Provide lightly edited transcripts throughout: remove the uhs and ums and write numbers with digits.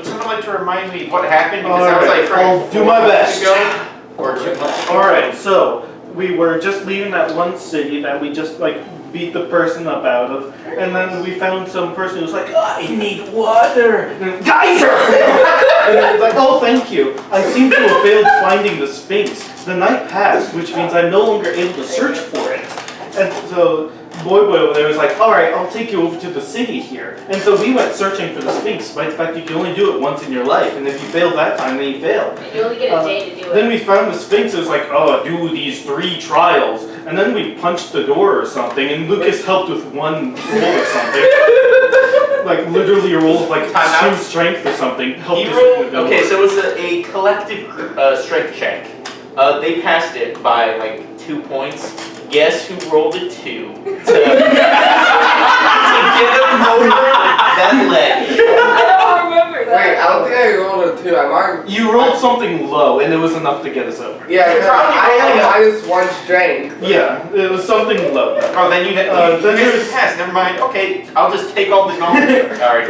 would someone like to remind me what happened? Because that was like I'll do my best. Or 2 months ago. Alright, so we were just leaving that one city that we just like beat the person up out of, and then we found some person who was like, I need water! Geyser! And it was like, oh, thank you. I seem to have failed finding the Sphinx. The night passed, which means I'm no longer able to search for it. And so Boy over there was like, alright, I'll take you over to the city here. And so we went searching for the Sphinx, despite the fact you can only do it once in your life, and if you fail that time, then you fail. And you only get a day to do it. Then we found the Sphinx. It was like, oh, do these 3 trials. And then we punched the door or something, and Lucas helped with 1 roll or something. Like, literally a roll of like extreme strength or something. He rolled, okay, so it was a collective strength check. They passed it by like 2 points. Guess who rolled a 2 to get him over that ledge? I don't remember that. Wait, I don't think I rolled a 2. I might. You rolled something low, and it was enough to get us over. Yeah, I have -1 strength. Yeah, it was something low. Oh, then you missed the test. Never mind. Okay, I'll just take all the knowledge. Alright.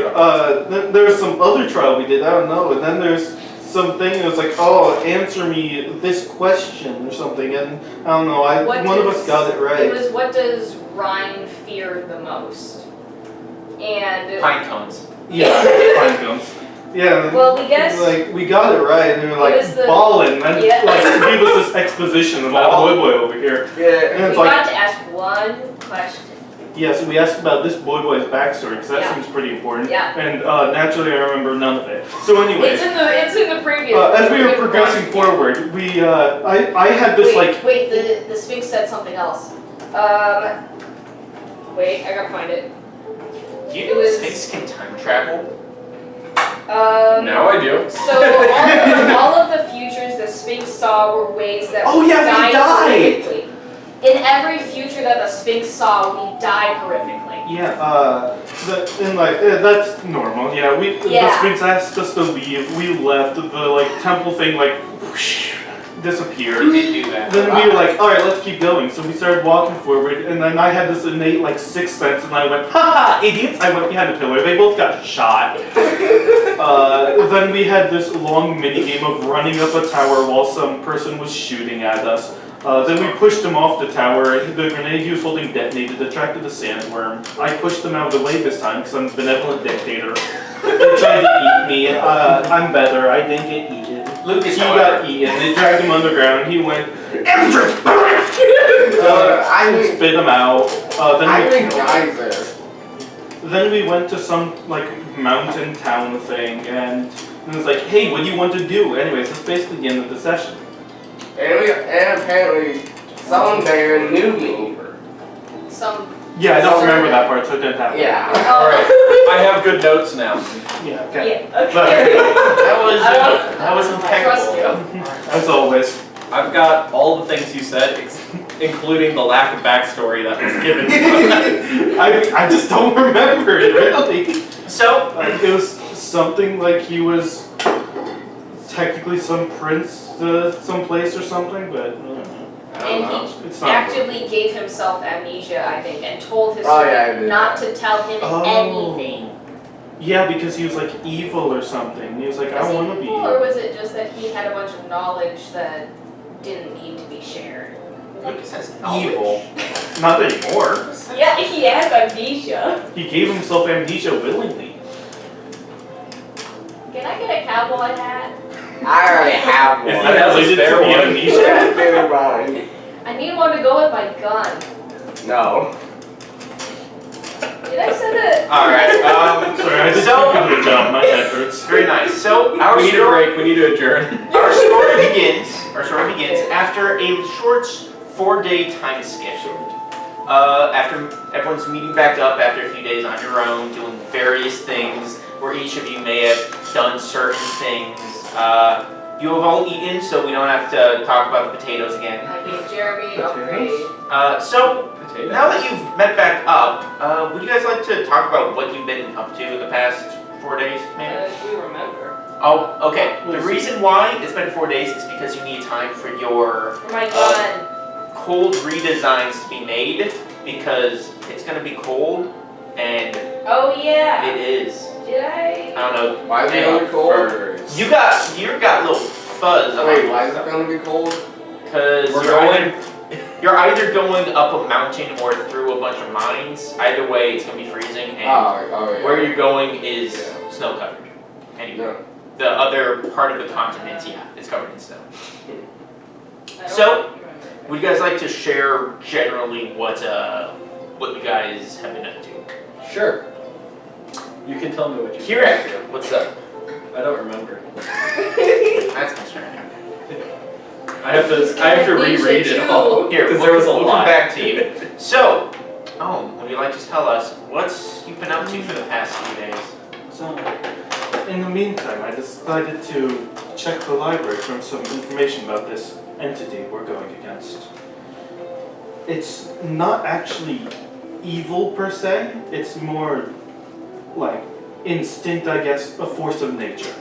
Then there was some other trial we did. I don't know. And then there's something that was like, oh, answer me this question or something, and I don't know. One of us got it right. It was, what does Ryan fear the most? And Pine cones. Yeah, pine cones. Yeah. Well, we guessed. Like we got it right, and we were like ballin', and Yeah. like gave us this exposition of all the boy over here. Yeah. And We it's like, got to ask one question. yeah, so we asked about this boy's backstory because that seems pretty important. Yeah. And naturally, I remember none of it. So anyway, It's in the previous. as we were progressing forward, we I had this Wait, the Sphinx said something else. Wait, I gotta find it. Do you know Sphinx can time travel? Now I do. So all of the futures the Sphinx saw were ways that Oh, we yeah, they died. horrifically. In every future that the Sphinx saw, we died horrifically. Yeah, that's normal. Yeah, the Sphinx asked us to leave. We left. The temple thing whoosh, disappeared. You did do that. Then we were like, all right, let's keep going. So we started walking forward, and then I had this innate sixth sense, and I went, ha ha, idiots! I went behind a pillar. They both got shot. Then we had this long mini game of running up a tower while some person was shooting at us. Then we pushed him off the tower. The grenade he was holding detonated, attracted a sandworm. I pushed him out of the way this time because I'm a benevolent dictator. They tried to eat me. I'm better. I didn't get eaten. Lucas, he got eaten. They dragged him underground. He went, spit him out. Then we went to some mountain town thing, and it was like, hey, what do you want to do? Anyways, that's basically the end of the session. And apparently someone there knew me. Yeah, I don't remember that part, so it didn't happen. Yeah. Alright, I have good notes now. Yeah, okay. Yeah, okay. That was impeccable. As always. I've got all the things you said, including the lack of backstory that was given. I just don't remember it, really. So, it was something like he was technically some prince to some place or something, but I don't know. And he actively gave himself amnesia, I think, and told his friend not to tell him anything. Yeah, because he was evil or something. He was like, I want to be evil. Or was it just that he had a bunch of knowledge that didn't need to be shared? Lucas has knowledge. Evil. Not anymore. Yeah, he has amnesia. He gave himself amnesia willingly. Can I get a cowboy hat? I already have one. Is that related to the amnesia? I need one to go with my gun. No. Did I say that? Alright, sorry, I just took a good job. My head hurts. Very nice. So, We need a break, we need to adjourn. Our story begins after a short 4-day time schedule. After everyone's meeting back up after a few days on your own, doing various things, where each of you may have done certain things. You have all eaten, so we don't have to talk about the potatoes again. I gave Jeremy an upgrade. So, now that you've met back up, would you guys like to talk about what you've been up to the past 4 days, maybe? If we remember. Oh, okay. The reason why it's been 4 days is because you need time for your For my gun. cold redesigns to be made, because it's going to be cold, and Oh yeah. it is. Did I? I don't know. Why is it gonna be cold? You got little fuzz on Wait, your why is it stuff. gonna be cold? Because you're either going up a mountain or through a bunch of mines. Either way, it's gonna be freezing, and Yeah. where you're going is snow covered. Anyway, Yeah. the other part of the continent, yeah, it's covered in snow. I don't So, remember. would you guys like to share generally what you guys have been up to? Sure. You can tell me what you Kira, what's up? I don't remember. That's concerning. I have to reread it all. Here, because there was a we'll lot. come back to you. So, would you like to tell us what's you've been up to for the past few days? So, in the meantime, I decided to check the library for some information about this entity we're going against. It's not actually evil per se, it's more like instinct, I guess, a force of nature.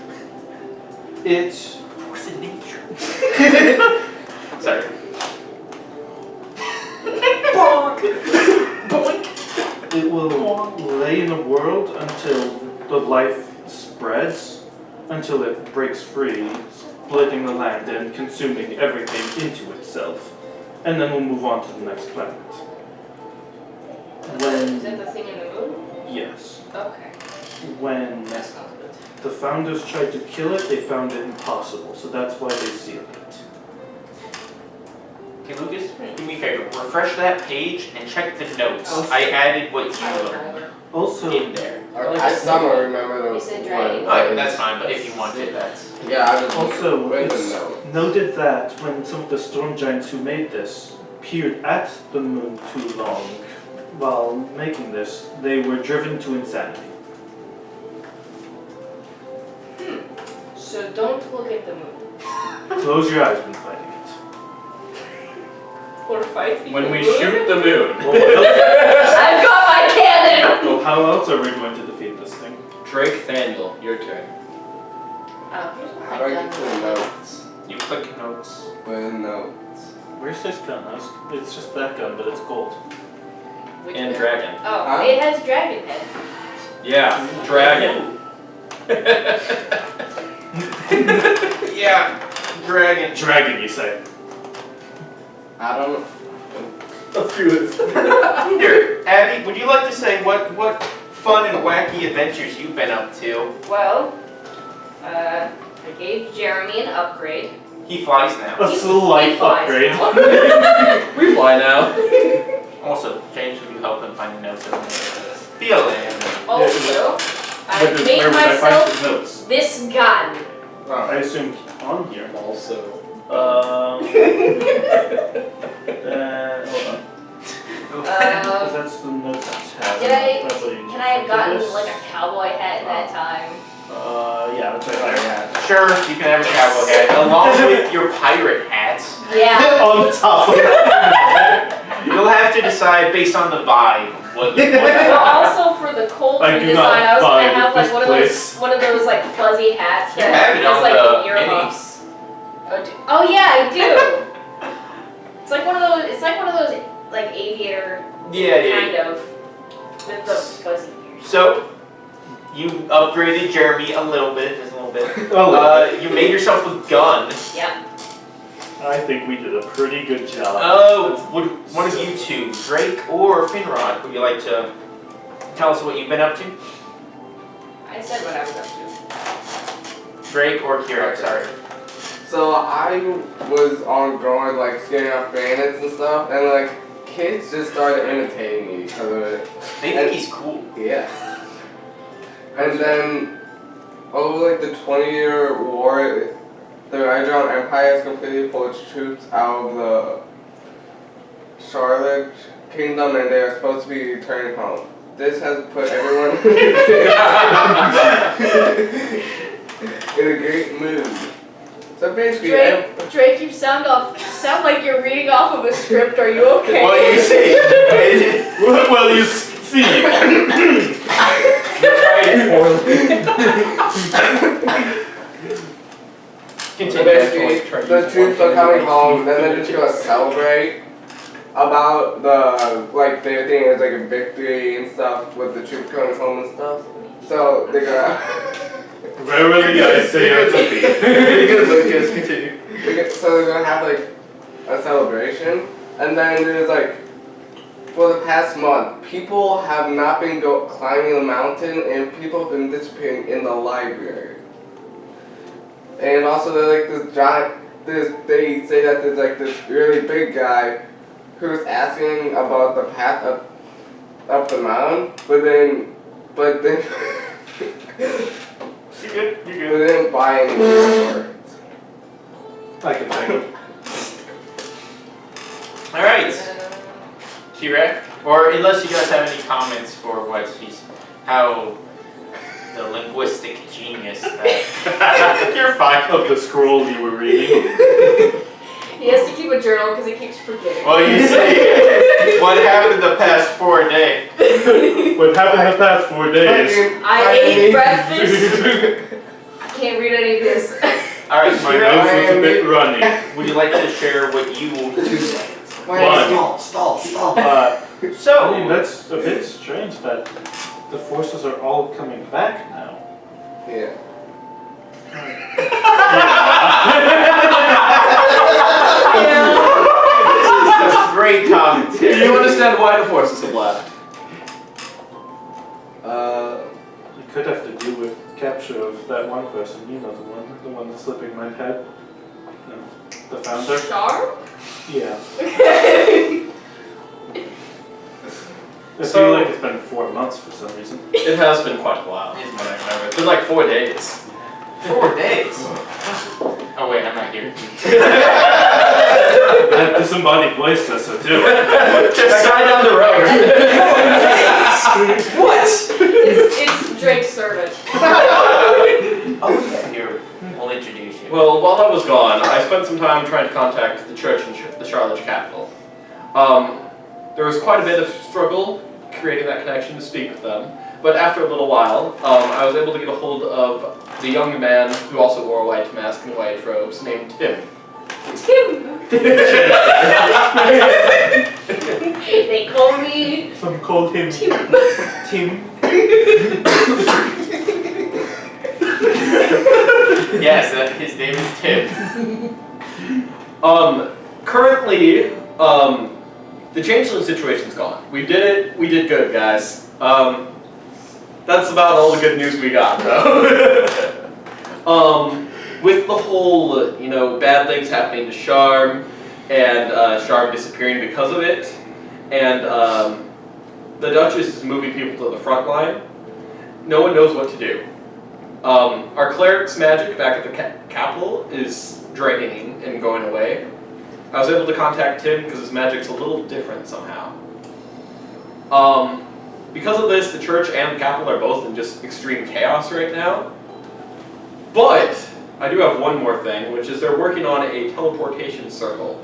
It's Force of nature. Sorry. It will lay in the world until the life spreads, until it breaks free, splitting the land and consuming everything into itself. And then we'll move on to the next planet. Is that the thing in the moon? Yes. Okay. When That sounds good. the founders tried to kill it, they found it impossible, so that's why they sealed it. Okay, Lucas, do me a favor. Refresh that page and check the notes. I added what you learned Also, in there. I somehow remember the You said dragon. Oh, that's fine, but if you want to, that's... Yeah, I just Also, read the it's note. noted that when some of the storm giants who made this peered at the moon too long while making this, they were driven to insanity. So don't look at the moon. Close your eyes when fighting it. Or fight the When we moon. shoot the moon. Well, what else- I've got my cannon! well, how else are we going to defeat this thing? Drake Thaniel, your turn. Here's what How do I I've get to done. the notes? You click notes. Put in notes. Where's this gun? It's just that gun, but it's gold. Which And one? dragon. Oh, Huh? it has dragon head. Yeah, dragon. Yeah, dragon. Dragon, you say? I don't. Let's do this. Here, Abby, would you like to say what fun and wacky adventures you've been up to? Well, I gave Jeremy an upgrade. He flies now. A slight He flies upgrade. now. We fly now. Also, James, would you help him find the notes of feeling? Also, I Where made would I find myself his notes? this gun. I assume on here. Also. Hold on. Because that's the notes tab. Can I have gotten like a cowboy hat that time? Yeah, that's right there. Sure, you can have a cowboy hat along with your pirate hat. Yeah. On top of that. You'll have to decide based on the vibe what you want. Well, also for the cold I do redesign, not I was gonna vibe have with like this one of those like fuzzy hats You have it that on has like the earmuffs. Oh yeah, I do. It's like one of those like aviator Yeah. kind of with the fuzzy ears. So, you upgraded Jeremy a little bit, just a little bit. Oh, You made yourself a gun. Yep. I think we did a pretty good job. Would one of you two, Drake or Finrod, would you like to tell us what you've been up to? I said what I was up to. Drake or Kira, sorry. So I was on growing like scaring off bandits and stuff, and like kids just started imitating me because of it. They think he's cool. Yeah. And then over like the 20-year war, the Hydron Empire has completely pulled its troops out of the Charlotte Kingdom, and they are supposed to be returning home. This has put everyone in a great mood. So basically, Drake, you sound like you're reading off of a script. Are you okay? What you see? Well, you see. so basically, the troops are coming home, then they're just gonna celebrate about the, like, their thing is like a victory and stuff with the troops coming home and stuff. So they're gonna. Verily, I say unto thee. Good, Lucas. Continue. So they're gonna have like a celebration, and then there's like, for the past month, people have not been climbing the mountain, and people have been disappearing in the library. And also there's like this giant. They say that there's like this really big guy who's asking about the path up the mountain, but then. You're good. But they didn't buy any for it. I can think of. All right, T-Rex. Or unless you guys have any comments for how the linguistic genius that you're fine. Of the scroll you were reading. He has to keep a journal because he keeps forgetting. Well, you say what happened the past 4 days. What happened the past 4 days? I ate breakfast. I can't read any of this. All right, My T-Rex, nose was a bit runny. would you like to share what you? 1. Stall. So. I mean, that's a bit strange that the forces are all coming back now. Yeah. This is great Do commentary. you understand why the forces have left? It could have to do with capture of that one person. You know, the one that's slipping my head. No, the founder. Sharp? Yeah. I So- feel like it's been 4 months for some reason. It has been quite a while. From what I remember. It's been like 4 days. 4 days. Oh wait, I'm not here. That disembodied voice says so too. That guy down the road. What? It's Drake's servant. Oh yeah, here. We'll introduce you. Well, while I was gone, I spent some time trying to contact the church in the Charlotte capital. There was quite a bit of struggle creating that connection to speak with them, but after a little while, I was able to get a hold of the young man who also wore a white mask and white robes, named Tim. Tim. They call me Some called him Tim. Tim. Yes, his name is Tim. Currently, the changeling situation's gone. We did it. We did good, guys. That's about all the good news we got, though. With the whole, bad things happening to Charm, and Charm disappearing because of it, and the Duchess is moving people to the front line, no one knows what to do. Our cleric's magic back at the capital is draining and going away. I was able to contact him because his magic's a little different somehow. Because of this, the church and the capital are both in just extreme chaos right now. But I do have one more thing, which is they're working on a teleportation circle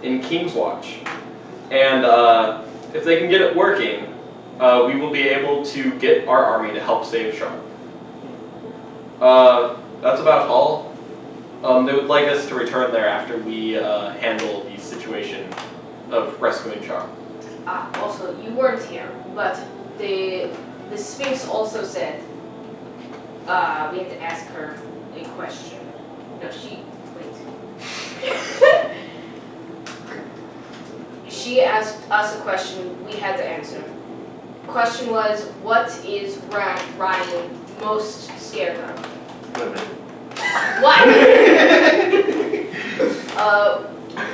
in King's Watch. And if they can get it working, we will be able to get our army to help save Charm. That's about all. They would like us to return there after we handle the situation of rescuing Charm. Also, you weren't here, but the Sphinx also said we had to ask her a question. No, wait. She asked us a question we had to answer. Question was, what is Ryan most scared of? Women. What?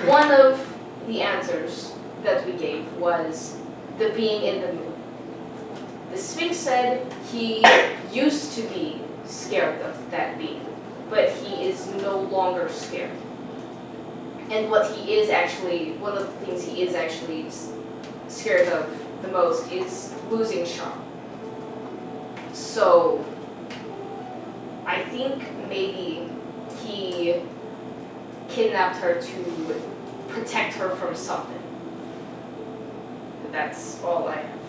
One of the answers that we gave was the being in the moon. The Sphinx said he used to be scared of that being, but he is no longer scared. And what he is actually, one of the things he is actually scared of the most is losing Charm. So I think maybe he kidnapped her to protect her from something. That's all I have.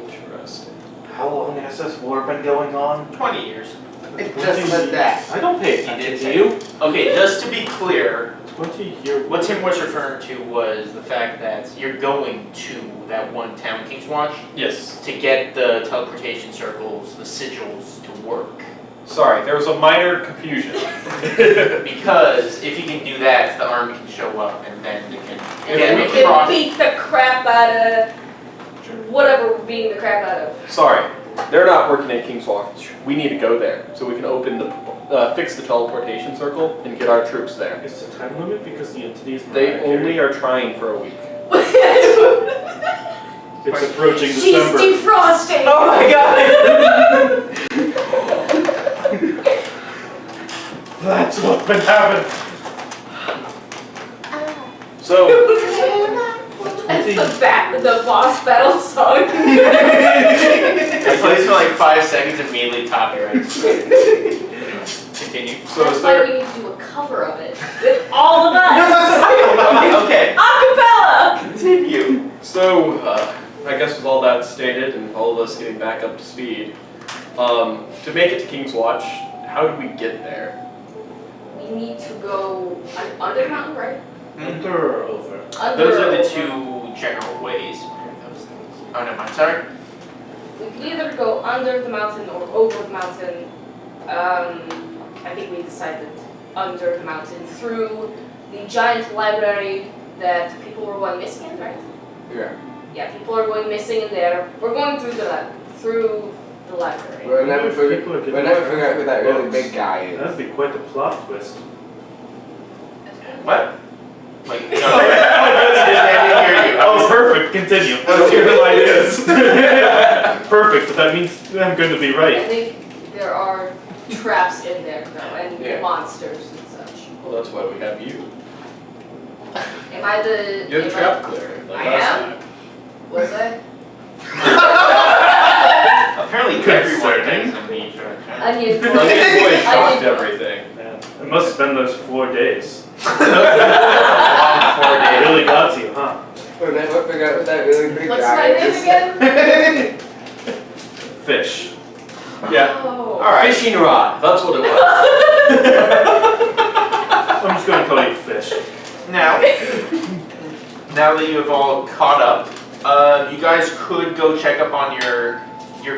Interesting. How long has this war been going on? 20 years. It just said that. I don't pay He did attention to say you. Okay, just to be clear, What Tim was referring to was the fact that you're going to that one town, King's Watch, Yes. to get the teleportation circles, the sigils, to work. Sorry, there was a minor confusion. Because if you can do that, the army can show up and then they can And get then we across. can beat the crap out of whatever we're beating the crap out of. Sorry, they're not working at King's Watch. We need to go there so we can open the, fix the teleportation circle and get our troops there. Is the time limit because the entities? They only are trying for a week. It's approaching She's December. defrosting! Oh my god! That's what's been happening. So, That's the boss battle song. It plays for like 5 seconds, immediately copyright. Continue. so That's is why there? we need to do a cover of it. With all of us! Okay, Acapella! continue. So, I guess with all that stated and all of us getting back up to speed, to make it to King's Watch, how do we get there? We need to go under mountain, right? Under or over? Under Those are or the over. 2 general ways. What are those things? Oh no, I'm sorry. We can either go under the mountain or over the mountain. I think we decided under the mountain through the giant library that people were going missing in, right? Yeah. Yeah, people are going missing in there. We're going through the library. We'll never People are figure getting out who that really books. big guy is. That'd be quite the plot twist. What? Like, no, I didn't hear you. Oh, perfect. Continue. Oh, Your new ideas. Perfect. That means I'm going to be I right. think there are traps in there though, and Yeah. monsters and such. Well, that's why we have you. Am I the? You're the am trap clearer. Like I last am? time. Was I? Apparently everyone thinks I'm the insurance. Onion. Well, the employee shocked Onion. everything. Man, it must have been those 4 days. Long 4 days. It really got to you, huh? We'll never figure out who that really big What's guy my name is. again? Fish. Yeah. Oh. Alright. Fishing rod. That's what it was. I'm just going to call you Fish. Now that you have all caught up, you guys could go check up on your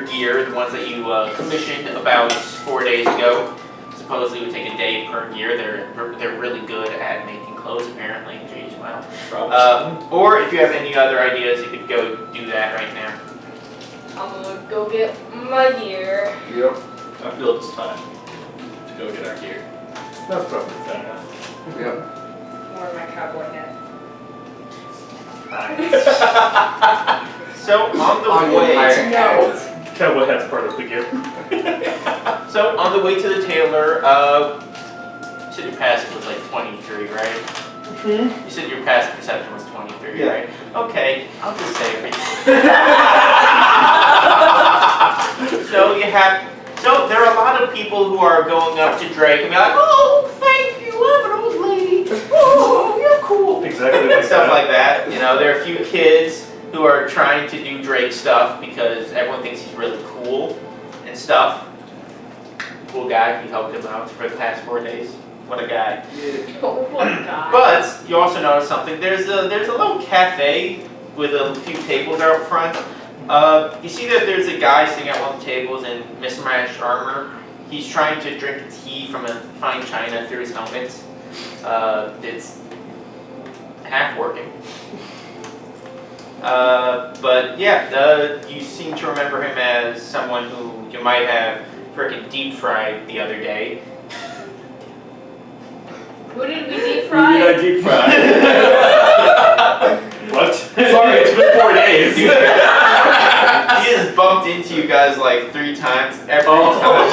gear, the ones that you commissioned about 4 days ago. Supposedly it would take a day per gear. They're really good at making clothes apparently. Jeez, wow. Or if you have any other ideas, you could go do that right now. I'm gonna go get my gear. Yep. I feel it's time to go get our gear. That's probably fair enough. Yep. Or my cowboy hat. So on the On your way, pirate No. hat. Cowboy hat's part of the gear. so on the way to the tailor, you said your passive was like 23, right? You said your passive perception was 23, Yeah. right? Okay, I'll just say everything. So there are a lot of people who are going up to Drake and be like, oh, thank you, I'm an old lady. Oh, you're cool. Exactly And like stuff that. like that. You know, there are a few kids who are trying to do Drake stuff because everyone thinks he's really cool and stuff. Cool guy, he helped him out for the past 4 days. What a guy. Oh my god. But you also notice something. There's a little cafe with a few tables out front. You see that there's a guy sitting at one of the tables in mismatched armor. He's trying to drink tea from a fine china through his helmet. It's half working. But yeah, you seem to remember him as someone who you might have frickin' deep fried the other day. Who did we deep Who did I fry? deep fry? What? Sorry, it's been 4 days. He has bumped into you guys like 3 times. Every time.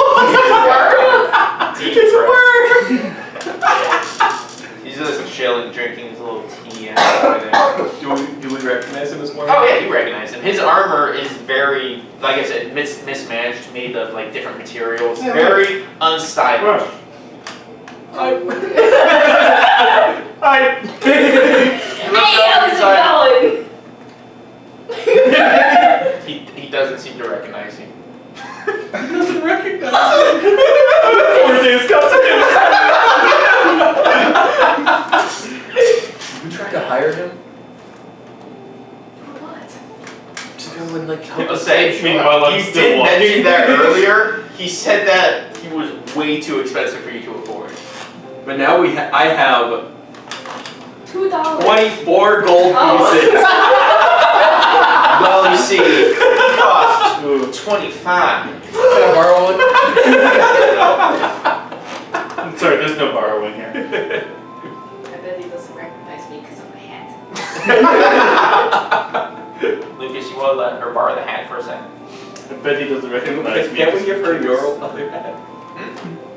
Deep fried. He's just chilling, drinking his little tea and everything. Do we recognize him this morning? Oh yeah, you recognize him. His armor is very, like I said, mismatched, made of like different materials. Yeah, Very unstylish. Hi. Hey, how's it going? He doesn't seem to recognize you. He doesn't recognize me. 4 days continues. said, Meanwhile, I'm you still did walking. mention that earlier. He said that he was way too expensive for you to afford. But now I have $2. 24 gold Oh. pieces. Well, you see, it cost 25. Can I borrow one? Sorry, there's no borrowing here. I bet he doesn't recognize me because of my hat. Lucas, you want to let her borrow the hat for a second? I bet he doesn't recognize me. Can we give her your other hat?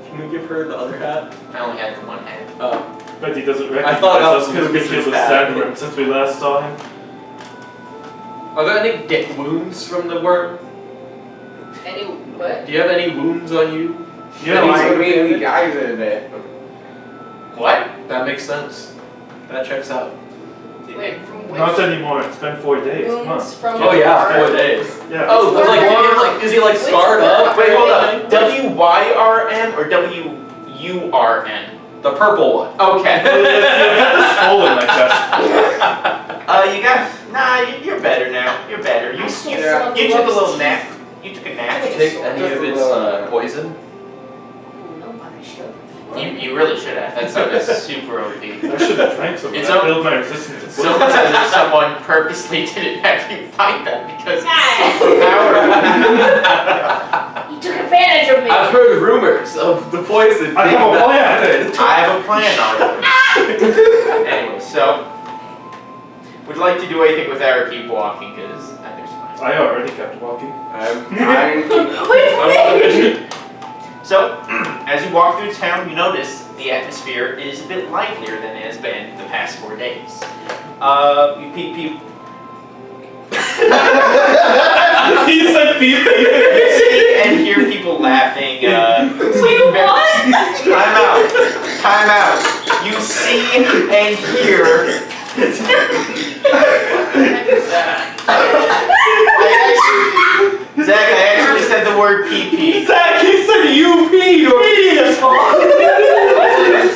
Can we give her the other hat? I only had the one hat. I bet he doesn't recognize thought that was us because Lucas's he was hat. sad since we last saw him. Are there any wounds from the worm? Any what? Do you have any wounds on you? Yeah, Any I sort of mean, damage? the guys are there. What? That makes sense. That checks out. Wait, from which? not anymore. It's been 4 days. Come on. Wounds from Oh yeah, the 4 days. Yeah. Oh, Which is he like Which scarred worm? up? Wait, hold or up. anything? W-Y-R-M or W-U-R-N? The purple one. Okay. You got this hole in my chest. You got. Nah, you're better now. You're better. You I stole took some of the a little rope's nap. teeth. You took a nap. Take any of its poison? No, but I should. You really should have. That stuff is super OP. I should have drank some of It's that. up- Build my resistance. to So poison. as if someone purposely didn't have you find that because Ah! powerful. You took advantage of me. I've heard rumors of the poison. I have a plan. I have a plan already. Anyway, so would you like to do anything with that or keep walking? Because I think it's fine. I already kept walking. I'm Wait for me. So, as you walk through town, you notice the atmosphere is a bit livelier than it has been the past 4 days. You peep. He said beep. You see and hear people laughing. Wait, what? Time out. You see and hear. Zach, I actually said the word pee. Zach, he said you peed or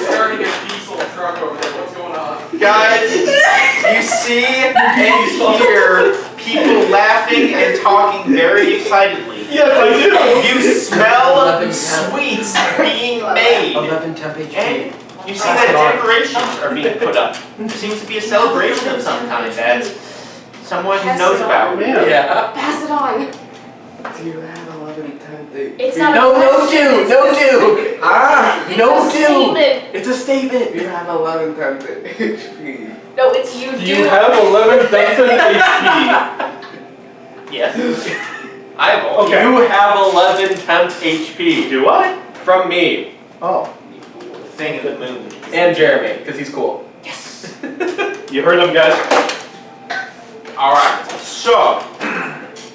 Starting a diesel truck over there. What's going on? Guys, you see and hear people laughing and talking very excitedly. Yes, I do. You smell sweets being made. 11 temp HP. And you see that decorations are being put up. There seems to be a celebration of some kind that someone knows about. Yeah. Pass it on. Do you have 11 10 It's not No, a no question, do, it's no a- do. Ah! It's No a do. statement. It's a statement. You have 11 10 HP. No, it's you Do do. you have 11,000 HP? Yes. I have all. Okay. You have 11 temp HP. Do I? From me. Oh. Thing in the moon. And Jeremy, because he's cool. Yes. You heard him, guys. Alright, so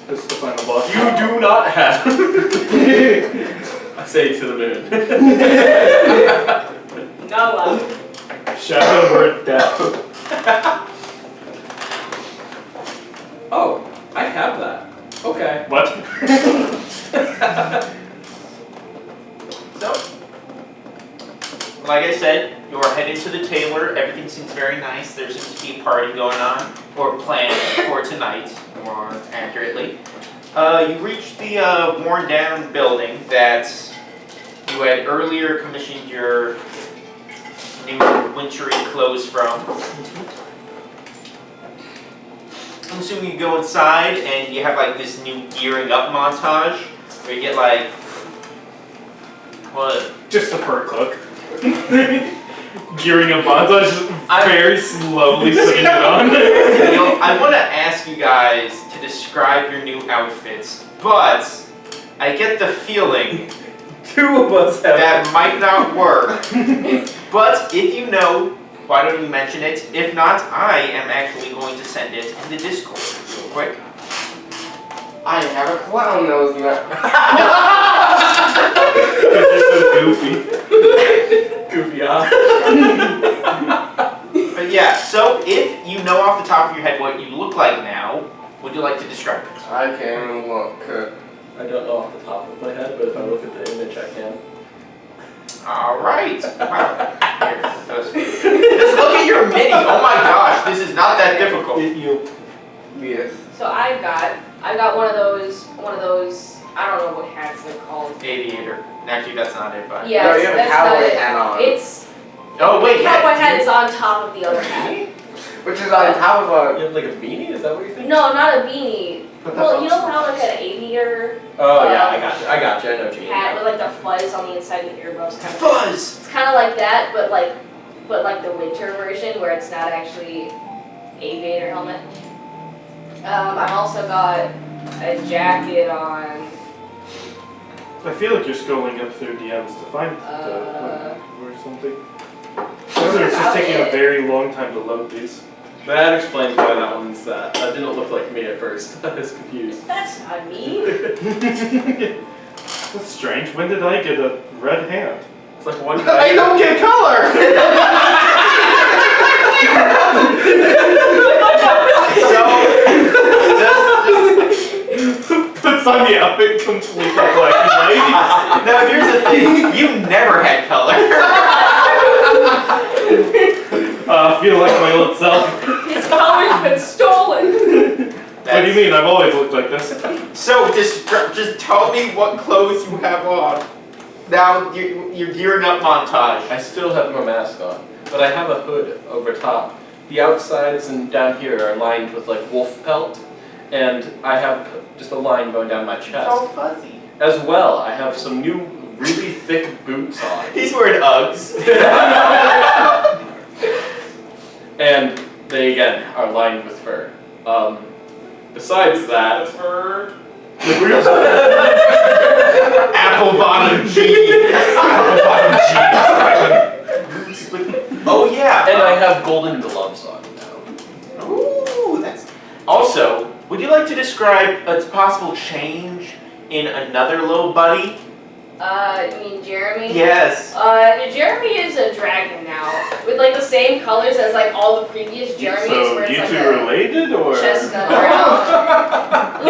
This is the final boss. You do not have. I say to the moon. No love. Shadow word death. Oh, I have that. Okay. What? So, like I said, you're headed to the tailor. Everything seems very nice. There seems to be a party going on, or planned for tonight, more accurately. You reach the worn down building that you had earlier commissioned your new wintry clothes from. I'm assuming you go inside and you have like this new gearing up montage where you get like, what? Just a fur cloak. Gearing a montage, very slowly putting it on. I want to ask you guys to describe your new outfits, but I get the feeling Two of us have that might not work. But if you know, why don't you mention it? If not, I am actually going to send it in the Discord real quick. I have a clown nose now. Because you're so goofy. goofy off. But yeah, so if you know off the top of your head what you look like now, would you like to describe it? I can't even look. I don't know off the top of my head, but if I look at the image, I can. Alright. Wow. Here, just look at your mini. Oh my gosh, this is not that difficult. Yes. So I've got I got one of those. I don't know what hats they're called. Aviator. Actually, that's not it, but. Yeah, No, you have a that's cowboy not it. hat on. It's Oh wait, the yeah. cowboy hat is on top of the other hat. Which is on top of You a. have like a beanie? Is that what you're thinking? No, not a beanie. But Well, you know that's how like an aviator Oh yeah, I got you. I know what you mean. hat with like the fuzz on the inside of the earbuds kind of. Fuzz! It's kind of like that, but like the winter version where it's not actually aviator helmet. I've also got a jacket on. I feel like you're scrolling up through DMs to find the or something. It's just taking a very long time to load these. That explains why that one's that. That didn't look like me at first. I was confused. That's not me. That's strange. When did I get a red hand? It's like one I guy. don't get color! Puts on the outfit completely black and white. Now here's the thing, you never had color. I feel like my old self. His color's been stolen. What do you mean? I've always looked like this. So just tell me what clothes you have on. Now you're gearing up montage. I still have my mask on, but I have a hood over top. The outsides and down here are lined with like wolf pelt, and I have just a line going down my It's all chest. fuzzy. As well, I have some new really thick boots on. He's wearing Uggs. And they again are lined with fur. Besides that, Apple bottom jeans. Apple bottom jeans. Oh yeah. and I have golden gloves on now. Ooh, that's. Also, would you like to describe a possible change in another little buddy? You mean Jeremy? Yes. Jeremy is a dragon now, with like the same colors as like all the previous Jeremys, So where it's you like two a related or? chestnut brown.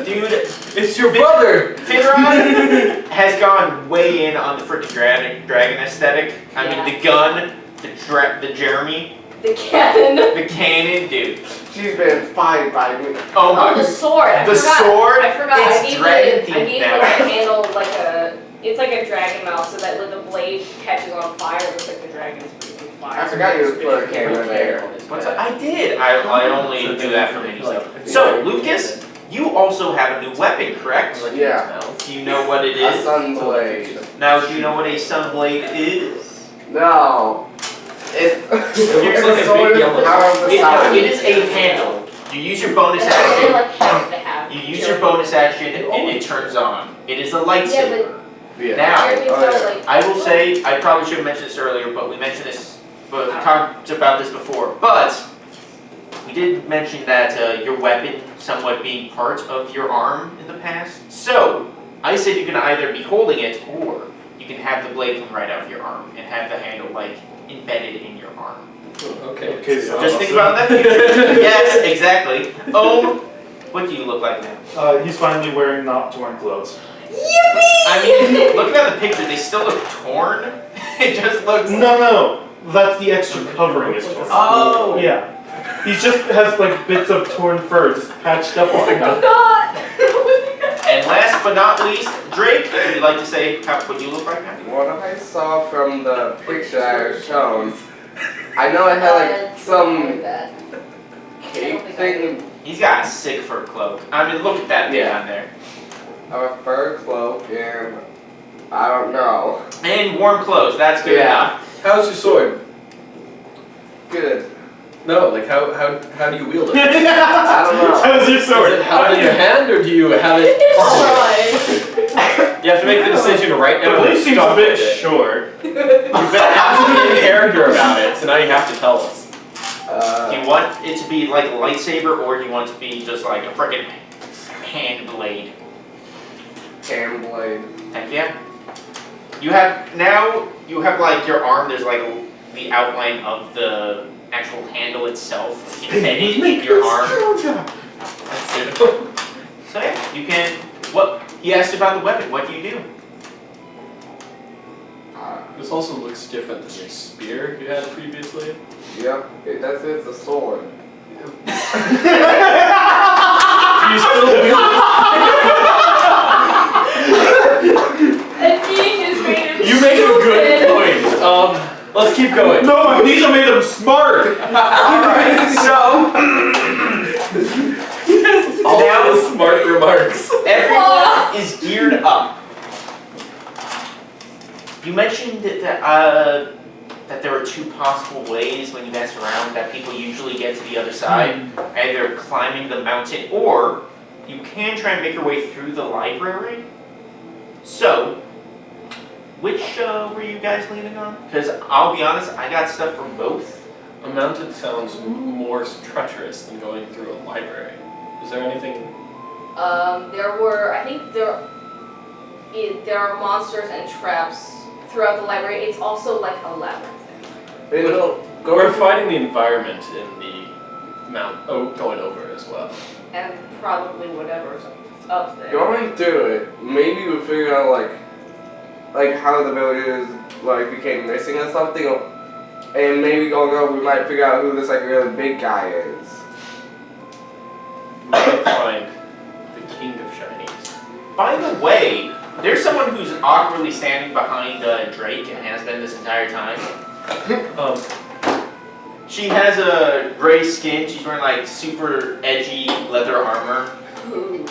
Dude, It's your brother! Finrod has gone way in on the freaking dragon aesthetic. I mean, the gun, the Jeremy, The cannon. the cannon, dude. She's been inspired by me. Oh my. Oh, the sword. I The forgot. sword? I forgot. It's I gave dragon it. I themed gave now. it like a handle, like a. It's like a dragon mouth, so that when the blade catches on fire, it looks like the dragon is breathing fire. I forgot you put a camera there. What's that? I did. I only do that for mini stuff. So, Lucas, you also have a new weapon, correct? Yeah. Do you know what it A is? sunblade. Now, do you know what a sunblade is? No. It's looks like a sword big of yellow- power of the sun. It is a handle. You use your bonus And they action. like have to have. You use your bonus action and it turns on. It is a Yeah, lightsaber. Yeah. Now, Jeremy's Oh, got yeah. like. I will say, I probably should have mentioned this earlier, but we mentioned this, but we talked about this before. But we did mention that your weapon somewhat being part of your arm in the past. So I said you can either be holding it, or you can have the blade come right out of your arm and have the handle like embedded in your arm. Okay. Okay, so Just think about that. Yes, exactly. What do you look like now? He's finally wearing not torn clothes. I mean, looking at the picture, they still look torn. It just looks. No, that's the extra covering is torn. Oh. Yeah. He just has like bits of torn fur just patched up on him. God. And last but not least, Drake, would you like to say what you look like now? What I saw from the picture I was shown, I know it had like some That. cape thing, He's got a sick fur cloak. I mean, look at that thing Yeah. on there. a fur cloak, and I don't know. And warm clothes, that's good Yeah. enough. How's your sword? Good. No, like how do you wield it? I don't know. How's your Is sword? it held in your hand or do you have it? It's alright. You have to make the decision right now. The blade seems a Stop bit with it. short. You've been absolutely in character about it, so now you have to tell us. Do you want it to be like a lightsaber, or do you want it to be just like a freaking hand blade? Hand blade. Heck yeah. You have like your arm, there's like the outline of the actual handle itself embedded in your arm. That's it. So yeah, you can, he asked about the weapon, what do you do? This also looks different than your spear you had previously. Yep, it's a sword. You You still Amnesia's made him You make a good point. Let's keep going. No, amnesia made him smart. Alright, so All now the smart remarks. everyone is geared up. You mentioned that there were two possible ways when you dance around that people usually get to the other side, either climbing the mountain or you can try and make your way through the library. So, which were you guys leaning on? Because I'll be honest, I got stuff from both. A mountain sounds more treacherous than going through a library. Is there anything? There are monsters and traps throughout the library. It's also like a labyrinth. We're fighting the environment in the going over as well. And probably whatever's up there. Going through it, maybe we'll figure out like how the villagers like became missing or something, and maybe going over we might figure out who this like really big guy is. We might find the king of shinies. By the way, there's someone who's awkwardly standing behind Drake and has been this entire time. She has a gray skin. She's wearing like super edgy leather armor. Ooh.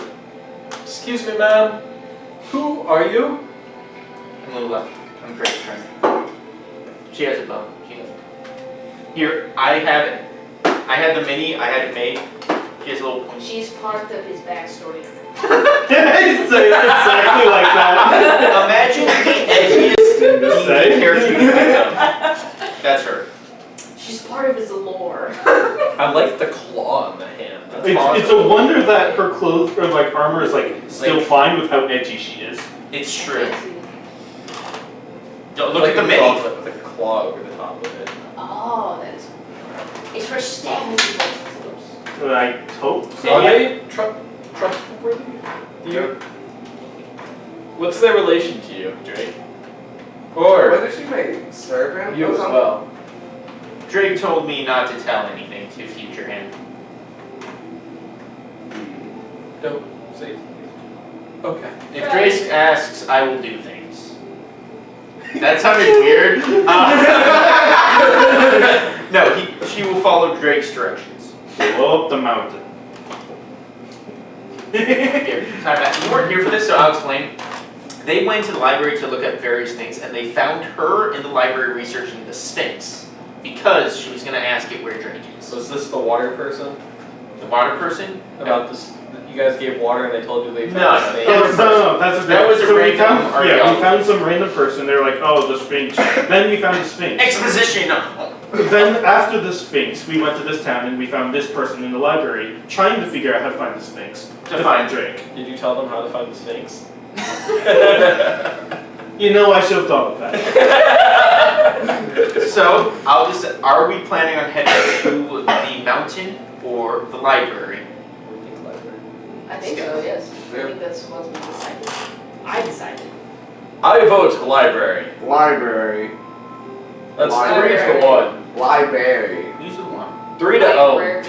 Excuse me, ma'am. Who are you? I'm Lula. I'm Drake's friend. She has a bow. She has it. Here, I have it. I had the mini. I had it made. She has a little point. She's part of his backstory. It's exactly like that. Imagine the edgiest To say. character you can think of. That's her. She's part of his lore. I like the claw in the hand. That's It's awesome. a wonder that her clothes or like armor is like still fine with how edgy she is. It's true. Look Like at the a mini. gauntlet with a claw over the top of it. Oh, that is. It's for stabbing people. I hope so. Are they trustworthy? Do you? What's their relation to you, Drake? What Or did she make? Serpent? you or as something? well? Drake told me not to tell anything to future him. Don't say. Okay. If Drake asks, I will do things. That sounded weird. No, she will follow Drake's directions. Go up the mountain. Here, time out. You weren't here for this, so I'll explain. They went to the library to look at various things, and they found her in the library researching the Sphinx because she was going to ask it where Drake is. So is this the water person? The water person? About this? You guys gave water and they told you they No, found no, a snake? No, that's That was a so we random found, we archaeologist. found some random person. They were like, oh, the Sphinx. Then we found the Sphinx. Exposition! Then after the Sphinx, we went to this town and we found this person in the library trying to figure out how to find the Sphinx. To find Drake. Did you tell them how to find the Sphinx? You know, I should have thought of that. So, are we planning on heading to the mountain or the library? I think so, yes. I think that's what we decided. I decided. I vote library. Library. That's Library. 3 to 1. Library. Use the one. 3 to 0. Library.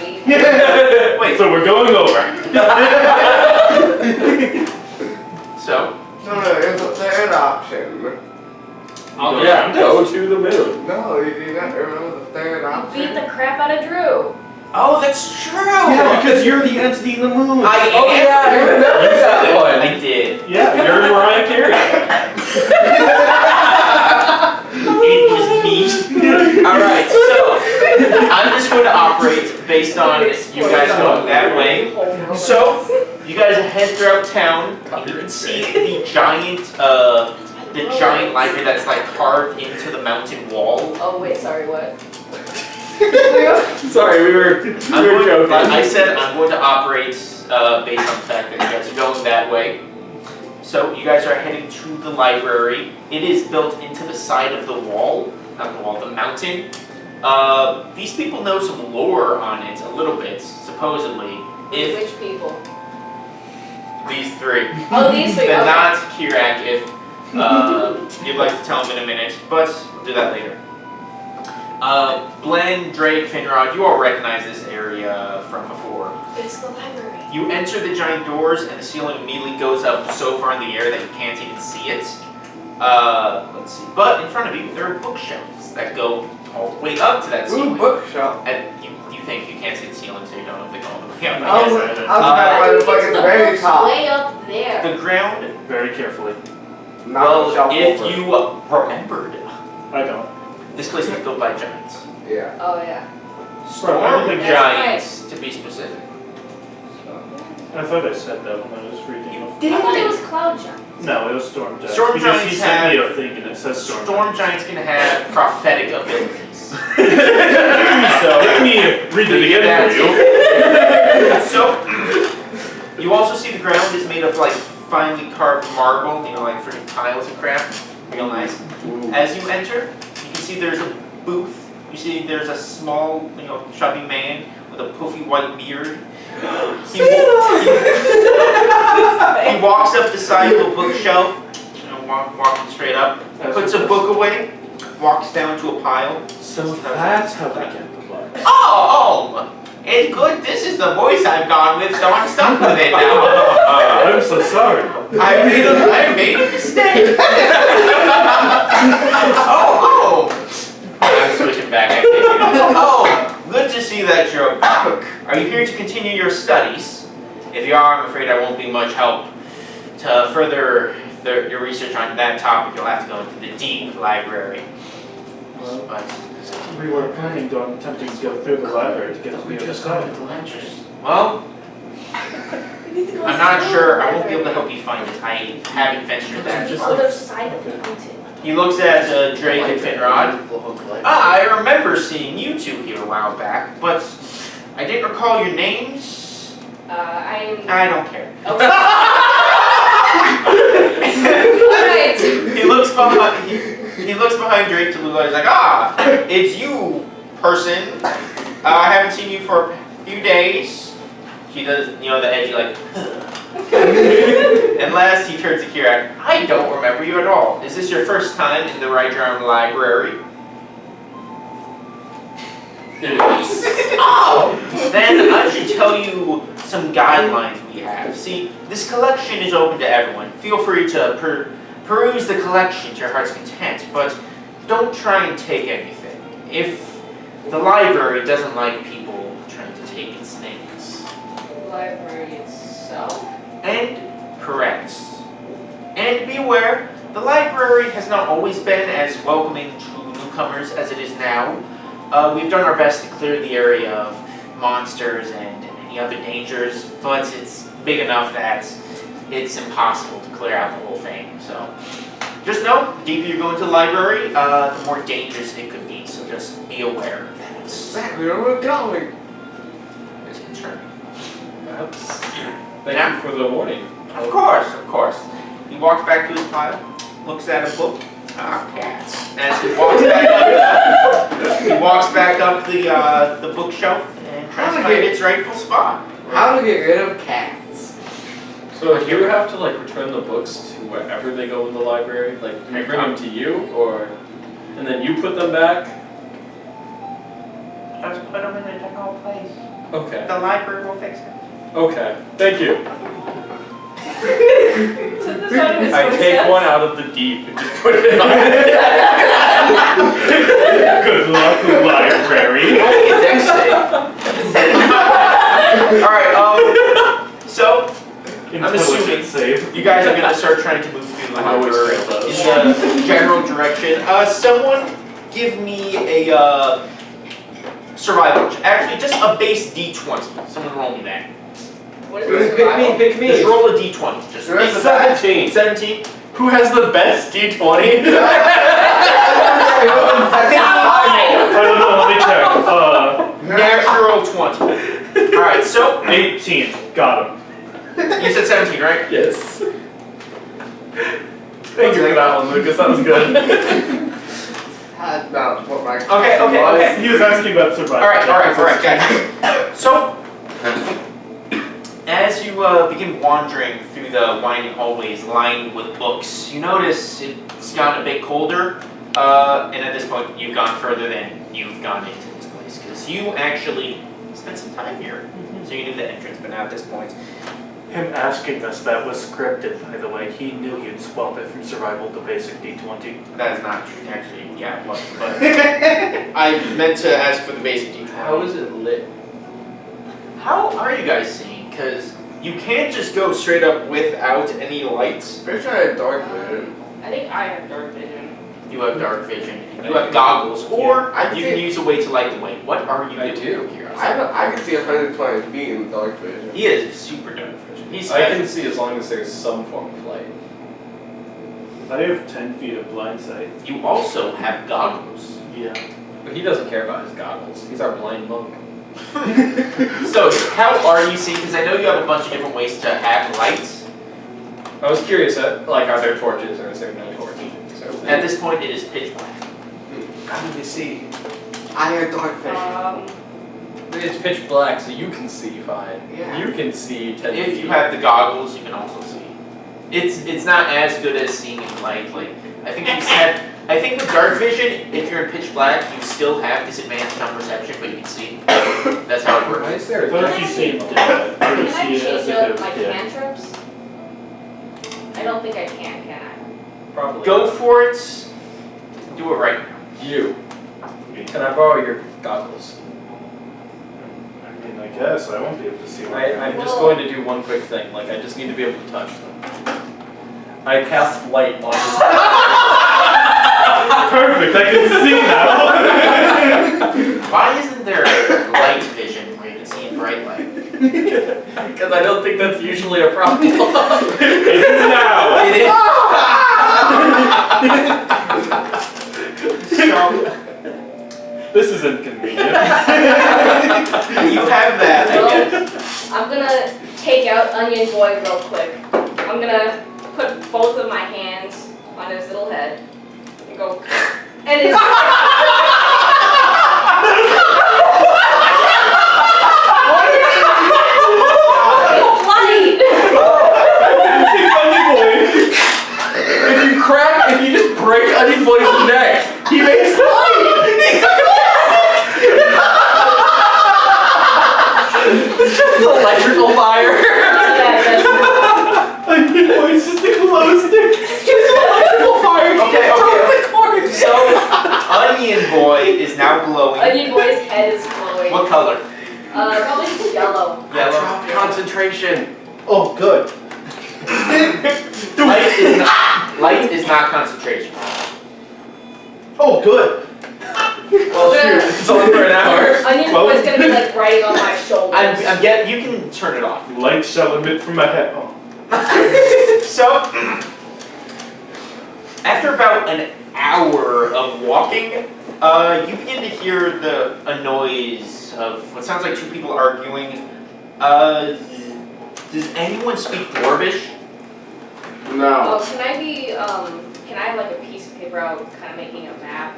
Wait, So we're going over. so, No, it's a third option. I'll Yeah, go to the moon. No, you do not remember the third You option? beat the crap out of Drew. Oh, that's true! Yeah, because you're the entity in the moon. I am. Oh yeah, I remember that one. I did. Yeah, you're Mariah Carey. It was me. Alright, so I'm just going to operate based on you guys going that way. So, you guys head throughout town, and you can see the giant library that's like carved into the mountain wall. Oh wait, sorry, what? Sorry, we were joking. I said I'm going to operate based on the fact that you guys are going that way. So you guys are heading to the library. It is built into the side of the wall, not the wall, the mountain. These people know some lore on it a little bit, supposedly. If Which people? these three. Oh, these three. Then Okay. not Kirak if you'd like to tell them in a minute, but we'll do that later. Glenn, Drake, Finrod, you all recognize this area from before. It's the library. You enter the giant doors and the ceiling immediately goes up so far in the air that you can't even see it. Let's see. But in front of you, there are bookshelves that go all the way up to that Ooh, ceiling. bookshelf. And you think you can't see the ceiling, so you don't know if they go all the way up. I I'll guess put I my It's fucking the very books top. way up there. The ground, Very carefully. Knock the shelf if over. you remembered, I don't. this place was built by giants. Yeah. Oh yeah. Storm That's giants, to be specific. I thought I said that when I was reading it. I thought it was cloud giant. No, it was storm giants. Storm because he giants sent me have- a thing and it says storm, Storm giants can have prophetic abilities. So let me read it again for you. So, you also see the ground is made of like finely carved marble, you know, like for tiles and craft. Real nice. As you enter, you can see there's a booth. You see there's a small, you know, chubby man with a poofy white beard. He walks up the side of a bookshelf, you know, walking straight up, puts a book away, walks down to a pile. So that's how they get the blood. Oh, it's good. This is the voice I've gone with, so I'm stuck with it now. I'm so sorry. I made a mistake. Oh. I'm switching back. I think. Oh, good to see that you're back. Are you here to continue your studies? If you are, I'm afraid I won't be much help. To further your research on that topic, you'll have to go into the deep library. Well, But we were planning on attempting to go through the library to get to the other side. well, I'm not sure. I won't be able to help you find it. I haven't ventured that The far. other side of the mountain. He looks at Drake and Finrod. I remember seeing you two here a while back, but I didn't recall your names. I'm. I don't care. Alright. He looks behind Drake to Lula. He's like, it's you, person. I haven't seen you for a few days. She does, you know, the edgy like. And last he turns to Kira. I don't remember you at all. Is this your first time in the Rydron Library? It is. Oh! Then I should tell you some guidelines we have. See, this collection is open to everyone. Feel free to peruse the collection to your heart's content, but don't try and take anything. If the library doesn't like people trying to take its things. The library itself. And correct. And be aware, the library has not always been as welcoming to newcomers as it is now. We've done our best to clear the area of monsters and any other dangers, but it's big enough that it's impossible to clear out the whole thing. So just know, the deeper you go into the library, the more dangerous it could be. So just be aware of that. Exactly where we're going. It's concerning. Thank you for the warning. Of course. He walks back to his pile, looks at a book. Cats. As he walks back up the bookshelf and tries to find its rightful spot. How to get rid of cats? So do you have to like return the books to wherever they go in the library? Like do we bring them to you, or and then you put them back? Just put them in a general place. Okay. The library will fix it. Okay. Thank you. To the sound of his I take footsteps. one out of the deep and just put it on. Good luck, library. Only a dex save. Alright, so I'm assuming save. you guys are gonna start trying to move through the I always library fail those. in the general direction. Someone give me a survival check. Actually, just a base D20. Someone roll me that. What is this? Pick me. Just roll a D20. Just Sure. it's 17. 17. Who has the best D20? I don't know, let me check. Natural 20. Alright, so 18. Got him. you said 17, right? Yes. Thank you for that one, Lucas. That was good. That's not what my Okay. He was asking about survival. Alright, gotcha. So, as you begin wandering through the winding hallways lined with books, you notice it's gotten a bit colder. And at this point, you've gone further than you've gone into this place because you actually spent some time here. So you knew the entrance, but now at this point, Him asking us that was scripted, by the way. He knew you'd swap it from survival to basic D20. that is not true. Actually, yeah, it was. But I meant to ask for the basic D20. How is it lit? How are you guys seeing? Because you can't just go straight up without any lights. Pretty sure I had dark vision. I think I have dark vision. You have dark vision. You have goggles, or I you can can see- use a way to light the way. What are you I doing? do. Here? I can see 120 feet in dark vision. He is super dark vision. He's I can see as long as there's some form of light. I have 10 feet of blind sight. You also have goggles. Yeah. But he doesn't care about his goggles. He's our blind monk. So how are you seeing? Because I know you have a bunch of different ways to have lights. I was curious, like, are there torches or is there no torch? At this point, it is pitch black. How do they see? I had dark vision. It's pitch black, so you can see fine. Yeah. You can see 10 feet. If you have the goggles, you can also see. It's not as good as seeing in light. Like I think you said. I think with dark vision, if you're in pitch black, you still have disadvantage on perception, but you can see. That's how it Why works. is there a What if Can you I see see- dead? Or Can you I see it as change if up it was my dead? cantrips? I don't think I can I? Probably. Go for it. Do it right now. You. Can I borrow your goggles? I mean, I guess I won't be able to see what I'm just going to do one quick thing. Like, I just need to be able to touch them. I cast light on his Perfect, I can see now. Why isn't there light vision where you can see in bright light? because I don't think that's usually a problem. It is now. It is. So This is inconvenient. you have that, I guess. I'm gonna take out Onion Boy real quick. I'm gonna put both of my hands on his little head and go, and his It's light! If you just break Onion Boy's neck, he makes light! It's just an electrical fire. Yeah, that's It's just a glow stick. Just an electrical fire. Okay. So Onion Boy is now glowing. Onion Boy's head is glowing. What color? Probably just yellow. Yellow. Concentration. Oh, good. Light is not concentration. Oh, good. Well, shoot, it's only for an hour. Onion Boy's gonna be like right on my shoulders. You can turn it off. Light shall emit from my head. Oh. So after about an hour of walking, you begin to hear a noise of what sounds like two people arguing. Does anyone speak Dwarvish? No. Oh, can I have like a piece of paper out kind of making a map?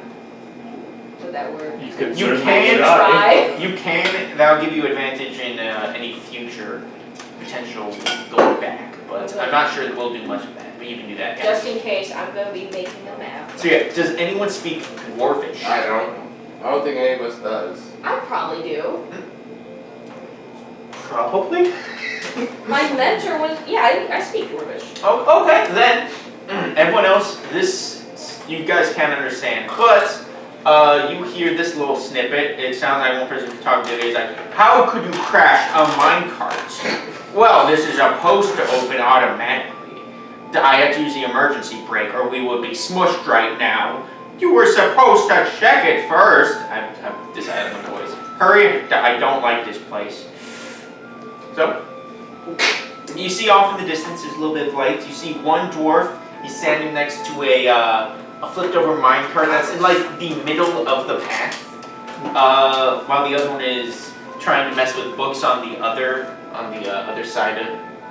Would that work? You could You certainly can try. You can. That'll give you advantage in any future potential going back, but Okay. I'm not sure that we'll do much of that. But you can do that. Yeah. Just in case, I'm gonna be making a map. So yeah, does anyone speak Dwarvish? I don't think any of us does. I probably do. Probably. My mentor was, yeah, I speak Dwarvish. Oh, okay, then everyone else, you guys can't understand, but you hear this little snippet. It sounds like one person talking to the other. He's like, "How could you crash a minecart?" Well, this is supposed to open automatically. I had to use the emergency brake, or we would be smushed right now. You were supposed to check it first. I've decided my voice. Hurry! I don't like this place. So. You see off in the distance, there's a little bit of light. You see one dwarf. He's standing next to a flipped over minecart that's in like the middle of the path, while the other one is trying to mess with books on the other side of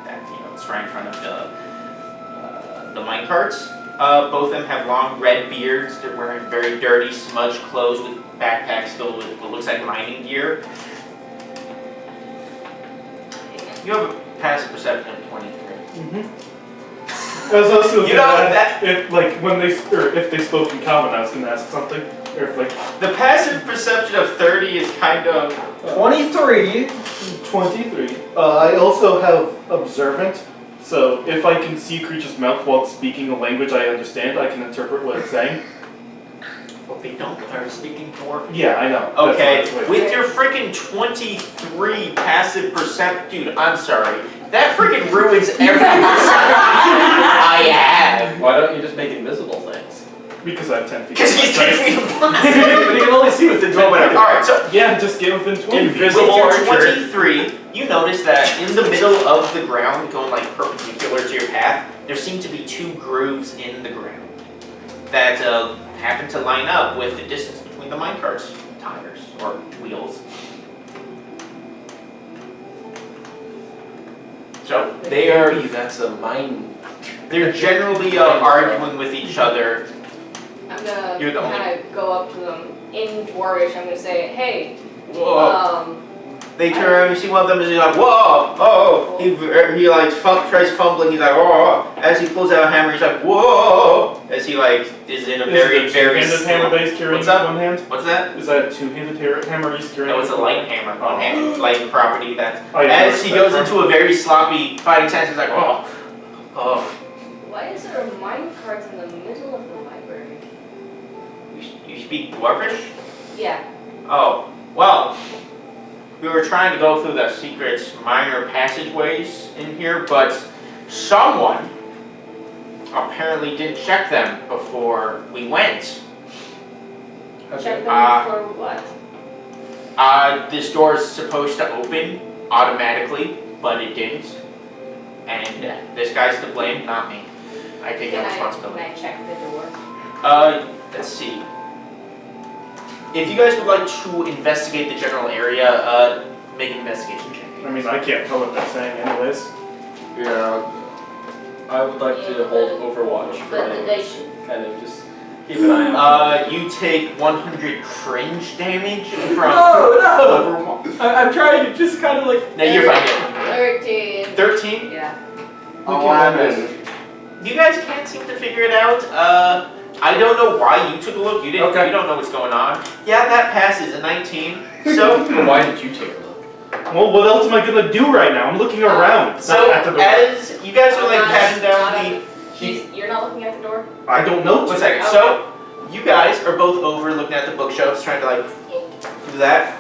that. It's right in front of the minecarts. Both of them have long red beards. They're wearing very dirty, smudged clothes with backpacks filled with what looks like mining gear. You have a passive perception of 23. I was also You gonna know, ask if like when they or if they spoke in common, I was gonna ask something. Or if like The passive perception of 30 is kind of 23. 23. I also have observant, so if I can see a creature's mouth while it's speaking a language I understand, I can interpret what it's saying. well, they don't are speaking dwarf. Yeah, I know. Okay, That's why it's with your freaking 23 passive perception, dude, I'm sorry. That freaking ruins every perception I have. Why don't you just make invisible things? because I have 10 feet. Because he's Right? 10 feet apart. But you can only see within 10 feet. Alright, so Yeah, just get within 20 feet. Invisible with your archer. 23, you notice that in the middle of the ground, going like perpendicular to your path, there seem to be 2 grooves in the ground that happen to line up with the distance between the minecart's tires or wheels. So they are. That's a mine. They're generally arguing with each other. I'm gonna You're the only- kind of go up to them in Dwarvish. I'm gonna say, hey, Whoa. They turn around and you see one of them is like, whoa, oh, he like tries fumbling, he's like, oh, as he pulls out a hammer, he's like, whoa, as he like is in a very, very two-handed hammer that he's carrying What's up? in one hand? What's that? Is that a two-handed hammer he's carrying? No, it's a light hammer, light property that, Oh, yeah, as he goes into a very sloppy fighting stance, he's like, oh, oh. why is there a minecart in the middle of the library? You speak Dwarvish? Yeah. Oh, well, we were trying to go through the secret minor passageways in here, but someone apparently didn't check them before we went. Check them for what? This door is supposed to open automatically, but it didn't. And this guy's to blame, not me. I take no responsibility. Can I check the door? Let's see. If you guys would like to investigate the general area, make an investigation check. I mean, I can't tell what they're saying anyways. Yeah. I would like to hold Overwatch for But the my dice should. kind of just keep an eye on. You take 100 cringe damage from No! Overwatch. I'm trying to just kind of like. No, you're fine. 13. 13? Yeah. 11. You guys can't seem to figure it out. I don't know why you took a look. You didn't. Okay. You don't know what's going on. Yeah, that passes a 19. So, Well, why did you take a look? Well, what else am I gonna do right now? I'm looking around. so not at the door. as you guys are like patting down You're not looking at the door? I don't know. One second. So, you guys are both over looking at the bookshelves, trying to like do that.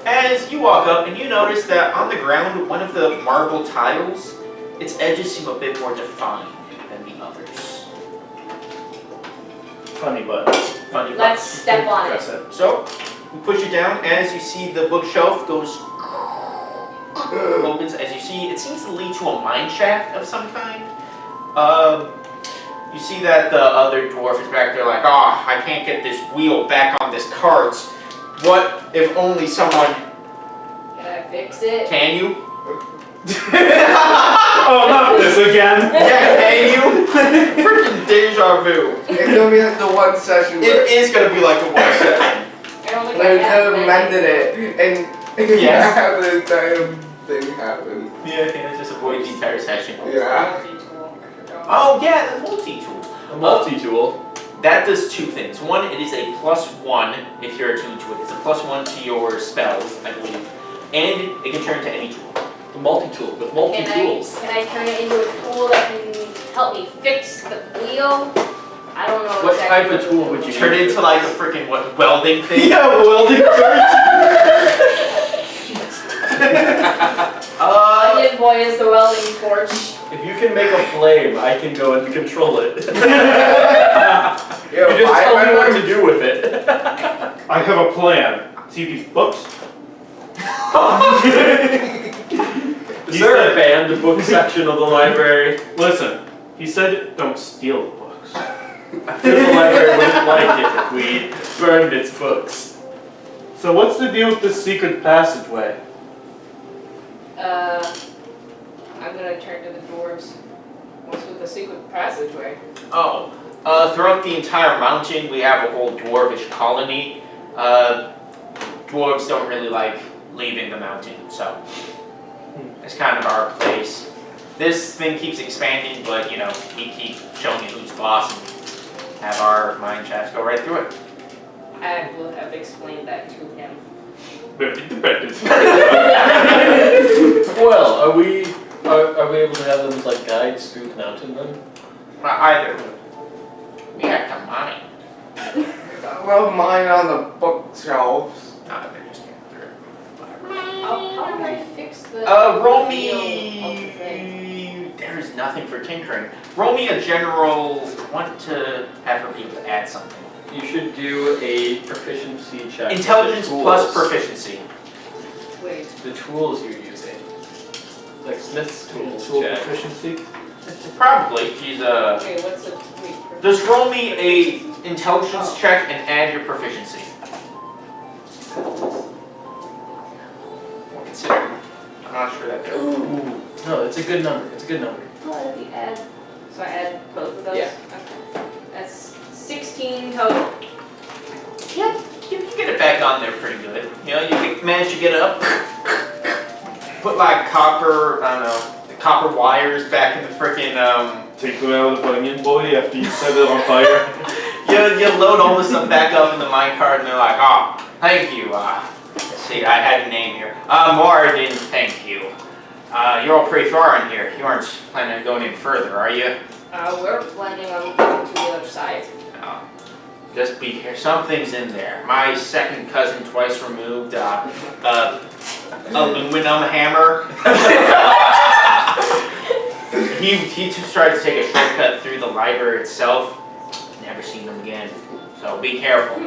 As you walk up and you notice that on the ground, one of the marble tiles, its edges seem a bit more defined than the others. Funny, but Funny. Let's step on it. press it. So, you push it down as you see the bookshelf goes opens. As you see, it seems to lead to a mine shaft of some kind. You see that the other dwarf is back there like, oh, I can't get this wheel back on this cart. What if only someone Can I fix it? can you? Oh, not this again. Yeah, can you? Freaking deja vu. It's gonna be like the one session It where is gonna be like a one set. I don't think they I have could have mended it and Yes. have the entire thing happen. Yeah, just avoid the entire session. Yeah. Oh yeah, the multi-tool. A multi-tool. That does 2 things. One, it is a +1 if you're attuned to it. It's a +1 to your spells, I believe. And it can turn into any tool. A multi-tool with multi-tools. Can I turn it into a tool that can help me fix the wheel? I don't know What exactly type of tool would you Turn it into like a freaking what welding thing. Yeah, welding Onion boy is the welding torch. If you can make a flame, I can go and control it. Yeah, You just tell me what I to do with it. I have a plan. See these books? Is there a banned book section of the library? Listen, he said don't steal the books. I feel the library wouldn't like it if we burned its books. So what's the deal with this secret passageway? I'm gonna turn to the dwarves. What's with the secret passageway? Oh, throughout the entire mountain, we have a whole dwarvish colony. Dwarves don't really like leaving the mountain, so it's kind of our place. This thing keeps expanding, but you know, we keep showing it who's boss and have our mine shafts go right through it. I will have explained that to him. Well, are we able to have them as like guides through the mountain then? Not either. We have to mine. Well, mine on the bookshelves. No, they're just getting through. How do I fix the Roll wheel of the thing? me. There is nothing for tinkering. Roll me a general. Want to have her be able to add something. You should do a proficiency check. Intelligence with the plus tools. proficiency. Wait. The tools you're using. Like Smith's tools Tool check. proficiency. Probably. She's a. Wait, what's the Just roll me a intelligence check and add your proficiency. Well, consider. I'm not sure that. Ooh. No, it's a good number. It's a good number. Oh, the add. So I add both of those? Yeah. Okay. That's 16 total. Yeah, you can get it back on there pretty good. You know, you can manage to get it up. Put like copper, I don't know, the copper wires back in the frickin' Take them out of the onion boy after you set it on fire. you load all this stuff back up in the minecart and they're like, oh, thank you. Let's see, I had a name here. Moradin, thank you. You're all pretty far in here. You aren't planning on going any further, are you? We're planning on going to the other side. No. Just be here. Something's in there. My second cousin, twice removed, aluminum hammer. he just tried to take a shortcut through the library itself. Never seen him again. So be careful.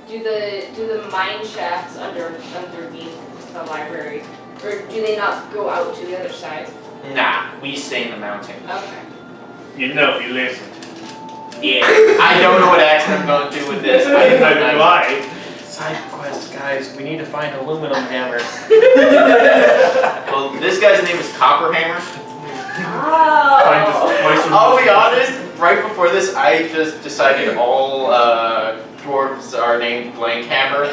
Do the mine shafts underneath the library, or do they not go out to the other side? Nah, we stay in the mountain. Okay. You know if you listen. Yeah, I don't know what accent I'm going to do with this. Neither do I. Side quest, guys. We need to find aluminum hammer. Well, this guy's name is Copperhammer. Find this twice removed. I'll be honest, right before this, I just decided all dwarves are named Blank Hammer.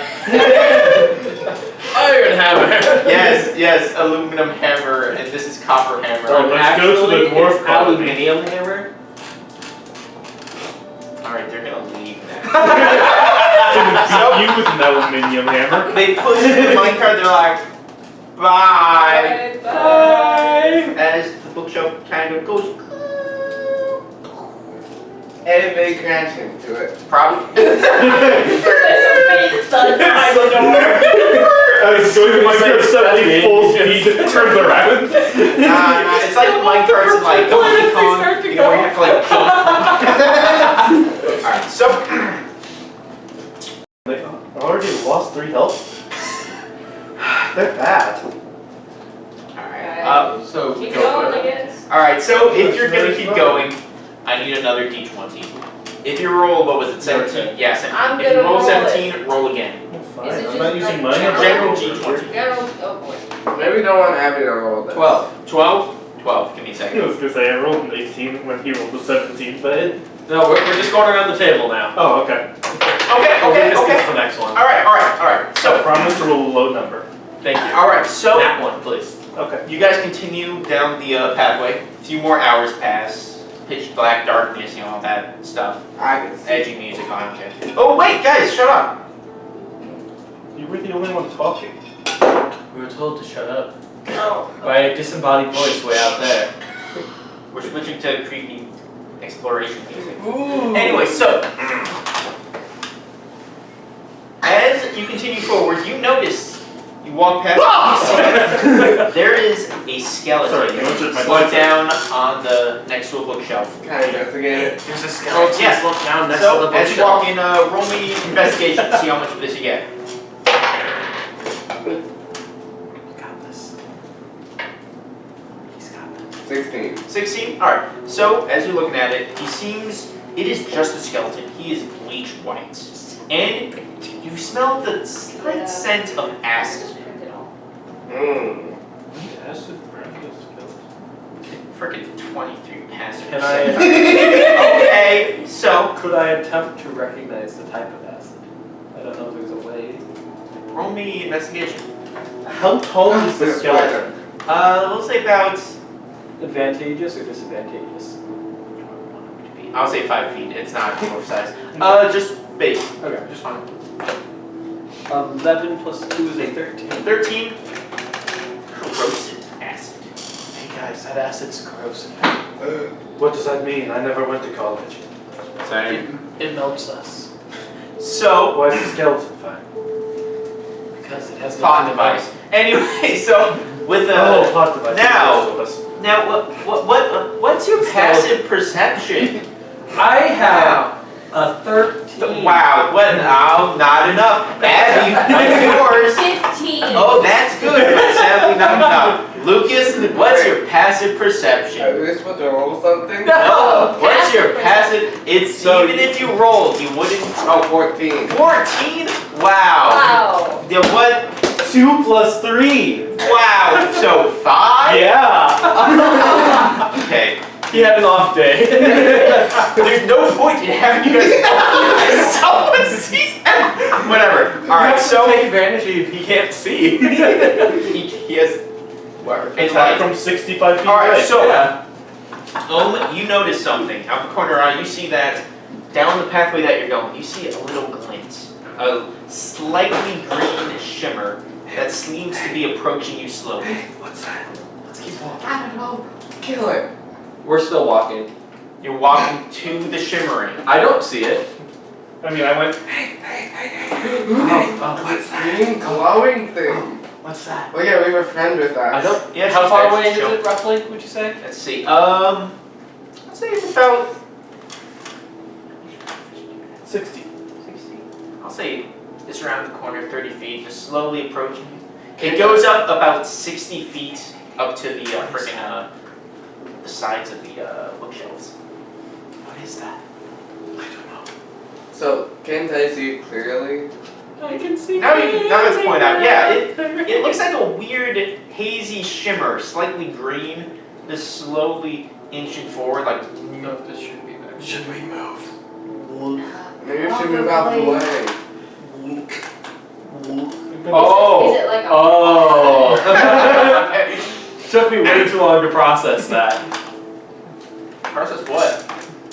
Iron hammer. Yes, aluminum hammer, and this is Copper Hammer. Oh, let's go to the dwarf it's colony. aluminium hammer. Alright, they're gonna leave now. Gonna beat you with an aluminium hammer. They push the minecart, they're like, bye. Bye. As the bookshelf kind of goes, And they crash into it. probably. There's a fake thud behind the door. As going to minecart suddenly full speed turns around. Nah, it's like minecarts in like Donkey Kong, you know, where you have to like jump. Alright, so. They already lost 3 health. They're bad. Alright, So Keep go going, for I it. guess. alright, so if you're gonna keep going, I need another d20. If you roll, what was it, 17? Yeah, 17. I'm If you gonna roll roll 17, roll again. Well, fine. Is it I'm just not using mine. General d20. General, oh boy. Maybe we don't want Abby to roll this. 12. 12? 12, give me a I second. was gonna say I rolled an 18 when he rolled a 17, but it... No, we're just going around the table now. Oh, okay. Okay. The next one. Alright. So So, promise to roll a low number. Thank you. alright, so That one, please. Okay. you guys continue down the pathway. A few more hours pass. Pitch black darkness, you know, all that stuff. I can see. Edgy music on you. Oh, wait, guys, shut up. You were the only one talking. We were told to shut up Oh. by a disembodied voice way out there. We're switching to creepy exploration music. Ooh. Anyway, so as you continue forward, you notice you walk past. There is a skeleton Sorry, you answered my slumped question. down on the next to a bookshelf. Can I investigate it? There's a Oh, skeleton yes. slumped down next So to the as you bookshelf. walk in, roll me investigation. See how much of this you get. You got this. He's got this. 16. 16. All right. So as you're looking at it, it is just a skeleton. He is bleach white, and you smell the slight scent of acid. Just print it all. Mmm. Acid brown skeleton. Freaking 23 passes. Can I? Okay, so Could I attempt to recognize the type of acid? I don't know if there's a way. roll me investigation. How tall is the skeleton? We'll say about. Advantageous or disadvantageous? I'll say 5 feet. It's not dwarf size. Just base. Okay. Just fine. 11 plus 2 is a 13. 13. Corrosive acid. Hey guys, that acid's corrosive. What does that mean? I never went to college. Sorry. It melts us. So. Why is the skeleton fine? Because it has Plot device. Anyway, so with the. Oh, plot device. Now, what's your passive perception? I have a 13. Wow, what? Oh, not enough. Abby, what's yours? 15. Oh, that's good, but sadly not enough. Lucas, what's your passive perception? Are we supposed to roll something? No, what's your Passive passive? It's even if you rolled, you wouldn't. Oh, 14. 14? Wow. Wow. Yeah, what? 2 plus 3. Wow. So 5? Yeah. Okay. You have an off day. There's no point in having you guys. Someone sees them. Whatever. All right. So take advantage if he can't see. he has. It's like from 65 feet All right. away. So. Yeah. You notice something out the corner of your eye. You see that down the pathway that you're going. You see a little glint, a slightly green shimmer that seems to be approaching you slowly. What's that? Let's keep walking. I don't know. Kill it. We're still walking. You're walking to the shimmering. I don't see it. I mean, I went. What's that? Green glowing thing. What's that? Oh yeah, we were friends with that. I don't. Yeah, How she's far there, away she's is chill. it roughly? Would you say? Let's see. I'd say it's about 60. 60. I'll say it's around the corner, 30 feet, just slowly approaching you. It goes up about 60 feet up to the friggin' the sides of the bookshelves. What is that? I don't know. So, can't I see it clearly? I can see. Now let's point out. Yeah, it looks like a weird hazy shimmer, slightly green, just slowly inching forward, like. No, this should be there. Should we move? Maybe we should move out the way. Oh. Is it like a Oh. Took me way too long to process that. Process what?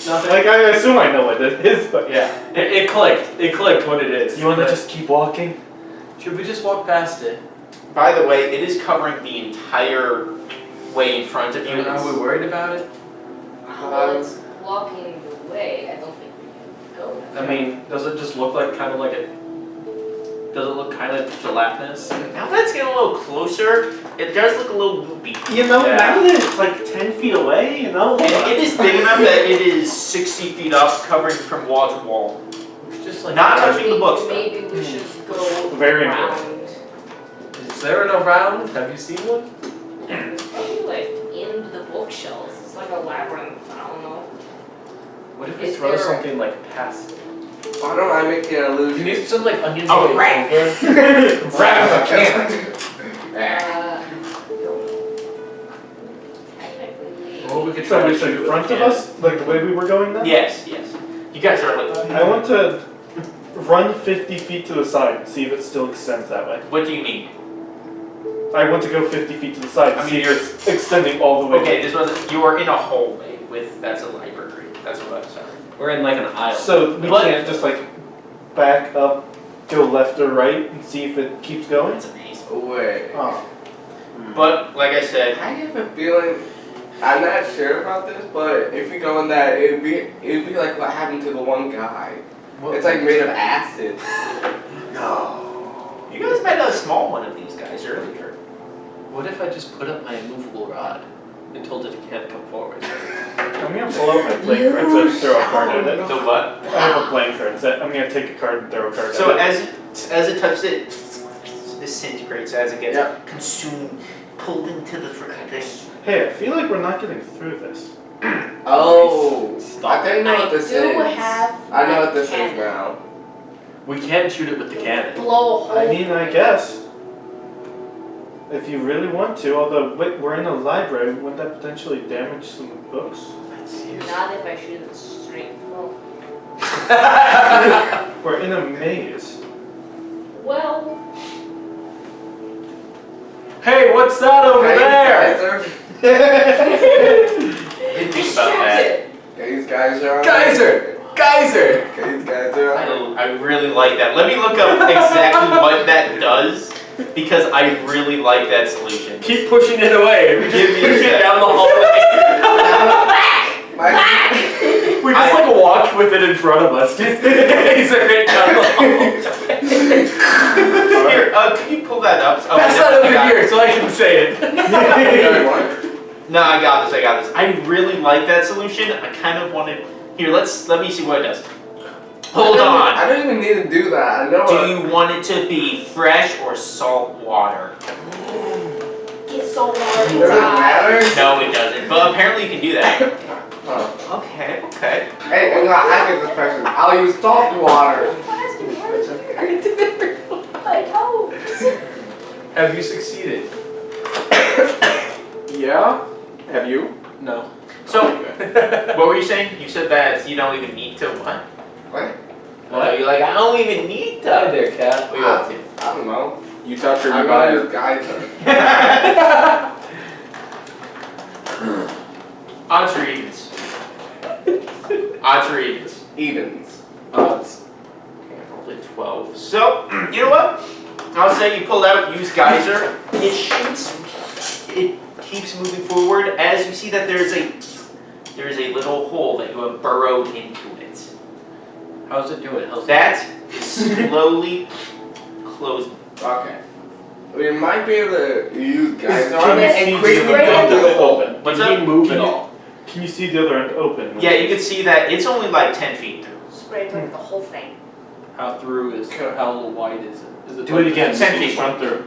Nothing. Like, I assume I know what it is, but yeah. It clicked. It clicked what it is. You want to just keep walking? Should we just walk past it? By the way, it is covering the entire way in front of you. Are we worried about it? Well, it's blocking the way. I don't think we can go. I mean, does it just look like kind of like a? Does it look kind of gelatinous? Now that it's getting a little closer, it does look a little loopy. You know, Yeah. now that it's like 10 feet away, you know? And it is big enough that it is 60 feet up, covering from wall to wall. Just like Not touching the books, though. Maybe we should go Very around. Is there an around? Have you seen one? It's probably like in the bookshelves. It's like a labyrinth. I don't know. What if we Is throw there- something like past it? Why don't I make an illusion? Can you some like onions? Oh, on it right. over? Technically. Or we could So try to it's shoot in it front with of us, like the way we were going then? Yes, yes. You guys are like. I want to run 50 feet to the side and see if it still extends that way. What do you mean? I want to go 50 feet to the side and I mean, see if it's extending all the way. Okay, this was you are in a hallway with that's a library. That's what I'm saying. We're in like an aisle. So we What? can't just like back up, go left or right and see if it keeps going? That's amazing. Wait. Oh. But like I said, I have a feeling, I'm not sure about this, but if we go in that, it'd be like what happened to the one guy. It's like made of acid. you guys met a small one of these guys earlier. What if I just put up my immovable rod and told it it can't come forward? I'm gonna pull out my playing card set and throw a card at it. The what? I have a playing card set. I'm gonna take a card and throw a card So at it. as it touches it, disintegrates as it gets Yeah. consumed, pulled into the freaking thing. Hey, I feel like we're not getting through this. Oh, Stop. I think I know what this do is. have I know what my this is cannon. now. We can shoot it with the cannon. Blow a hole. I mean, I guess. If you really want to, although wait, we're in a library, wouldn't that potentially damage some books? Not if I shoot it straight. Well, We're in a maze. well, Hey, what's that over there? Didn't think about that. These guys are. Geyser! Geyser! These guys are. I really like that. Let me look up exactly what that does, because I really like that solution. Keep pushing it away. Give me a Push it sec. down the hallway. We just like walk with it in front of us. Geyser right down the hallway. Here, can you pull that up? Oh, Pass yeah, that I over got it. here so I can say it. No, I got this. I really like that solution. I kind of wanted. Here, let me see what it does. Hold on. I don't even need to do that. I know. Do you want it to be fresh or salt water? Get so Does hard it matter? No, it doesn't. But apparently you can do that. Huh. Okay. Hey, hang on, I get this question. I'll use salt water. My toes. Have you succeeded? Yeah? Have you? No. So, what were you saying? You said that you don't even need to what? What? You're like, I don't even need to. Hi there, cat. What are you up to? I don't know. You talked to I'm me gonna about use geyser. Odds or evens? Odds or evens? Evens. Odds. Okay, I rolled a 12. So, you know what? I'll say you pulled out, use geyser. It shoots. It keeps moving forward as you see that there's a little hole that you have burrowed into it. How's it doing? That is slowly closing. Okay. We might be able to use geyser Can on you it see and quickly the go end through the hole. open? What's Did up? he move Can at you- all? Can you see the other end open? Yeah, you can see that it's only like 10 feet through. Spray through the whole thing. How through is how wide is it? Is it Do it again. 10 feet. Run through.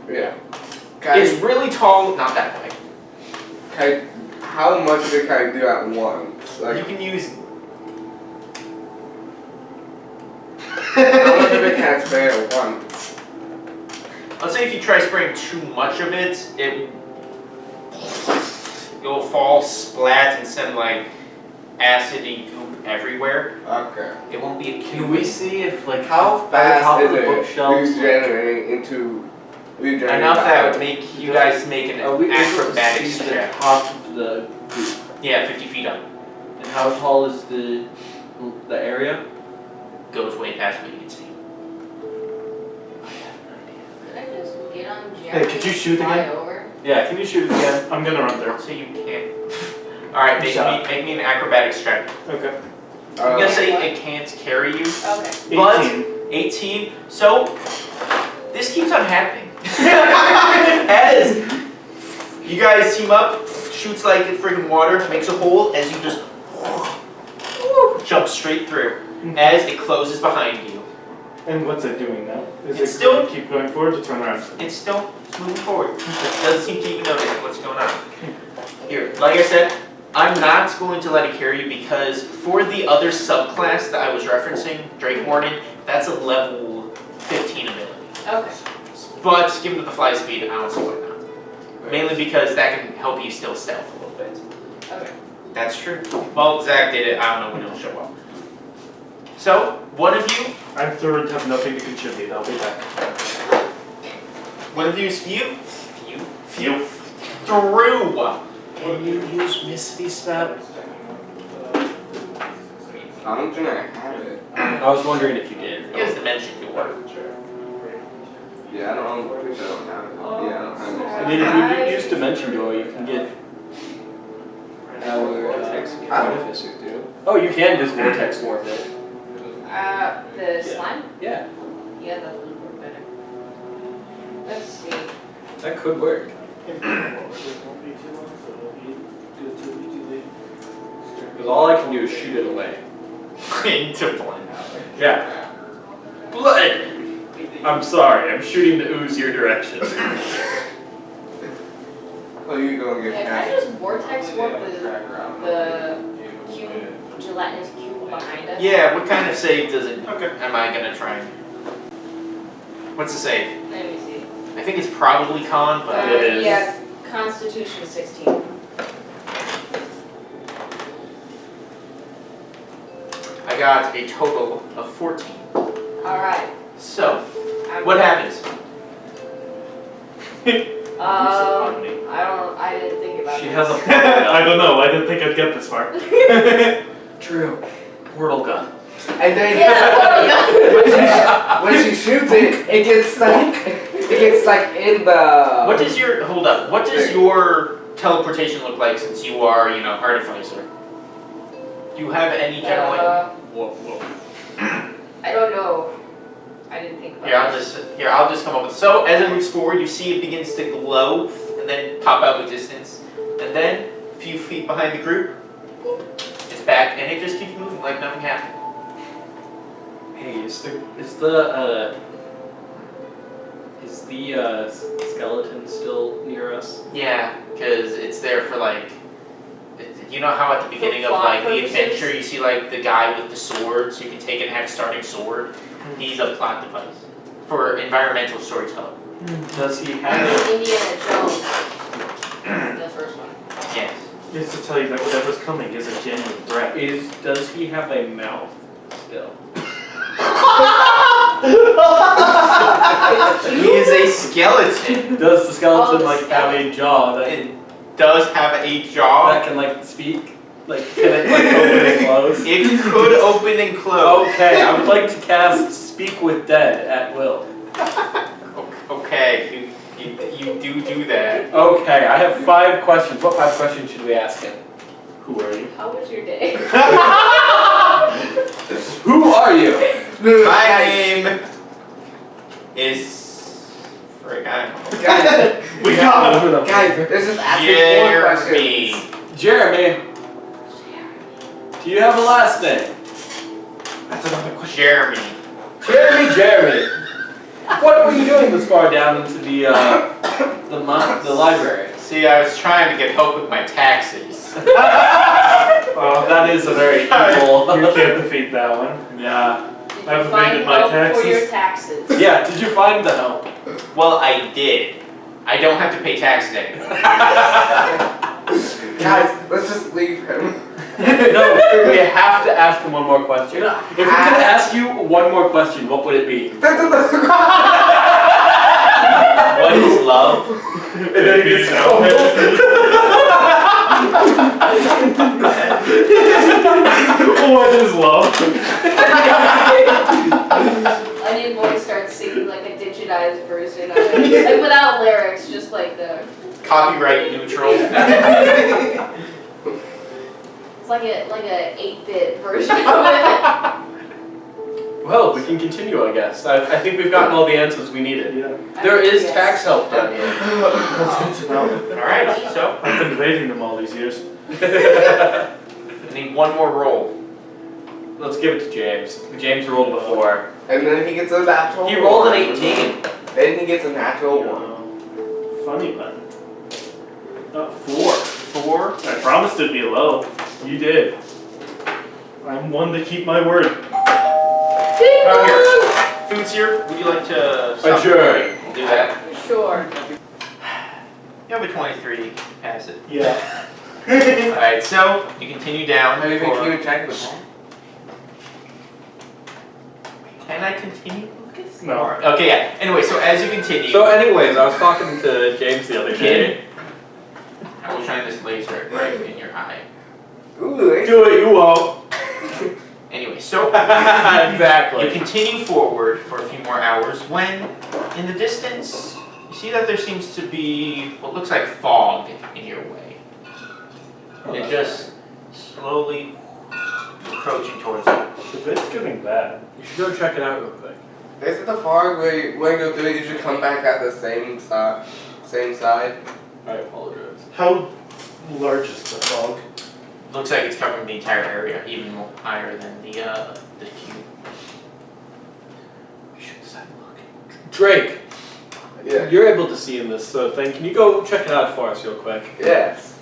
Yeah. It's Okay. really tall, not that way. How much of it can I do at once? You Like, can use. how much of it can I spray at once? Let's say if you try spraying too much of it, it will fall splat and send like acidy goop everywhere. Okay. It won't be a Can cube. we see if like How top fast of is the it bookshelves? regenerating into regenerating? Enough that back? would make you guys make an Are we able to acrobatics see the check. top of the group? Yeah, 50 feet up. And how tall is the area? Goes way past what you can see. Could I just get on Jerry? Hey, could you shoot fly again? over? Yeah, can you shoot it again? I'm gonna run there. I'll say you can't. Alright, make me an acrobatics check. Okay. I'm gonna say it can't carry you. Okay. But 18. 18. So this keeps on happening. As you guys team up, shoots like freaking water, makes a hole as you just jump straight through. As it closes behind you. And what's it doing now? Is It's it still- going to keep going forward or turn around? It's still moving forward. It doesn't seem to even notice what's going on. Here, like I said, I'm not going to let it carry you because for the other subclass that I was referencing, Drake Warden, that's a level 15 ability. Okay. But given the fly speed, I don't see why not. Mainly because that can help you still stealth a little bit. Okay. That's true. Well, Zach did it. I don't know when it'll show up. So, one of you, I'm through and have nothing to contribute. I'll be back. one of you is few through. Can you use Misty Step? I don't think I have it. I was wondering if you did. He has dimension door. Yeah, I don't have it. Yeah, I don't have I mean, if you use Dimension Door, you can get our artificer too. Oh, you can just vortex warp it. The slime? Yeah, Yeah, that would work better. Let's see. that could work. Because all I can do is shoot it away. Into blend. Yeah. Blood! I'm sorry, I'm shooting the ooze your direction. Oh, you go and get Yeah, can I cast. just vortex warp the cube, gelatinous cube behind us? Yeah, what kind of save does it? Okay. Am I gonna try? What's the save? Let me see. I think it's probably con, but it is. Yeah, Constitution 16. I got a total of 14. Alright. So, what happens? I didn't think about She this. has a I don't know. I didn't think I'd get this far. True. Portal gun. And then Yeah, when she shoots it, it gets stuck. It gets stuck in the. What does your your teleportation look like since you are, artificer? Do you have any general? Whoa. I don't know. I didn't think about I'll just come up with. So as it moves forward, you see it begins to glow and then pop out of existence, and then a few feet behind the group, it's back and it just keeps moving like nothing happened. Hey, is the skeleton still near us? Yeah, because it's there for you know how at the beginning of plot the purposes? adventure you see the guy with the sword, so you can take it and have a starting sword. He's a plot device for environmental storytelling. Does he have Indiana Jones. The first one. Yes. Just to tell you that whatever's coming is a genuine threat. Does he have a mouth still? He is a skeleton. Does the skeleton Oh, the have a jaw that It does have a jaw. that can speak? Can it open and close? It could open and close. Okay, I would like to cast Speak with Dead at will. Okay, you do that. Okay, I have 5 questions. What 5 questions should we ask him? Who are you? How was your day? Who are you? My name is. Frick, I don't know. Guys, We got him. guys, this is asking 4 questions. Jeremy. Jeremy. Do you have a last name? That's another question. Jeremy. Jeremy. What were you doing this far down into the library? See, I was trying to get help with my taxes. Well, that is a very evil. You can't defeat that one. Yeah. Did I've you find evaded my help for taxes. your taxes? Yeah, did you find the help? Well, I did. I don't have to pay taxes anymore. Guys, let's just leave him. No, we have to ask him one more question. If we could ask you one more question, what would it be? What is love? And then he gets What is love? I need more to start singing a digitized version of it. Without lyrics, just the. Copyright neutral. It's like a 8-bit version of it. Well, we can continue, I guess. I think we've gotten all the answers we needed. Yeah. There is Yes. tax help down here. That's good to know. Alright, so I've been evading them all these years. I need one more roll. Let's give it to James. James rolled before. And then he gets a natural He rolled an 1. 18. Then he gets a natural 1. Funny one. 4. 4. I promised it'd be low. You did. I'm one to keep my word. Here. Food's here. Would you like to stop Sure. recording? We'll do that. Sure. You have a 23. Pass it. Yeah. Alright, so you continue down. Have you been for- keeping track of the time? Can I continue, Lucas? No. Or- Okay, yeah. Anyway, so as you continue, So anyways, I was talking to James the other day. I will shine this laser right in your eye. Ooh, they Do it, you won't. Anyway, so you Exactly. continue forward for a few more hours when, in the distance, you see that there seems to be what looks like fog in your way. And it just slowly approaching towards you. The bit's getting bad. You should go check it out real quick. Is it the fog where when you go through it, you should come back at the same side? I apologize. How large is the fog? Looks like it's covering the entire area, even more higher than the cube. We should decide to look. Drake, Yeah. you're able to see in this thing. Can you go check it out for us real quick? Yes.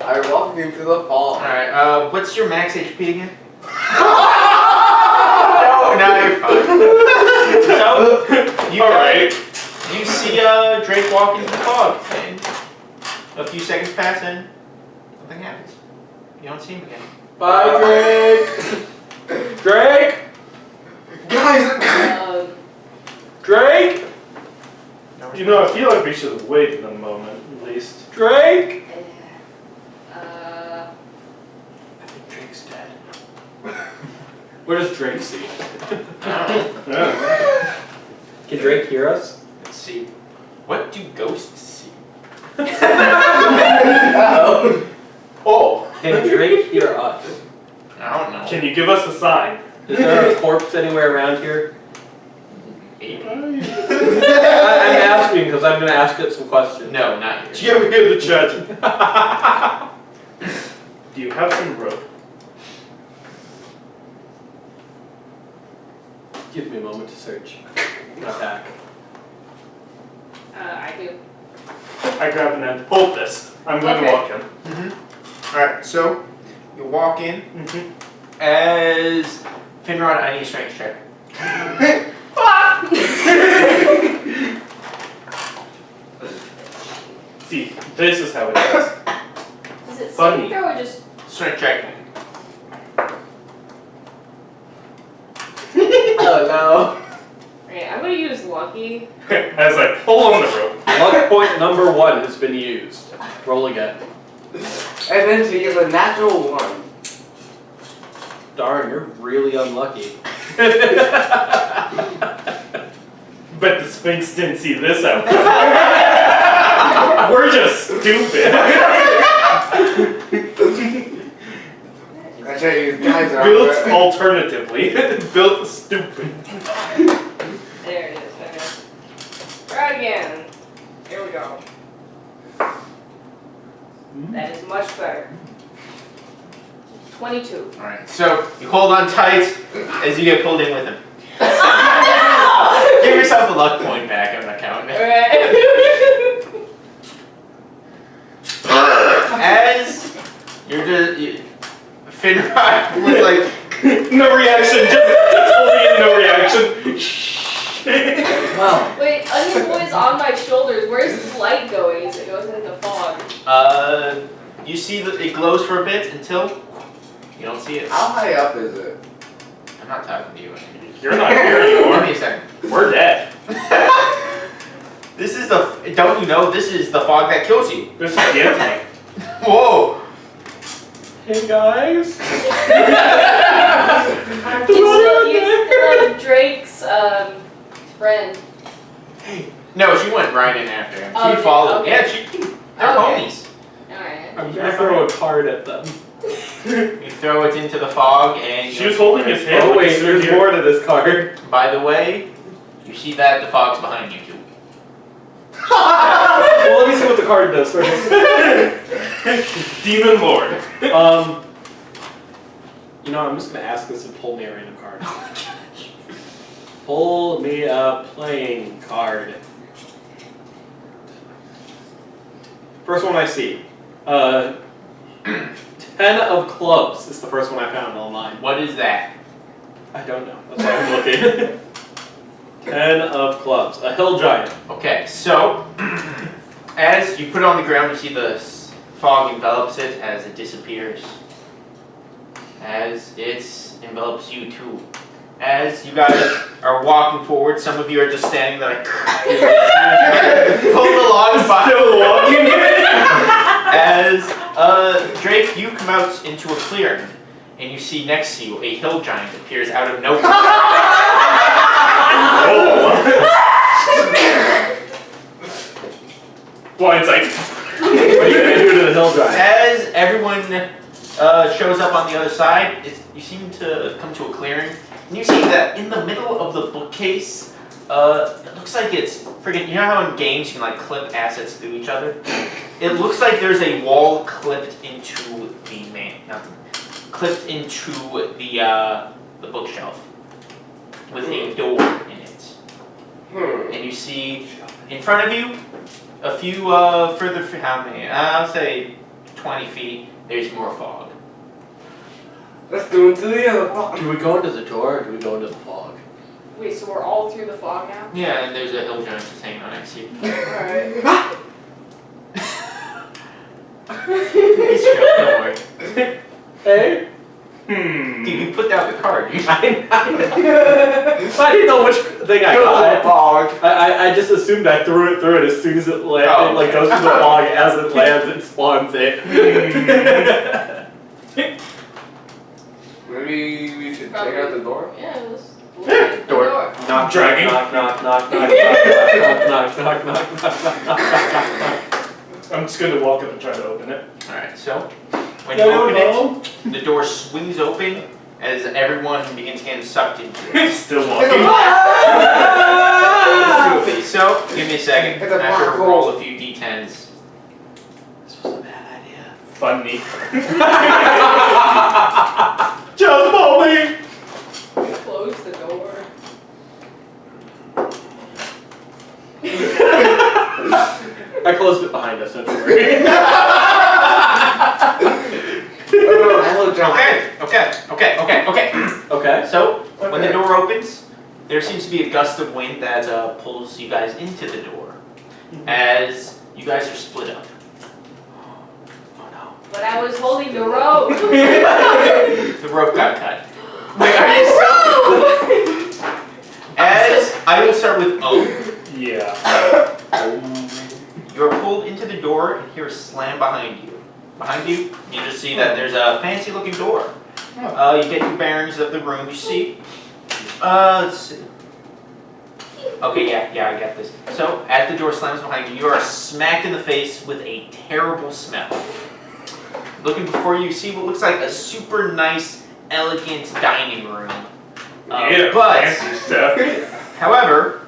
I walked into the fog. Alright, what's your max HP again? No, you're fine. So, you Alright. You see Drake walk into the fog, and a few seconds pass and nothing happens. You don't see him again. Bye, Drake. Drake. Guys, Um, Drake. No You know, I feel like we should have waited a moment, at least. Drake! I think Drake's dead. Where does Drake see? I don't know. Yeah. Can Drake hear us? Let's see. What do ghosts see? Uh-oh. Oh. Can Drake hear us? I don't know. Can you give us a sign? Is there a corpse anywhere around here? Maybe. I'm asking because I'm going to ask it some questions. No, not here. Do you ever hear the judge? Do you have some rope? Give me a moment to search my pack. I do. I grab an end. Hold this. I'm going to walk in. Alright, so you walk in Mm-hmm. as Finrod, I need a strength check. See, this is how it is. Is it Funny. saving throw or just? Strength check. Oh Alright, I'm gonna use lucky. As I pull on the rope. Luck point number 1 has been used. Roll again. no. And then she gets a natural 1. Darn, you're really unlucky. Bet the Sphinx didn't see this out. We're just stupid. I tell you, these guys are Built alternatively. Built stupid. There it is. Okay. Try again. Here we go. That is much better. 22. Alright, so you hold on tight as you get pulled in with him. Give yourself a luck point back, I'm not counting it. Alright. As you're just. Finrod was like. No reaction. Just holding in no reaction. Wow. Wait, Onion Boy's on my shoulders. Where's the light going? Is it goes into the fog? You see that it glows for a bit until you don't see it. How high up is it? I'm not talking to you. You're not here Give anymore. me a second. We're dead. This is the. Don't you know? This is the fog that kills you. This is the end. Whoa! Hey guys. You still Drake's friend. No, she went right in after him. Oh, She did- followed. okay. Yeah, they're Okay. homies. Alright. I'm gonna throw a card at them. You throw it into the fog, and She was holding his hand. Oh like wait, a there's souvenir. more to this card. By the way, you see that the fog's behind you too. Well, let me see what the card does first. Demon Lord. You know, I'm just gonna ask this and pull me a random card. Pull me a playing card. First one I see. 10 of clubs is the first one I found online. What is that? I don't know. That's why I'm looking. 10 of clubs. A hill giant. Okay, so as you put it on the ground, you see the fog envelops it as it disappears. As it envelops you too. As you guys are walking forward, some of you are just standing there like pulled along by. Still walking. As Drake, you come out into a clearing, and you see next to you a hill giant appears out of nowhere. Blindside. What are you gonna do to the hill giant? As everyone shows up on the other side, you seem to come to a clearing, and you see that in the middle of the bookcase, it looks like it's friggin'. You know how in games you can like clip assets through each other? It looks like there's a wall clipped into the bookshelf with a door in it, and you see in front of you a few further. How many? I'll say 20 feet. There's more fog. Let's do it to the other part. Do we go into the door or do we go into the fog? Wait, so we're all through the fog now? Yeah, and there's a hill giant just hanging on next to you. Alright. He's chill, don't worry. Hey? Hmm. Dude, you put down the card. You I didn't know which thing I got. Bog. I just assumed I threw it through it as soon as it lands. Oh, It like okay. goes through the log as it lands. It spawns it. Maybe we should check out the door. Yeah, it was. Door. Knock, Dragging. knock, knock, knock, knock, knock, knock, knock, knock, knock, knock, knock. I'm just gonna walk up and try to open it. Alright, so when you open it, the door swings open as everyone begins getting sucked into it. Still walking. So, give me a second. It's a After black I roll hole. a few d10s. This was a bad idea. Funny. Just Bobby! Close the door. I closed it behind us, don't you worry. Okay. Okay. So, when the door opens, there seems to be a gust of wind that pulls you guys into the door as you guys are split up. Oh no. But I was holding the rope. The rope got cut. Wait, are you still? As I will start with O. Yeah. You're pulled into the door and hear a slam behind you. Behind you, you just see that there's a fancy looking door. You get your bearings of the room you see. Let's see. Okay, yeah, I got this. So, as the door slams behind you, you are smacked in the face with a terrible smell. Looking before you, see what looks like a super nice, elegant dining room. Yeah, but, fancy stuff. however,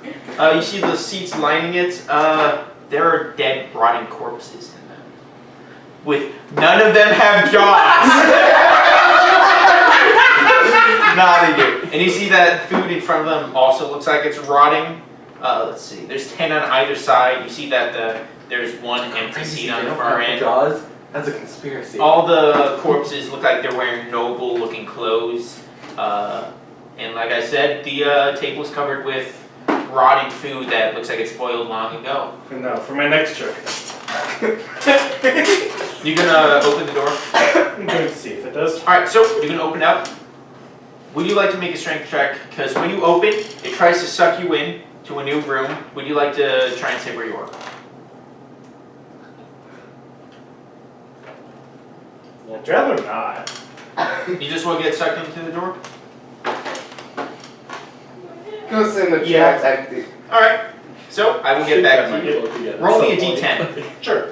you see the seats lining it. There are dead, rotting corpses in them. With none of them have jaws. Nah, they do. And you see that food in front of them also looks like it's rotting. Let's see. There's 10 on either side. You see that there's one empty seat on the far end. Jaws? That's a conspiracy. All the corpses look like they're wearing noble-looking clothes. And like I said, the table's covered with rotting food that looks like it's spoiled long ago. And now for my next trick. You gonna open the door? I'm going to see if it does. Alright, so you're gonna open up. Would you like to make a strength check? Because when you open, it tries to suck you in to a new room. Would you like to try and say where you are? I'd rather not. You just want to get sucked into the door? Goes in the Yeah. chat empty. Alright, so I will get back to you. Roll me a Some d10. point. Sure.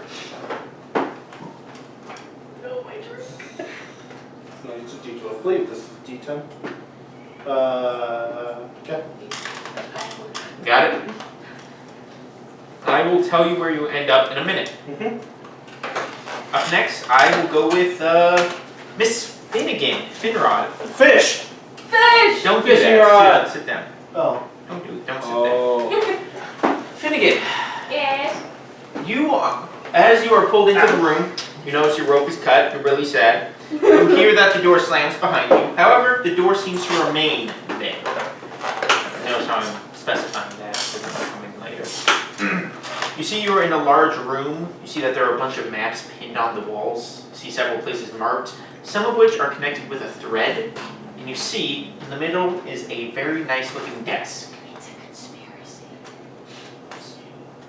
No, my turn. No, it's a D12. I believe this is D10. Okay. Got it? I will tell you where you end up in a minute. Mm-hmm. Up next, I will go with Miss Finnegan. Finrod. Fish! Fish! Don't do Fishing that. rod. Sit down. Oh. Don't do it. Don't sit Oh. there. Finnegan, Yes. you are, as you are pulled into the room, you notice your rope is cut. You're really sad. You hear that the door slams behind you. However, the door seems to remain there. Notice how I'm specifying that because it's coming later. You see you are in a large room. You see that there are a bunch of maps pinned on the walls. You see several places marked, some of which are connected with a thread. And you see in the middle is a very nice looking desk. It's a conspiracy.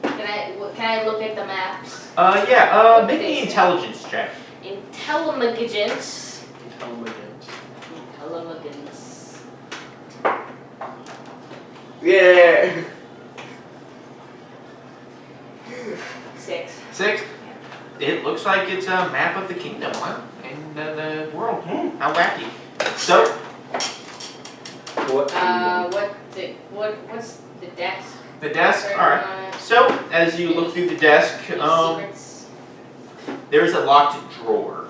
Can I look at the maps? Yeah, make the intelligence check. Intelligence. Intelligent. Intelligence. Yeah. 6. 6. It looks like it's a map of the kingdom, huh? And the world. How wacky. So, What? What's the desk? the desk, alright. So, as you look through the desk, Secrets. there's a locked drawer.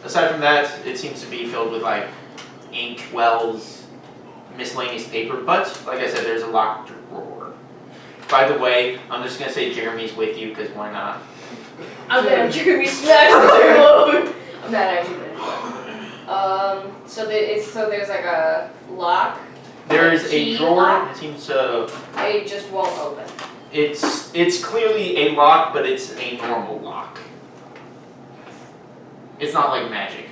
Aside from that, it seems to be filled with like ink wells, miscellaneous paper, but like I said, there's a locked drawer. By the way, I'm just gonna say Jeremy's with you because why not? I'm gonna have Jeremy smash the door. I'm not actually gonna do that. So there's like a lock. There's Key a drawer. lock? It seems It just won't open. it's clearly a lock, but it's a normal lock. It's not like magic.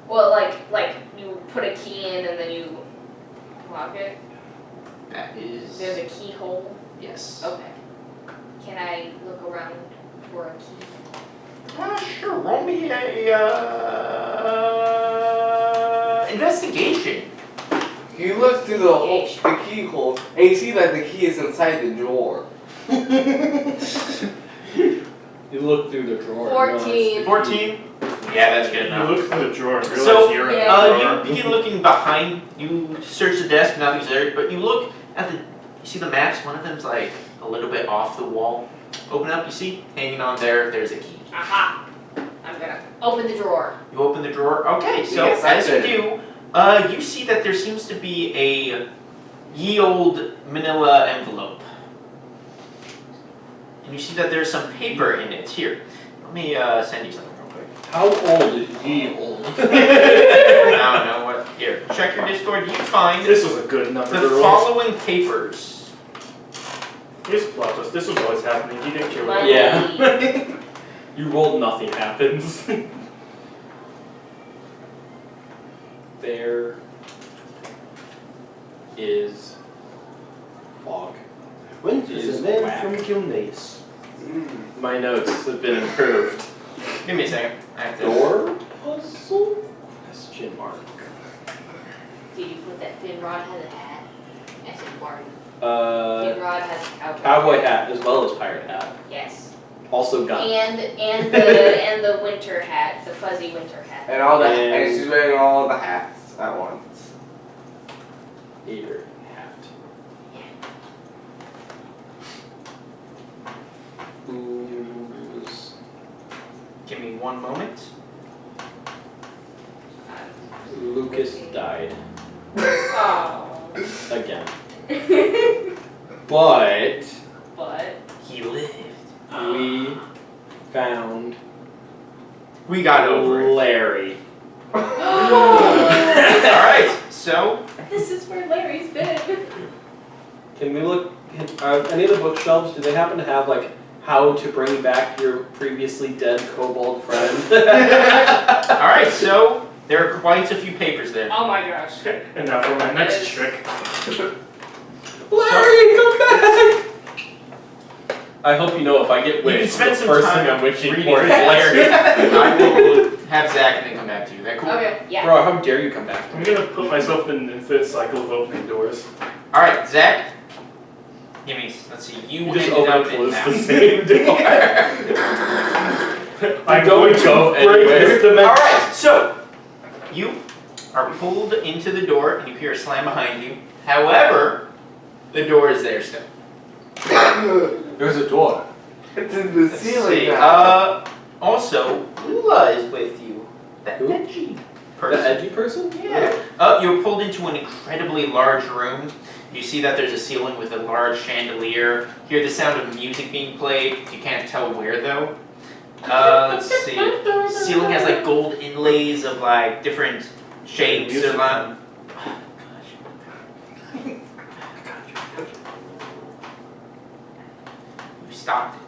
Well, like you put a key in and then you lock it. That is. There's a keyhole. Yes. Okay. Can I look around for a key? Sure. Roll me a investigation. You look through the keyhole and you see that the key is inside the drawer. You look through the drawer. 14. 14. Yeah, that's good You enough. look through the drawer and realize So, you're yeah. in the drawer. You begin looking behind. You search the desk, nothing's there. But you look at the. You see the maps. One of them's like a little bit off the wall. Open up. You see hanging on there. There's a key. Aha! I'm gonna open the drawer. You open the drawer. Okay. So Yes, as that's you do, you see that there seems to be a ye old manila envelope. And you see that there's some paper in it. Here, let me send you something real quick. How old is ye old? I don't know what. Here, check your Discord. You find This was a good number the to roll. following papers. Here's the plot twist. This was always happening. You didn't kill Money. it. Yeah. You rolled, nothing happens. There is fog. When Is is a man whack. from Gilnace? My notes have been improved. Give me a second. I have to. Door puzzle? Question mark. Did you put that Finrod has a hat? I said Marty. Finrod has a Cowboy hat as well as pirate hat. Yes. Also gun. And the winter hat, the fuzzy winter hat. And all that, And- and she's wearing all the hats at once. Eater hat. Who's Give me one moment. Lucas died Oh. again. But But He lived. we found We got over it. Larry. Alright, so this is where Larry's been. Can we look? Any of the bookshelves? Do they happen to have like how to bring back your previously dead kobold friend? alright, so there are quite a few papers there. Oh my gosh. And now for my next trick. Larry, come back! I hope you know if I get You can wished, the spend some first time thing I'm wishing reading for is Larry. Larry. I will have Zach and then come back to you. That cool? Okay, yeah. Bro, how dare you come back to I'm me? gonna put myself in an infinite cycle of opening doors. Alright, Zach. Give me, let's see, you You just ended open up and in close now. the same door. I'm don't going to go break anywhere. this dimension. Alright, so you are pulled into the door and you hear a slam behind you. However, the door is there still. There's a door. It's in the Let's ceiling see. now. Also, Lula is with you. That Who? edgy The person. edgy person? Yeah. You're pulled into an incredibly large room. You see that there's a ceiling with a large chandelier. Hear the sound of music being played. You can't tell where though. Let's see. Ceiling has like gold inlays of like different shapes or like. You stopped.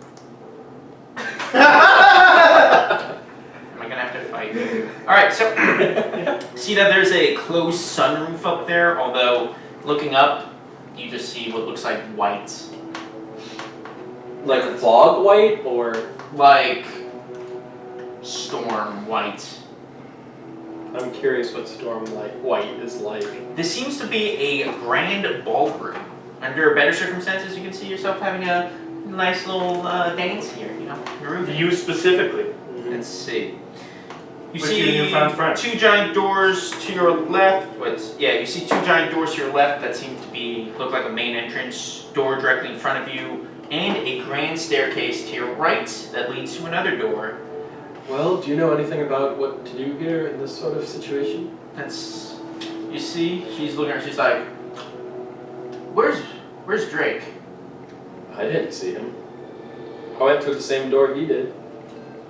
Am I gonna have to fight? Alright, so see that there's a closed sunroof up there, although looking up, you just see what looks like white. Like fog white or? Like storm white. I'm curious what storm like white is like. This seems to be a grand ballroom. Under better circumstances, you can see yourself having a nice little dance here, you know, grooving. You specifically. Let's see. You With see your newfound friend. two giant doors to your left. You see two giant doors to your left that seem to look like a main entrance door directly in front of you, and a grand staircase to your right that leads to another door. Well, do you know anything about what to do here in this sort of situation? You see, she's looking at her, she's like, Where's Drake? I didn't see him. I went through the same door he did.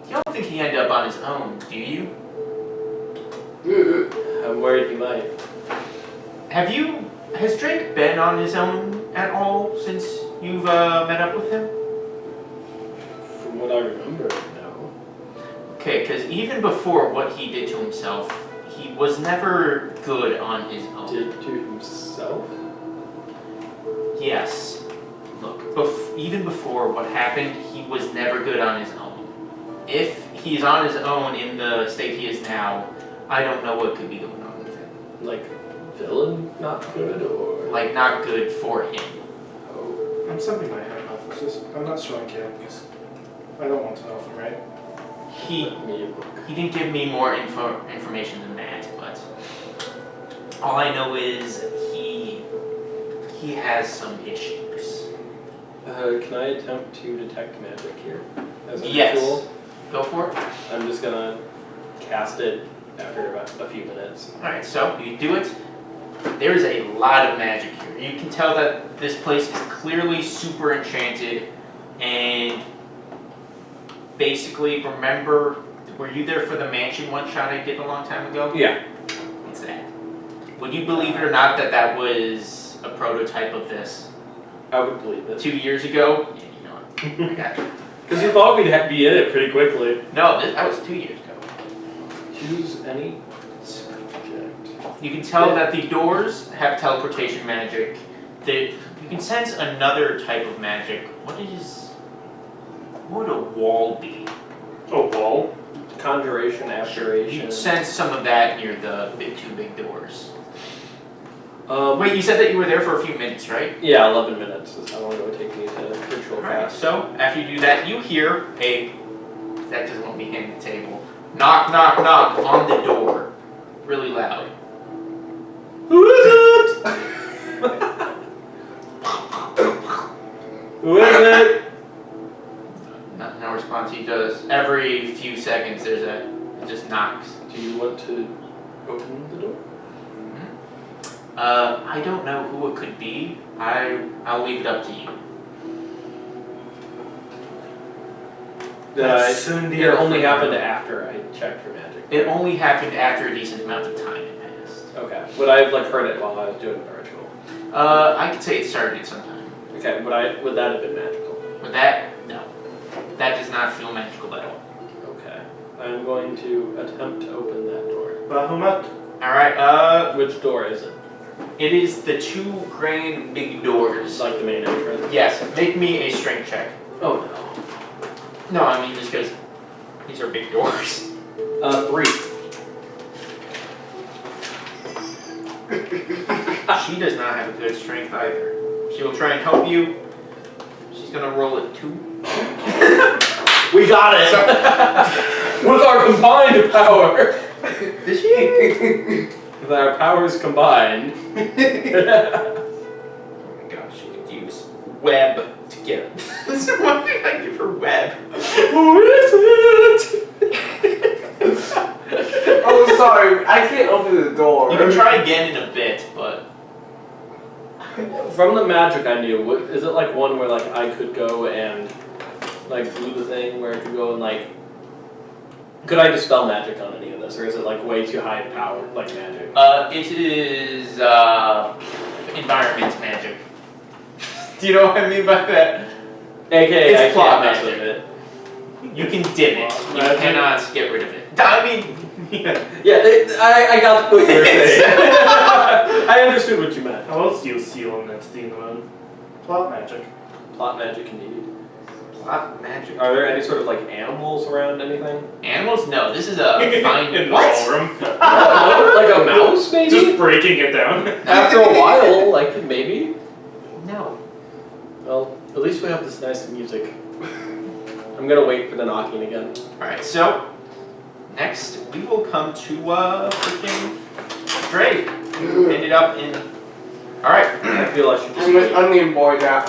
You don't think he ended up on his own, do you? I'm worried he might. Has Drake been on his own at all since you've met up with him? From what I remember, no. Okay, because even before what he did to himself, he was never good on his own. Did to himself? Yes. Look, even before what happened, he was never good on his own. If he's on his own in the state he is now, I don't know what could be going on with him. Like, villain not good, or? Like, not good for him. Oh. I'm sending my hypothesis. I'm not showing Caleb because I don't want to know if I'm right. He didn't give me more information than that, but all I know is he has some issues. Can I attempt to detect magic here? As a Yes. ritual? Go for it. I'm just gonna cast it after about a few minutes. Alright, so you do it. There's a lot of magic here. You can tell that this place is clearly super enchanted, and basically, remember, were you there for the mansion one shot I did a long time ago? Yeah. What's that? Would you believe it or not that that was a prototype of this? I would believe it. 2 years ago? Yeah, you know what? I got it. Because you thought we'd be in it pretty quickly. No, that was 2 years ago. Choose any subject. You can tell that the doors have teleportation magic. You can sense another type of magic. What would a wall be? A wall? Conjuration, You abjuration. sense some of that near the two big doors. Wait, Wait, you said that you were there for a few minutes, right? yeah, 11 minutes is how long it would take me to ritual Alright, cast. so after you do that, you hear that doesn't want me hitting the table. Knock, knock, knock on the door. Really loud. Who is it? Who is it? No response. He does. Every few seconds, it just knocks. Do you want to open the door? I don't know who it could be. I'll leave it up to you. It only happened after I checked for magic. It only happened after a decent amount of time had passed. Okay. Would I have heard it while I was doing the ritual? I could say it started sometime. Okay. Would that have been magical? With that, no. That does not feel magical at all. Okay. I'm going to attempt to open that door. Bahamut. Alright, Which door is it? it is the two grand big doors. It's like the main entrance. Yes, make me a strength check. Oh No, I mean just because these are big doors. no. 3. She does not have a good strength either. She will try and help you. She's gonna roll a 2. We got it! With our combined power! Did she? With our powers combined. Oh my gosh, she could use web to get it. Why did I give her web? Who is it? Oh, sorry, I can't open the door. You can try again in a bit, but From the magic I knew, is it like one where like I could go and like do the thing where I could go and like, could I dispel magic on any of this, or is it like way too high powered like magic? it is environment magic. Do you know what I mean by that? AKA It's I plot can't mess magic. with it. You can dim it. Plot You magic? cannot get rid of it. I mean, yeah. Yeah, I got what you were saying. I understood what you meant. How else do you seal an entity in the moon? Plot magic. Plot magic indeed. Plot magic. Are there any sort of like animals around anything? Animals? No. This is a fine. In the What? ballroom. Like a mouse maybe? Just breaking it down. After a while, like maybe. No. Well, at least we have this nice music. I'm gonna wait for the knocking again. All right. So next we will come to freaking Drake. Who ended up in. All right. I feel I should just I'm wait. an onion boy now.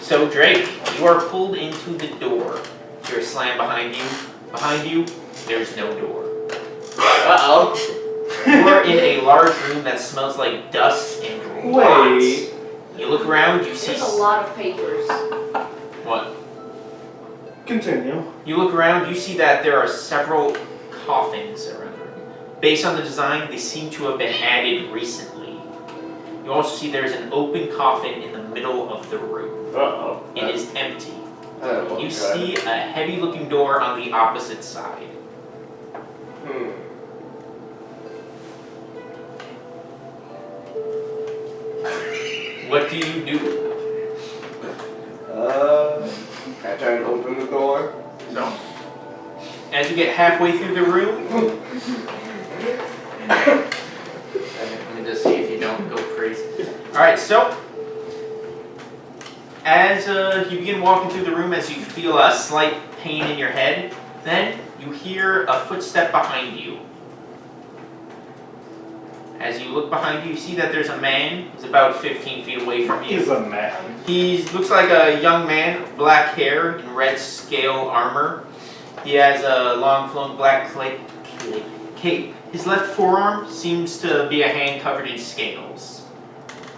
So Drake, you are pulled into the door. You're slammed behind you. Behind you, there's no door. Uh-oh. You are in a large room that smells like dust and rot. Wait. You look around, you see There's a lot of papers. what? Continue. You look around, you see that there are several coffins around the room. Based on the design, they seem to have been added recently. You also see there's an open coffin in the middle of the room. Uh-oh. It is empty. Oh, You God. see a heavy-looking door on the opposite side. What do you do? I try and open the door. So, as you get halfway through the room, let me just see if you don't go crazy. Alright, so, as you begin walking through the room, as you feel a slight pain in your head, then you hear a footstep behind you. As you look behind you, you see that there's a man who's about 15 feet away from you. He's a man. He looks like a young man, black hair and red scale armor. He has a long flowing black cape. His left forearm seems to be a hand covered in scales.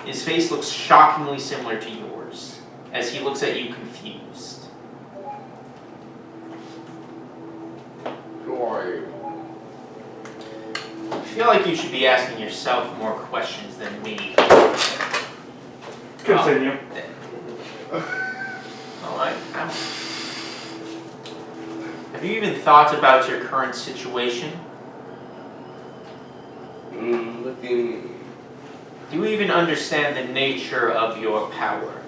His face looks shockingly similar to yours, as he looks at you confused. Who are you? I feel like you should be asking yourself more questions than me. Continue. Alright. Have you even thought about your current situation? What do you mean? Do you even understand the nature of your power?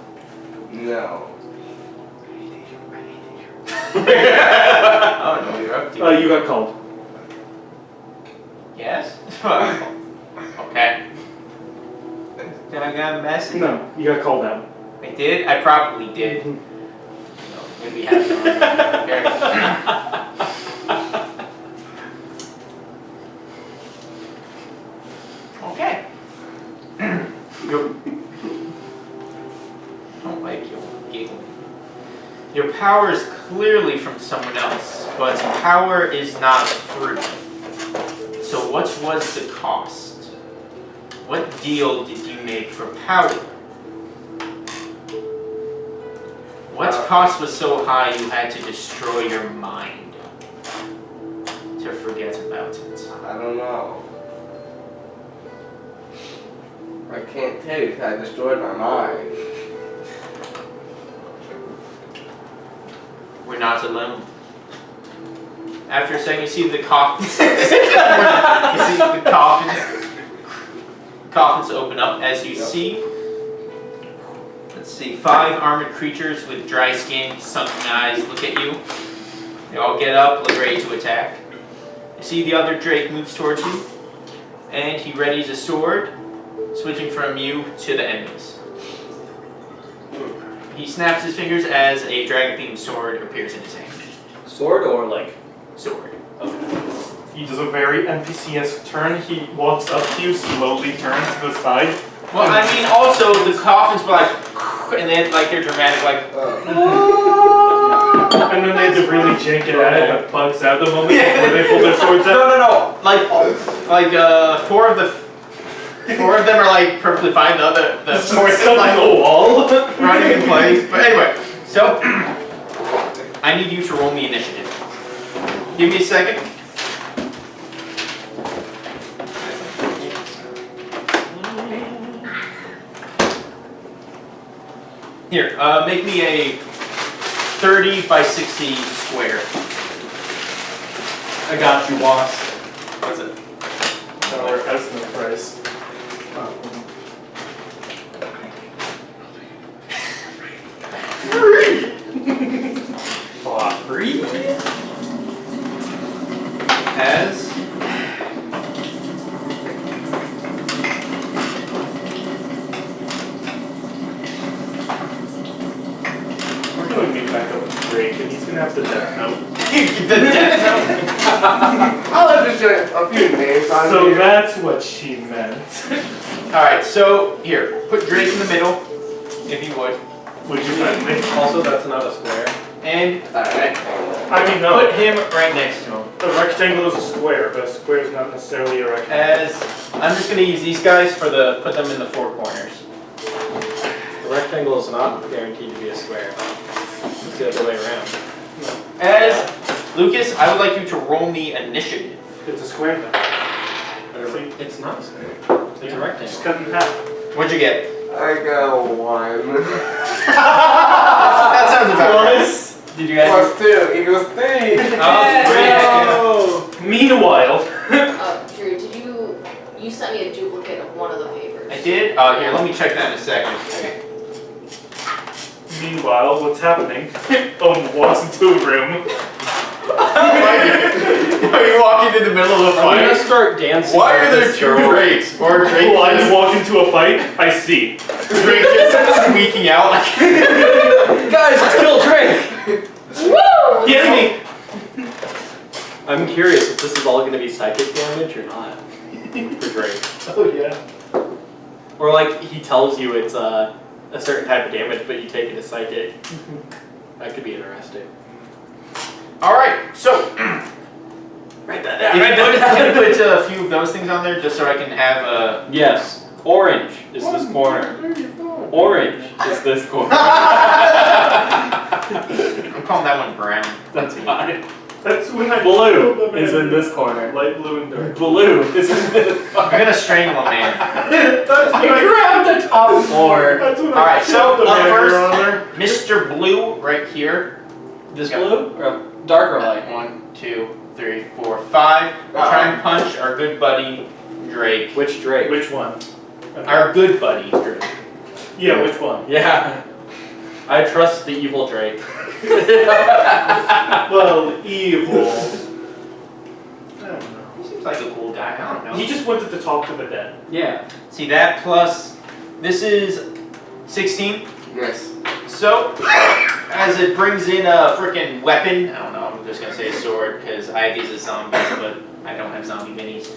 No. Oh no, you're up to it. You got called. Yes? Okay. Did I get a message? No, you got called out. I did? I probably did. No, maybe have Okay. I don't like your giggling. Your power is clearly from someone else, but power is not free. So what was the cost? What deal did you make for power? What cost was so high you had to destroy your mind to forget about it? I don't know. I can't tell you because I destroyed my mind. We're not alone. After a second, you see the coffins. You see the coffins open up as you see. Let's see, 5 armored creatures with dry skin, sunken eyes look at you. They all get up, look ready to attack. You see the other Drake moves towards you, and he readies a sword, switching from you to the enemies. He snaps his fingers as a dragon-themed sword appears in his hand. Sword or like? Sword. He does a very NPC-esque turn. He walks up to you, slowly turns to the side. Well, I mean, also the coffins were like, and then like they're dramatic, like. And then they had to really jank it at it, that bugs out the moment before they pull their swords out. No. Like 4 of them are like perfectly fine. The swords Stuck like on the wall. running in place. But anyway, so I need you to roll me initiative. Give me a second. Here, make me a 30 by 60 square. I got you, boss. What's it? That'll work out in the price. Free? As We're gonna meet back up with Drake, and he's gonna have to death note. the death I'll have to show you a few names on So here. that's what she meant. Alright, so here, put Drake in the middle, if you would. Would you find me? Also, that's not a square. And Alright. I mean, no. put him right next to him. A rectangle is a square, but a square is not necessarily a rectangle. As I'm just gonna use these guys for the put them in the 4 corners. A rectangle is not guaranteed to be a square. It's the other way around. As Lucas, I would like you to roll me initiative. It's a square then. It's not a square. It's a Just rectangle. cut in half. What'd you get? I got 1. That sounds about right. Did you guys? Plus 2 equals 3. Oh, Meanwhile, Drew, you sent me a duplicate of one of the papers. I did? Here, let me check that in a second. Meanwhile, what's happening? Walks into a room. You walk into the middle of a I'm gonna fight. start dancing. Why are with there this two girl. Drakes? Or Drake Well, I just, walk into a fight. I see. Drake just squeaking out like. Guys, let's kill Drake! Woo! Get me! I'm curious if this is all gonna be psychic damage or not. For Drake. Oh yeah. Or like he tells you it's a certain type of damage, but you take it as psychic. That could be interesting. Alright, so. Write that Can you put a few of those things on there just so I can have a. Yes. Orange is this corner. Orange is this corner. I'm calling that one brown. That's fine. That's when I Blue is in this corner. Light blue and dark. Blue is in this I'm corner. gonna strangle a man. That's when You grab the top floor. That's when Alright, I so killed the up man, first, Your Honor. Mr. Blue right here. This Yep. blue? Or dark or light? 1, 2, 3, 4, 5. We'll try and punch our good buddy Drake. Which Drake? Which one? Our good buddy Drake. Yeah, which one? Yeah. I trust the evil Drake. Well, evil. I don't know. He seems like a cool guy. I don't know. He just wanted to talk to the dead. Yeah. See that plus this is 16. Yes. So as it brings in a freaking weapon, I don't know. I'm just gonna say a sword because I have these as zombies, but I don't have zombie minis.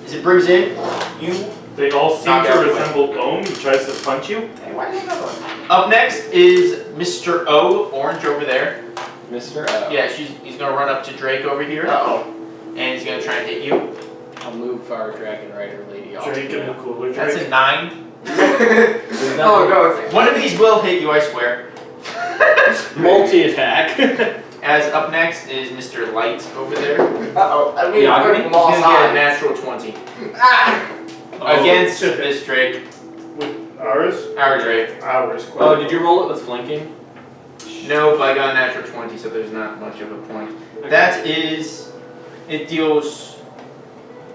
As it brings in, you. They all seem Knock to out resemble bone. He tries to punch you. Hey, why is another one? Up next is Mr. O, orange over there. Mr. O. Yeah, he's gonna run up to Drake over here, Uh-oh. and he's gonna try and hit you. I'll move our dragon rider lady off. Drake and the cooler That's Drake. a 9. Oh no, it's One of these will hit you, I swear. Multi-attack. As up next is Mr. Light over there. uh-oh. I mean, Yeah, I I'm mean, He's small gonna get a size. natural 20 Ah! against this Drake. With ours? Our Drake. Ours. Oh, did you roll it with flanking? No, but I got a natural 20, so there's not much of a point. That is, it deals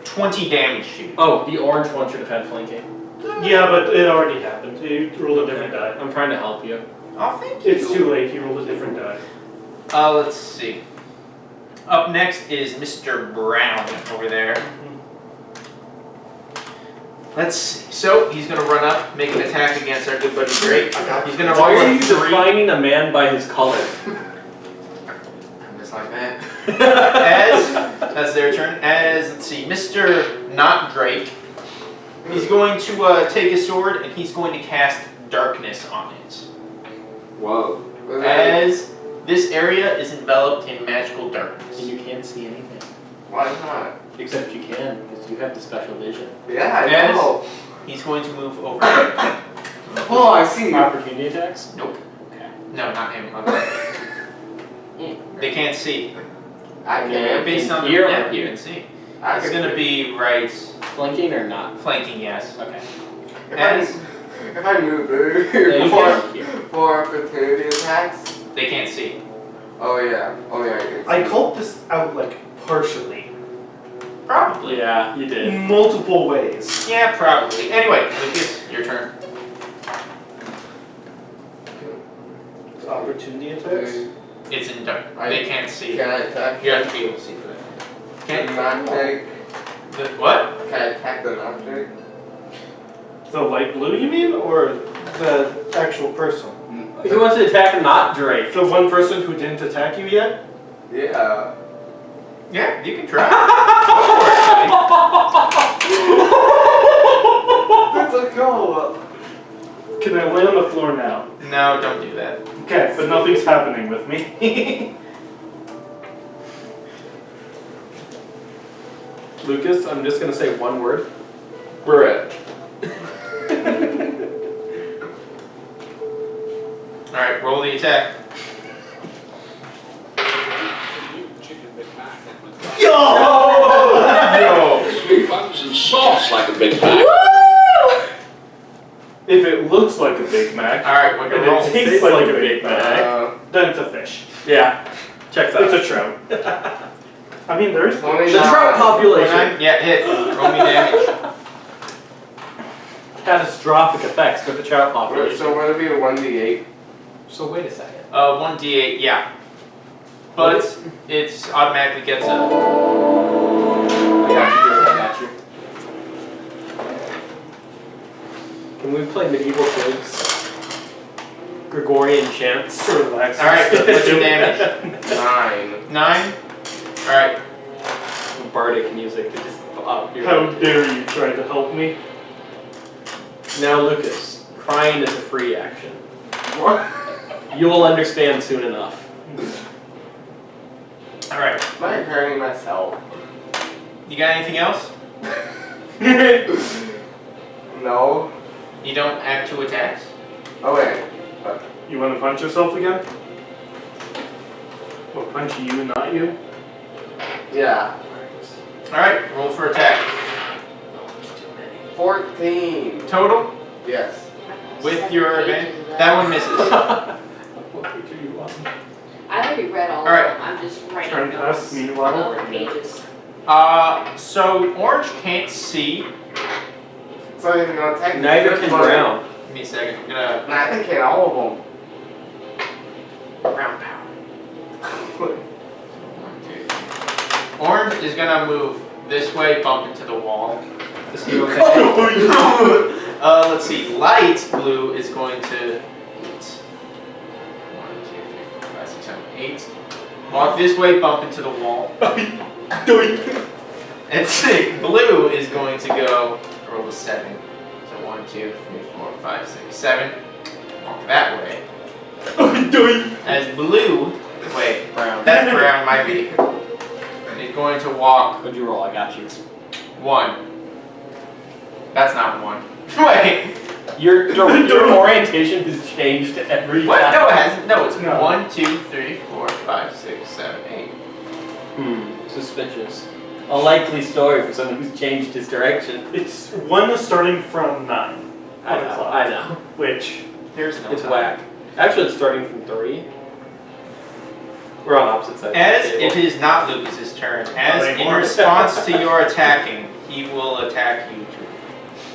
20 damage to you. Oh, the orange one should have had flanking. Yeah, but it already happened. He rolled a different die. I'm trying to help you. Oh, thank you. It's too late. He rolled a different die. Let's see. Up next is Mr. Brown over there. Let's see. So he's gonna run up, make an attack against our good buddy Drake. He's gonna Why roll are a you 3. defining a man by his color? I'm just like that. As that's their turn. As let's see, Mr. Not Drake. He's going to take his sword and he's going to cast darkness on it. Whoa. As this area is enveloped in magical darkness. And you can't see anything. Why not? Except you can, because you have the special vision. Yeah, I Yes. know. He's going to move over. Here. Oh, I see you. Opportunity attacks? Nope. Okay. No, not him. They can't see. I can. Based on Here yeah, or you here? can see. I It's can. gonna be right Flanking or not? flanking, yes. Okay. If As I move Yeah, you for can here. opportunity attacks. they can't see. Oh yeah. Oh yeah. I can. I called this out like partially. Probably. Yeah, you did. Multiple ways. Yeah, probably. Anyway, Lucas, your turn. Opportunity attacks. It's in dark. They can't see. Can I attack? You have to be able to see for that. Can Can't. not take. What? Can I attack the non-take? The light blue, you mean, or the actual person? He wants to attack not Drake. The one person who didn't attack you yet? Yeah. Yeah, you can try. Let's go. Can I lay on the floor now? No, don't do that. Okay, but nothing's happening with me. Lucas, I'm just gonna say one word. Brett. Alright, roll the attack. Yo! Sweet buns and sauce like a Big Mac. If it looks like a Big Mac, Alright, what and your roll? it tastes like a Big Mac, Uh, then it's a fish. Yeah. Checks out. It's a trout. I mean, there's... The trout population. Yeah, hit. Roll me damage. catastrophic effects to the trout population. So would it be a 1d8? So wait a second. 1d8, yeah. But it's automatically gets a. I got you. Can we play medieval pigs? Gregorian chants. Relax. Alright, what's your damage? 9. 9? Alright. Bardic music to just up your How dare you try to help me? Now, Lucas, crying is a free action. What? You will understand soon enough. Alright. Am I hurting myself? You got anything else? No. You don't add 2 attacks? Oh wait. You want to punch yourself again? Or punch you, not you? Yeah. Alright, roll for attack. 14. Total? Yes. With your advantage? That one misses. What picture do you want? I already read all Alright. of them. I'm just writing Turn notes past meanwhile. of the pages. So Orange can't see. So he's gonna take Neither this can one. Brown. Give me a second. I'm gonna. Nah, I think hit all of them. Brown power. Orange is gonna move this way, bump into the wall. Is he okay? Let's see. Light blue is going to. 1, 2, 3, 4, 5, 6, 7, 8. Walk this way, bump into the wall. And blue is going to go roll a 7. So 1, 2, 3, 4, 5, 6, 7. Walk that way. As blue, wait, Brown. that's brown, might be. Is going to walk What'd you roll? I got you. 1. That's not 1. Wait. Your orientation has changed every What? time. No, it hasn't. No, it's No. 1, 2, 3, 4, 5, 6, 7, 8. Suspicious. A likely story for someone who's changed his direction. It's one is starting from 9. I know. Which, There's no It's time. whack. Actually, it's starting from 3. We're on opposite sides. As of the it table. is not Lucas's turn, as in Anymore. response to your attacking, he will attack you too.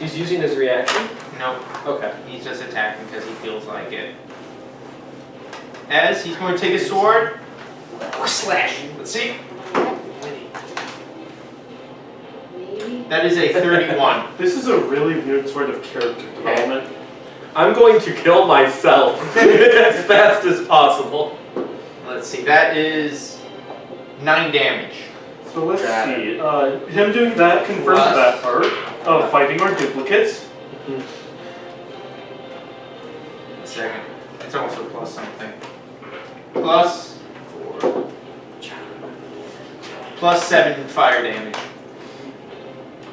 He's using his reaction? Nope, Okay. he's just attacking because he feels like it. As he's going to take a sword, slash. Let's see. Maybe. That is a 31. this is a really weird sort of character development. I'm going to kill myself as fast as possible. Let's see, that is 9 damage. So let's Got see. Him doing that confirms Plus- that part of fighting our duplicates. Second. It's also plus something. Plus 4. Plus 7 fire damage.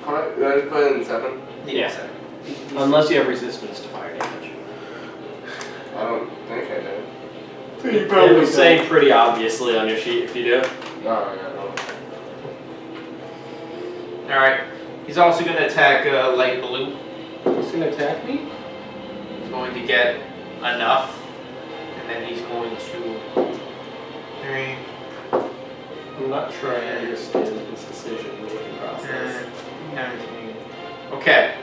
You want to put it in 7? Yeah, 7. Unless you have resistance to fire damage. I don't think I do. You It probably will say pretty obviously on your sheet if you do. No, I don't. Alright. He's also going to attack light blue. He's gonna attack me? He's going to get enough. And then he's going to. 3. I'm not sure I understand his decision-making process. 19. Okay.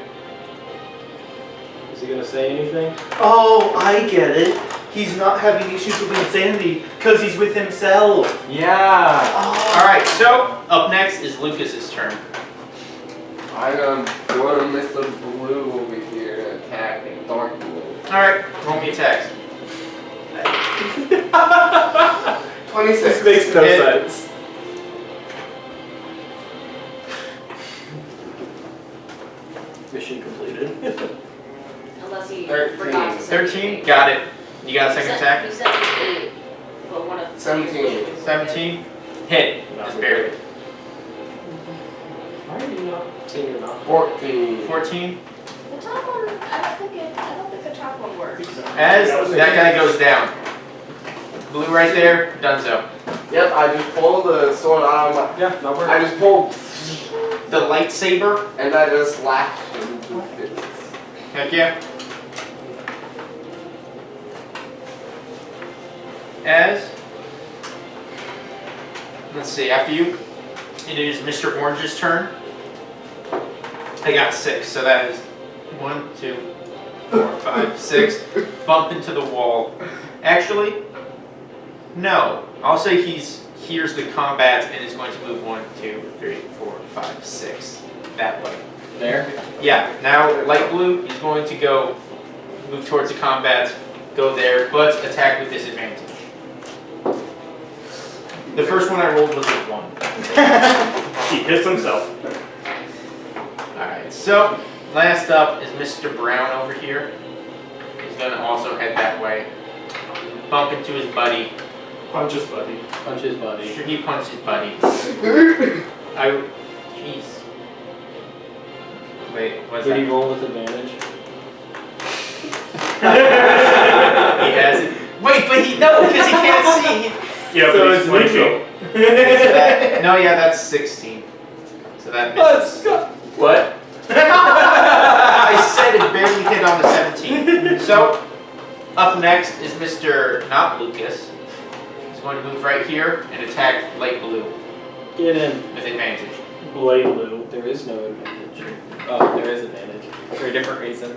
Is he gonna say anything? Oh, I get it. He's not having issues with insanity because he's with himself. Yeah! Oh. Alright, so up next is Lucas's turn. I'm gonna go to Mr. Blue over here and attack him. Dark blue. Alright, roll me attacks. 26. This makes no Hit. sense. Mission completed. Unless he 13. forgot to say 13, got it. You got a second attack? He said it was 8, but one of the 17. 17, hit. Just barely. Why are you not saying you're not? 14. 14, The top one, I don't think the top one works. as that guy goes down. Blue right there, donezo. Yep, I just pulled the sword out of my. Yeah, not I just pulled The lightsaber, and I just slashed him to bits. heck yeah. As, let's see, after you, it is Mr. Orange's turn. They got 6, so that is 1, 2, 4, 5, 6. Bump into the wall. Actually, no. I'll say he's hears the combat and is going to move 1, 2, 3, 4, 5, 6 that way. There. Yeah. Now light blue. He's going to go move towards the combat. Go there, but attack with disadvantage. The first one I rolled was a 1. He hits himself. Alright, so last up is Mr. Brown over here. He's gonna also head that way. Bump into his buddy. Punch his buddy. Punch his buddy. Sure, he punched his buddy. Jeez. Wait, what's Did that? he roll with advantage? He has it. Wait, but no, because he can't see. Yeah, So but it's he's winning. No, yeah, that's 16. So that misses. What? I said it barely hit on the 17. So, up next is Mr. Not Lucas. He's going to move right here and attack light blue Get in. with advantage. Blade Lou. There is no advantage. Oh, there is advantage. For a different reason.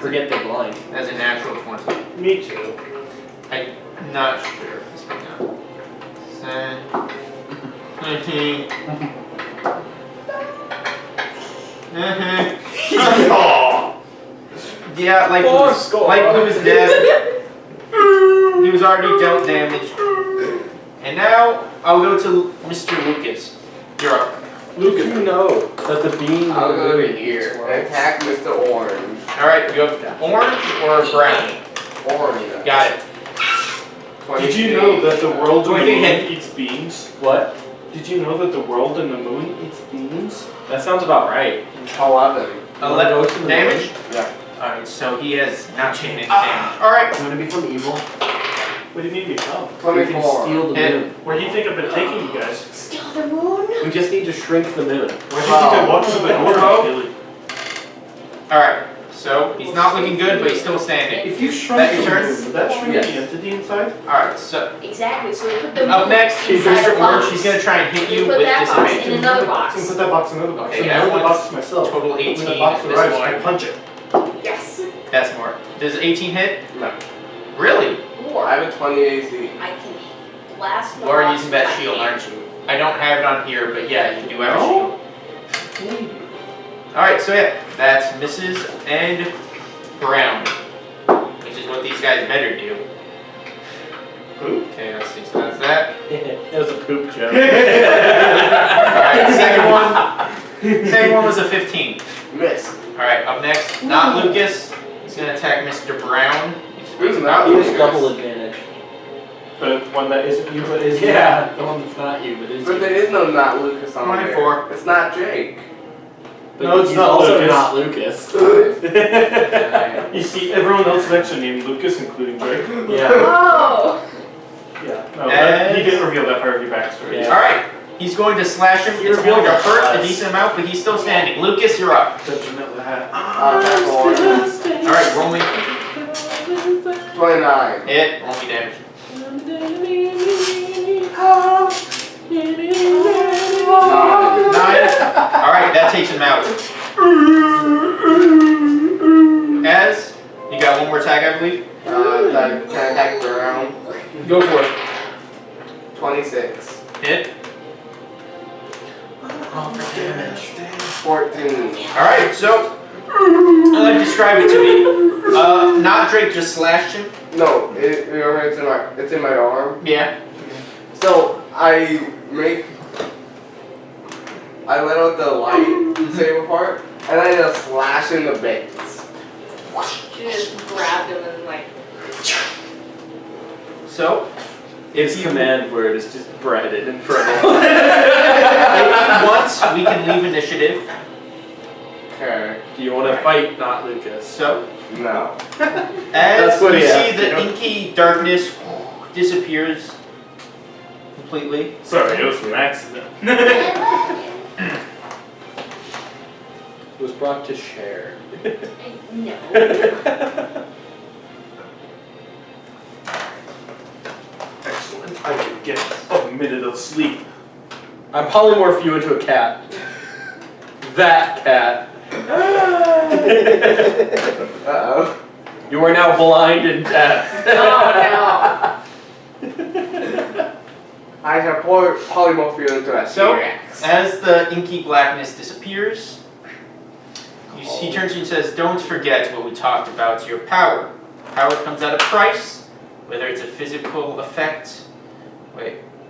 Forget they're blind. That's a natural 20. Me too. I'm not sure if this can happen. 19. Yeah, like blue is dead. He was already dealt damage. And now I'll go to Mr. Lucas. You're up. Lucas, you know that the beam I'll go over moving here. swirls. Attack Mr. Orange. Alright, you have orange or brown? Orange. Got it. Did you know that the world and the 20 moon hit. eats beans? What? Did you know that the world and the moon eats beans? That sounds about right. 11. 11 damage? Yeah. Alright, so he has not taken any damage. Alright. You want to become evil? What do you mean become? We can 24. steal the Hit. moon. Where do you think I've been taking you guys? Steal the moon? We just need to shrink the moon. Where do you think I walked to the door? Billy? Alright, so he's not looking good, but he's still standing. If you That shrunk the your turn? moon, would that shrink Yes. the entity inside? Alright, so Exactly, so we put the moon up next is inside Mr. a box. Orange. He's gonna try and hit We you put with that box in disadvantage. another I'm gonna box. put that box in another box. Okay, So that now the one's box is myself. Total When 18. the box This arrives, one. I punch it. Yes. That's more. Does 18 hit? No. Really? Or I have a 20 AC. I can blast the You are box using that with my shield, hand. aren't you? I don't have it on here, but yeah, you do have a No? shield. Alright, so yeah, that's Mrs. and Brown. Which is what these guys better do. Poop? Okay, let's see, so that's that. That was a poop joke. Alright, second one was a 15. Miss. Alright, up next, not Lucas. He's gonna attack Mr. Brown. Who's not Use Lucas? double advantage. But one that isn't you, but is Yeah, the one that's not you, but is But you. there is no not Lucas on 24. there. It's not Jake. But No, it's he's not also Lucas. not Lucas. You see, everyone else is actually named Lucas, including Drake. Yeah. Oh! Yeah. No, And- he didn't reveal that part of your backstory. Yeah. Alright, he's going to slash him. You It's going to revealed hurt that a to us. decent amount, but he's still standing. Lucas, you're up. The vanilla hat. Attack Orange. Alright, roll me. 29. Hit, roll me damage. 9. Alright, that takes him out. As, you got one more attack, I believe. Can I attack Brown? Go for it. 26. Hit. Oh, for damage. 14. Alright, so, describe it to me. Not Drake just slashed him. No, it's in my arm. Yeah. So I let out the light saber part, and I just slash in the base. She just grabbed him and like. So, His command word is just breaded in front of him. once we can leave initiative. Okay. Do you want to fight, not Lucas? So, No. as That's what you he see asked, the you know? inky darkness disappears completely. Sorry, it was an accident. It was brought to share. No. Excellent. I could get a minute of sleep. I'm polymorph you into a cat. That cat. Uh-oh. You are now blind and deaf. Oh I have polymorph you into a So, T-Rex. as the inky blackness disappears, he turns to you and says, "Don't forget what we talked about, your power. Power comes at a price, whether it's a physical effect,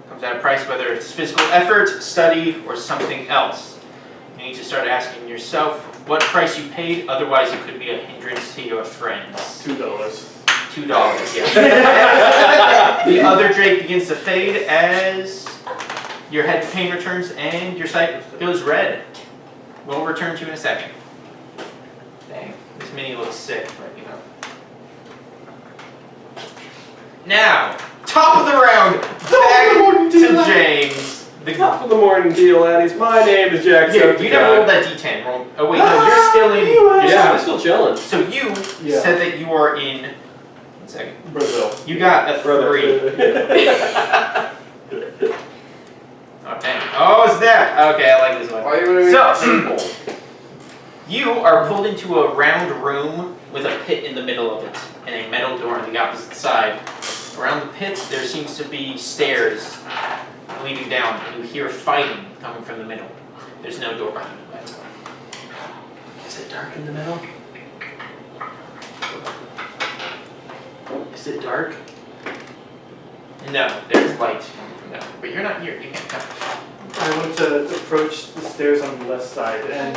comes at a price whether it's physical effort, study, or something else. You need to start asking yourself what price you paid, otherwise it could be a hindrance to your friends." $2. $2, yeah. The other drake begins to fade as your head pain returns and your sight goes red. We'll return to you in a second. Dang, this mini looks sick, but you know. Now, top of the round, back to James. Top of the morning, deal, laddies. My name is Jack. Yeah, you never rolled that D10. Oh wait, no, you're still in. Yeah, I'm still chilling. So you said that you are in. 1 second. Brazil. You got a 3. Oh dang. Oh, it's that. Okay, I like this one. Why are you really So, you are pulled into a round room with a pit in the middle of it and a metal door on the opposite side. Around the pit, there seems to be stairs leading down, and you hear fighting coming from the middle. There's no door behind you, by the way. Is it dark in the middle? Is it dark? No, there's light coming from that. But you're not here. You can't come. I want to approach the stairs on the left side and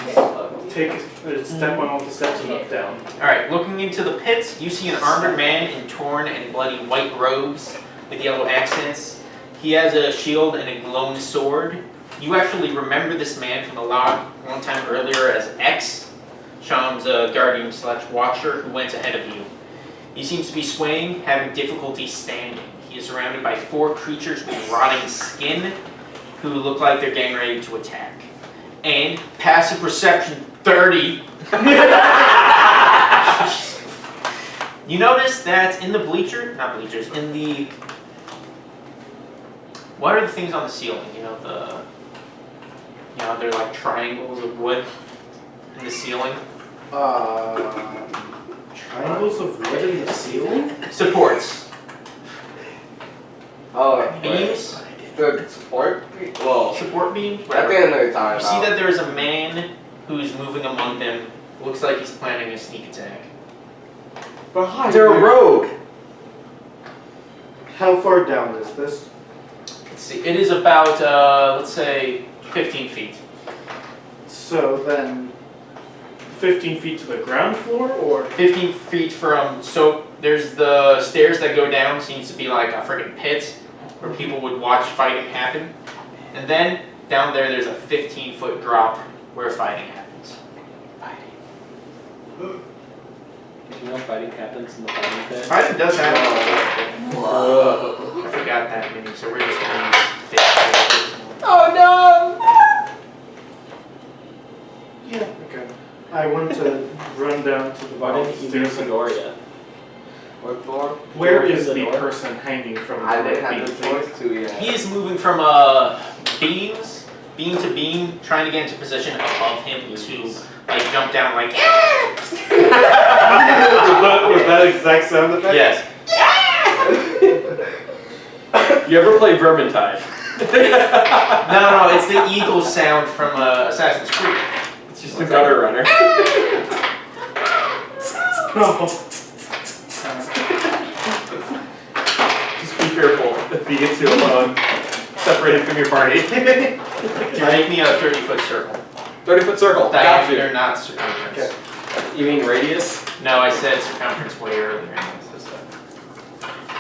take a step on all the steps and look down. Alright, looking into the pit, you see an armored man in torn and bloody white robes with yellow accents. He has a shield and a glowing sword. You actually remember this man from a long time earlier as X, Sham's guardian / watcher who went ahead of you. He seems to be swaying, having difficulty standing. He is surrounded by 4 creatures with rotting skin who look like they're getting ready to attack. And passive perception 30. You notice that in the in the... What are the things on the ceiling? They're like triangles of wood in the ceiling. Triangles of wood in the ceiling? Supports. Oh, Beams. the support? Well, Support beams. I Whatever. think I know what you're talking You see about. that there is a man who's moving among them. Looks like he's planning a sneak attack. Behind They're a me. rogue. How far down is this? Let's see. It is about, let's say, 15 feet. So then, 15 feet to the ground floor, or? 15 feet from, so there's the stairs that go down, seems to be like a freaking pit where people would watch fighting happen. And then down there, there's a 15-foot drop where fighting happens. Did you know fighting happens in the fighting pit? Fighting does happen. Whoa. I forgot that many, so we're just going to use 15. Oh no! Yeah, okay. I want to run down to the Why bottom didn't of you the use the stairs. door yet? What floor? Where Open is the the door? person hanging from I the didn't have the beam? choice to yet. He is moving from beam to beam, trying to get into position above him to like jump down like Was that exact sound effect? yes. You ever play Vermintide? No, it's the eagle sound from Assassin's Creed. It's just a gutter runner. No. Just be careful if he gets you alone, separated from your party. Make me a 30-foot circle. 30-foot circle. Got Diameter, you. not circumference. Okay. You mean radius? No, I said circumference way earlier. So,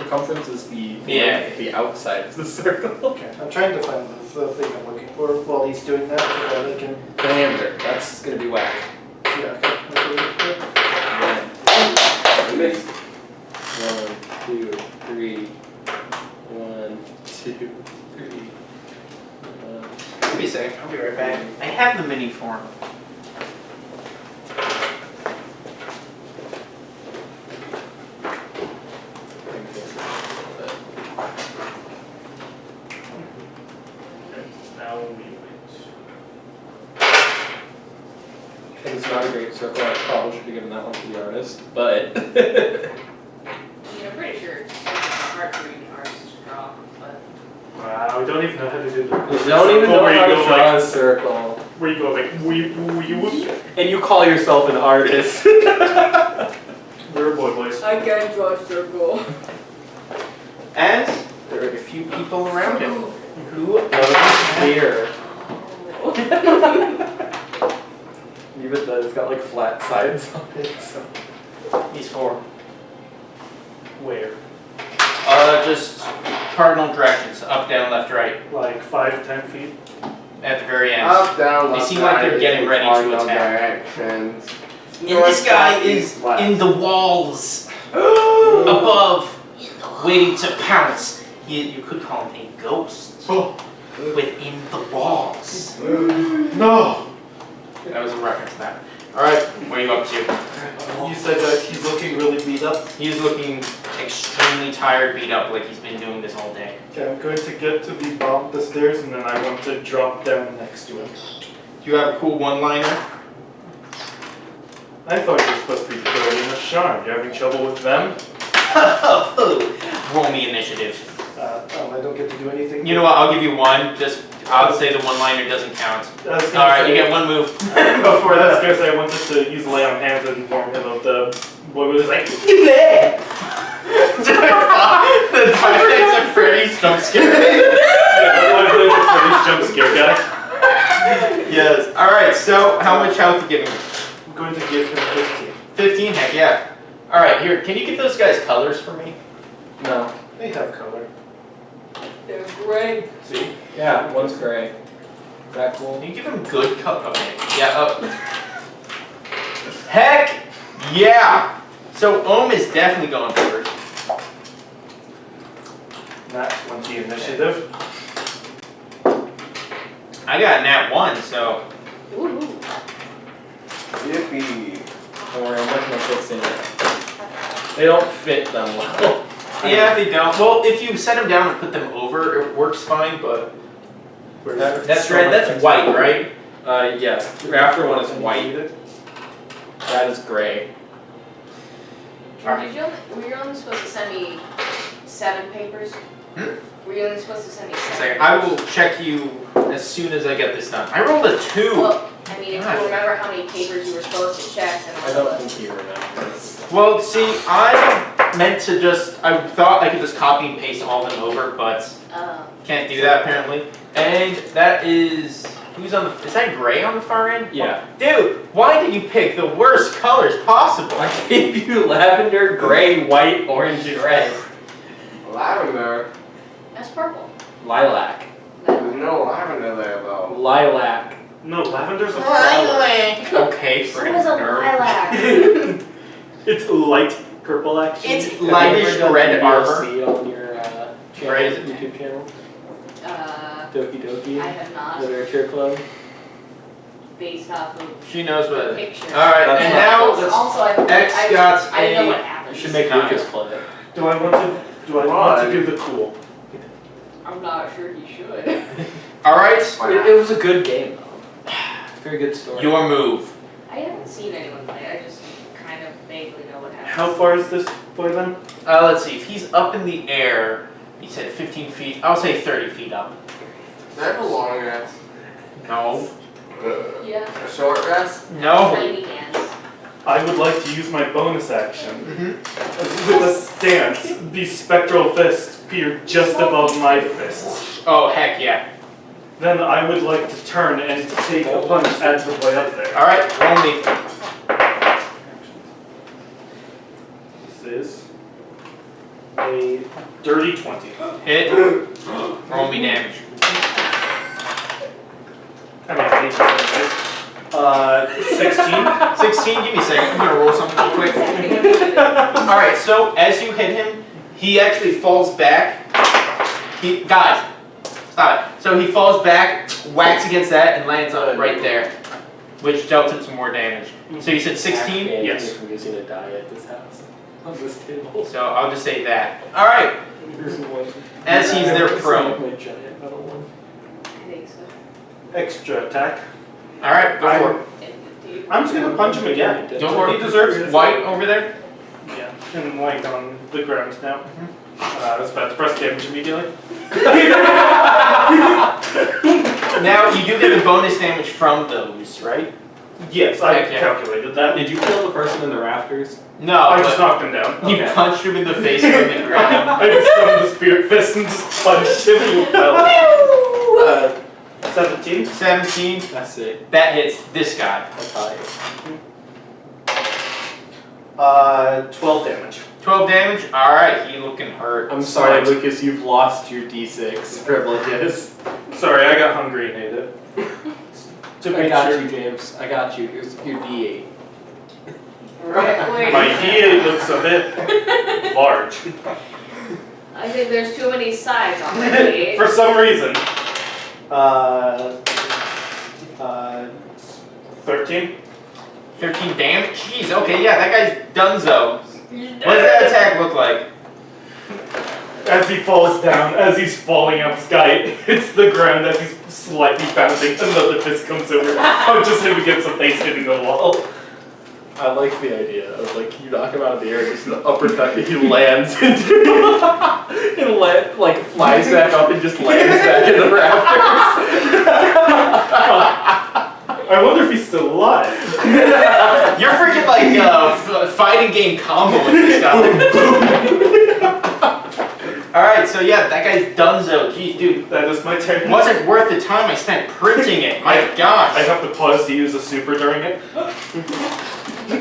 Circumference is the Yeah. outside of the circle. Okay. I'm trying to find the thing I'm looking for while he's doing that, so that I can. Diameter. That's gonna be whack. Yeah, okay. That's what I'm looking for. 1, 2, 3. 1, 2, 3. give me a second. I'll be right back. I have the mini form. Okay, now we wait. Things not a great circle. I probably should have given that one to the artist, but I mean, I'm pretty sure it's hard for an artist to draw, but Wow, we don't even know how to do the. you don't even know where how you to go draw like, a circle. where you go like we And you call yourself an artist. We're boys. I can't draw a circle. As there are a few people around him who Clear. Even though it's got like flat sides on it. So. These four. Where? Just cardinal directions: up, down, left, right. Like 5 to 10 feet. At the very end. Up, down, They left, seem like they're right, getting ready to cardinal attack. directions. And this guy is in the walls, above, waiting to pounce. You could call him a ghost within the walls. No! That was a reference to that. All right, what are you up to? You said that he's looking really beat up. He's looking extremely tired, beat up, like he's been doing this all day. Okay, I'm going to get to the bottom of the stairs and then I want to drop down next to him. Do you have a cool one-liner? I thought you were supposed to be good in a charm. You having trouble with them? Roll me initiative. I don't get to do anything. You know what? I'll give you one. Just I'll say the one-liner doesn't count. I was gonna All right, say- you get one move. Before that, I was going to say I wanted to use lay on hands and inform him of the. What was like? The Five Nights at Freddy's jump scare. Yeah, I'm going for this jump scare guy. Yes. All right. So how much health you giving? I'm going to give him 15. 15. Heck yeah. All right. Here, can you get those guys colors for me? No. They have color. They're gray. See. Yeah, one's gray. Is that cool? Can you give them good color? Okay. Yeah. Heck yeah. So Ohm is definitely going first. Nat 20 initiative. I got nat 1, so Ooh. Yippee. Don't worry, I'm working on fixing it. They don't fit them well. yeah, they don't. Well, if you set them down and put them over, it works fine. But that's red. That's white, right? Yes. The after one is white. That is gray. Were you only supposed to send me 7 papers? Were you only supposed to send me 7 Second. I will check you as soon as I get this done. I rolled a 2. Well, I mean, if God. you remember how many papers you were supposed to check, then I don't think he remembers. Well, see, I meant to just. I thought I could just copy and paste all of them over, but can't do that apparently. And that is. Who's on the? Is that gray on the far end? Yeah. Dude, why did you pick the worst colors possible? I gave you lavender, gray, white, orange, and red. Lavender. that's purple. Lilac. There's no lavender there though. Lilac. No, lavender's a flower. Okay, So friend. is a nerd. lilac. It's light purple actually. It's Have you lightish ever done red armor. DLC on your Right. YouTube channel? Doki I Doki have not, Literature Club. based off of She knows the what. picture. Alright, That's and not- now Also, I X got I know a. what You happens. should make Nice. Lucas play it. Do I want to do the cool? I'm not sure he should. Alright, It was a good game though. Very good story. your move. I haven't seen anyone play. I just kind of vaguely know what happens. How far is this boy then? Let's see, if he's up in the air, he said 15 feet, I'll say 30 feet up. Does that have a long rest? No. Yeah. A short rest? No. Tiny hands. I would like to use my bonus action. Mm-hmm. With a stance, the spectral fist appear just above my fists. Oh, heck yeah. Then I would like to turn and take a punch at the boy up there. Alright, roll me. This is a dirty 20. Hit. Roll me damage. I mean, I need to say this. 16. 16, give me a second, I'm gonna roll something real quick. Alright, so as you hit him, he actually falls back. Guys, stop it. So he falls back, whacks against that, and lands up right there, which dealt him some more damage. So you said 16? Yes. From using a die at this house. On this table. So I'll just say that. Alright, as he's there prone. My giant metal one. I think so. Extra attack. Alright, go for it. And do you I'm just gonna punch him again. Don't worry, He deserves it. White over there. Yeah, and like on the ground now. I was about to press damage immediately. Now you do get a bonus damage from those, right? Yes, I Okay. calculated that. Did you kill the person in the rafters? No, I but just knocked him down. you Okay. punched him in the face from the ground. I just summoned the spirit fist and just punched him and he fell. 17. 17. That's it. That hits this guy. That's high. 12 damage. 12 damage. All right, he looking hurt. I'm sorry, Lucas, you've lost your D6 privileges. Sorry, I got hungry and ate it. To I make got sure. you, James. I got you. Here's your D8. Where My do you- D8 looks a bit large. I think there's too many sides on my D8. For some reason. 13. 13 damage. Jeez. Okay, yeah, that guy's donezo. What does that attack look like? As he falls down, as he's falling up, Sky hits the ground as he's slightly bouncing. Another fist comes over, punches him against the face, hitting the wall. I like the idea of like you knock him out of the air, just an uppercut, and he lands into and like flies back up and just lands back in the rafters. I wonder if he's still alive. You're freaking like fighting game combo with this guy. All right, so yeah, that guy's donezo. Jeez, dude, That is my turn. wasn't worth the time I spent printing it. My I gosh. have to pause to use a super during it. You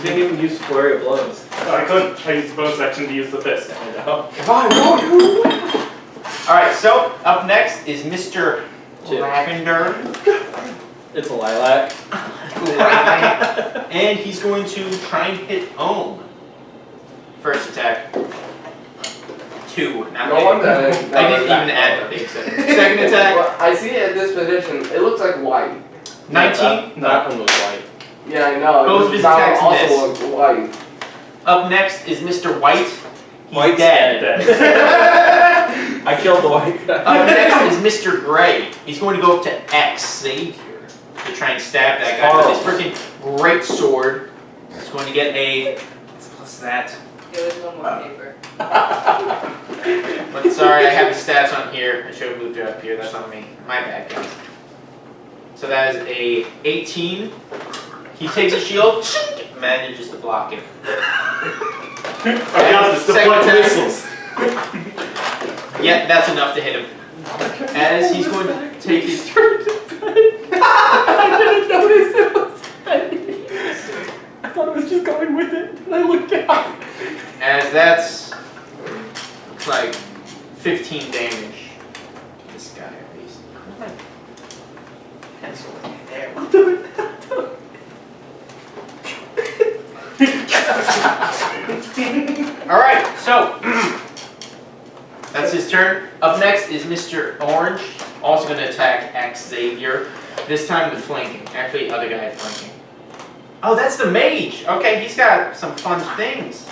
didn't even use flurry of blows. I couldn't. I used the bonus action to use the fist. I know. All right, so up next is Mr. Chip. Lavender. It's a lilac. And he's going to try and hit Ohm. First attack. 2. Not No big. wonder. I didn't even add the big second. Second attack. Well, I see it at this position. It looks like white. 19. That one was white. Yeah, I know. Both of his That one attacks also miss. looks white. Up next is Mr. White. He's White's dead. Dead. I killed the white guy. Up next is Mr. Gray. He's going to go up to Xavier to try and stab that guy with his freaking great sword. He's going to get a. What's that? There was one more paper. But sorry, I have the stats on here. I should have moved it up here. That's on me. My bad, guys. So that is a 18. He takes a shield, manages to block it. I got this. Second Deflect attack. missiles. Yeah, that's enough to hit him. As he's going to take his turn. I didn't notice it was heavy. I thought it was just going with it, and I looked down. As that's looks like 15 damage. This guy at least. Where's my pencil? There. I'll do it. Alright, so that's his turn. Up next is Mr. Orange, also going to attack Xavier. This time with flanking. Actually, other guy flanking. Oh, that's the mage! Okay, he's got some fun things.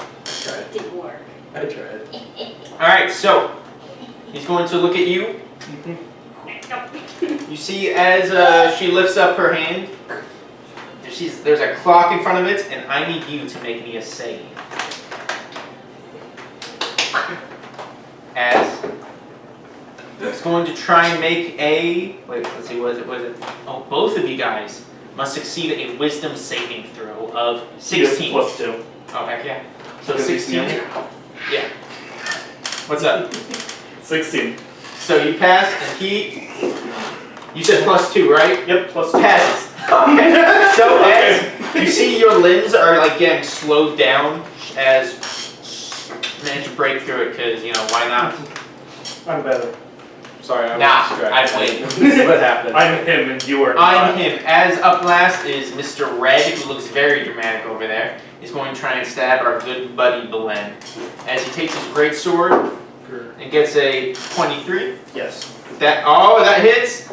It didn't work. I tried. Alright, so he's going to look at you. You see as she lifts up her hand, there's a clock in front of it, and I need you to make me a save. As it's going to try and make a wait, let's see, what is it? Oh, both of you guys must succeed a wisdom saving throw of 16. Yes, +2. Oh heck yeah. So 16. Yeah. What's up? 16. So you pass, and he. You said +2, right? Yep, +2. Passes. Okay. So as you see, your limbs are like getting slowed down as manage to break through it, because you know why not? I'm better. Sorry, I was Nah, distracted. I win. This is what happened. I'm him and you are I'm him. As up last is Mr. Red, who looks very dramatic over there. He's going to try and stab our good buddy Belen. As he takes his great sword and gets a 23. Yes. That hits.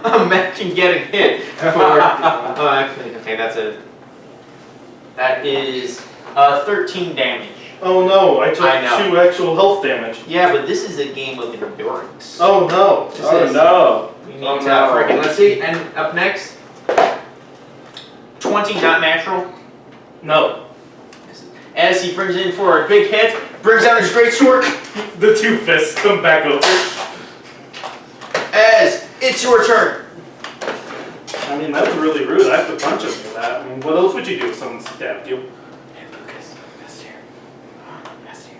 Imagine getting hit for. Actually, okay, that is 13 damage. Oh no, I took I know. 2 actual health damage. Yeah, but this is a game of endurance. Oh no. This Oh is- no. We need Oh, to no. freaking. Let's see. And up next 20, not natural. No. As he brings it in for a big hit, brings out his great sword. The two fists come back over. As it's your turn. I mean, that was really rude. I have to punch him for that. I mean, what else would you do if someone stabbed you? Hey Lucas, best here. Best here.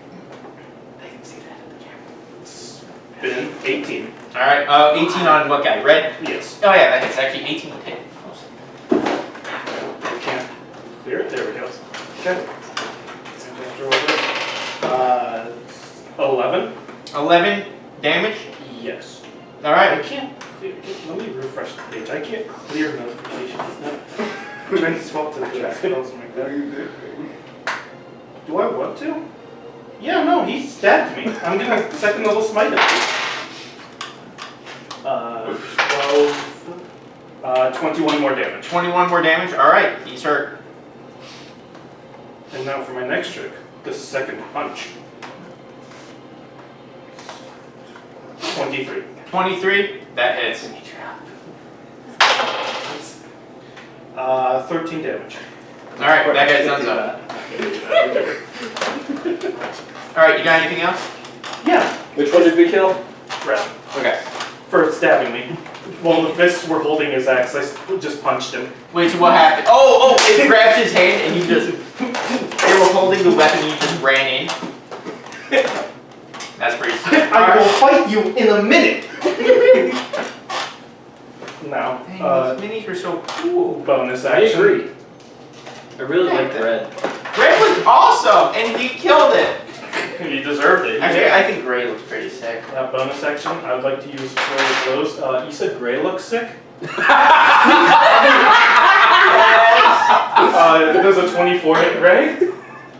They can see that in the camera. Been 18. Alright, 18 on what guy? Red? Yes. Oh yeah, that hits. Actually, 18 would hit. I can't clear it. There we go. Okay. 11. 11 damage? Yes. Alright. I can't clear. Let me refresh the page. I can't clear notifications. I'm trying to swap to the chat. What like that? Do I want to? Yeah, no, he stabbed me. I'm gonna second level smite him. 12. 21 more damage. 21 more damage? Alright, he's hurt. And now for my next trick, the second punch. 23. 23, that hits. 13 damage. Alright, that guy's done so. Alright, you got anything else? Yeah, Which one did we kill? Red. Okay. For stabbing me. While the fists were holding his axe, I just punched him. Wait, so what happened? Oh, it grabbed his hand and you just... They were holding the weapon and you just ran in. That's pretty sick. I will fight you in a minute! Now, Dang, these minis were so cool. bonus I action. agree. I really liked red. Red was awesome and he killed it. You deserved it. Actually, I think gray looks pretty sick. Bonus action, I would like to use flurry of blows. You said gray looks sick? Does a 24 hit gray?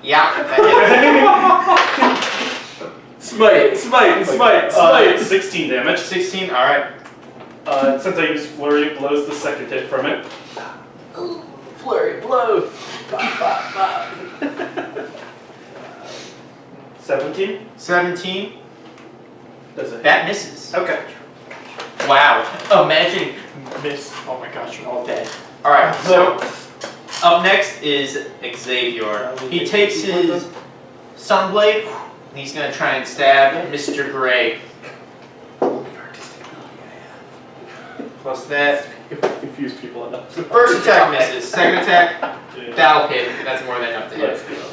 Yeah, that Smite! 16 damage. hits. 16, alright. Since I used flurry of blows, the second hit from it. Flurry blow! 17. 17, Does it? that misses. Okay. Wow, imagine miss. Oh my gosh, you're all dead. Alright, so up next is Xavier. He takes his sunblade and he's gonna try and stab Mr. Gray. Plus that. Confuse people enough. First attack misses. Second attack, that'll hit. That's more than enough to Let's hit. go.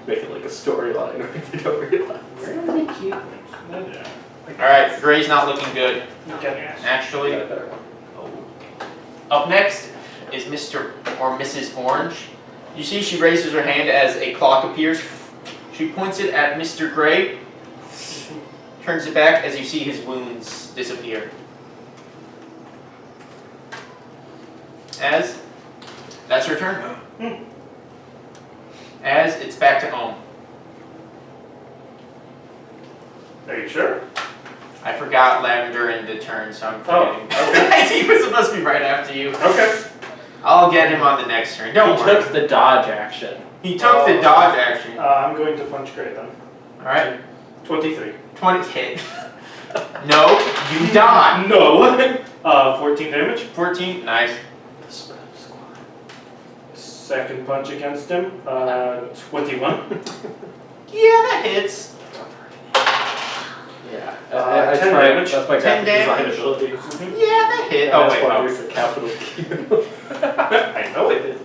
Make it like a storyline where they don't realize. Alright, Gray's not looking good. Okay. Actually, Got a better one. up next is Mr. or Mrs. Orange. You see she raises her hand as a clock appears. She points it at Mr. Gray, turns it back as you see his wounds disappear. As, that's her turn. As, it's back to Ohm. Are you sure? I forgot Lavender in the turn, so I'm Oh, forgetting. okay. I think it was supposed to be right after you. Okay. I'll get him on the next turn. Don't He worry. took the dodge action. He took the dodge action. I'm going to punch Gray then. Alright, 23. 20 hit. No, you die. No! 14 damage. 14, nice. Second punch against him. 21. Yeah, that hits. Yeah. 10 damage. That's my 10 graphic design damage. ability. Yeah, that hit. Oh, That's wait, why no. there's a capital Q. I know it did.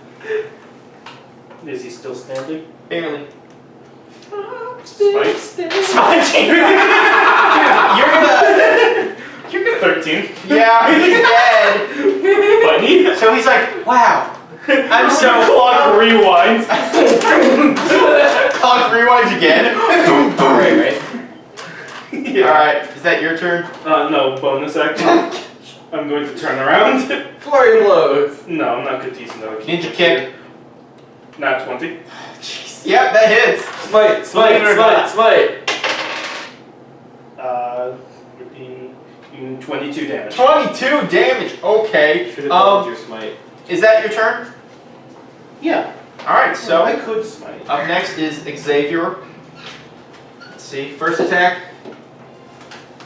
Is he still standing? Barely. Spike? Smudging! You're gonna... 13. Yeah, he's dead. Funny. So he's like, wow. I'm so... Clock rewinds. Clock rewinds again. Right. Yeah. Alright, is that your turn? No, bonus action. I'm going to turn around. Flurry blows. No, I'm not good teasing though. Ninja kick. Not 20. Jeez. Yep, that hits. Smite. Believe it or not. 22 damage. 22 damage. Okay. Should have doubled your smite. Is that your turn? Yeah. Alright, So I so could smite. up next is Xavier. Let's see. First attack.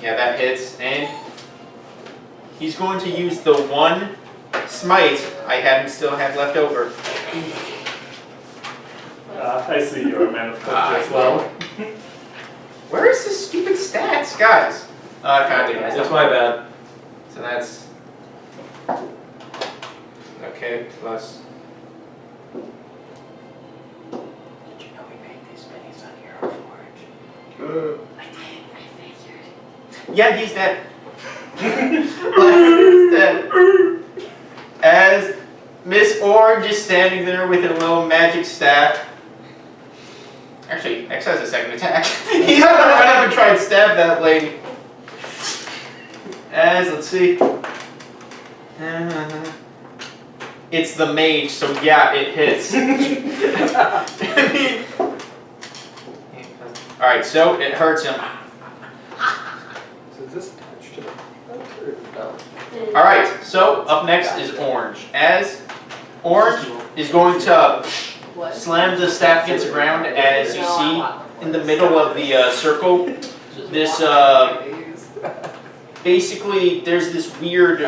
Yeah, that hits. And he's going to use the one smite I still have left over. I see you're a man of culture as well. Where is this stupid stats, guys? Oh, I found it, guys. That's my bad. So that's okay plus. Did you know we made these minis on Hero Forge? I figured. Yeah, he's dead. He's dead. As Miss Orange is standing there with a little magic staff. Actually, X has a second attack. He's gonna run up and try and stab that lady. As, let's see. It's the mage, so yeah, it hits. Alright, so it hurts him. So is this attached to the or no? Alright, so up next is Orange. As Orange is going to What? slam the staff against the ground, as you see in the middle of the circle, this basically there's this weird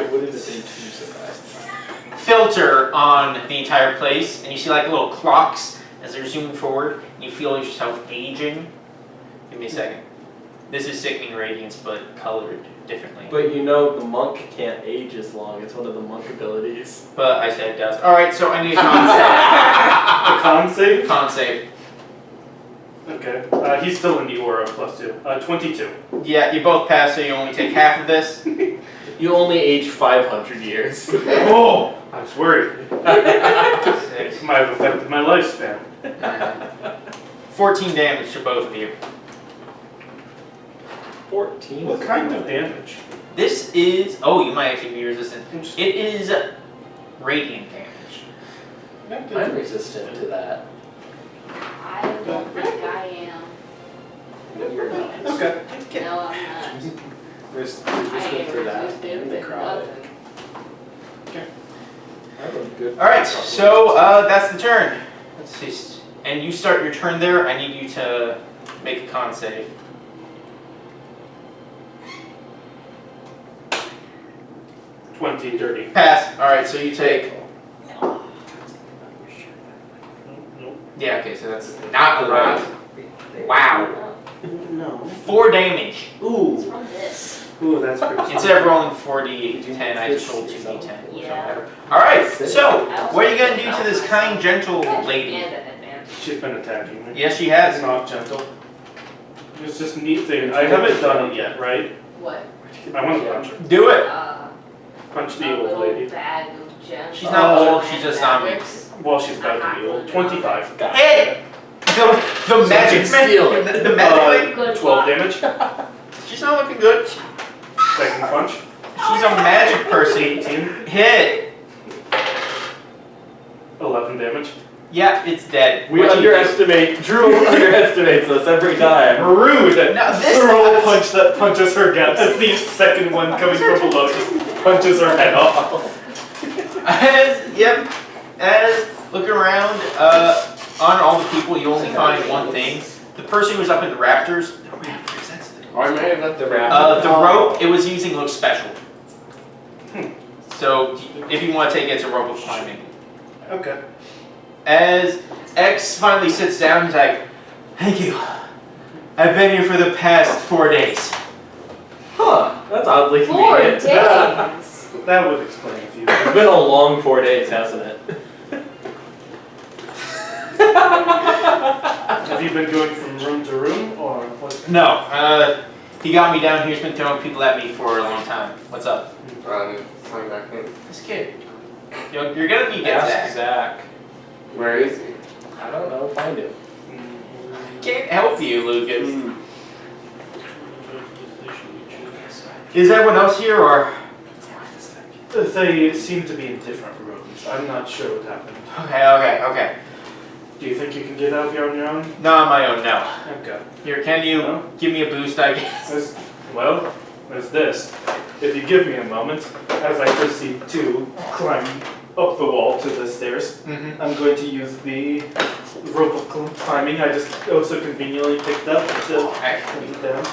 filter on the entire place, and you see like little clocks as they're zooming forward, and you feel yourself aging. Give me a second. This is Sickening Radiance, but colored differently. But you know the monk can't age as long. It's one of the monk abilities. But I said it does. Alright, so I need a con save. A con save? Con save. Okay. He's still in the aura, +2. 22. Yeah, you both pass, so you only take half of this. You only age 500 years. Oh! I was worried. Six, It might have affected my lifespan. 14 damage to both of you. 14. What kind of damage? This is... Oh, you might actually be resistant. Interesting. It is radiant damage. I'm resistant to that. I don't think I am. You're not. Okay. No, I'm not. Resistant I ain't for that resistant and the to crowd. nothing. That was good. Alright, so that's the turn. Let's see. And you start your turn there. I need you to make a con save. 20, dirty. Pass. Alright, so you take... Nope. Yeah, okay, so that's not a lot. Wow. No. 4 damage. What's Ooh. from this? Ooh, that's pretty Instead of rolling 4d10, I just rolled 2d10. So Yeah. whatever. Alright, so what are you going to do to this kind, gentle lady? And an advantage. She's been attacking me. Yes, she That's has. not gentle. It's just a neat thing. I haven't done it yet, right? What? I want to punch her. Do it. Punch A the old little lady. bag of gems. She's not Oh. old, she's just zombie. Well, she's about to be old. 25. Hey! The magic man. steal it. The magic lady. Good 12 luck. damage. She's not looking good. Second punch. She's a magic person. 18. Hit. 11 damage. Yeah, it's dead. We What do you do? underestimate. Drew underestimates us every time. Rude! Now this The roll is- punch that punches her gut. As the second one coming from below just punches her head off. As looking around, on all the people, you only find one thing. The person who's up in the Raptors. The Raptors, that's the. Or I may have left the The rope it was using looks special. So if you want to take it, it's a rope of climbing. Okay. As X finally sits down, he's like, "Thank you. I've been here for the past 4 days." Huh, that's oddly 4 convenient. days. That would explain a few It's things. been a long 4 days, hasn't it? Have you been going from room to room, or what? No, he got me down here. He's been throwing people at me for a long time. What's up? Coming back in. This kid. You're gonna need to get Ask Zach. Zach. Where is he? I don't know, find him. Can't help you, Lucas. Is everyone else here, or? They seem to be in different rooms. I'm not sure what happened. Okay. Do you think you can get out here on your own? Not on my own, no. Okay. Here, can you No? give me a boost, I guess? There's this. If you give me a moment, as I proceed to climb up the wall to the stairs, Mm-hmm. I'm going to use the rope of climbing I just also conveniently picked up to Okay. put it down.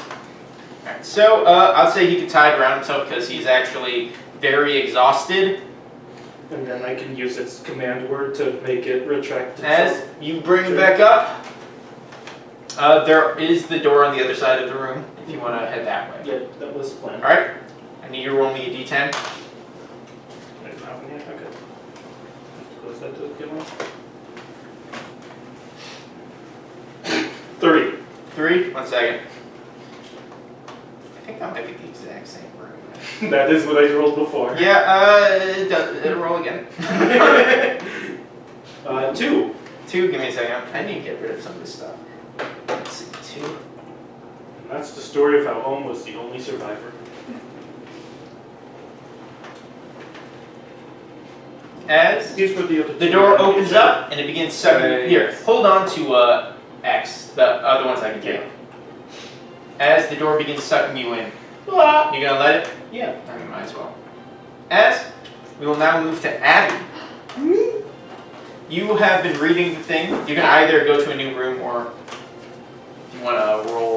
Alright, so I'll say he can tie it around himself because he's actually very exhausted. And then I can use its command word to make it retract itself. As you bring him back up, there is the door on the other side of the room if you want to head that way. Yeah, that was the plan. Alright, I need you to roll me a d10. Wait, that one, yeah, okay. Close that to the good one. 3. 3, 1 second. I think that might be the exact same room. That is what I rolled before. Yeah, roll again. 2. 2, give me a second. I need to get rid of some of this stuff. Let's see, 2. And that's the story of how Home was the only survivor. As These were the other the two door enemies. opens up and it begins sucking you. Here, Yes. hold on to X, the other ones I can take. As the door begins sucking you in, you gonna let it? Yeah. I might as well. As we will now move to Abby. You have been reading the thing. You can either go to a new room or if you want to roll.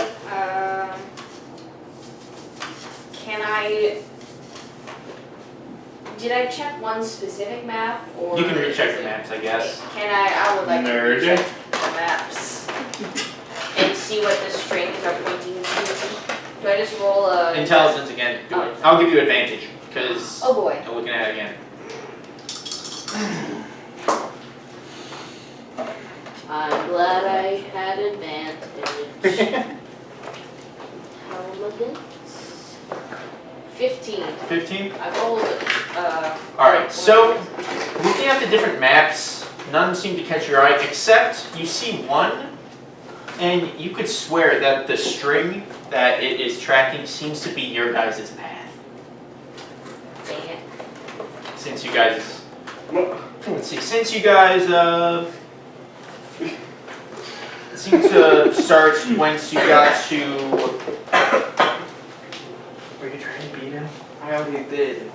Can I? Did I check one specific map or? You can recheck the maps, I guess. Can I would like Nerd. to recheck the maps and see what the strings are pointing to. Do I just roll a Intelligence again. Do it. I'll give you advantage because Oh boy. I'm looking at it again. I'm glad I had advantage. How am I looking? 15. 15. I rolled. Alright, so looking at the different maps, none seem to catch your eye except you see one, and you could swear that the string that it is tracking seems to be your guys' path. Dang it. Since you guys, let's see, since you guys seem to start once you got to. Were you trying to beat him? I already did.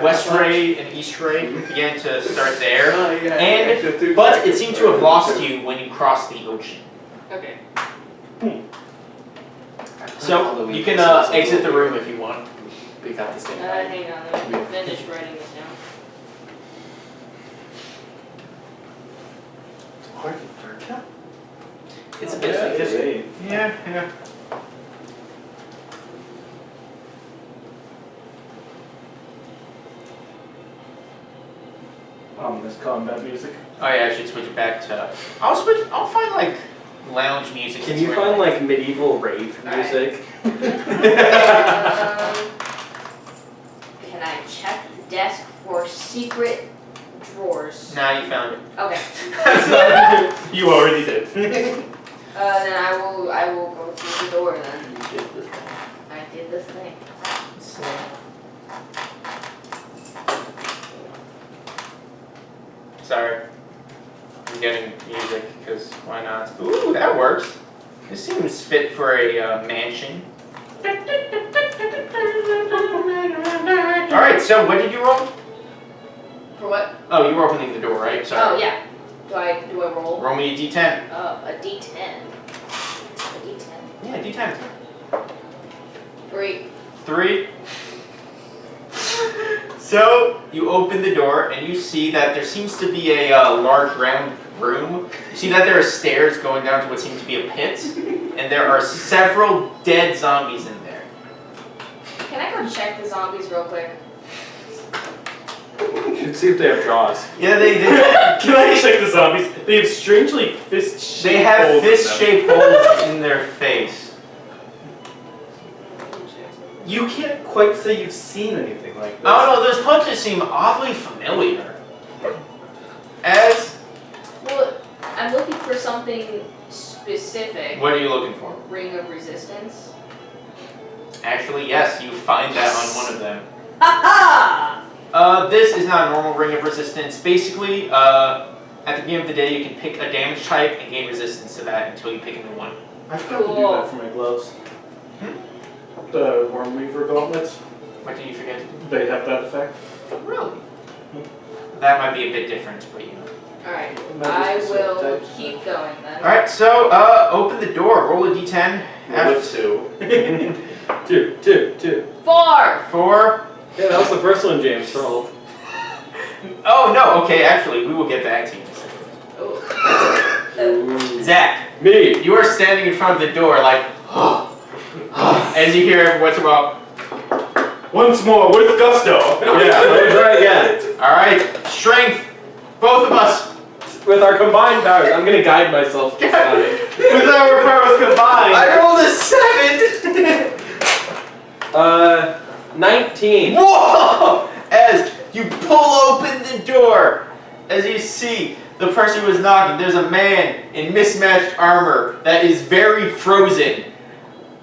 West Ray and East Ray began to start there, Oh, yeah. and but it seemed to have lost you when you crossed the ocean. Okay. So you can exit the room if you want. We got the same. Hang on. Let me finish writing this down. It's a bit like this. Yeah. Ominous combat music. Oh yeah, I should switch it back to. I'll find like lounge music. Can you find like medieval rave music? Can I check the desk for secret drawers? Now you found it. Okay. You already did. Then I will go through the door then. You did this thing. I did this thing. So, sorry. I'm getting music because why not? Ooh, that works. This seems fit for a mansion. Alright, so what did you roll? For what? Oh, you were opening the door, right? Sorry. Oh yeah. Do I roll? Roll me a d10. A D10. A D10. Yeah, d10. 3. 3. So you open the door and you see that there seems to be a large round room. You see that there are stairs going down to what seems to be a pit, and there are several dead zombies in there. Can I go check the zombies real quick? See if they have jaws. Yeah, they Can I check the zombies? They have strangely fist-shaped they have holes in them. fist-shaped holes in their face. You can't quite say you've seen anything like this. Oh no, those punches seem oddly familiar. As Well, I'm looking for something specific. what are you looking for? Ring of resistance. Actually, yes, you find that on one of them. Ha This is not a normal ring of resistance. Basically, at the beginning of the day, you can pick a damage type and gain resistance to that until you pick a new one. I forgot to do that for my gloves. The Wormweaver gauntlets, What did you forget to do? they have that effect. Really? That might be a bit different, but you know. Alright. Maybe I specific will types. keep going then. Alright, so, open the door. Roll a d10. With 2. Two. 4! 4. Yeah, that was the first one James rolled. Oh no, okay, actually, we will get back to you. Zach, Me. you are standing in front of the door like, as you hear every once in a while, Once more, with gusto. Yeah, let me try again. alright, strength, both of us, With our combined powers, I'm gonna guide myself this time. With our powers combined. I rolled a 7! 19. Whoa! As you pull open the door, as you see the person who was knocking, there's a man in mismatched armor that is very frozen.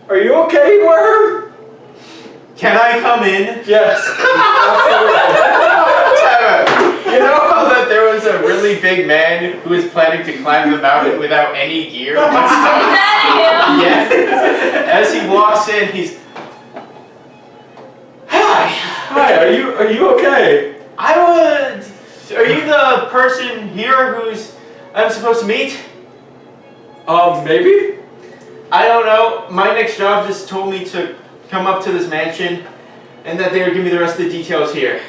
Are you okay, Worm? Can I come in? Yes. You know how that there was a really big man who was planning to climb the mountain without any gear? Is that him? Yeah. As he walks in, he's, hi. Hi, are you okay? Are you the person here who's I'm supposed to meet? Maybe? I don't know. My next job just told me to come up to this mansion and that they would give me the rest of the details here.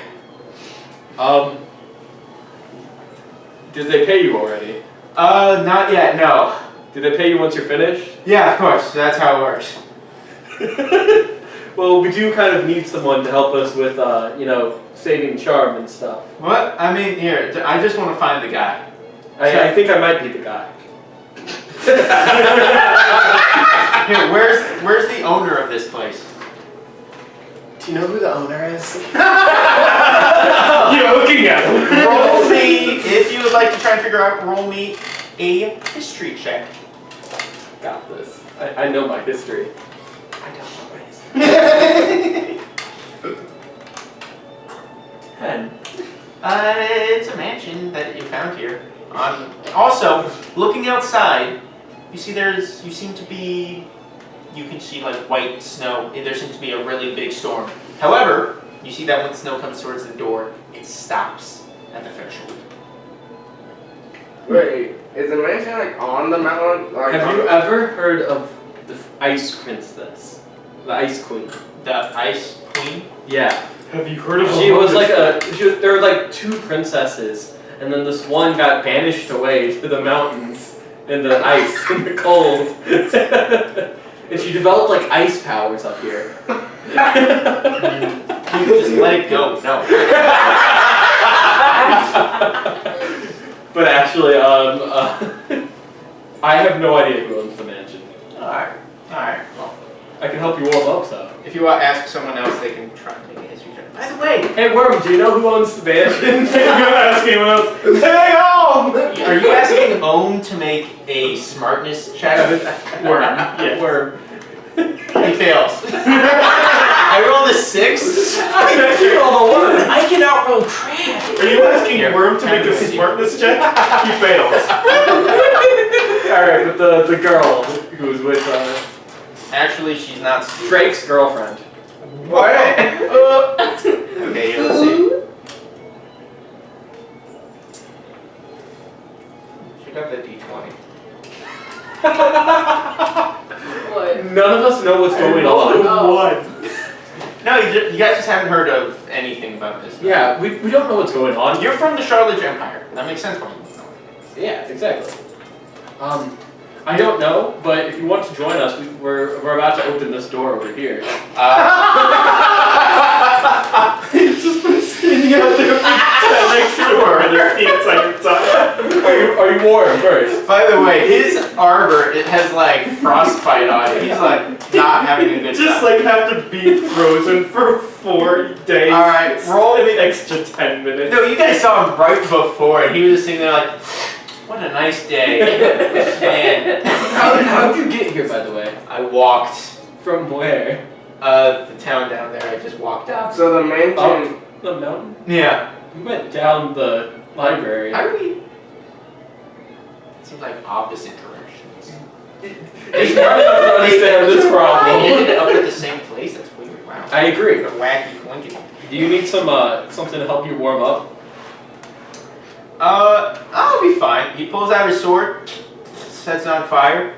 Did they pay you already? Not yet, no. Did they pay you once you're finished? Yeah, of course. That's how it works. Well, we do kind of need someone to help us with, saving charm and stuff. What? I mean, here, I just want to find the guy. I think I might be the guy. Here, where's the owner of this place? Do you know who the owner is? You're looking at him. Roll me, if you would like to try and figure out, roll me a history check. Got this. I know my history. I don't know what it is. 10. It's a mansion that you found here. Also, looking outside, you can see like white snow. There seems to be a really big storm. However, you see that when snow comes towards the door, it stops at the threshold. Wait, is the mansion like on the mountain? Like, Have you ever heard of the Ice Princess? The Ice Queen? The Ice Queen? Yeah. Have you heard of She was like there were like 2 princesses, and then this one got banished away to the mountains in the ice, in the cold. And she developed like ice powers up here. You just let it go. No. But actually, I have no idea who owns the mansion. Alright. Well, I can help you warm up, so. if you want to ask someone else, they can try and make a history check. By the way, Hey, Worm, do you know who owns the mansion? You're gonna ask anyone else. Hang on! are you asking Ohm to make a smartness check? Worm. Yeah. Worm. He fails. I rolled a 6. I can outroll crap. Are you asking Here, Worm to make a have a seat. smartness check? He fails. Alright, but the girl who was with Actually, she's not. Drake's girlfriend. What? Okay, here, let's see. Check out the D20. What? None of us know what's going on. Oh. What? No, you guys just haven't heard of anything about this. Yeah, we don't know what's going on. You're from the Charlotte Empire. That makes sense for you. Yeah, exactly. I don't know, but if you want to join us, we're about to open this door over here. He's just been standing out there for next door and his feet outside. Are you warm first? By the way, his arbor, it has like frostbite on it. He's like not having a good Just time. like have to be frozen for 4 days. Alright, roll an me. extra 10 minutes. No, you guys saw him right before, and he was just sitting there like, what a nice day. Man. How did you get here, by the way? I walked From where? the town down there. I just walked up. So the mansion. Up the mountain? Yeah. We went down the library. How do we? It seems like opposite directions. It's hard enough to understand this They problem. ended up at the same place. That's weird. Wow. I agree. What a wacky coincidence. Do you need some something to help you warm up? I'll be fine. He pulls out his sword, sets it on fire.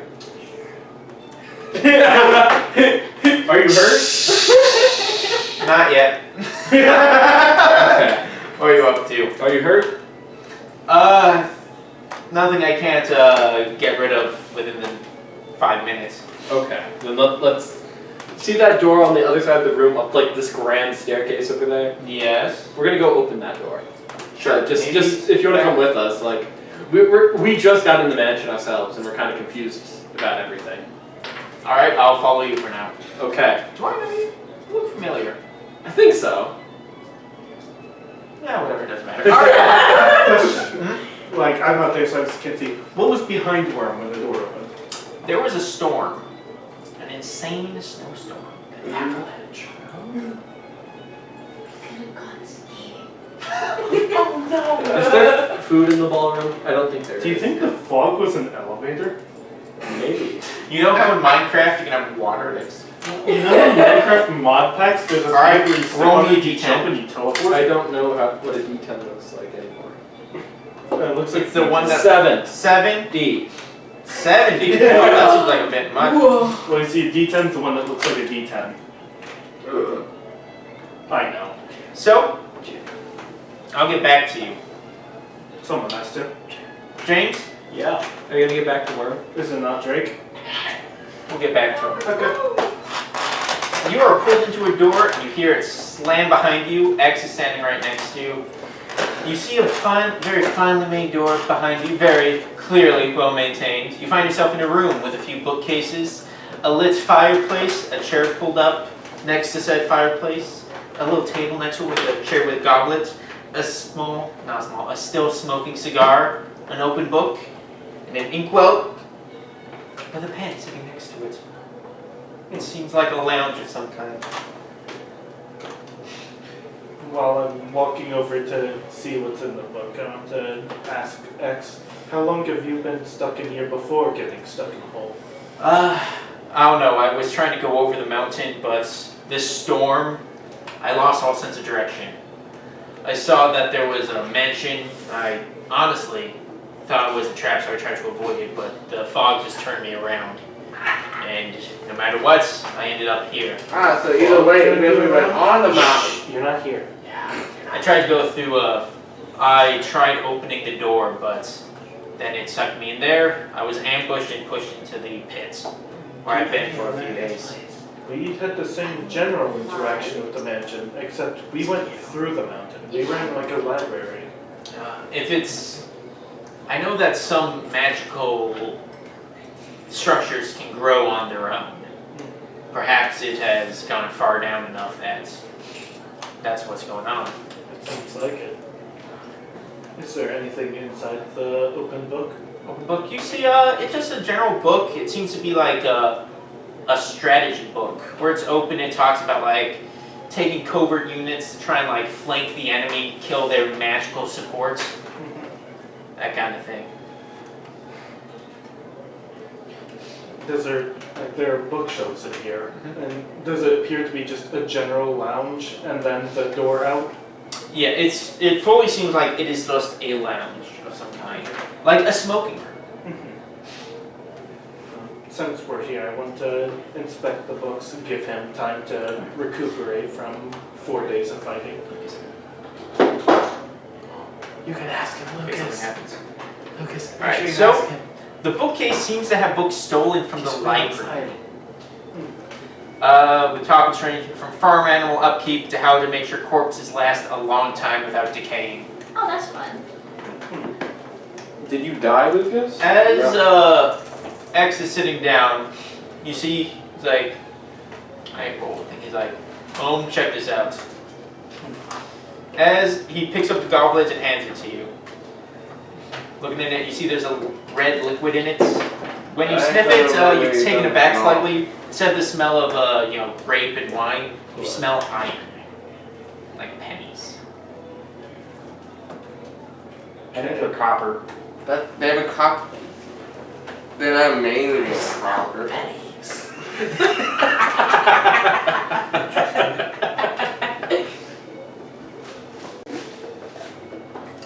Are you hurt? Not yet. Okay. What are you up to? Are you hurt? Nothing I can't get rid of within the 5 minutes. Okay. Then let's see that door on the other side of the room, up like this grand staircase over there. Yes. We're gonna go open that door. Sure. Just Maybe- if you want to come with us, like we just got in the mansion ourselves and we're kind of confused about everything. All right, I'll follow you for now. Okay. Do I know you? You look familiar. I think so. Yeah, whatever, doesn't matter. All right. Question. Like, I'm not there, so I just can't see. What was behind Worm when the door opened? There was a storm, an insane snowstorm, an avalanche. Oh no! Is there food in the ballroom? I don't think there is. Do you think the fog was an elevator? Maybe. You know how in Minecraft you can have water that's... You know in Minecraft mod packs, there's a Alright, thing where you step roll on me a it, you D10. jump and you teleport? I don't know what a D10 looks like anymore. It looks like It's the one that... 7. 70. 70? That seems like a bit much. Well, you see, a D10's the one that looks like a D10. I know. So, I'll get back to you. Someone has to. James, Yeah. Are you gonna get back to work? Is it not Drake? we'll get back to him. Okay. You are pulled into a door and you hear it slam behind you. X is standing right next to you. You see a very finely made door behind you, very clearly well maintained. You find yourself in a room with a few bookcases, a lit fireplace, a chair pulled up next to said fireplace, a little table next to it with a chair with a goblet, a still smoking cigar, an open book, and an inkwell with a pen sitting next to it. It seems like a lounge of some kind. While I'm walking over to see what's in the book, I want to ask X, how long have you been stuck in here before getting stuck in a hole? I don't know. I was trying to go over the mountain, but this storm, I lost all sense of direction. I saw that there was a mansion. I honestly thought it was a trap, so I tried to avoid it, but the fog just turned me around. And no matter what, I ended up here. Ah, so either way, we went on the mountain. You're not here. I tried to go through I tried opening the door, but then it sucked me in there. I was ambushed and pushed into the pits, where I've been for a few days. We had the same general interaction with the mansion, except we went through the mountain. We ran like a library. If it's... I know that some magical structures can grow on their own. Perhaps it has gone far down enough that that's what's going on. It seems like it. Is there anything inside the open book? Open book. You see, it's just a general book. It seems to be like a strategy book. Where it's open, it talks about like taking covert units to try and like flank the enemy, kill their magical support, that kind of thing. There are bookshelves in here, and does it appear to be just a general lounge and then the door out? Yeah, it fully seems like it is just a lounge of some kind, like a smoking room. Since we're here, I want to inspect the books and give him time to recuperate from 4 days of fighting. You can ask him, Okay, something Lucas. happens. Lucas, Alright, make sure you so- ask him. The bookcase seems to have books stolen from the He's library. outside. With topics ranging from farm animal upkeep to how to make sure corpses last a long time without decaying. Oh, that's fun. Did you die, Lucas? As X is sitting down, you see he's like, I roll the thing. He's like, check this out. As he picks up the goblet and hands it to you. Looking at it, you see there's a red liquid in it. When you I sniff don't it, know you're whether taken you aback know. slightly. Instead of the smell of grape and wine, you smell iron, like pennies. And it's a copper. They have a cop. Then I'm mainly a copper. Pennies.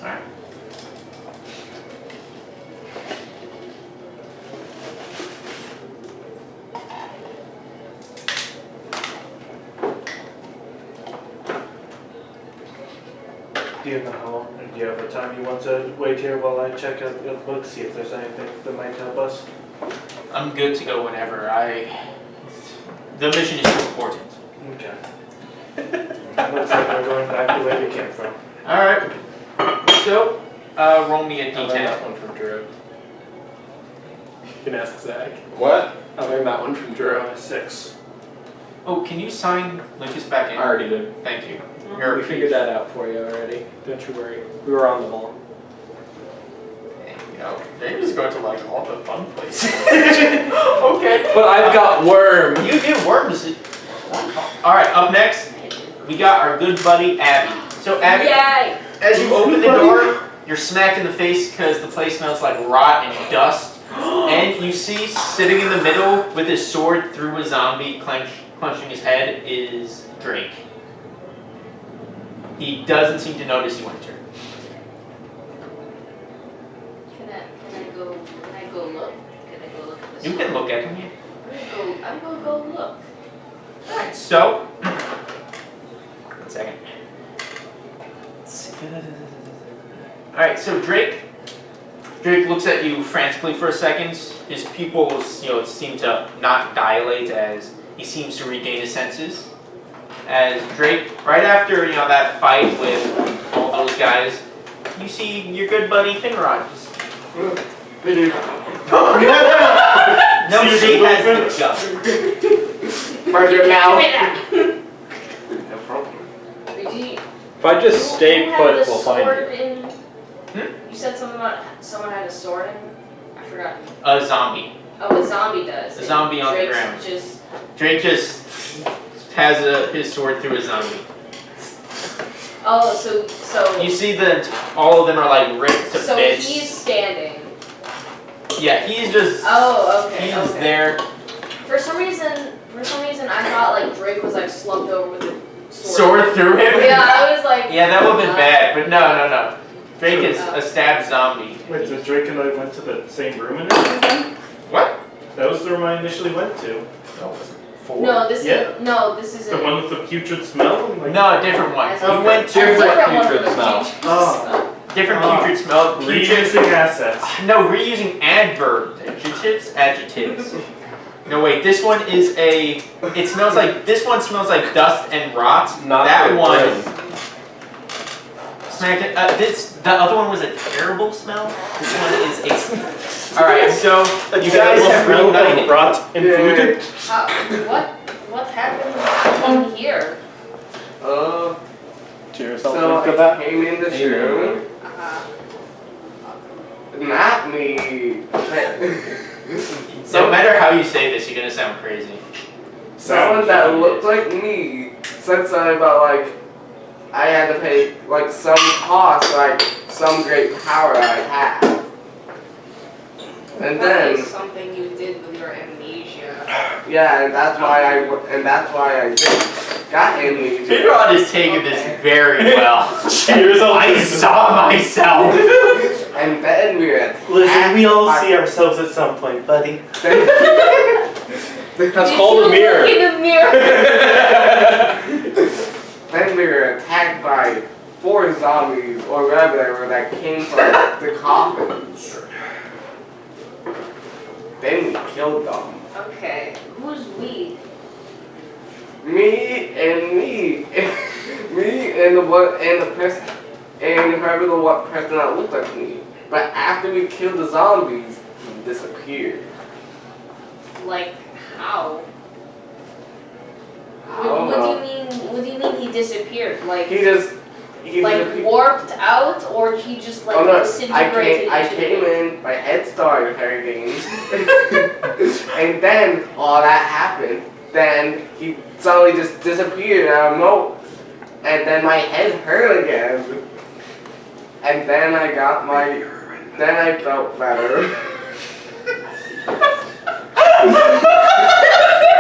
Alright. Do you know how long? Do you have a time you want to wait here while I check out the book, see if there's anything that might help us? I'm good to go whenever. The mission is too important. Okay. Looks like we're going back the way we came from. Alright. So, roll me a I learned d10. that one from Drew. You can ask Zach. What? I learned that one from We're Drew. on a 6. Oh, can you sign Lucas back in? I already did. Thank you. We figured that out for you already. Don't you worry. We were on the ball. You know, they just go to like all the fun places. Okay. But I've got worm. You do worms. Alright, up next, we got our good buddy Abby. So Abby, Yay! as you open the door, you're smacked in the face because the place smells like rot and dust. And you see sitting in the middle with his sword through a zombie clenching his head is Drake. He doesn't seem to notice you enter. Can I go look? Can I go look at this? You can look at him. I'm gonna go look. Alright, so 1 second. Alright, so Drake looks at you frantically for a second. His pupils, seem to not dilate as he seems to regain his senses. As Drake, right after, that fight with all those guys, you see your good buddy Finrod just... No, she has the gun. Murder now. No problem. If I just stay put, we'll find you. You said something about someone had a sword in? I forgot. A zombie. Oh, a zombie does. A zombie on the Drake's ground. Drake just has his sword through a zombie. Oh, so. You see that all of them are like ripped to So bits. he's standing. Yeah, he's just. Oh, okay. He's okay. there. For some reason, I thought like Drake was like slumped over with a Sword through him. Yeah, I was like. Yeah, that would have been bad, but no. Drake is a stabbed zombie. Wait, so Drake and I went to the same room initially then? What? That was the room I initially went to. No, this Yeah. is The one with the putrid smell? Like, No, a different one. Okay. You went to different one putrid with the smell. putrid Oh. different Oh. putrid smell. Putrid. Reusing assets. No, reusing adjectives. No, wait. This one is a. It smells like. This one smells like dust and rot. Not that good one. brain. Smack it. The other one was a terrible smell. This one is a. All right, so you guys have reunited. Rot and food. What's happened in here? Cheers. So I came in this room. Uh-huh. Not me. No matter how you say this, you're gonna sound crazy. Someone that looked like me said something about like I had to pay like some cost, like some great power I have. And That then is something you did with your amnesia. yeah, and that's why I got amnesia. Finrod is taking this very well. Cheers, I saw myself. And then we were Listen, we all see ourselves at some point, buddy. That's Did called you a mirror. Look in the mirror. Then we were attacked by 4 zombies or whatever they were that came from the coffins. Then we killed them. Okay, who's we? Me and the person and whoever the what person that looked like me. But after we killed the zombies, he disappeared. Like how? I don't know. What do you mean he disappeared? Like He like disappeared. warped out, or he just like Oh no! disintegrated? I into came the- in. My head started hurting, and then all that happened. Then he suddenly just disappeared out of nowhere, and then my head hurt again. And then I felt better.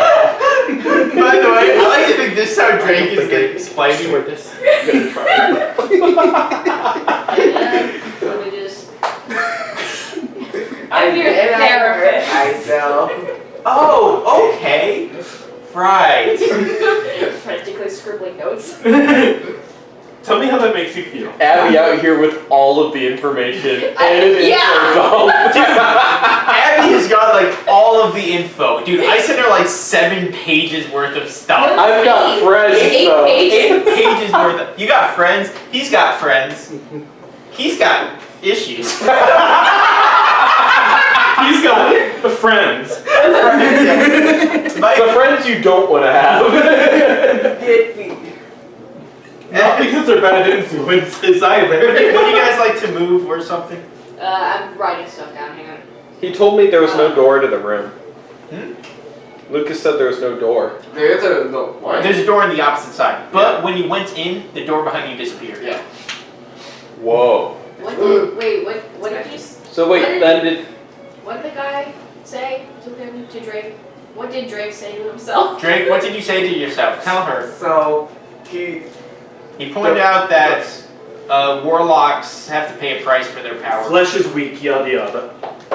By the way, I like to think this is how Drake is explaining with this. Yeah, let me just. I'm your And I hurt therapist. myself. Oh, okay. Right. Frantically scribbling notes. Tell me how that makes you feel. Abby out here with all of the information and an yeah. info dump. Dude, Abby has got like all of the info. Dude, I sent her like 7 pages worth of stuff. No. I've got friends, 8 though. pages. 8 pages worth of. You got friends. He's got friends. He's got issues. He's got the friends. The friends you don't want to have. Not because they're bad influences either. Would you guys like to move or something? I'm writing stuff down. Hang on. He told me there was no door to the room. Hmm? Lucas said there was no door. There is a no. What? There's a door on the opposite side, but when you went in, the door behind you disappeared. Yeah. Whoa. What did you? So wait, then What did the guy say to him, to Drake? What did Drake say to himself? Drake, what did you say to yourself? Tell her. So He pointed out that warlocks have to pay a price for their power. Flesh is weak, yada yada.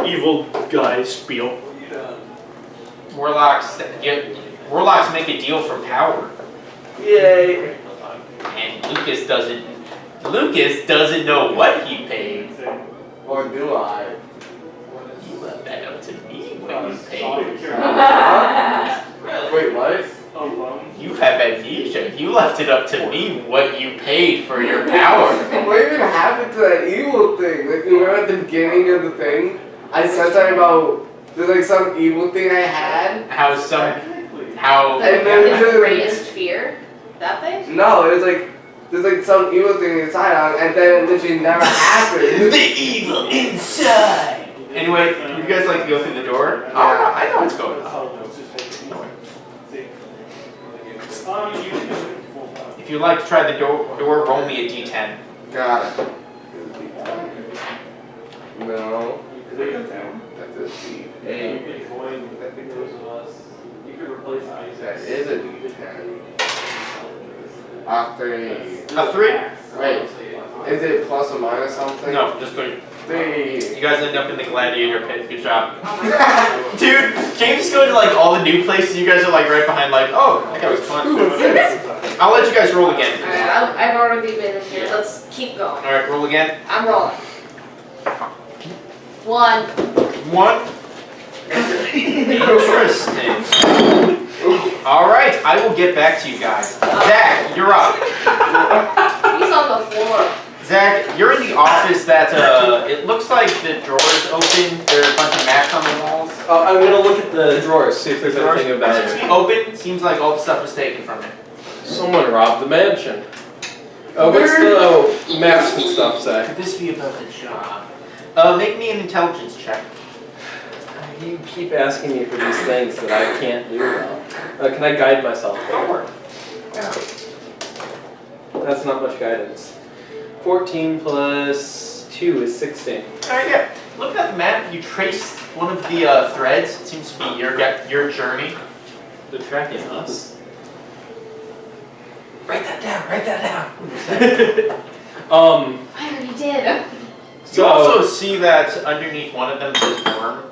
Evil guy spiel. Warlocks make a deal for power, yay. and Lucas doesn't know what he paid. or do I? You left that up to me when you paid. Wait, what? You have amnesia. You left it up to me what you paid for your power. What even happened to that evil thing? Like, you remember at the beginning of the thing? I said something about there's like some evil thing I had. How The And then the greatest fear? That thing? No, it was like there's like some evil thing inside on, and then it literally never happened. The evil inside. Anyway, would you guys like to go through the door? Yeah. Oh, I know what's going on. If you'd like to try the door, roll me a d10. Got it. No. That's a D8. That is a D10. After A 3? Wait, is it plus or minus something? No, just 3. 3. You guys end up in the gladiator pit. Good job. Dude, James going to like all the new places. You guys are like right behind like, oh, that guy was fun. I'll let you guys roll again. Alright, I've already been in here. Let's keep going. Alright, roll again. I'm rolling. 1. 1. Interesting. Alright, I will get back to you guys. Zach, you're up. He's on the floor. Zach, you're in the office that, it looks like the drawers open. There are a bunch of maps on the walls. I'm gonna look at the drawers, see if there's Drawers anything about seems to it. be open. Seems like all the stuff was taken from it. Someone robbed the mansion. Oh, what's the maps and stuff say? Could this be about the job? Make me an intelligence check. You keep asking me for these things that I can't do well. Can I guide myself? Sure. That's not much guidance. 14 plus 2 is 16. Alright, yeah. Looking at the map, you traced one of the threads. It seems to be your journey. The track is us. Write that down. Write that down. I already did. You also see that underneath one of them says worm.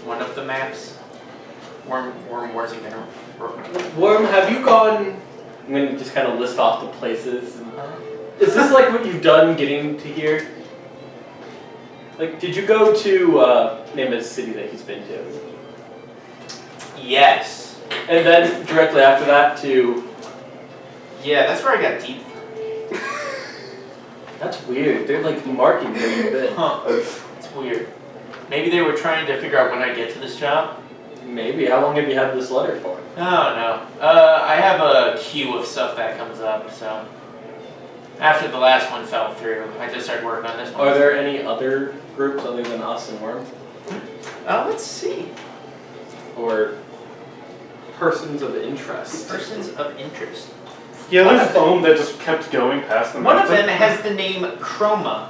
One of the maps. Worm wars in general. Worm, have you gone? I'm gonna just kind of list off the places. Is this like what you've done getting to here? Like, did you go to name a city that he's been to? Yes. And then directly after that to. Yeah, that's where I got deep. That's weird. They're like marking where you've been. Huh. It's weird. Maybe they were trying to figure out when I get to this job. Maybe. How long have you had this letter for? Oh no. I have a queue of stuff that comes up, so after the last one fell through, I just started working on this one. Are there any other groups other than us and Worm? Let's see. Or persons of interest? Persons of interest. Yeah, there's a phone that just kept going past them. One of them has the name Chroma.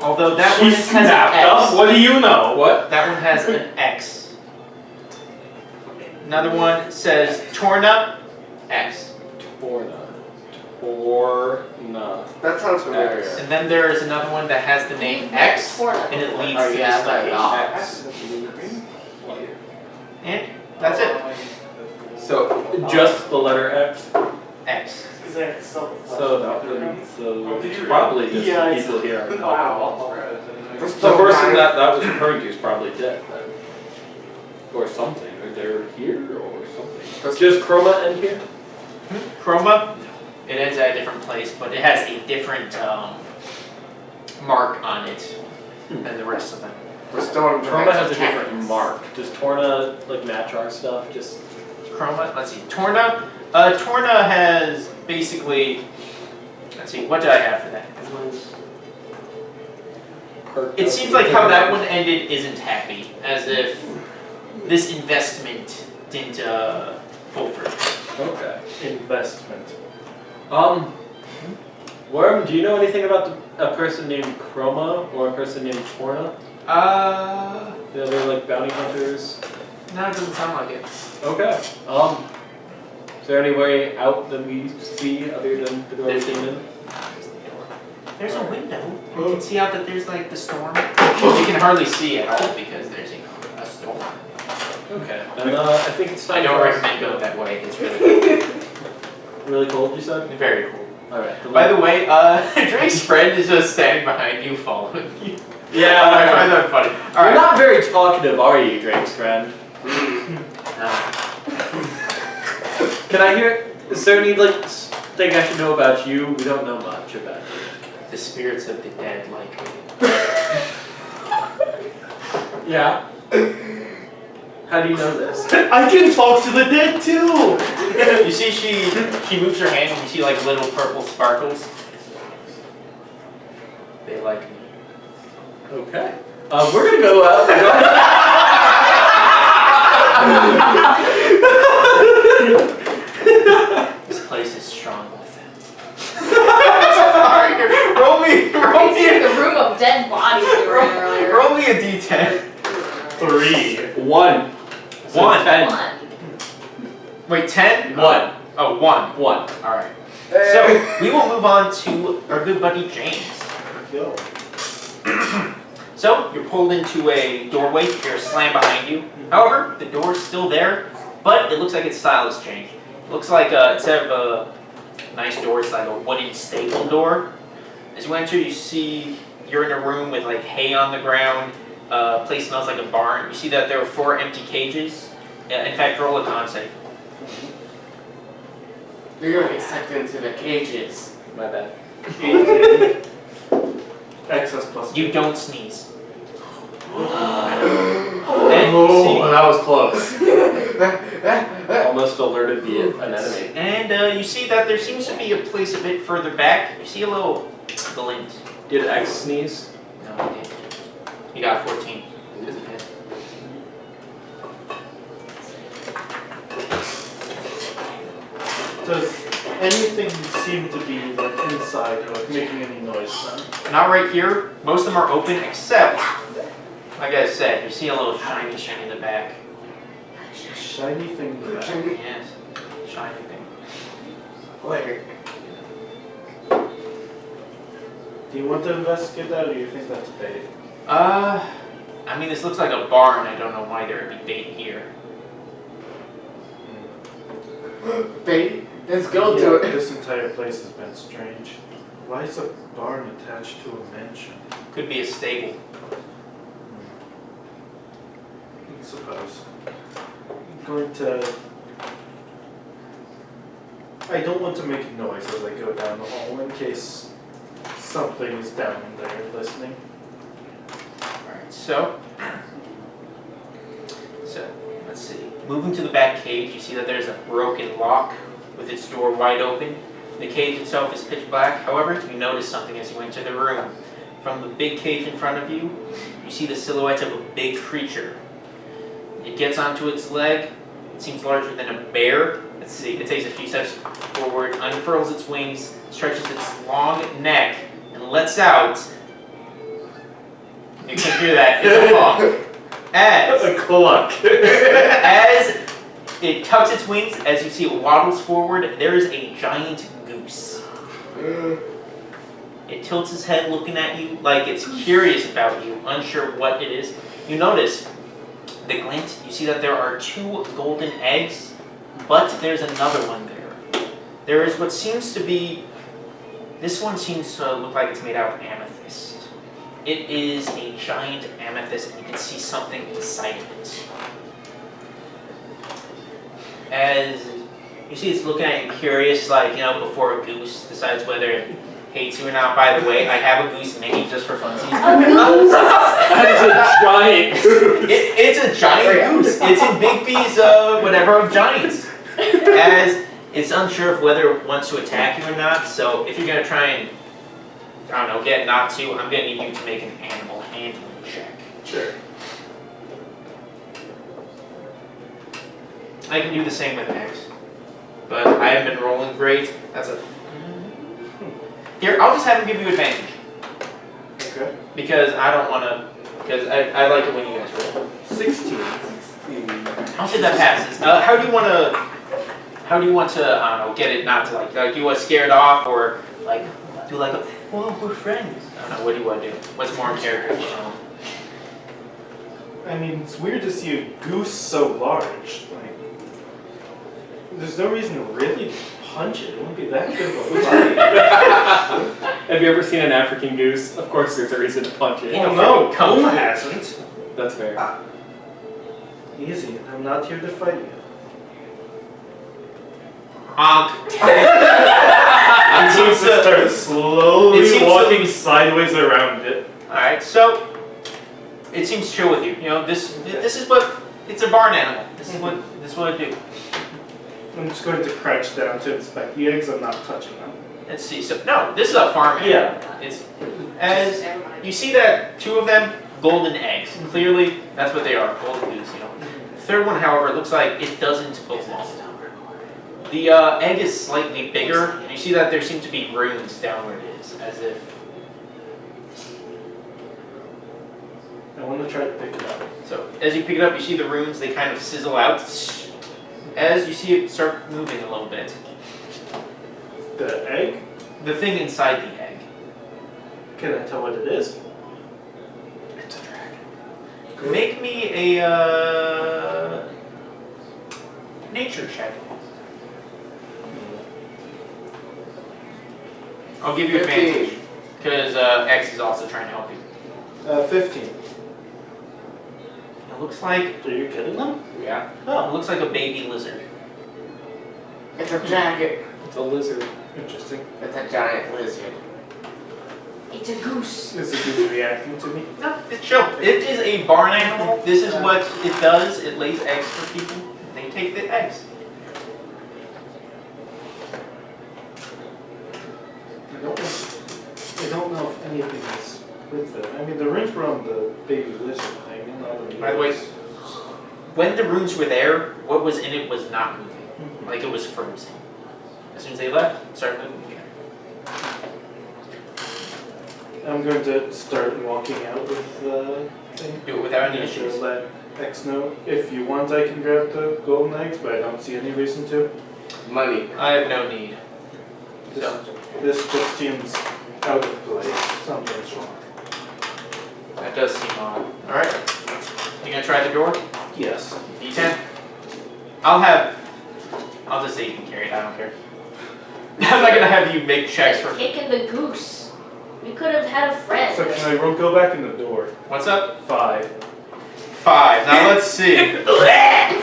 Although that She one has an snapped X. up. What do you know? What? That one has an X. Another one says Torna X. Torna. That sounds familiar. And then there is another one that has the name X, and it leads Oh, to yeah, this that's location. right. And that's it. So, just the letter X? X. exact self. So it's probably just Yeah, the people here. Wow. The person that was referring to is probably dead then. Or something. Or they're here or something. Just Chroma end here? Chroma, it ends at a different place, but it has a different mark on it than the rest of them. Chroma has a different mark. Does Torna like match our stuff? Just Chroma, let's see, Torna. Torna has basically, let's see, what did I have for that? It seems like how that one ended isn't happy, as if this investment didn't pull through. okay. Investment. Worm, do you know anything about a person named Chroma or a person named Torna? Yeah, they're like bounty hunters. No, it doesn't sound like it. Okay. Is there any way out that we see other than the door we came in? There's a window. You can see out that there's like the storm. You can hardly see at all because there's a storm. Okay. And I think it's time. I don't for us- recommend going that way. It's really Really cold, you said? very cool. Alright. By the way, Drake's friend is just standing behind you, following you. Yeah, I find that funny. You're Alright. not very talkative, are you, Drake's friend? Can I hear? Is there any like thing I should know about you? We don't know much about you. The spirits of the dead like me. Yeah. How do you know this? I can talk to the dead too! You see she moves her hand and you see like little purple sparkles. They like me. Okay. We're gonna go out. This place is strong with them. Sorry, roll me It's the room of dead bodies we were in earlier. roll me a d10. 3. 1. So One. 10. One. Wait, 10? 1. Oh, 1. 1. Alright. So we will move on to our good buddy James. Yo. So you're pulled into a doorway, there's a slam behind you. However, the door is still there, but it looks like its style has changed. It looks like instead of a nice door, it's like a wooden staple door. As you enter, you see you're in a room with like hay on the ground. Place smells like a barn. You see that there are 4 empty cages. In fact, roll a con save. You're gonna get sucked into the cages. My bad. 18. Excess plus. You don't sneeze. And Oh, that was close. Almost alerted an enemy. And you see that there seems to be a place a bit further back. You see a little glint. Did X sneeze? No, he didn't. He got 14. Because of him. Does anything seem to be like inside, like making any noise then? Not right here. Most of them are open except, like I said, you see a little shiny thing in the back. Shiny thing in the back. Yes, shiny thing. Where? Do you want to investigate that, or do you think that's bait? I mean, this looks like a barn. I don't know why there would be bait here. Bait? Let's go to it. This entire place has been strange. Why is a barn attached to a mansion? Could be a stable. I suppose. I'm going to... I don't want to make noise as I go down the hall in case something is down there listening. Alright, so let's see. Moving to the back cage, you see that there's a broken lock with its door wide open. The cage itself is pitch black. However, you notice something as you enter the room. From the big cage in front of you, you see the silhouette of a big creature. It gets onto its leg. It seems larger than a bear. Let's see. It takes a few steps forward, unfurls its wings, stretches its long neck, and lets out. You can hear that. It's a hawk. A cluck. As it tucks its wings, as you see it waddles forward, there is a giant goose. It tilts its head looking at you like it's curious about you, unsure what it is. You notice the glint. You see that there are 2 golden eggs, but there's another one there. there is what seems to be. This one seems to look like it's made out of amethyst. It is a giant amethyst, and you can see something inside of it. As you see, it's looking at you curious, like, before a goose decides whether it hates you or not. By the way, I have a goose mini just for funsies. That is a giant goose. It's a giant goose. It's in Bigby's whatever of giants. As it's unsure of whether it wants to attack you or not. So if you're gonna try and get not to, I'm gonna need you to make an animal handling check. Sure. I can do the same with eggs, but I haven't been rolling great. That's a. Here, I'll just have him give you advantage. Okay. Because I don't want to. Because I like it when you guys roll. 16. I'll say that passes. How do you want to? How do you want to? I don't know. Get it not to like. Do you want to scare it off or like do like a? Well, we're friends. I don't know. What do you want to do? What's more in character? I mean, it's weird to see a goose so large. Like, there's no reason to really punch it. It wouldn't be that good of a fight. Have you ever seen an African goose? Of course there's a reason to punch it. Oh no, Koma hasn't. That's fair. Easy. I'm not here to fight you. It seems to start slowly it seems walking sideways around it. All right, so it seems chill with you. This is what it's a barn animal. This is what I do. I'm just going to crouch down to inspect the eggs. I'm not touching them. Let's see. So no, this is a farm animal. Yeah. It's as you see that two of them golden eggs. Clearly, that's what they are. Golden goose. The third one, however, it looks like it doesn't belong. The egg is slightly bigger, and you see that there seem to be runes down where it is, as if. I want to try to pick it up. So as you pick it up, you see the runes. They kind of sizzle out. As you see it start moving a little bit. The egg? The thing inside the egg. Can I tell what it is? It's a dragon. Make me a nature check. I'll give you advantage because X is also trying to help you. 15. It looks like Are you kidding them? Yeah. it looks like a baby lizard. It's a dragon. It's a lizard. Interesting. It's a giant lizard. It's a goose. Is the goose reacting to me? No, it's chill. It is a barn animal. This is what it does. It lays eggs for people. They take the eggs. I don't know if anything is with it. I mean, the runes were on the baby lizard thing. And all the By the way, eggs. when the runes were there, what was in it was not moving. Like it was frozen. As soon as they left, it started moving again. I'm going to start walking out with the thing. Do it without any I'm going issues. to let X know. If you want, I can grab the golden eggs, but I don't see any reason to. Money. I have no need. This just seems out of place. Something's wrong. That does seem odd. Alright. You gonna try the door? Yes. D10? I'll just say you can carry it, I don't care. I'm not gonna have you make checks for. Taking the goose. We could have had a friend. So can I go back in the door? What's up? 5. 5. Now let's see. You wanna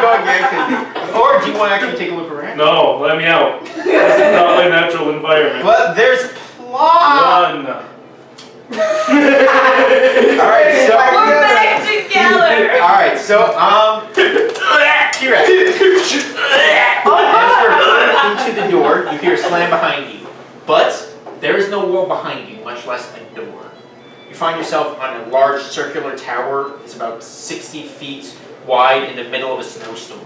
go again? Or do you wanna actually take a look around? No, let me out. This is not my natural environment. But there's plot! Run. Alright, so. We're back together. Alright, so, T-Rex. As you're going into the door, you hear a slam behind you. But there is no wall behind you, much less a door. You find yourself on a large circular tower. It's about 60 feet wide in the middle of a snowstorm.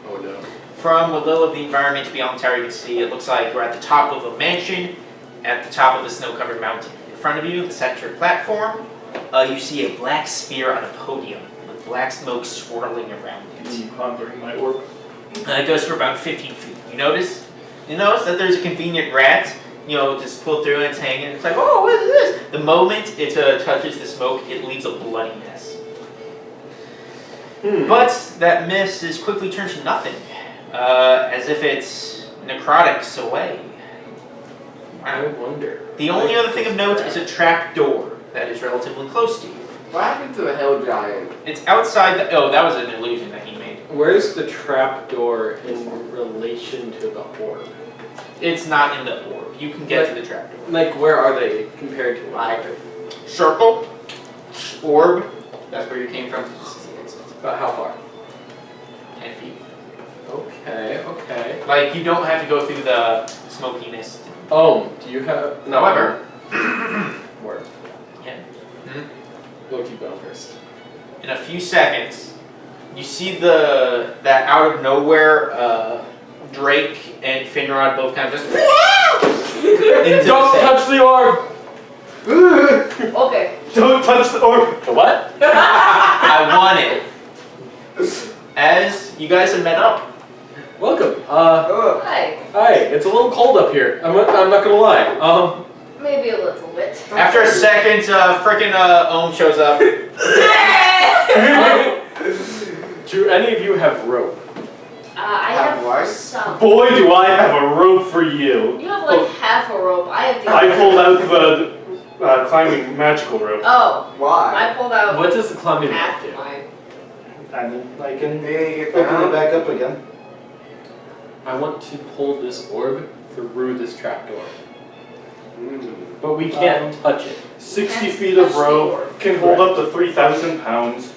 Oh no. From a little of the environment beyond the tower, you can see it looks like you're at the top of a mansion, at the top of a snow-covered mountain. In front of you, the center platform, you see a black sphere on a podium with black smoke swirling around it. Pondering my orb. It goes for about 15 feet. You notice that there's a convenient rat, just pulled through and it's hanging. It's like, oh, what is this? The moment it touches the smoke, it leaves a bloody mess. But that mess is quickly turned to nothing as if it's necrotics away. I wonder. The only other thing of note is a trap door that is relatively close to you. What happened to the hill giant? It's outside the. Oh, that was an illusion that he made. Where's the trapdoor in relation to the orb? It's not in the orb. You can get to the trap door. Like, where are they compared to one another? Circle, orb. That's where you came from. About how far? 10 feet. Okay, okay. Like you don't have to go through the smokiness. Oh, do you have... No. However, Where? yeah. We'll keep going first. In a few seconds, you see that out of nowhere Drake and Finrod both kind of just into Don't the touch the orb! Okay. Don't touch the orb. The what? I want it. As you guys have met up, Welcome. Hi. Hi. It's a little cold up here. I'm not gonna lie. Maybe a little bit. after a second, frickin' Ohm shows up. Do any of you have rope? I Have have what? some. Boy, do I have a rope for you. You have like half a rope. I have the I other. pulled out the climbing magical rope. Oh, Why? I pulled out What does the climbing half rope do? mine. And then I can They get open it down. back up again. I want to pull this orb through this trapdoor. But we can't touch it. 60 Can't feet of touch the rope orb. can hold up to 3,000 pounds.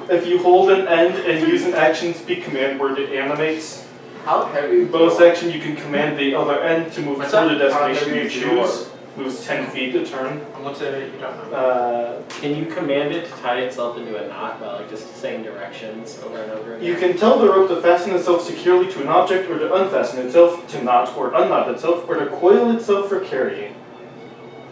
If you hold an end and use an action speak command word, it animates. How heavy is Bonus the action, you can command the other end to move What's toward that? the destination How you heavy is the choose. Moves 10 feet a turn. What's it? You don't know. Can you command it to tie itself into a knot by like just saying directions over and over again? You can tell the rope to fasten itself securely to an object, or to unfasten itself, to knot or unknot itself, or to coil itself for carrying.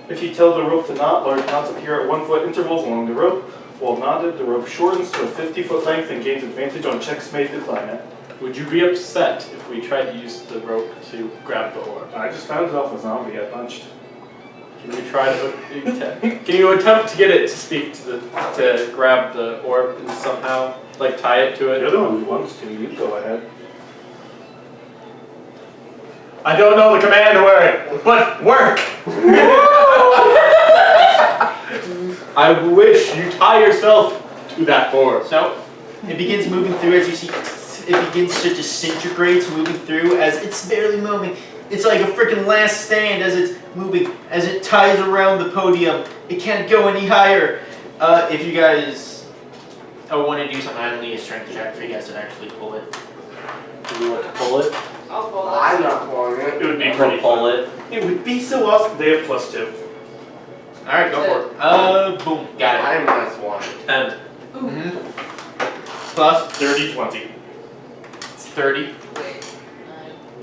If you tell the rope to knot, large knots appear at 1 foot intervals along the rope. While knotted, the rope shortens to a 50-foot length and gains advantage on checks made to climb it. Would you be upset if we tried to use the rope to grab the orb? I just found it off a zombie I punched. Can you try to can you attempt to get it to speak to grab the orb and somehow like tie it to The it? other one who wants to, you go ahead. I don't know the command word, but work. I wish you tie yourself to that orb. So, it begins moving through as you see. It begins to disintegrate, moving through as it's barely moving. It's like a freaking last stand as it's moving, as it ties around the podium. It can't go any higher. If you guys want to do something, I'll need a strength check for you guys to actually pull it. Do you want to pull it? I'll pull I'm that. not pulling it. It would be I'm pretty gonna pull fun. it. It would be so awesome. They have +2. Alright, go for it. Boom, got it. I'm -1. And Plus, Dirty 20. it's 30. Wait.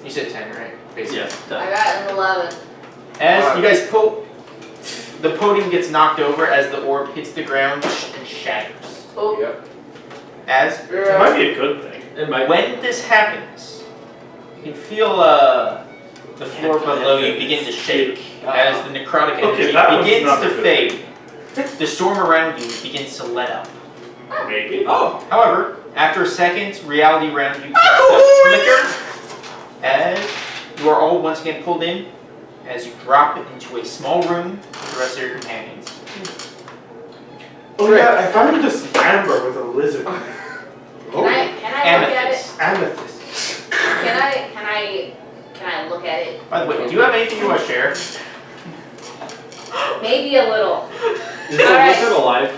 You said 10, right? Basically. yes, I got an 11. As you guys pull, the podium gets knocked over as the orb hits the ground and shatters. Oh, Yep. As It might be a good thing. it might. when this happens, you can feel the floor below you begin to shake as the necrotic energy that one's begins not to good. fade. The storm around you begins to let up. Maybe. Oh, however, after a second, reality around you begins to flicker as you are all once again pulled in as you drop into a small room with the rest of your companions. Oh yeah, I found this amber with a lizard. can I look at it? Amethyst. Amethyst. Can I look at it? By the way, do you have anything you want to share? Maybe a little. Is the Alright. lizard alive?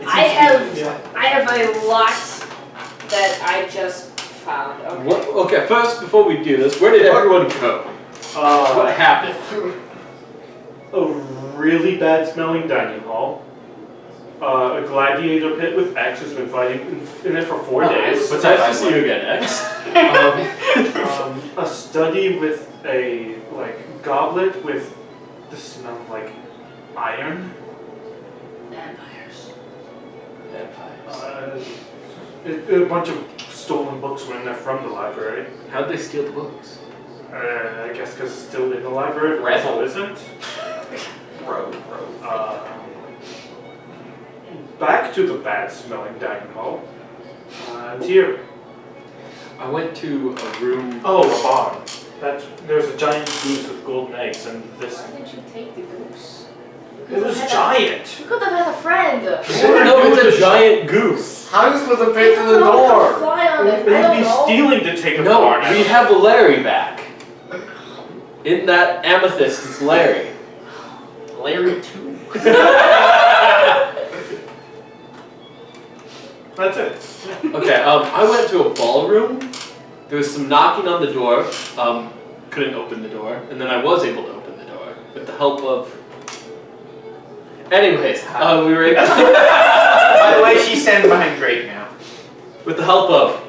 I have a lot that I just found. Okay. What, okay, first before we do this, where did everyone go? What happened? A really bad smelling dining hall. A gladiator pit with X has been fighting in it for 4 days. It's nice to see you again, X. A study with a goblet with the smell of iron. Vampires. A bunch of stolen books were in there from the library. How'd they steal the books? I guess because it's still in the library, but Razzle. also isn't. Road. Back to the bad smelling dining hall. And here. I went to a room. Oh, a barn. There's a giant goose with golden eggs, and this. Why didn't you take the goose? It was giant. You could have had a friend. No, it's a giant goose. How are you supposed to You pay through the don't know how to door? fly on it. We'd I don't be know. stealing to take a No, barn. we have Larry back. In that amethyst is Larry. Larry 2. That's it. Okay, I went to a ballroom. There was some knocking on the door. Couldn't open the door, and then I was able to open the door with the help of. Anyways, we were able. By the way, she's standing behind Drake now. With the help of.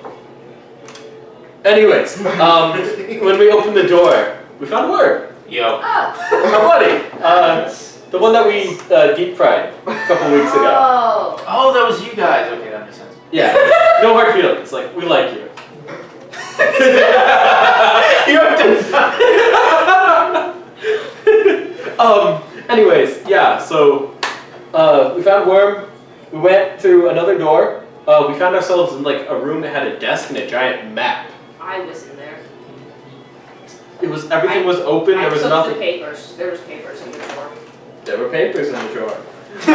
Anyways, when we opened the door, we found a worm. Yo. Ah. My buddy, the one that we deep fried a couple weeks ago. Oh. Oh, that was you guys. Okay, that makes sense. Yeah, no hard feelings. Like we like you. You have to. Anyways, yeah. So we found a worm. We went through another door. We found ourselves in like a room that had a desk and a giant map. I was in there. It was everything was open. I There was took nothing. the papers. There was papers in the drawer. There were papers in the drawer. I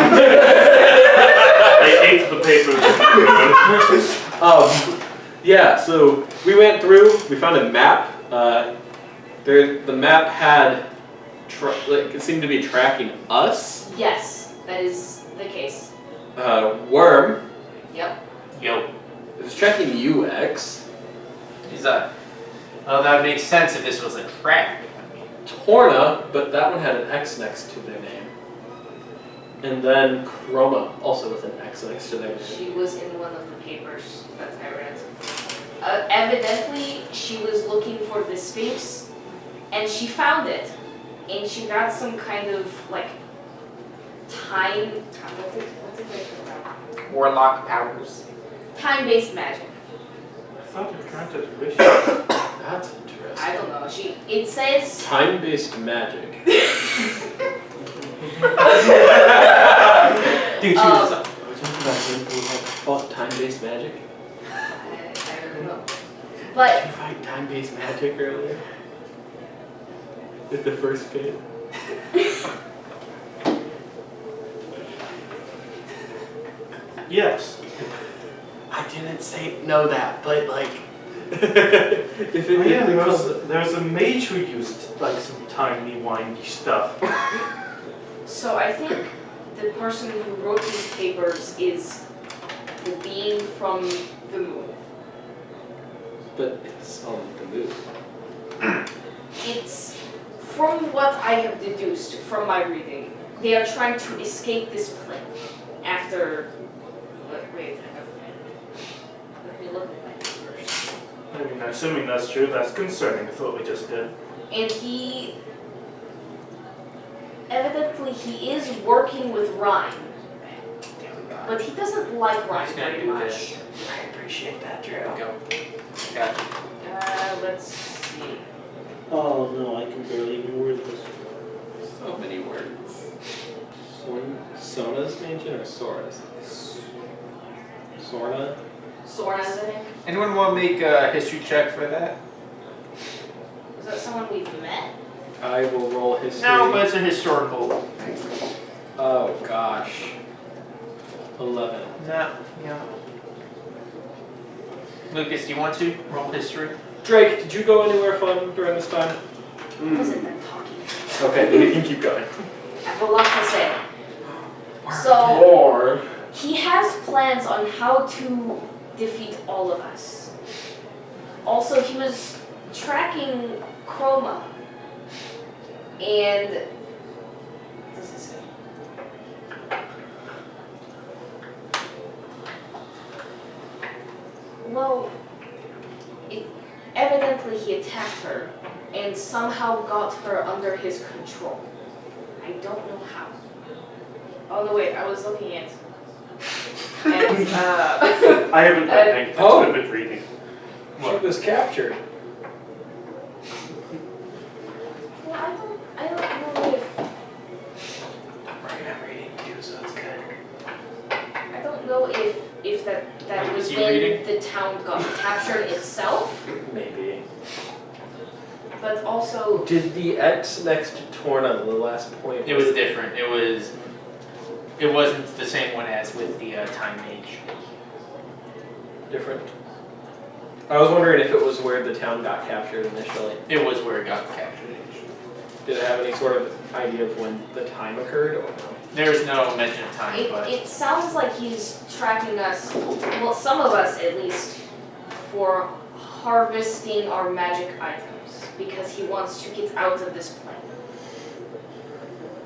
ate the papers. Yeah, so we went through, we found a map. The map had, like, it seemed to be tracking us. Yes, that is the case. Worm, Yep. Yo. it was tracking UX. Is that? Oh, that would make sense if this was a trap. Torna, but that one had an X next to their name. And then Chroma, also with an X next to their name. She was in one of the papers that I read. Evidently, she was looking for the Sphinx, and she found it. And she got some kind of, like, what's it called? Warlock powers. Time-based magic. I thought it granted wishes. That's interesting. I don't know. It says. Time-based magic. Dude, Um, are we talking about him who had fought time-based magic? I don't know. But Did you fight time-based magic earlier? At the first pit? Yes. I didn't know that, but like, if it Oh, yeah, becomes there's a mage who used like some tiny windy stuff. so I think the person who wrote these papers is the being from the moon. but it's on the moon. It's from what I have deduced from my reading. They are trying to escape this plane after. Wait, let me look at my papers. I mean, assuming that's true, that's concerning with what we just did. And evidently he is working with Rhyme, but he doesn't like Rhyme He's gonna very do much. this. I appreciate that, Drew. Go. Gotcha. Let's see. Oh no, I can barely even word this. So many words. Sona's mansion or Sora's? Sorna? Soren, I think. Anyone want to make a history check for that? Is that someone we've met? I will roll history. No, but it's a historical. Oh gosh. 11. No. Yeah. Lucas, do you want to roll history? Drake, did you go anywhere fun during this time? I wasn't done talking. Okay, then you can keep going. I have a lot to say. So, Or he has plans on how to defeat all of us. Also, he was tracking Chroma. And what does it say? Well, evidently he attacked her and somehow got her under his control. I don't know how. Oh no, wait, I was looking at. And, I haven't been paying attention, Oh. I've been reading. she was captured. well, I don't know if. I'm reading too, so it's good. I don't know if that Like, was is he when reading? the town got captured itself, Maybe. but also Did the X next to Torna, the last point? It was different. It wasn't the same one as with the time mage. different. I was wondering if it was where the town got captured initially. It was where it got captured. Did it have any sort of idea of when the time occurred or no? There's no mention of time, but it sounds like he's tracking us, well, some of us at least, for harvesting our magic items because he wants to get out of this plane.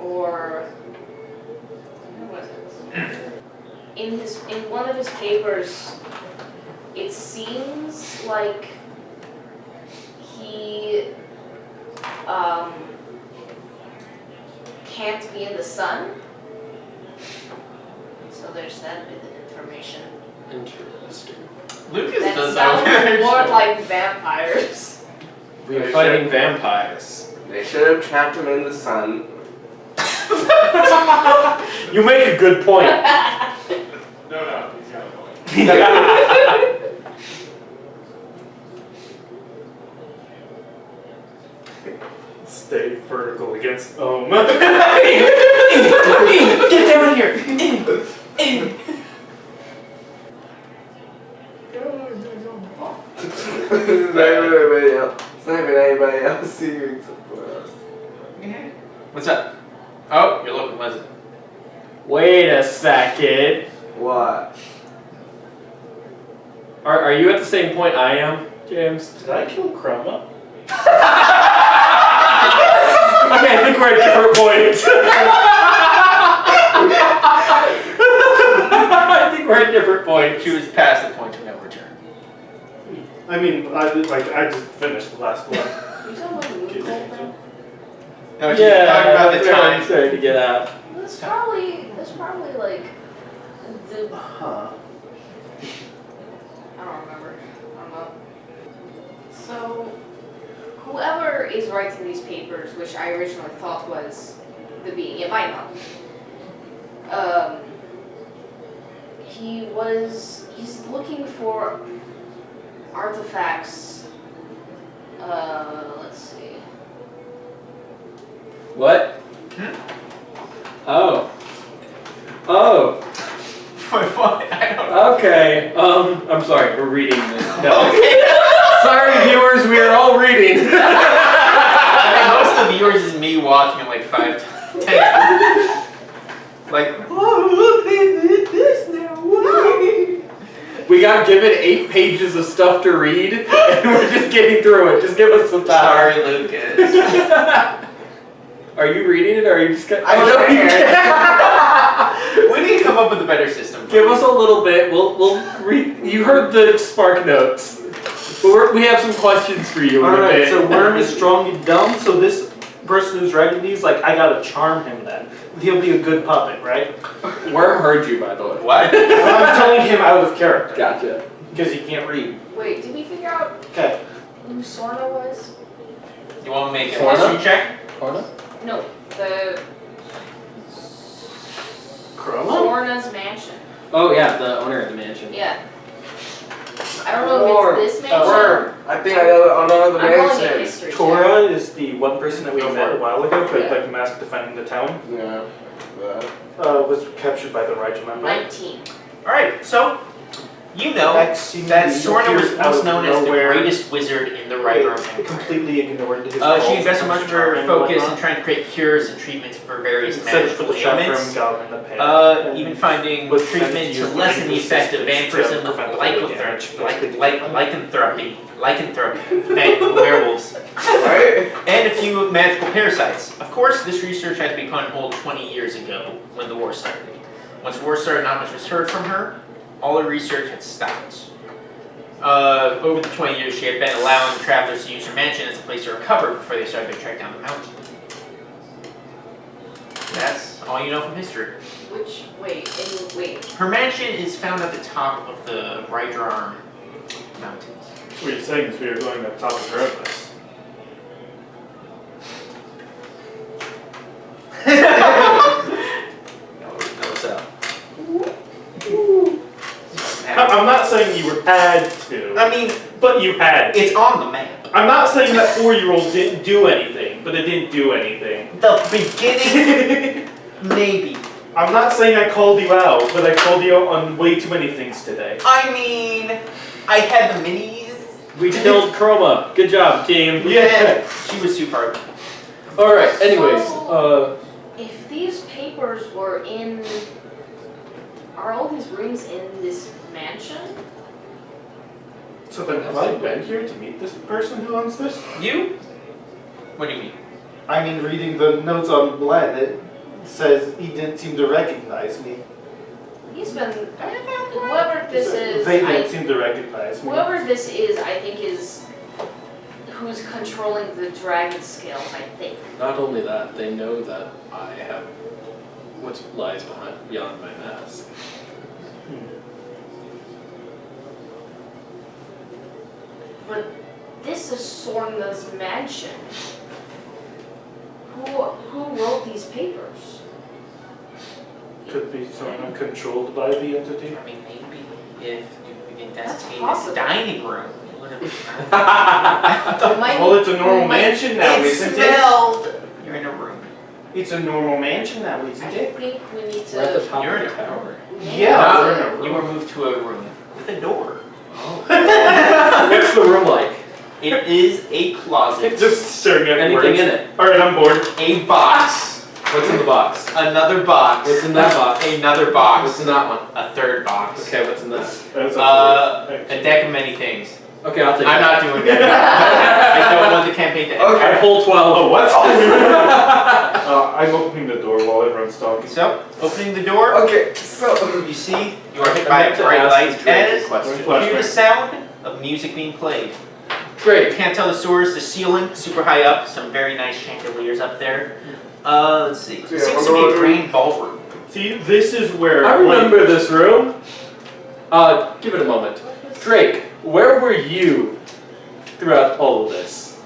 Or where was it? In one of his papers, it seems like he can't be in the sun. So there's that bit of information. Interesting. Lucas That does sounds that. more like vampires. We are fighting vampires. They should have trapped him in the sun. You make a good point. No, he's got a point. Stay vertical against Get down here! It's not even anybody else. It's not even anybody else seeing except for us. What's up? Oh, you're looking pleasant. Wait a second. What? Are you at the same point I am, James? Did I kill Chroma? Okay, I think we're at different points. I think we're at different points. She was past the point of no return. I mean, I just finished the last one. You talking about the moon cold now? No, she's talking about the that's what I'm time. starting to get at. That's probably like the Huh. I don't remember. I don't know. So whoever is writing these papers, which I originally thought was the being, it might not. He's looking for artifacts. Let's see. What? Oh. Wait, what? I don't know. Okay. I'm sorry, we're reading this. No. Sorry, viewers, we are all reading. I mean, most of the viewers is me watching it like 5 times. 10 times. Like, oh, look, they did this now. We got given 8 pages of stuff to read, and we're just getting through it. Just give us some time. Sorry, Lucas. Are you reading it, or are you just? I We need to come up with a better system. Give us a little bit. We'll read. You heard the spark notes. We have some questions for you. in a Alright, bit. so Worm is strong and dumb, so this person who's writing these, like, I gotta charm him then. He'll be a good puppet, right? Worm heard you, by the way. What? I'm telling him out of character. Gotcha. Because he can't read. Wait, did we figure out Okay. who Sorna was? You want to make a Corner? history check? Corna? No, the Chroma? Sorna's mansion. Oh yeah, the owner of the mansion. Yeah. I don't know if it's this mansion. Worm. I think I know the I'm rolling a mansion. history check. Tora is the one person that we Go met for a it. while ago, Yeah. like mask defending the town. Yeah. Was captured by the right remember? 19. Alright, so you know That seemed that to be Sorna was appears out once of known as the nowhere. greatest wizard in the Right Room Empire. Completely ignored his She calls invested and much of her charming and focus in whatnot. trying to create cures and treatments for various Except for magical the shot ailments. from Goblin the Pale. Even finding Was treatment meant to to use lessen the effect of resistance to vampirism, prevent the lycanthropy, werewolves, Right? and a few magical parasites. Of course, this research had to be put on hold 20 years ago when the war started. Once the war started, not much was heard from her. All her research had stopped. Over the 20 years, she had been allowing travelers to use her mansion as a place to recover before they started to track down the mountain. That's all you know from history. Wait. Her mansion is found at the top of the Arm Mountains. What you're saying is we are going to the top of the Everest. No, what's up? I'm not saying you had to, I mean, but you had to. it's on the map. I'm not saying that 4-year-old didn't do anything, but it didn't do anything. The beginning, maybe. I'm not saying I called you out, but I called you out on way too many things today. I mean, I had the minis. We killed Chroma. Good job, team. Yeah. She was too far. Alright, anyways, If these papers were in... Are all these rooms in this mansion? So then have I been here to meet this person who owns this? You? What do you mean? I mean, reading the notes on Bled, it says he didn't seem to recognize me. He's been... Whoever this is... They didn't seem to recognize me. Whoever this is, I think is... Who's controlling the dragon scale, I think. not only that, they know that I have what lies beyond my mask. But this is Sorna's mansion. Who wrote these papers? Could be someone controlled by the entity. I mean, maybe if you begin That's testing this possible. dining room, it would have It might Well, be- it's a normal it might- mansion now, It isn't it? smelled. You're in a room. It's a normal mansion now, isn't I it? think we need We're at the to... top You're of in the a tower. Yeah, we're in a room. You were moved to a room with a door. What's the room like? It is a closet. Just staring at Anything words. in it? Alright, I'm bored. A box. What's in the box? Another box. What's in that box? Another box. What's in that one? A third box. Okay, what's in that? That's A deck of many things. Okay, I'll take I'm it. not doing that. I don't want the campaign to end. Okay. I pull 12. Oh, what? I'm opening the door while everyone's talking. So, opening the door, Okay, so you see you are hit by a to bright ask light Drake a and question. you hear the sound of music being played. Great. Can't tell the source, the ceiling, super high up, some very nice chandeliers up there. Let's see. It Yeah, seems to be a grand ballroom. See, this is where. I remember this room. Give it a moment. Drake, where were you throughout all of this?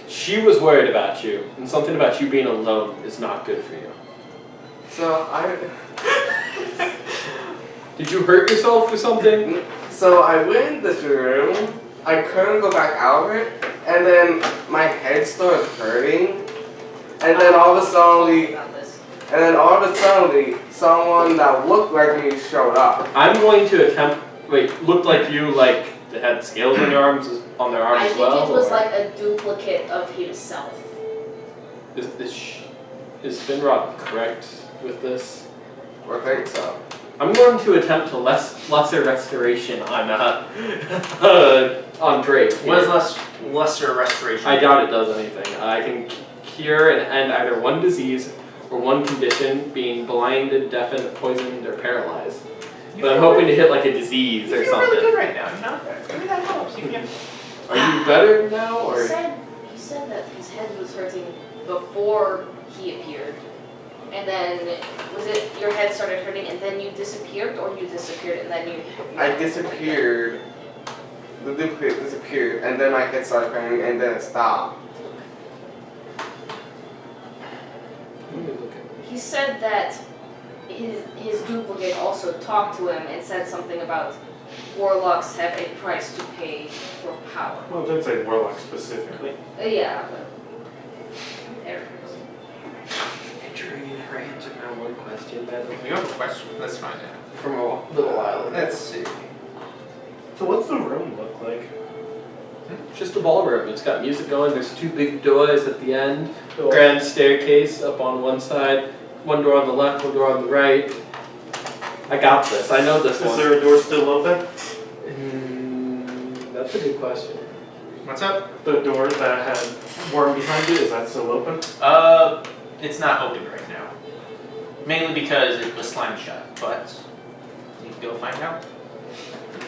She was worried about you, and something about you being alone is not good for you. Did you hurt yourself or something? So I went in this room, I couldn't go back out of it, and then my head started hurting, and then all of a sudden, someone that looked like me showed up. I'm going to attempt. Wait, looked like you, like they had scales on your arms, on their arms I as think well. it was or- like a duplicate of himself. Is Finrod correct with this? I think so. I'm going to attempt a lesser restoration on on Drake. What is lesser restoration? I doubt it does anything. I can cure and end either one disease or one condition, being blinded, deafened, poisoned, or paralyzed. But I'm hoping to hit like a disease or You feel something. really good right now, you know? Maybe that helps. You can... Are you better now, or? He said that his head was hurting before he appeared. And then, was it your head started hurting and then you disappeared, or you disappeared and then you... I disappeared. The duplicate disappeared, and then my head started hurting, and then it stopped. Let me look at- He said that his duplicate also talked to him and said something about warlocks have a price to pay for power. Well, don't say warlock specifically. Yeah, but... There it is. Her answered my one question, by the way, You have a question? Let's find out. from a little while ago. Let's see. So what's the room look like? It's just a ballroom. It's got music going. There's two big doors at the end. Grand staircase up on one side. One door on the left, one door on the right. I got this. I know this Is one. there a door still open? That's a good question. What's up? The door that had worm behind it, is that still open? It's not open right now. Mainly because it was slammed shut, but you can go find out.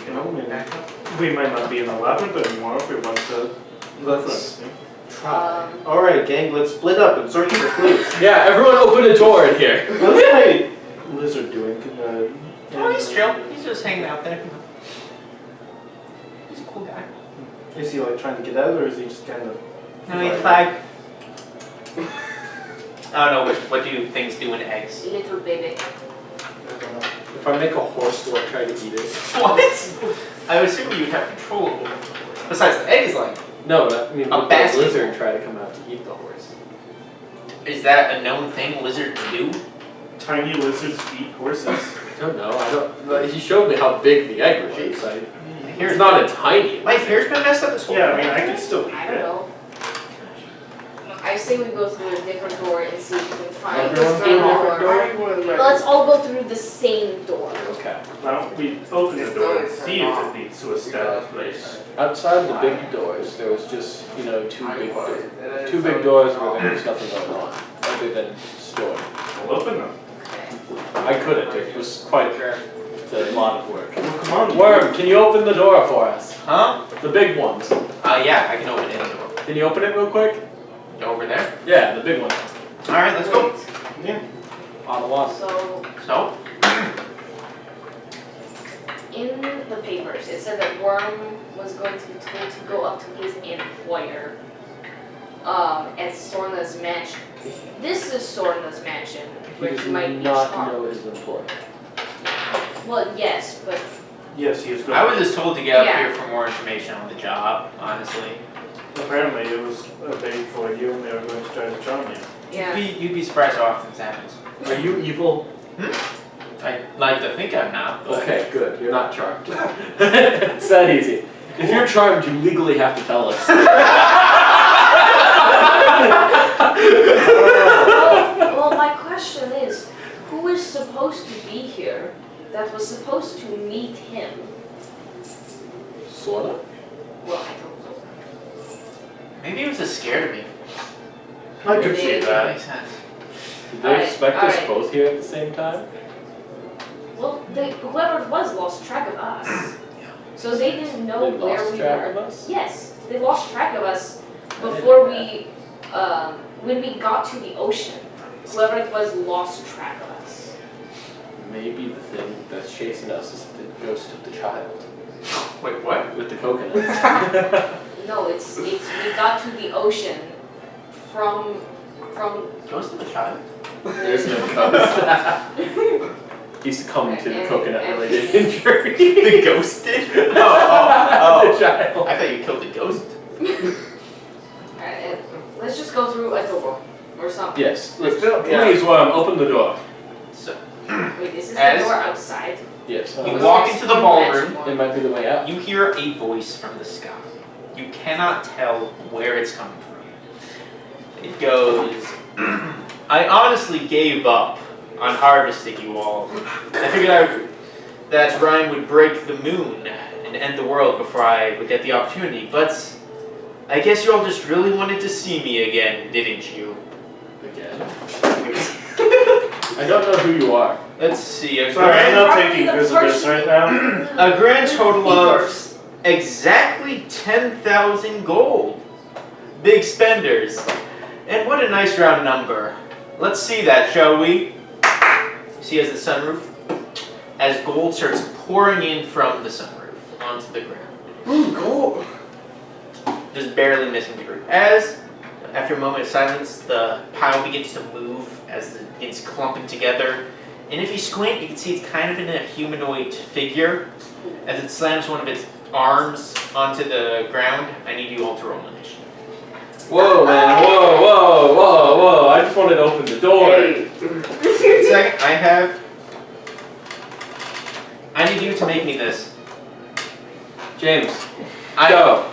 You know, we might not be in the labyrinth anymore if we want to. Let's try. Alright, gang, let's split up and search for clues. Yeah, everyone open a door in here. What's my lizard doing? Oh, he's chill. He's just hanging out there. He's a cool guy. Is he like trying to get out, or is he just kind of? No, he's like... I don't know, what do things do in eggs? Little baby. If If I make a horse, will I try to eat it? What? I assume you'd have control over the horse. Besides, the egg is like, No, I mean, A would the basket. lizard try to come out to eat the horse? is that a known thing lizards do? Tiny lizards eat horses. I don't know. I don't. Like, he showed me how big the egg was. Jeez. It's not a tiny. My hair's been messed up this whole Yeah, I time. mean, I could still eat I don't it. know. I say we go through a different door and see if we can find the Everyone same through a different door. door? Let's all go through the same door. Okay. Well, we open the door and see if it leads to a static place. Outside the big doors, there was just two big doors where there was nothing going on other than storing. We'll open them. I couldn't. It was quite a lot of work. Well, come on. Worm, can you open the door for us? Huh? The big ones. Yeah, I can open any door. Can you open it real quick? Over there? Yeah, the big one. Alright, let's go. Yeah. On the wall. So, So, in the papers, it said that Worm was going to be told to go up to his employer at Sorna's mansion. This is Sorna's mansion, He where does he might be not charged. know his employer. Well, yes, but Yes, he is going. I was just told to get up Yeah. here for more information on the job, honestly. Apparently, it was a bait for you, and they were going to try to charm you. yeah. You'd be surprised how often this happens. Are you evil? I'd like to think I'm not, but Okay, good. You're not charmed. It's that easy. If you're charmed, you legally have to tell us. Well, my question is, who is supposed to be here that was supposed to meet him? Sorta? Well, I don't know. maybe he was just scared of me. I could see That that. makes sense. Did they Alright, expect us alright. both here at the same time? Well, whoever it was lost track of us. So they didn't know They where lost we track were. of us? Yes, they lost track of us didn't before know we, when we got to the ocean. Whoever it was lost track of us. Maybe the thing that's chasing us is the ghost of the child. Wait, what? With the coconuts. No, it's we got to the ocean from Ghost of the child? There's no ghost. He succumbed to the coconut-related injury. The ghost did? Oh. The child. I thought you killed the ghost. Alright, let's just go through a door or something. Yes. Still, yeah. Please, Worm, open the door. So, Wait, is this As- the door outside? Yes. you Or walk is into this the one ballroom. match It might be the way out. You hear a voice from the sky. You cannot tell where it's coming from. It goes, I honestly gave up on harvesting you all. I figured that Ryan would break the moon and end the world before I would get the opportunity, but I guess you all just really wanted to see me again, didn't you? Again. I don't know who you are. Let's see, a Sorry, I'm grand, not Probably taking the visitors person- right now. a grand total of Papers. exactly 10,000 gold. Big spenders. And what a nice round number. Let's see that, shall we? See, as the sunroof, as gold starts pouring in from the sunroof onto the ground. Ooh, gold. Just barely missing through. As, after a moment of silence, the pile begins to move as it begins clumping together. And if you squint, you can see it's kind of in a humanoid figure. As it slams one of its arms onto the ground, I need you all to roll initiative. Whoa, man. Whoa. I just wanted to open the door. Hey. Second, I need you to make me this. James, I go.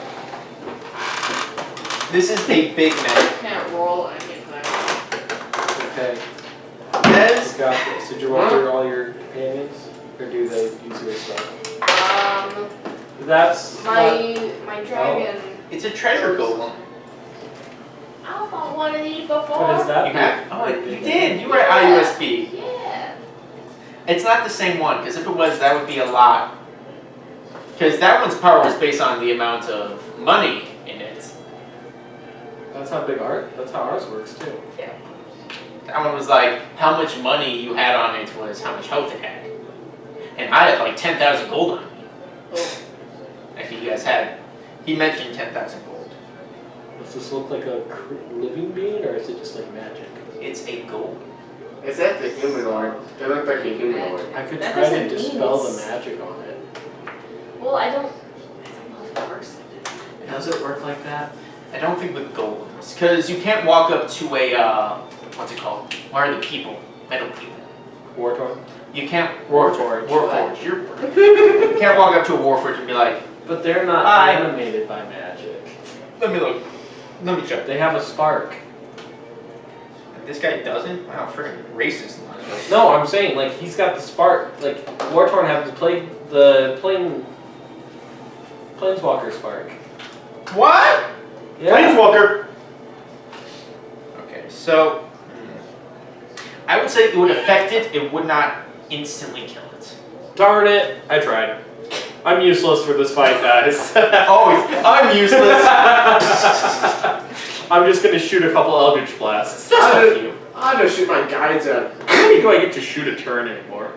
This is a big map. Can't roll any of that. Okay. As You got this. Did you roll through all your companions? Or do they use your stuff? That's not... My dragon. it's a treasure golem. I found one of these before. What is that? You have? Oh, you did. You were at IUSB. Yeah. It's not the same one, because if it was, that would be a lot. Because that one's power was based on the amount of money in it. That's how big art. That's how ours works too. That one was like, how much money you had on it was how much health it had. And I had like 10,000 gold on me. Oh. Actually, you guys had, he mentioned 10,000 gold. Does this look like a living being, or is it just like magic? It's a gold. It's at the humanoid. It looked like a humanoid. I could That try to doesn't mean dispel the it's- magic on it. Well, I don't know if it works like that. Does it work like that? I don't think with golems, because you can't walk up to a what's it called? What are the people? Metal people. Wartorn? You can't Warforged. Warforged. You can't walk up to a Warforged and be like, But they're not Hi. animated by magic. let me look. Let me check. They have a spark. This guy doesn't? Wow, freaking racist. No, I'm saying like he's got the spark. Like Wartorn has the planeswalker spark. What? Yeah. Planeswalker. Okay, so I would say it would affect it. It would not instantly kill it. Darn it! I tried. I'm useless for this fight, guys. Oh, I'm useless. I'm just gonna shoot a couple Eldritch Blasts. Just a few. I'll just shoot my guides at. How many do I get to shoot a turn anymore?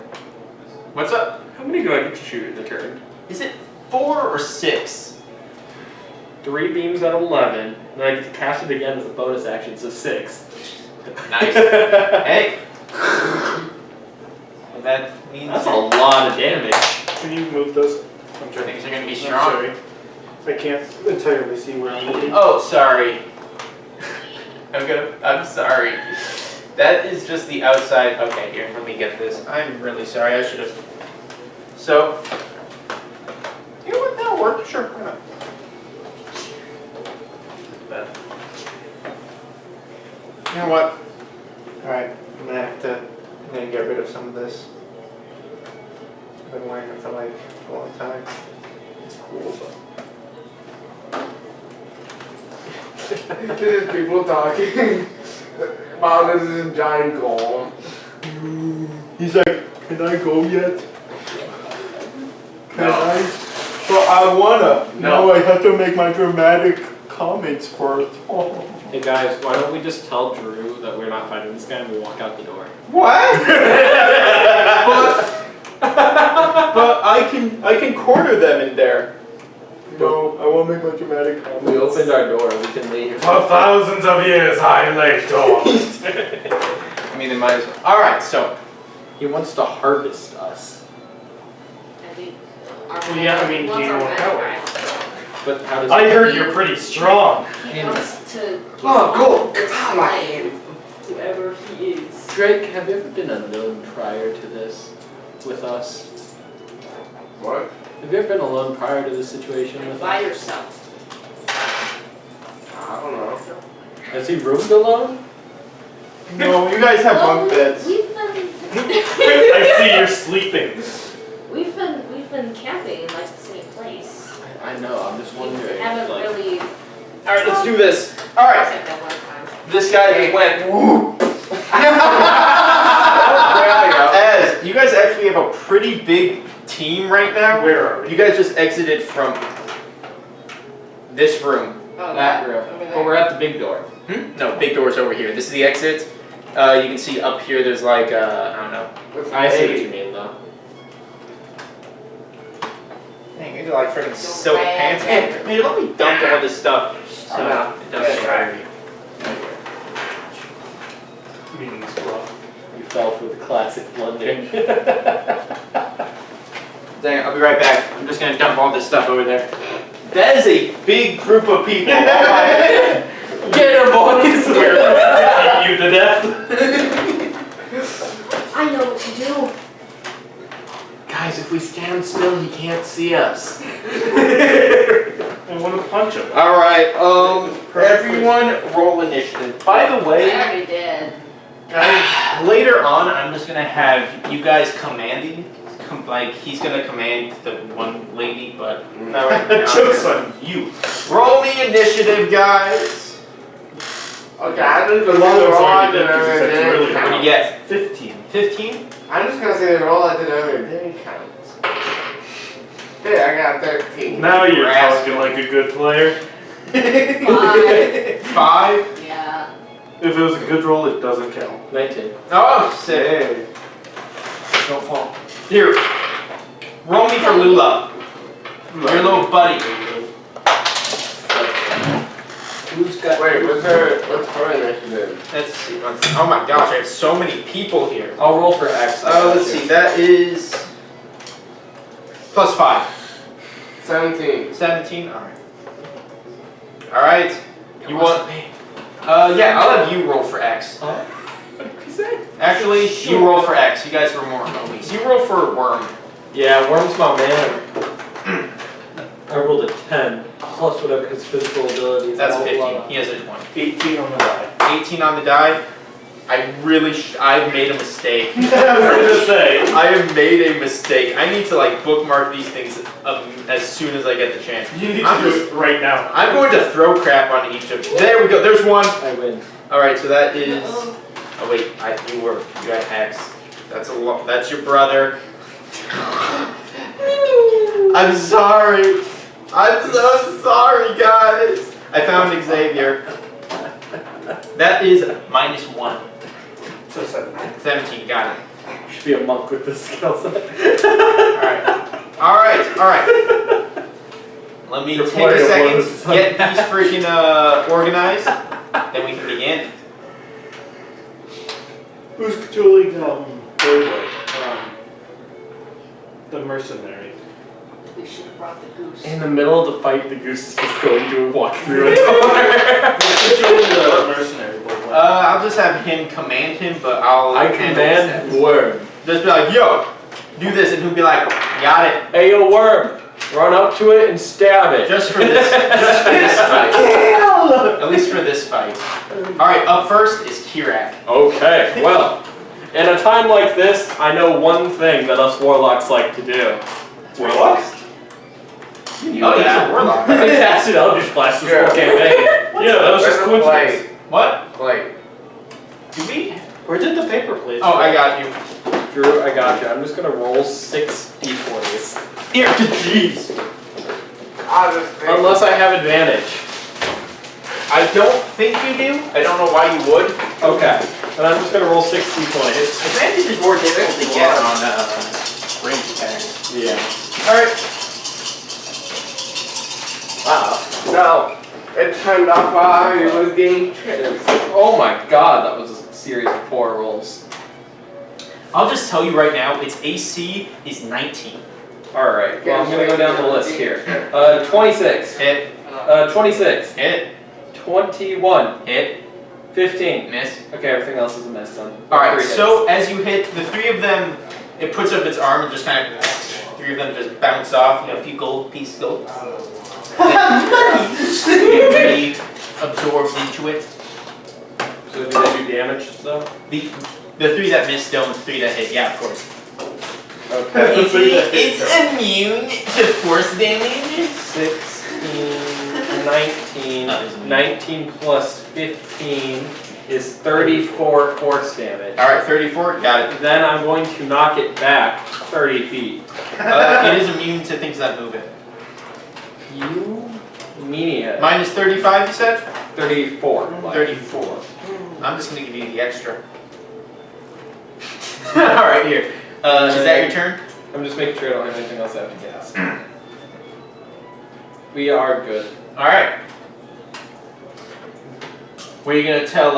What's up? How many do I get to shoot in a turn? Is it 4 or 6? 3 beams at 11, and I get to cast it again as a bonus action, so 6. Nice. Hey. Well, that means That's a lot of damage. Can you move those? I'm trying. things are gonna be I'm strong. sorry. I can't entirely see where I'm looking. Oh, sorry. I'm sorry. That is just the outside. Okay, here, let me get this. I'm really sorry. I should have. So, you know what? That'll work. Sure, why not? You know what? All right, I'm gonna get rid of some of this. I've been wearing it for like a long time. It's cool, but. There's people talking. Wow, this is a giant golem. He's like, can I go yet? Can No. I? Well, I wanna. No. No, I have to make my dramatic comments first. Oh. Hey guys, why don't we just tell Drew that we're not fighting this guy and we walk out the door? What? But I can corner them in there. No, I won't make my dramatic comments. We opened our door, we can leave. For thousands of years, I lay dormant. I mean, they might as well. All right, so He wants to harvest us. I think our Well, yeah, I mean, once do you our want man But how does I heard you're pretty strong. he wants to Oh, cool. this Come on. whoever he is. Drake, have you ever been alone prior to this with us? What? Have you ever been alone prior to this situation with By us? yourself. I don't know. Has he roomed alone? No, you guys have Well, bunk beds. We've been I see you're sleeping. we've been camping in like the same place. I know, I'm just wondering. We haven't like, really. all right, let's do this. All right, Except that one time. this guy just went. Woo. As you guys actually have a pretty big team right now. Where are we? You guys just exited from this room. Oh, that room. over there. But we're at the big door. No, big door's over here. This is the exit. You can see up here. There's like I don't know. I see what you mean though. Dang, these are like freaking silk pants. Hey, man, let me dump all this stuff so it doesn't scare you. Meaningless bluff. You fell for the classic blending. Dang, I'll be right back. I'm just gonna dump all this stuff over there. That is a big group of people. Get her, boys! You to death. I know what to do. Guys, if we stand still, he can't see us. I want to punch him. All right, everyone, roll initiative. By the I way, already did. later on, I'm just gonna have you guys commanding. Like he's gonna command the one lady, but not right now. Joke's on you. Roll the initiative, guys. Okay, I'm just The gonna long say the one's roll I already did done, 'cause it's earlier really didn't What do you count. get? 15. 15? I'm just gonna say the roll I did earlier didn't count. Hey, I got 13. Now you're Rascal. talking like a good player. 5? Yeah. If it was a good roll, it doesn't count. 19. Oh, sick. Don't fall. Here. Roll me for Lula. Your little buddy. Who's got? Wait, what's her initiative? Let's see. Oh my gosh, I have so many people here. I'll roll for X. Let's see. That is +5. 17. 17. All right. All right. You want? Yeah, I'll have you roll for X. What did you say? Actually, you roll for X. You guys were more homies. You roll for Worm. Yeah, Worm's my man. I rolled a 10 plus whatever his physical ability is. That's blah, 15. blah, blah. He has a 20. 18 on the die. 18 on the die. I really, I've made a mistake. I was gonna say. I have made a mistake. I need to like bookmark these things as soon as I get the chance. You need to do it right now. I'm going to throw crap on each of. There we go. There's one. I win. All right. So that is. Oh wait. You got X. That's a lot. That's your brother. I'm sorry. I'm so sorry, guys. I found Xavier. That is -1. So 7. 17. Got it. You should be a monk with this skill set. All right. Let me You're take playing a one second, of the- get these freaking organized, then we can begin. Who's controlling the mercenary? We should have brought the goose. In the middle of the fight, the goose is just going to walk through it. Who's controlling the mercenary? I'll just have him command him, but I'll I handle the command steps. Worm. Just be like, yo, do this, and he'll be like, got it. Hey, yo, Worm, run up to it and stab it. Just for this fight. At least for this fight. All right, up first is Kirak. Okay, well, in a time like this, I know one thing that us warlocks like to do. Warlocks? You knew Oh, he's that. a warlock. I casted Eldritch Blast this whole campaign. Yeah, that was just coincidence. What? Like, Do we? Where did the paper plate? Oh, I got you. Drew, I got you. I'm just gonna roll 6 d20s. Here. Jeez. I just think. Unless I have advantage. I don't think you do. I don't know why you would. Okay. Then I'm just gonna roll 6 d20s. Advantage is more difficult to get on range attacks. Yeah. Alright. Wow. No. It turned off while he was getting chips. Oh my god, that was a series of poor rolls. I'll just tell you right now, its AC is 19. Alright, well I'm gonna go down the list here. 26. Hit. 26. Hit. 21. Hit. 15. Miss. Okay, everything else is a miss then. Alright, 3 hits. so as you hit, the 3 of them, it puts up its arm and just kind of, 3 of them just bounce off, you know, a few gold pieces gold. Be absorbed into it. So did they do damage though? The 3 that missed don't, 3 that hit, yeah, of course. Okay. It's immune to force damage. 16, 19. No, it's 19 plus 15 is 34 force damage. Alright, 34, got it. Then I'm going to knock it back 30 feet. It is immune to things that move it. You meanie. Minus 35, you said? 34. 34. I'm just gonna give you the extra. Alright, here. Is that your turn? I'm just making sure I don't have anything else I have to guess. We are good. Alright. What are you gonna tell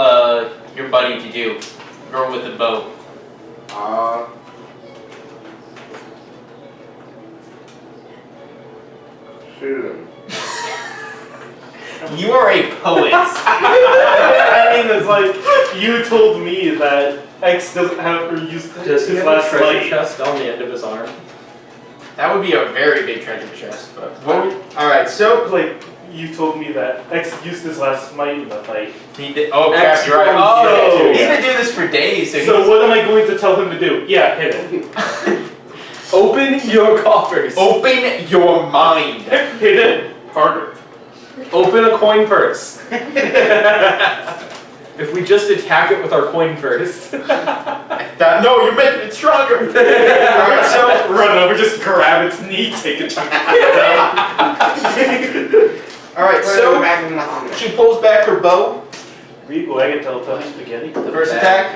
your buddy to do? Girl with the bow. Shoot him. You are a poet. I mean, it's like, you told me that X doesn't have or used Does he his have a last treasure light. chest on the end of his arm? That would be a very big treasure chest. But alright, so Like, you told me that X used his last smite in the fight. he did. Oh crap, you're right. X Oh, rolls. he's been doing this for days. So what am I going to tell him to do? Yeah, hit him. Open your coffers. Open your mind. Hit him. Harder. Open a coin purse. If we just attack it with our coin purse. No, you're making it stronger. Alright, so Run over, just grab its knee, take a chunk out. alright, so she pulls back her bow. Rico, I can Teletubby spaghetti. The first attack.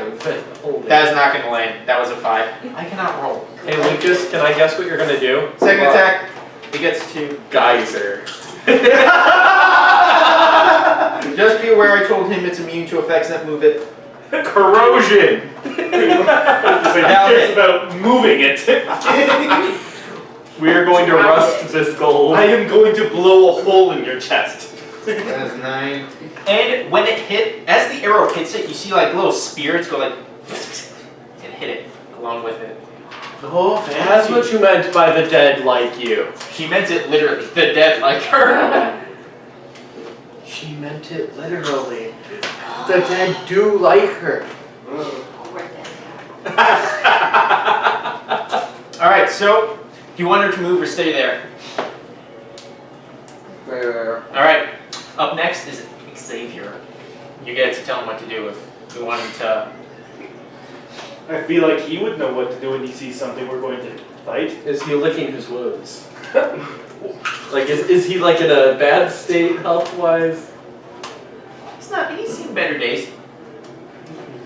That is not gonna land. That was a 5. I cannot roll. Hey Lucas, can I guess what you're gonna do? Second attack. It gets to Geyser. just be aware I told him it's immune to effects that move it. Corrosion! So he cares about moving it. We are going to rust this gold. I am going to blow a hole in your chest. That's 9. And when it hit, as the arrow hits it, you see like little spirits go like and hit it along with it. Oh, That's what you meant by the dead like you. She meant it literally. The dead like her. She meant it literally. The dead do like her. Alright, so do you want her to move or stay there? There. Alright, up next is Xavier. You get to tell him what to do if you want him to. I feel like he would know what to do when he sees something we're going to fight. Is he licking his wounds? Like, is he like in a bad state health-wise? He's seen better days.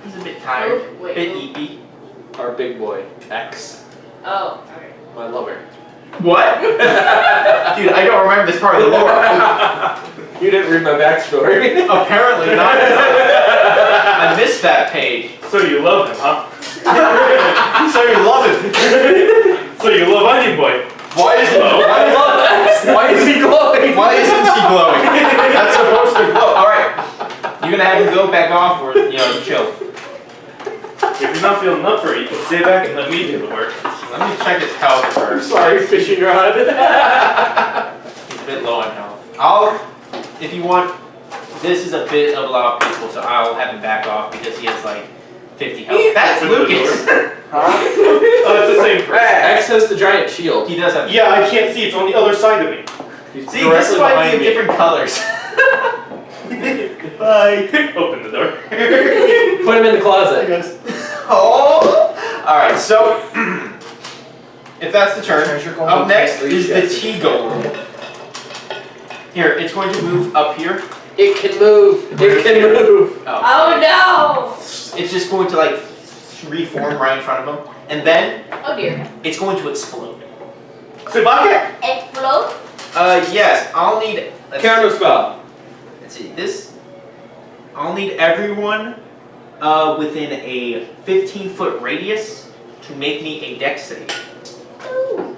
He's a bit tired, Oh, wait, bit who? eepy. Our big boy, X, Oh, okay. my lover. What? Dude, I don't remember this part of the lore. You didn't read my backstory. Apparently not. I missed that page. So you love him, huh? So you love it. So you love Onion Boy. Why is I love X. Why is he glowing? Why isn't he glowing? That's supposed to glow. Alright. You're gonna have him go back off or, chill. If you're not feeling up for it, you can stay back and let me do the work. Let me check his health I'm first. sorry, fishing rod. He's a bit low on health. If you want, this is a bit of a lot of people, so I'll have him back off because he has like 50 health. That's Open the Lucas. Oh, it's the same person. X has the giant shield. He does have. Yeah, I can't see. It's on the other side of me. He's See, this is directly why we behind have me. different colors. Bye. Open the door. Put him in the closet. Oh! Alright, so if that's the turn, up next is the T-Gold. Here, it's going to move up here. It can move. It can move. Oh no! It's just going to like reform right in front of him. And then Oh dear. it's going to explode. Subaka? Explode? Yes, I'll need. Counter spell. Let's see, this. I'll need everyone within a 15-foot radius to make me a dex save. Ooh.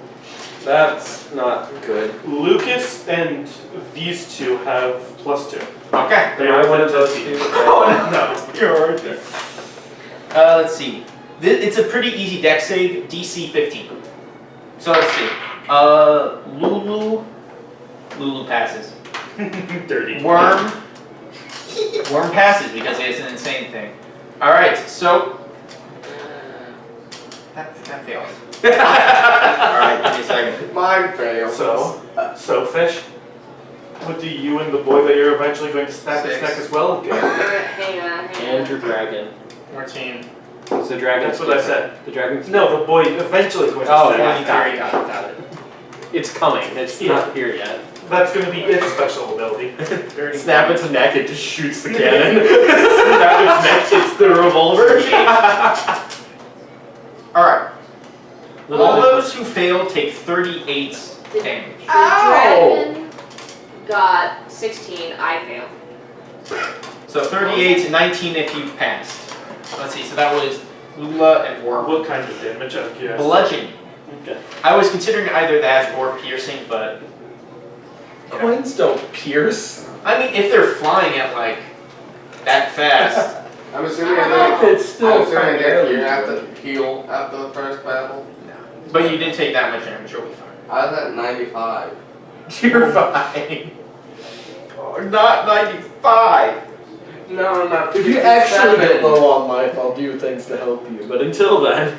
That's not good. Lucas and these two have +2. Okay. They are one of those two. Oh no, you're right there. Let's see. It's a pretty easy dex save, DC 15. So let's see. Lulu passes. Dirty. Worm passes because it's an insane thing. Alright, so that fails. Alright, give me a second. Mine fails. So fish. What do you and the boy that you're eventually going to snap his 6. neck as well get? Hang on. And your dragon. 14. It's the dragon. That's what I said. The dragon's. No, the boy eventually going to Oh, snap yeah, his neck. got it. It's coming. It's not here yet. That's going to be its special ability. Snap its neck, it just shoots the cannon. Snap its neck, it's the revolver. Alright. Little All bit- those who fail take 38 damage. The dragon got 16. I failed. So 38 to 19 if you passed. Let's see, so that was Lula and Worm. What kind of damage out of curiosity? Bludgeoning. Okay. I was considering either that or piercing, but Coins don't pierce. I mean, if they're flying at like that fast, I'm assuming It's still primarily you have to heal after the first battle. but you didn't take that much damage, you'll be fine. I was at 95. You're fine. Oh, not 95. No, not If you actually get low on life, I'll do things to help you. But until then,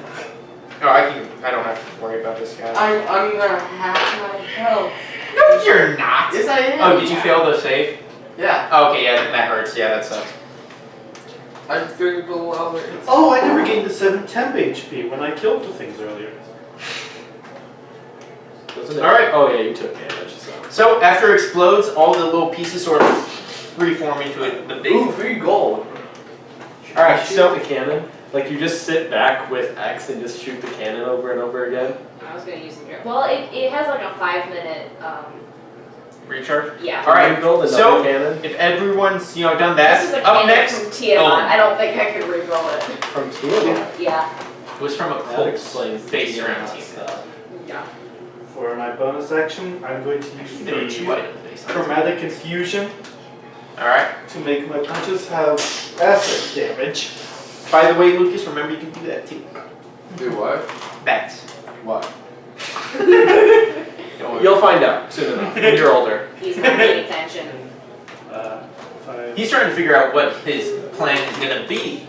Oh, I don't have to worry about this guy. I'm under half my health. No, you're not. Yes, I am. Oh, did you fail the save? Yeah, Oh, okay, yeah, that hurts. Yeah, that sucks. I'm 3 below it. Oh, I never gained the 7 temp HP when I killed the things earlier. wasn't it? All right. Oh yeah, you took damage. So. So after it explodes, all the little pieces sort of reform into the big. Ooh, 3 gold. All right, Shoot so the cannon. Like you just sit back with X and just shoot the cannon over and over again. I was gonna use the dragon. Well, it has like a 5-minute Recharge? Yeah. Alright, Rebuild another so- cannon If everyone's, done that, This is a up cannon next, from Tiamat. oh. I don't think I could reroll it. from Tiamat. Yeah. it was from a That cult explains the based around Tiamat Tiamat. stuff. Yeah. For my bonus action, I'm going to use There were 2 the items based on chromatic infusion Alright. to make my punches have acid damage. By the way, Lucas, remember you can do that too. Do what? That. What? Don't worry. You'll find out soon enough when you're older. He's not paying attention. 5. He's trying to figure out what his plan is gonna be.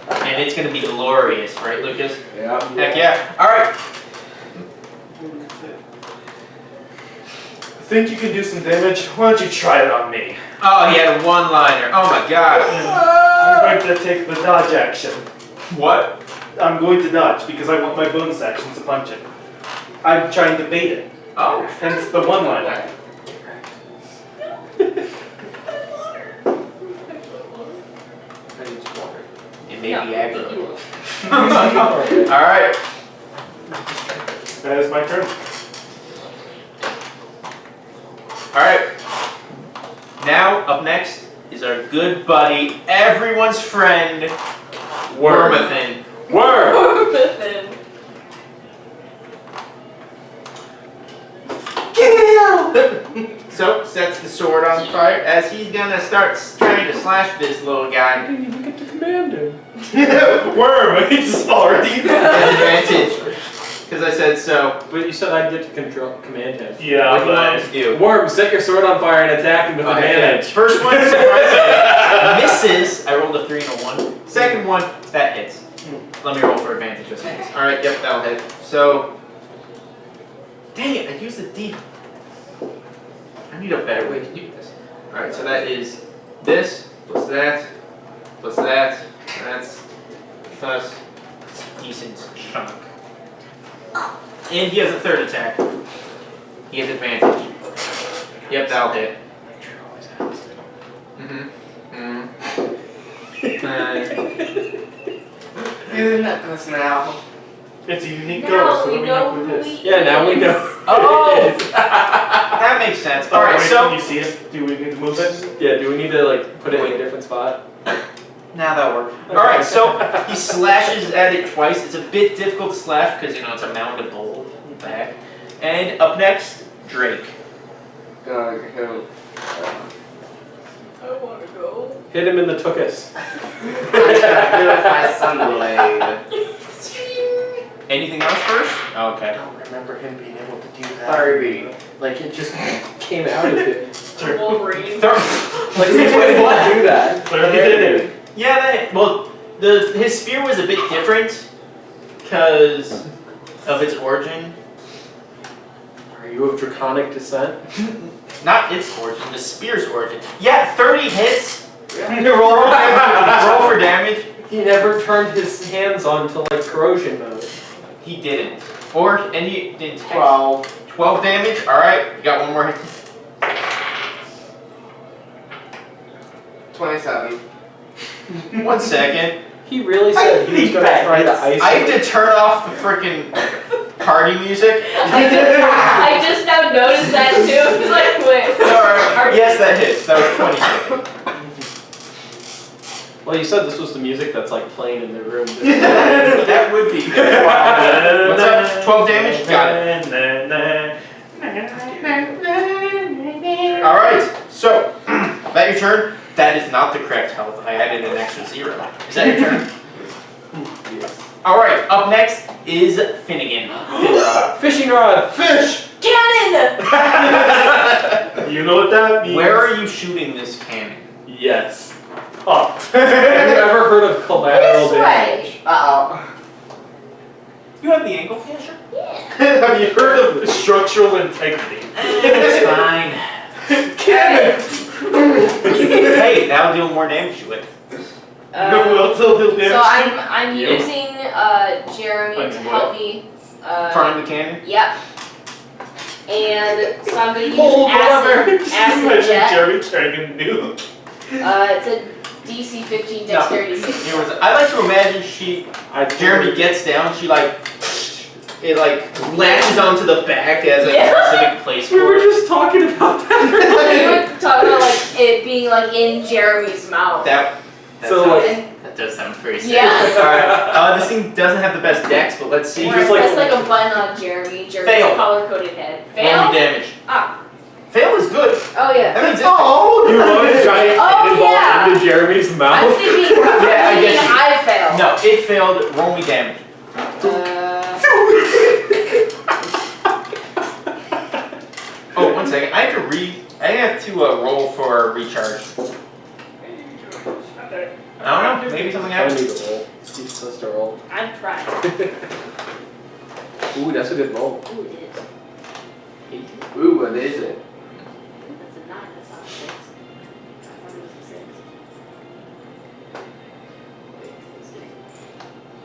And it's gonna be glorious, right, Lucas? Yeah. Heck yeah. Alright. Think you can do some damage? Why don't you try it on me? Oh, he had a one-liner. Oh my god. I'm going to take the dodge action. What? I'm going to dodge because I want my bonus action to punch it. I'm trying to bait it. Oh. Hence the one-liner. It may No, be aggro. you- Alright. That is my turn. Alright. Now, up next is our good buddy, everyone's friend, Wormathan. Worm! So, sets the sword on fire as he's gonna start trying to slash this little guy. I didn't even get to command him. Worm, he's already Advantage. Because I said so. But you said I'd get to command him. Yeah, What do you want him to do? Worm, set your sword on fire and attack him with advantage. First one, surprisingly, misses. I rolled a 3 and a 1. Second one, that hits. Let me roll for advantage just in case. Alright, yep, that'll hit. So, dang it, I used the D. I need a better way to do this. Alright, so that is this, plus that, plus that. That's plus decent chunk. And he has a third attack. He has advantage. Yep, that'll hit. You're the necklace now. It's a unique Now color, so we let me know know who who it he is. Yeah, now we know. Oh! That makes sense. Alright, Alright, can so. you see it? Do we need to move it? Yeah, do we need to like put it in a different spot? Now that'll work. Alright, so he slashes at it twice. It's a bit difficult to slash because, it's a mound of gold back. And up next, Drake. Gonna hit him. I want to go. Hit him in the tuchus. My sunblade. Anything else first? I Okay. don't remember him being able to do that. Harvey. Like it just came out of it. Wolverine. Like he didn't want to do that. Clearly did it. Yeah, his spear was a bit different because of its origin. Are you of draconic descent? Not its origin, the spear's origin. Yeah, 30 hits. Yeah. Roll for damage. He never turned his hands on to like corrosion mode. He didn't. And he didn't. 12. 12 damage. Alright, you got one more hit. 27. 1 second. He really said he was gonna try to ice I have to turn off the freaking party music. I just now noticed that too. I was like, wait. Alright, yes, that hits. That was 20 seconds. Well, you said this was the music that's like playing in the room. That would be. What's up? 12 damage? Got it. Alright, so, that your turn? That is not the correct health. I added an extra 0. Is that your turn? Yes. Alright, up next is Finnegan. Fishing rod. Fish! Cannon! You know what that means? Where are you shooting this cannon? Yes. Up. Have you ever heard of collateral This way. damage? Uh-oh. You have the angle? Yeah, sure. Yeah. Have you heard of structural integrity? It's fine. Cannon! Hey, that'll deal more damage to it. No, who else will do damage? So I'm You. using Jeremy to help me. Prime the cannon? Yep. And so I'm gonna use Oh, brother! acid Imagine jet. Jerry turning a nuke. It's a DC 15 dexterity save. I like to imagine I Jeremy gets down, she like it like latches onto the back as a specific place We for were it. just talking about that. We were talking about like it being like in Jeremy's mouth. That So, sounds- And that does sound very sick. Yeah. Alright, this thing doesn't have the best dex, but let's see. Or just I like- press like a button on Jeremy's Fail. color-coded head. Roll Fail? me damage. Ah. Fail is good. Oh yeah. That means You run a giant Oh, cannonball yeah. into Jeremy's I'm mouth. thinking, Yeah, I guess I failed. No, it failed. Roll me damage. Oh, 1 second. I have to roll for recharge. I don't know. Maybe something I happens. need a roll. He's supposed to roll. I'm trying. Ooh, that's a good roll. Ooh, it is. Ooh, what is it? That's a 9, that's not a 6. I thought it was a 6. Wait, let's see.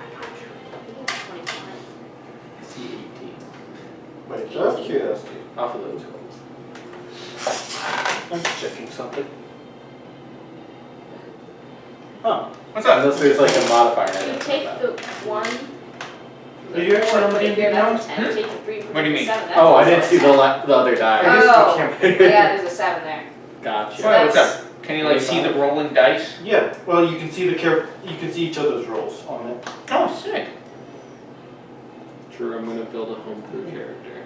I got you. Ooh, 25. I see 18. Wait, just curiosity. Off of those rolls. I'm checking something. Huh. What's up? Unless there's like a modifier. I You don't take know the about. 1. Are you actually on the Right there, D&D that's a 10. Take the 3. What do you mean? 7, that's Oh, I also didn't a see the 10. the other die. Oh. Yeah. Yeah, there's a 7 there. Gotcha. So What's that's- up? Can you like see the rolling dice? Yeah. Well, you can see you can see each other's rolls on it. Oh, sick. True, I'm gonna build a homebrew character.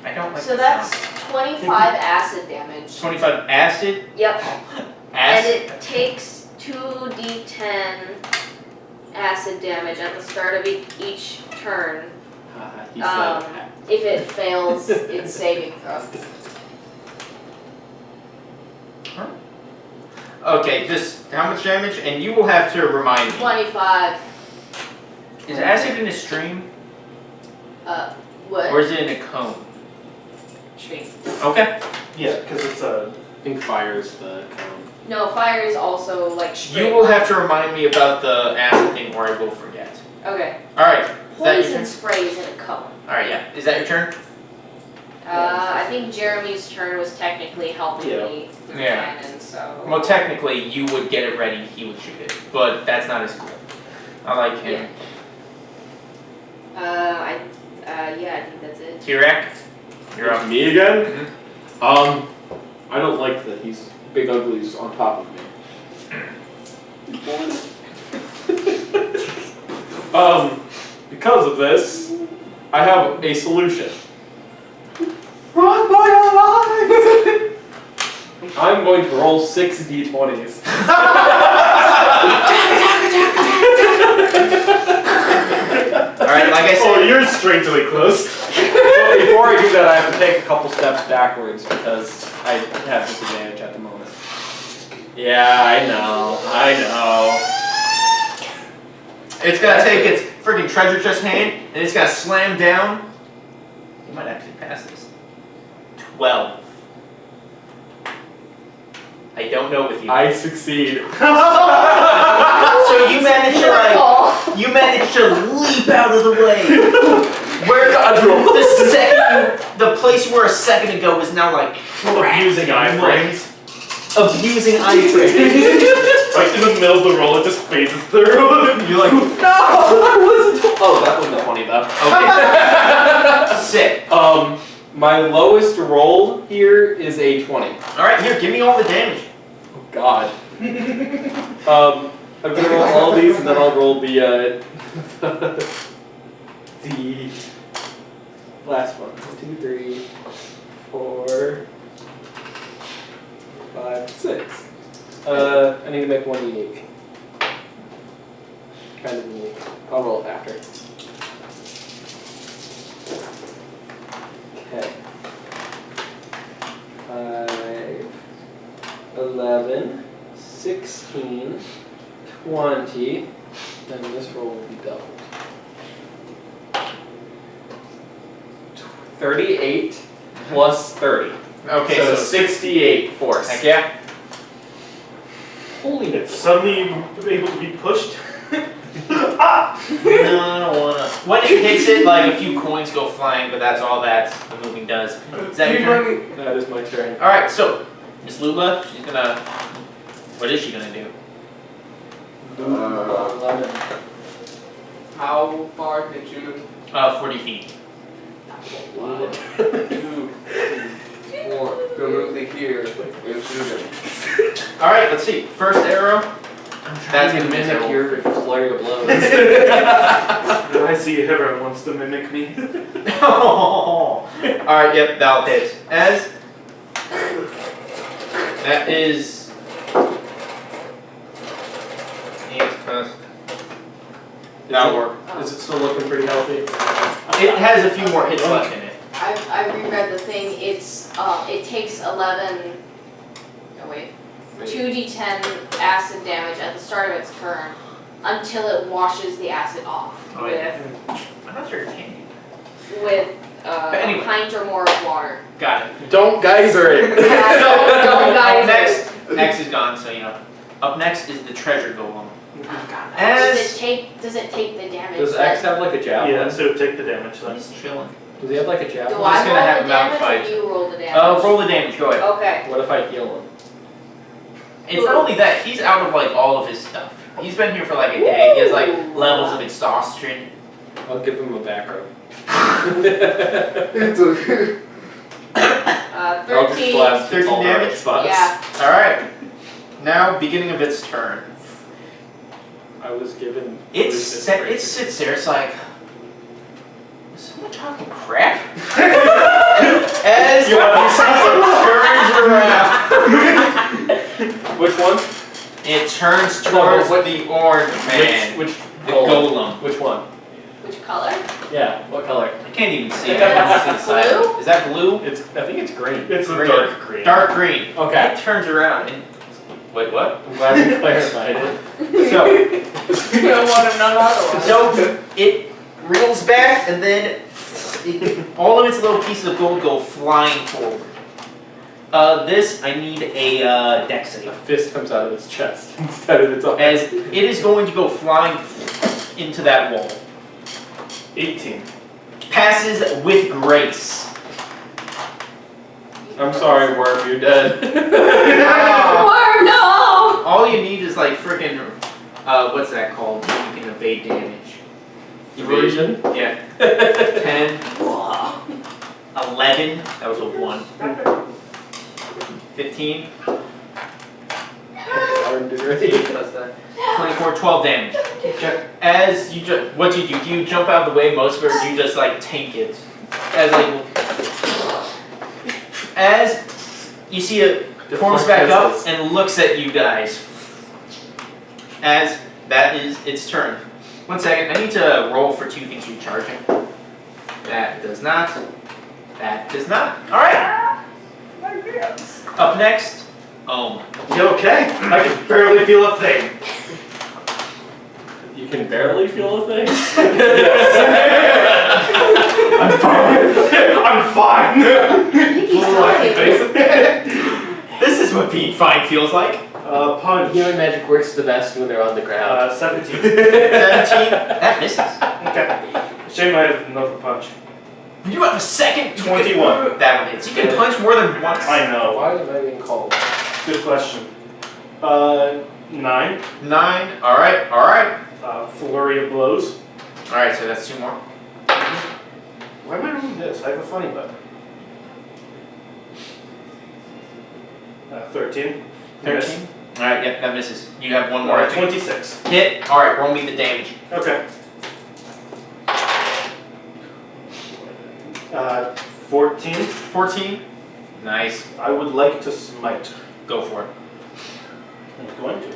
I don't like So the that's sound. 25 acid damage. 25 acid. Yep. And Acid. it takes 2d10 acid damage at the start of each turn. He said. If it fails its saving throw. Okay, just how much damage? And you will have to remind me. 25. Is acid in a stream What? or is it in a cone? Stream. Okay. Yeah, because it's a. I think fire's the cone. No, fire is also like straight. You will have to remind me about the acid thing, or I will forget. Okay. All right. Is that your Poison turn? spray is in a cone. All right. Yeah. Is that your turn? I think Jeremy's turn was technically helping Yeah. me with the Yeah. cannon, so. Well, technically, you would get it ready. He would shoot it, but that's not as cool. I like him. Yeah, I think that's it. T-Rex, you're It's up. me again? Mhm. I don't like that he's big uglies on top of me. Because of this, I have a solution. Run for your lives! I'm going to roll 6 d20s. All right. Like I Oh, said. you're strangely close. But before I do that, I have to take a couple steps backwards because I have disadvantage at the moment. Yeah, I know. It's gonna take its freaking treasure chest hand and it's gonna slam down. You might actually pass this. 12. I don't know with you. I succeed. So you managed to leap out of the way. Where the second, the place you were a second ago is now like Abusing iframes. abusing iframes. Like in the middle of the roll, it just phases through. You're like, no, that wasn't. Oh, that wasn't a 20 though. Okay. Sick. My lowest roll here is a 20. All right, here, give me all the damage. Oh God. I'm gonna roll all these and then I'll roll the the last one. 2, 3, 4, 5, 6. I need to make one unique. Kind of unique. I'll roll it after. Okay. 5, 11, 16, 20, then this roll will be doubled. 38 plus 30. Okay, So so 68 force. heck yeah. Holy It's suddenly able to be pushed. No, I don't wanna. When it hits it, like a few coins go flying, but that's all that the moving does. Is that your turn? That is my turn. All right, so Miss Lula, she's gonna. What is she gonna do? 11. How far can you move? 40 feet. 2, 4. Go move to here and shoot him. All right, let's see. First arrow. That's gonna miss mimic your flurry of blows. I see everyone wants to mimic me. All right, yep, that'll hit. As that is. That'll work. Is it still looking pretty healthy? It has a few more hits left in it. I reread the thing. It's it takes 11. Oh wait. 2d10 acid damage at the start of its turn until it washes the acid off Oh, yeah. I'm not sure it can. with But anyway. a pint or more of water. Got it. Don't geyser it. Don't Up guys. next, X is gone, so you know. Up next is the treasure golem. Does As it take the damage? Does X have like a javelin? Yeah, so take the damage then. he's chilling. Does he have like a Do javelin? I'm just I gonna have roll him the out damage fight. or you roll the damage? Roll the damage. Go ahead. Okay. What if I heal him? It's not only that, he's out of like all of his stuff. He's been here for like a day. He has like levels of exhaustion. I'll give him a back rub. It's okay. 'I'll just 13. blast 13 all the right damage? spots. Yeah. All right. Now, beginning of its turn. I was given. It sits there. It's like, is someone talking crap? As You want me to turns around, Which one? it turns towards the orange man, Which the golem. Which one? Which color? Yeah. What color? I can't even see it. It's inside. Blue? Is that blue? I think it's green. It's a Green. dark green. Dark green. Okay. It turns around and wait, what? I'm glad we clarified it. So, You don't want to know otherwise. so it reels back and then all of its little pieces of gold go flying forward. This I need a dex A save. fist comes out of its chest instead of its arm. As it is going to go flying into that wall. 18. Passes with grace. I'm sorry, Worm, you're dead. Worm, no! All you need is like freaking what's that called? You can evade damage. Evasion? Yeah. 10, 11. That was a 1. 15. Arm degree. Plus that. 24, 12 damage. As you what do? Do you jump out of the way most of it, or do you just like tank it? As you see it forms back up and looks at you guys. As that is its turn. 1 second, I need to roll for 2 things you're charging. That does not. That does not. Alright. Up next, You okay? I can barely feel a thing. You can barely feel a thing? I'm fine. I'm fine. I think he's dying. This is what being fine feels like. Punch. Healing magic works the best when they're on the ground. 17. 17. That misses. Okay. Shame I have another punch. You have a second. 21. That one hits. You can punch more than once. I know. Why am I being called? Good question. 9. 9. Alright, alright. Flurry of blows. Alright, so that's 2 more. Why am I doing this? I have a funny button. 13. 13. Alright, yep, that misses. You have 1 more. I think. 26. Hit. Alright, roll me the damage. Okay. 14. 14. Nice. I would like to smite. Go for it. I'm going to.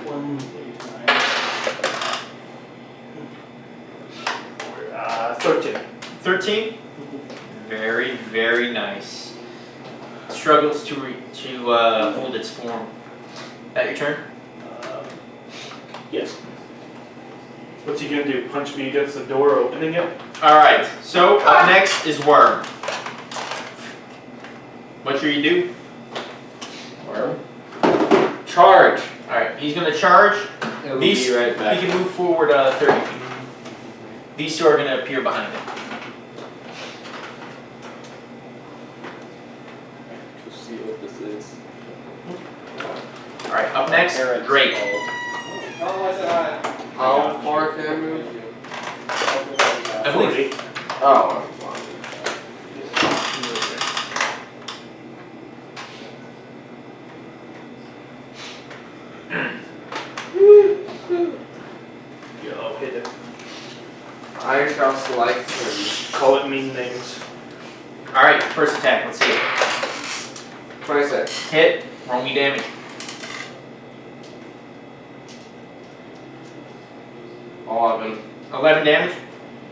1, 8, 9. 13. 13. Very, very nice. Struggles to hold its form. That your turn? Yes. What's he gonna do? Punch me against the door opening it? Alright, so up next is Worm. What should you do? Worm? Charge! Alright, he's gonna charge. It'll These- be right He back. can move forward 30 feet. These 2 are gonna appear behind him. Let's see what this is. Alright, up next, Parents Drake. called. Oh, I said hi. How far can I move? I believe. Oh. Yo, hit it. I shall slice Call it mean names. Alright, first attack, let's see it. him. 26. Hit, roll me damage. 11. 11 damage.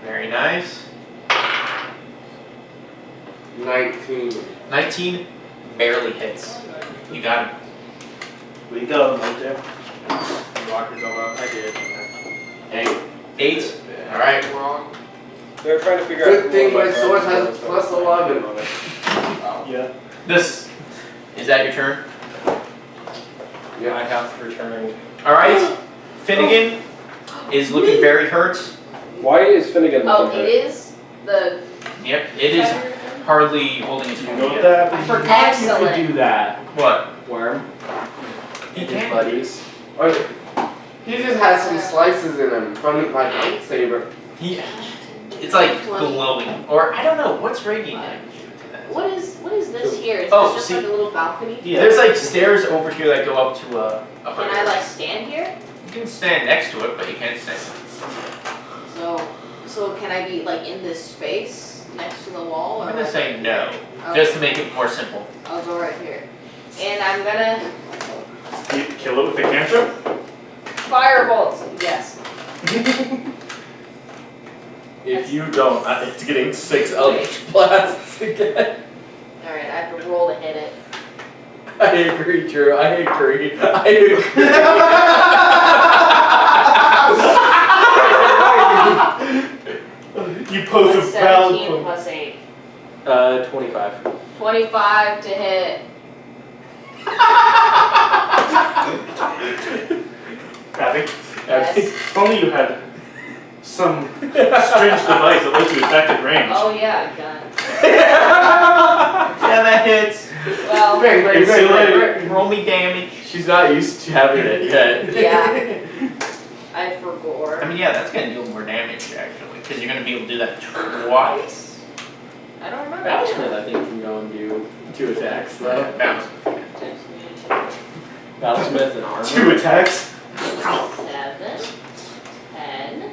Very nice. 19. 19 barely hits. You got him. We go, Mojo. Lock yourself out. I did. 8. Alright. They're trying to figure out. Good thing my sword has plus 11. Yeah. This. Is that your turn? Yeah, I have to return. Alright. Finnegan is looking very hurt. Why is Finnegan Oh, looking it is the. Yep, it is hardly holding its You own know yet. that? I forgot you Excellent. could do that. What? Worm. He His can. buddies. He just has some slices in him from my lightsaber. He, it's like glowing. Or, I don't know, what's radiant damage to that? What is this here? Is Oh, this just see- like a little balcony? Yeah. There's like stairs over here that go up to a Can I like stand here? You can stand next to it, but you can't stand. So can I be like in this space next to the wall? I'm or gonna like- say no, Okay, just to make it more simple. I'll go right here, and I'm gonna You kill it with a cantrip? firebolts. Yes. If you don't, it's getting 6 Eldritch Blasts again. All right, I have to roll to hit it. I agree, Drew. I agree. I agree. You pose What's a valid 17 point. plus 8? 25. 25 to hit. Abby, Yes. if only you had some strange device that lets you attack at range. Oh yeah, gun. Yeah, that hits. Well, Bang, bang, It's bang, too bang, late. bang. Roll me damage. She's not used to having it yet. yeah. I forgot. I mean, yeah, that's gonna deal more damage actually, because you're gonna be able to do that twice. I don't remember. Battlesmith, I think, can go and do 2 attacks, though. Bounce. Battlesmith and armor. 2 attacks. 7, 10,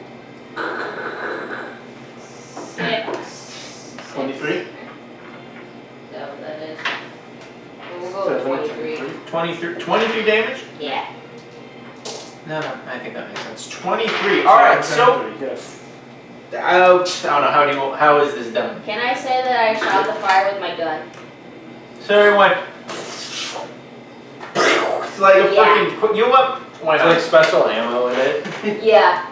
6, 23. So that is. We'll go with 23. 23 damage? Yeah. No, I think that makes sense. 23. All right, so Yes. I don't know how is this done? Can I say that I shot the fire with my gun? So everyone, it's like a Yeah. freaking. You know what? Why It's not? like special ammo in it. Yeah.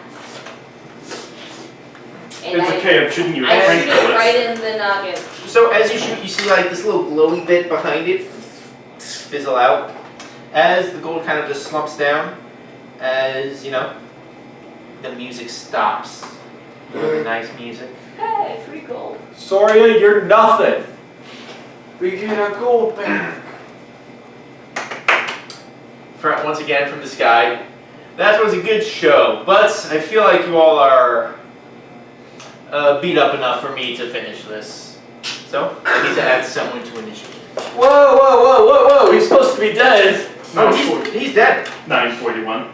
And It's okay, I'm shooting you with I crank shoot it bullets. right in the noggin. So as you shoot, you see like this little glowy bit behind it fizzle out. As the gold kind of just slumps down, as you know, the music stops. Really nice music. Hey, free gold. Soria, you're nothing. We get our gold back. Once again from the sky. That was a good show, but I feel like you all are beat up enough for me to finish this. So I need to add someone to initiative. Whoa, whoa, whoa, whoa, whoa. He's supposed to be dead. Oh, he's dead. 9:41.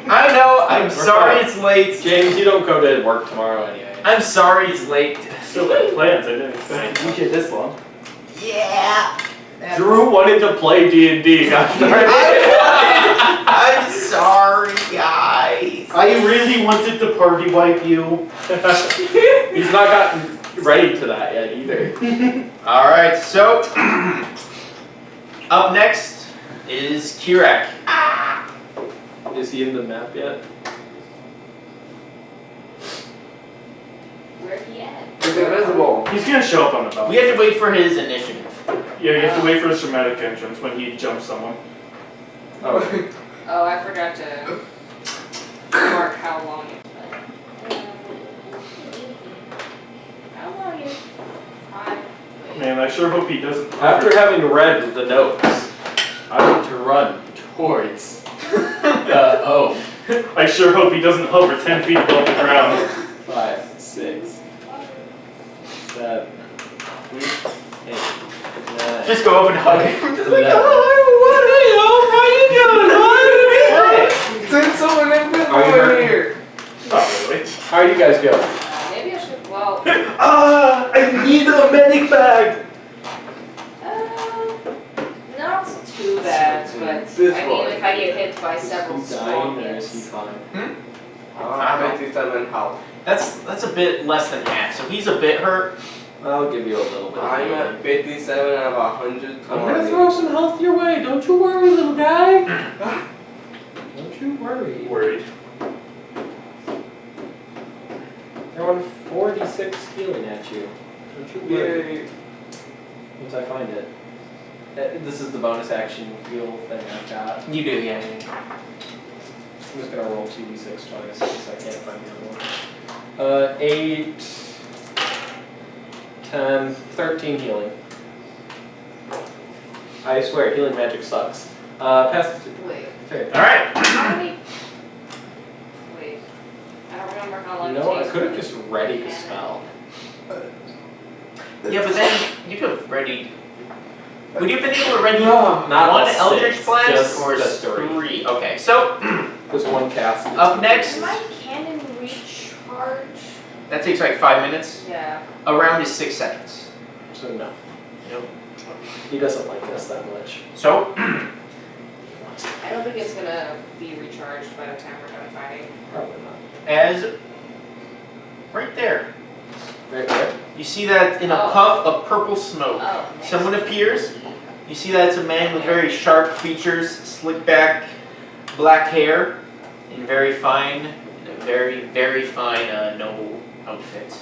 I know. I'm We're sorry fine. it's late. James, you don't go to work tomorrow anyway. I'm sorry it's late. Still had plans, I didn't expect to keep it this long. Yeah. Drew wanted to play D&D. Gosh darn it. I'm sorry, guys. I really wanted to party wipe you. He's not gotten ready to that yet either. All right. So up next is Kirak. Is he in the map yet? Where he at? He's invisible. He's gonna show up on the We balcony. have to wait for his initiative. Yeah, you have to wait for his dramatic entrance when he jumps someone. Oh, I forgot to mark how long it's been. How long is 5? Man, I sure hope he doesn't. After having read the notes, I want to run towards the I sure hope he doesn't hover 10 feet above the ground. 5, 6, 7, 8, 9. Just go up and hug him. Just like, 11. Send someone invisible Are you in hurt? here. Not really. How are you guys going? Maybe I should, well, I need a medic bag! not too bad, but This I one. mean, if I get hit by several Is he small dying or is he hits. fine? I'm 57 health. That's a bit less than half, so he's a bit hurt. I'll give you a little bit of I'm healing. at 57 out of 120. I'm gonna throw some health your way. Don't you worry, little guy. Don't you worry. Worried. Throwing 46 healing at you. Don't you worry. Yay. Once I find it. This is the bonus action heal thing I've got. You do, yeah. I'm just gonna roll 2d6 twice because I can't find the other one. 8, 10, 13 healing. I swear, healing magic sucks. Pass it to Wait, Terry. All right. how many? Wait, I don't remember how long You it know, I takes. could have for just the readied a cannon. spell. Yeah, but then you could have readied. Would you have been able to ready Not one six, Eldritch Blast just or the three. three? Okay, so Just one cast. up next, Does my cannon recharge? that takes like 5 minutes. Yeah. A round is 6 seconds. So no. Nope. He doesn't like us that much. So I don't think it's gonna be recharged by the time we're done fighting. Probably not. as right there, Right there. you see that in a Oh. puff of purple smoke. Oh. nice. Someone appears. You see that it's a man with very sharp features, slick back, black hair, and very fine, very fine noble outfit.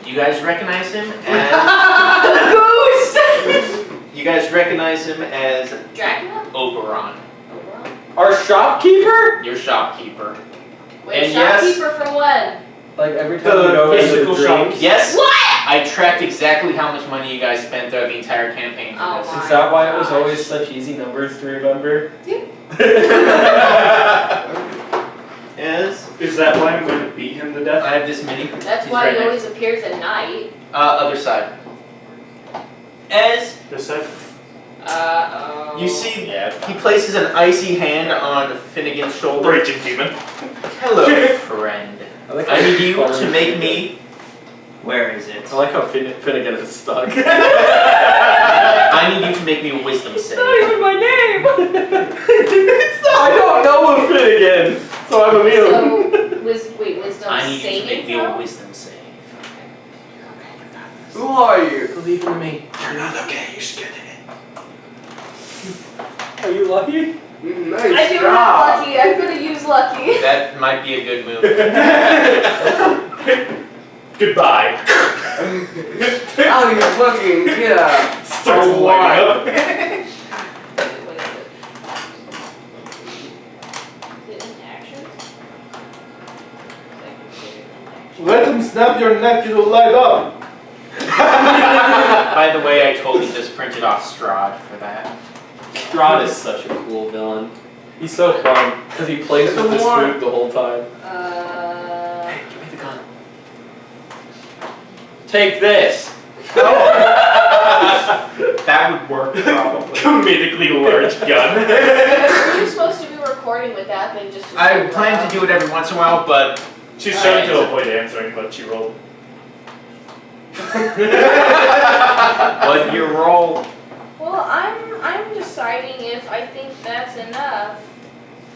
You guys recognize him as Goose! you guys recognize him as Dracula? Oberon, Our shopkeeper? your shopkeeper. Wait, And yes- shopkeeper for when? Like every time The we go into physical the shop. dreams. Yes, What? I tracked exactly how much money you guys spent throughout the entire campaign for Oh this. my Is that why it was gosh. always such easy numbers to remember? Yes, Is that why I'm going to beat him to death? I have this mini. That's He's why right he next- always appears at night. Other side. As This side? Uh-oh. you see, Yeah. he places an icy hand on Finnegan's shoulder. Raging demon. Hello, friend. I like I how need you Finnegan- to make me. Where is it? I like how Finnegan is stuck. I need you to make me a wisdom save. even my name! I don't know a Finnegan, so I'm immune. So, wisdom I need you to saving make me a throw? wisdom save. Who are you? Believe in me. You're not okay, you should get it. Are you lucky? Nice I do job. have lucky. I'm gonna use lucky. That might be a good move. Goodbye. Oh, you fucking yeah. Starts Oh, lighting up. Let him snap your neck, it'll light up. By the way, I totally just printed off Strahd for that. Strahd is such a cool villain. He's so fun because he plays It's with a his war. food the whole time. Hey, give me the gun. Take this. That would work probably. Comedically large gun. You're supposed to be recording with that thing just. I plan to do it every once in a while, but She's trying to avoid answering, but she rolled. but your roll. Well, I'm deciding if I think that's enough.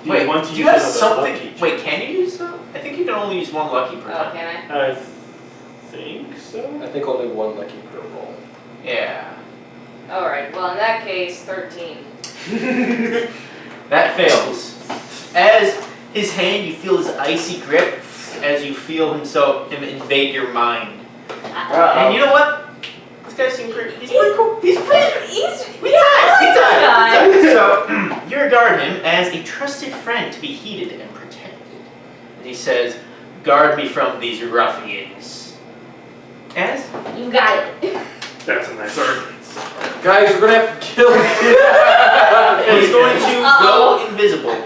Do Wait, you want to do you use have another something? lucky check? Wait, can you use that? I think you can only use one lucky per Oh, time. can I? I think so. I think only one lucky per roll. Yeah. Alright, well in that case, 13. That fails. As his hand, you feel his icy grip as you feel him invade your mind. And you know what? This guy seems pretty. He's pretty cool. He's pretty. We tied. So you regard him as a trusted friend to be heeded and protected. And he says, "Guard me from these ruffians." As You got it. That's a nice argument. Guys, we're gonna have to kill him. he's going to Uh-oh. go invisible.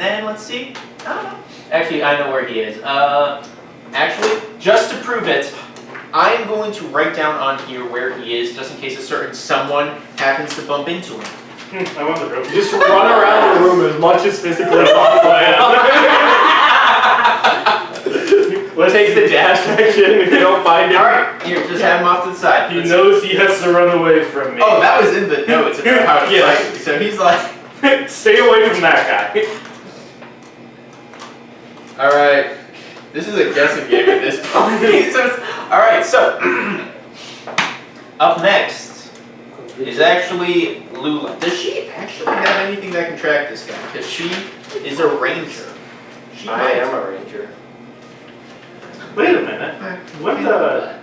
And then, let's see. I don't know. Actually, I know where he is. Actually, just to prove it, I'm going to write down on here where he is, just in case a certain someone happens to bump into him. I want the rope. Just run around the room as much as physically possible. Let's Take the dash action if you don't find it. Alright, here, just have him off to the side. He Let's knows he has to run away from me. Oh, that was in the notes about how to Yes. fight. So he's like, Stay away from that guy. alright, this is a guessing game at this point. Alright, so, up next is actually Lula. Does she actually have anything that can track this guy? Because she is a ranger. She I might. am a ranger. Wait a minute. What the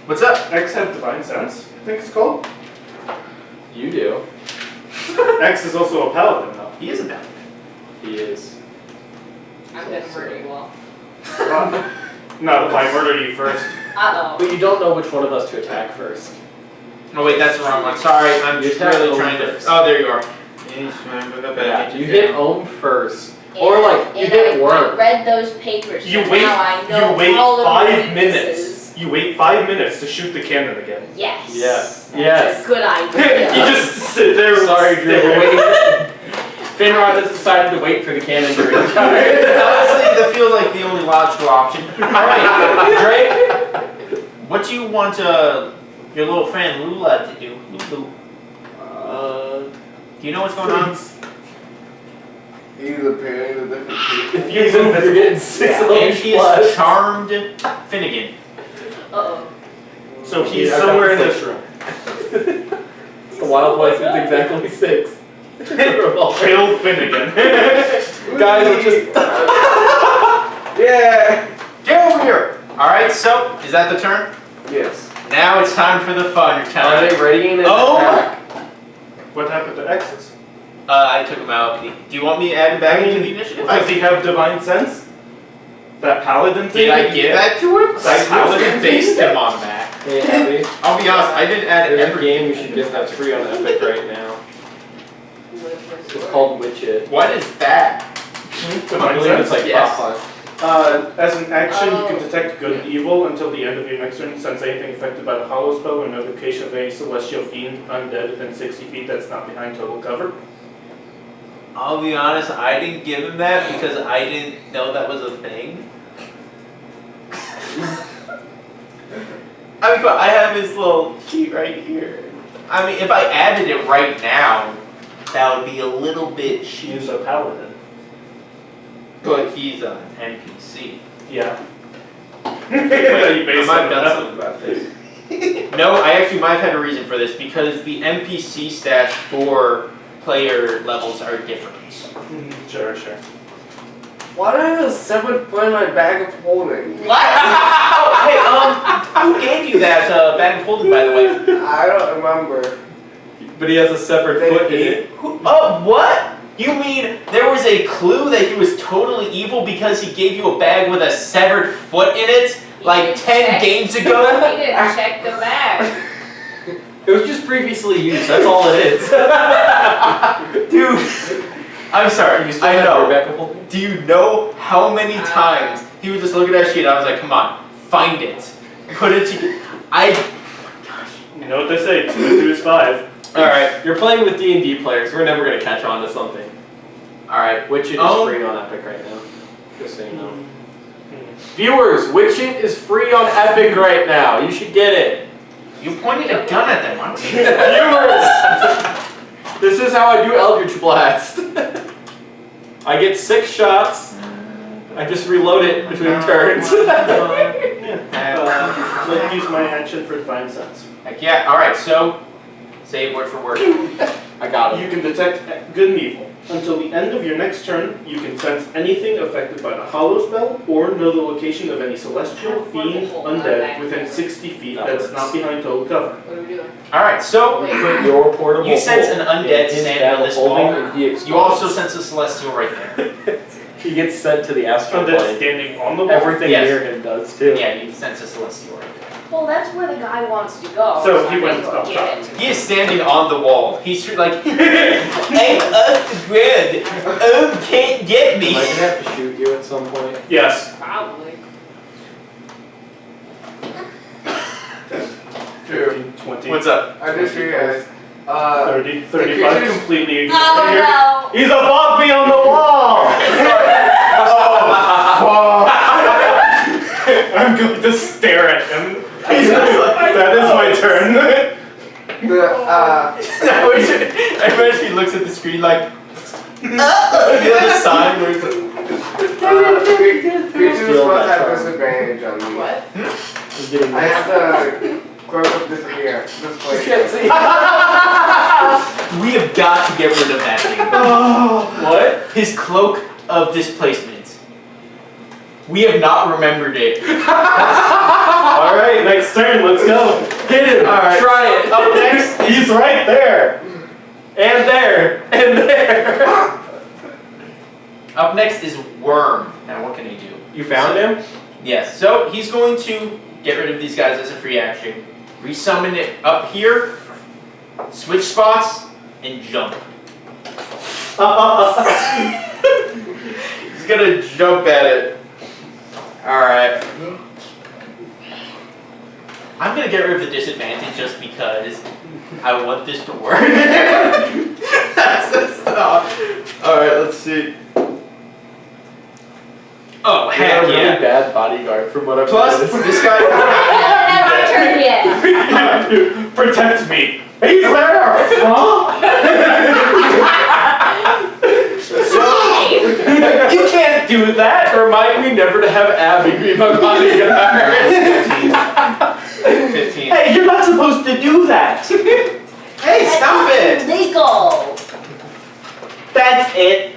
What's up? X have divine sense? I think it's called. You do. X is also a paladin though. He isn't that. He is. I'm gonna murder you all. Not if I murder you first. Uh-oh. But you don't know which one of us to attack first. Oh wait, that's the wrong one. Sorry, I'm You just attack really Ohm trying to. first. Oh, there you are. Yeah, you hit Ohm first. Or like, you And hit I Worm. read those papers, so You wait. now I know You wait all of 5 the minutes. weaknesses. You wait 5 minutes to shoot the cannon again. Yes. Yes. That's Yes. a good idea. You just sit there. Sorry, Drew, stare. we're waiting. Finrod has decided to wait for the cannon to reach. Honestly, that feels like the only logical option. Alright, Drake, what do you want your little friend Lula to do? Lulu. Do you know what's going on? He's appearing in different people. If you move, you're getting 6 of And those he is plus. charmed Finnegan. Uh-oh. So he's Yeah, I got somewhere in the this room. The wild boy says exactly 6. Kill Finnegan. Guys, let's just. Yeah. Get over here! Alright, so, is that the turn? Yes. Now it's time for the fun, you're Are telling they me. readying an Oh! attack? What happened to X's? I took him out. Do you want me to add him back into the initiative? Does he have divine sense? That paladin thing? Did I give that to him? I Paladin based him on that. Hey, Abby. I'll be honest, I didn't add There's a every game you should get that's free on Epic right now. It's called Witch It. What is that? I Divine believe it's sense? like Yes. Pop Punk. As an action, you Oh. can detect good and evil until the end of your next turn. Sense anything affected by the hollow spell or notification of any celestial fiend undead within 60 feet that's not behind total cover. I'll be honest, I didn't give him that because I didn't know that was a thing. I mean, but I have his little sheet right here. I mean, if I added it right now, that would be a little bit She's cheap. a paladin. But he's an NPC. Yeah. Wait, I might have done something about this. No, I actually might have had a reason for this because the NPC stats for player levels are different. Sure. Why do I have a 7 foot in my bag of holding? What? Hey, who gave you that bag of holding, by the way? I don't remember. But he has a separate foot in it. What? You mean there was a clue that he was totally evil because he gave you a bag with a severed foot in it, like 10 games ago? He didn't check the bag. It was just previously used, that's all it is. Dude, I'm sorry, You still I have know. your backup holding? Do you know how many times he would just look at that sheet and I was like, come on, find it. Put it together. You know what they say, 2 and 2 is 5. Alright, You're playing with D&D players, we're never going to catch on to something. alright. Witch It is Oh. free on Epic right now. Just so you know. Viewers, Witch It is free on Epic right now. You should get it. You pointed a gun at them. Why would you do Viewers! This is how I do Eldritch Blast. I get 6 shots. I just reload it between turns. Let's use my action for divine sense. Heck yeah, alright, so say it word for word. I got it. You can detect good and evil. Until the end of your next turn, you can sense anything affected by the hollow spell or know the location of any celestial, fiend, undead within 60 feet that's not behind total cover. What are we doing? Alright, so Wait. Put your portable you sense an hole undead in his standing bag on of this holding wall. and he explodes. You also sense a celestial right there. He gets sent to the astral Undead plane. standing on the wall. Everything Yes. near him does too. Yeah, you sense a celestial right there. Well, that's where the guy wants to go. So he I'm went gonna up go top. get it. He is standing on the wall. He's like, I'm off the grid. Can't get me. Am I gonna have to shoot you at some point? Yes. Probably. True. 15, 20, What's up? I just realized. 30, 35, creatures- completely ignored here. Oh He's above me on the wall! I'm going to stare at him. That is my turn. The I imagine he looks at the screen like, the other side where he's like, creatures Steal supposed to that have charm. disadvantage on no. me. What? I'm getting I have to close up disappear. Display. see. we have got to get rid of that thing. What? His cloak of displacement. We have not remembered it. Alright, next turn, let's go. Hit him. Alright. Try it. Up next, He's right there. And there. And there. up next is Worm. Now what can he do? You found him? Yes, so he's going to get rid of these guys as a free action. Resummon it up here, switch spots, and jump. He's gonna jump at it. Alright. I'm gonna get rid of the disadvantage just because I want this to work. That's the stuff. Alright, let's see. Oh, You're heck a really yeah. bad bodyguard from what I've Plus, noticed. this guy. I haven't had my turn yet. Protect me. He's there. You can't do that! Remind me never to have Abby be my bodyguard. 15. Hey, you're not supposed to do that. Hey, stop it! Illegal. That's it.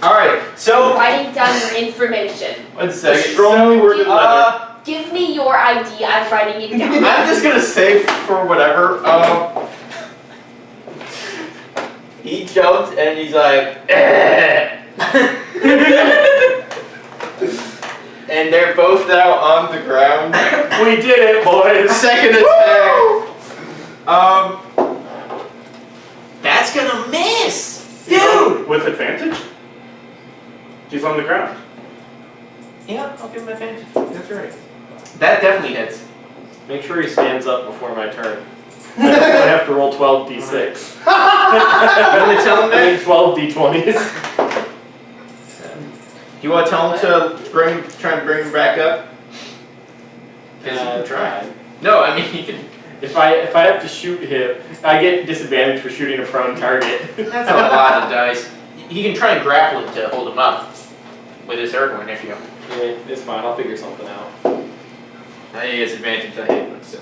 Alright, so. Writing down your information. 1 second. Strongly worded letter. Give me your ID. I'm writing it down. I'm just gonna say for whatever. He jumped and he's like, and they're both now on the ground. We did it, boys. Second attack. That's gonna miss, dude. With advantage? He's on the ground. Yeah, I'll give him advantage. That's right. That definitely hits. Make sure he stands up before my turn. I have to roll 12 d6. What did they tell him I there? mean 12 d20s. Do you want to tell him to try and bring him back up? Because he can try. No, I mean, he can, if I have to shoot him, I get disadvantage for shooting a prone target. That's a lot of dice. He can try and grapple him to hold him up with his Erwin if you. Yeah, it's fine. I'll figure something out. He has advantage. I hate him. So.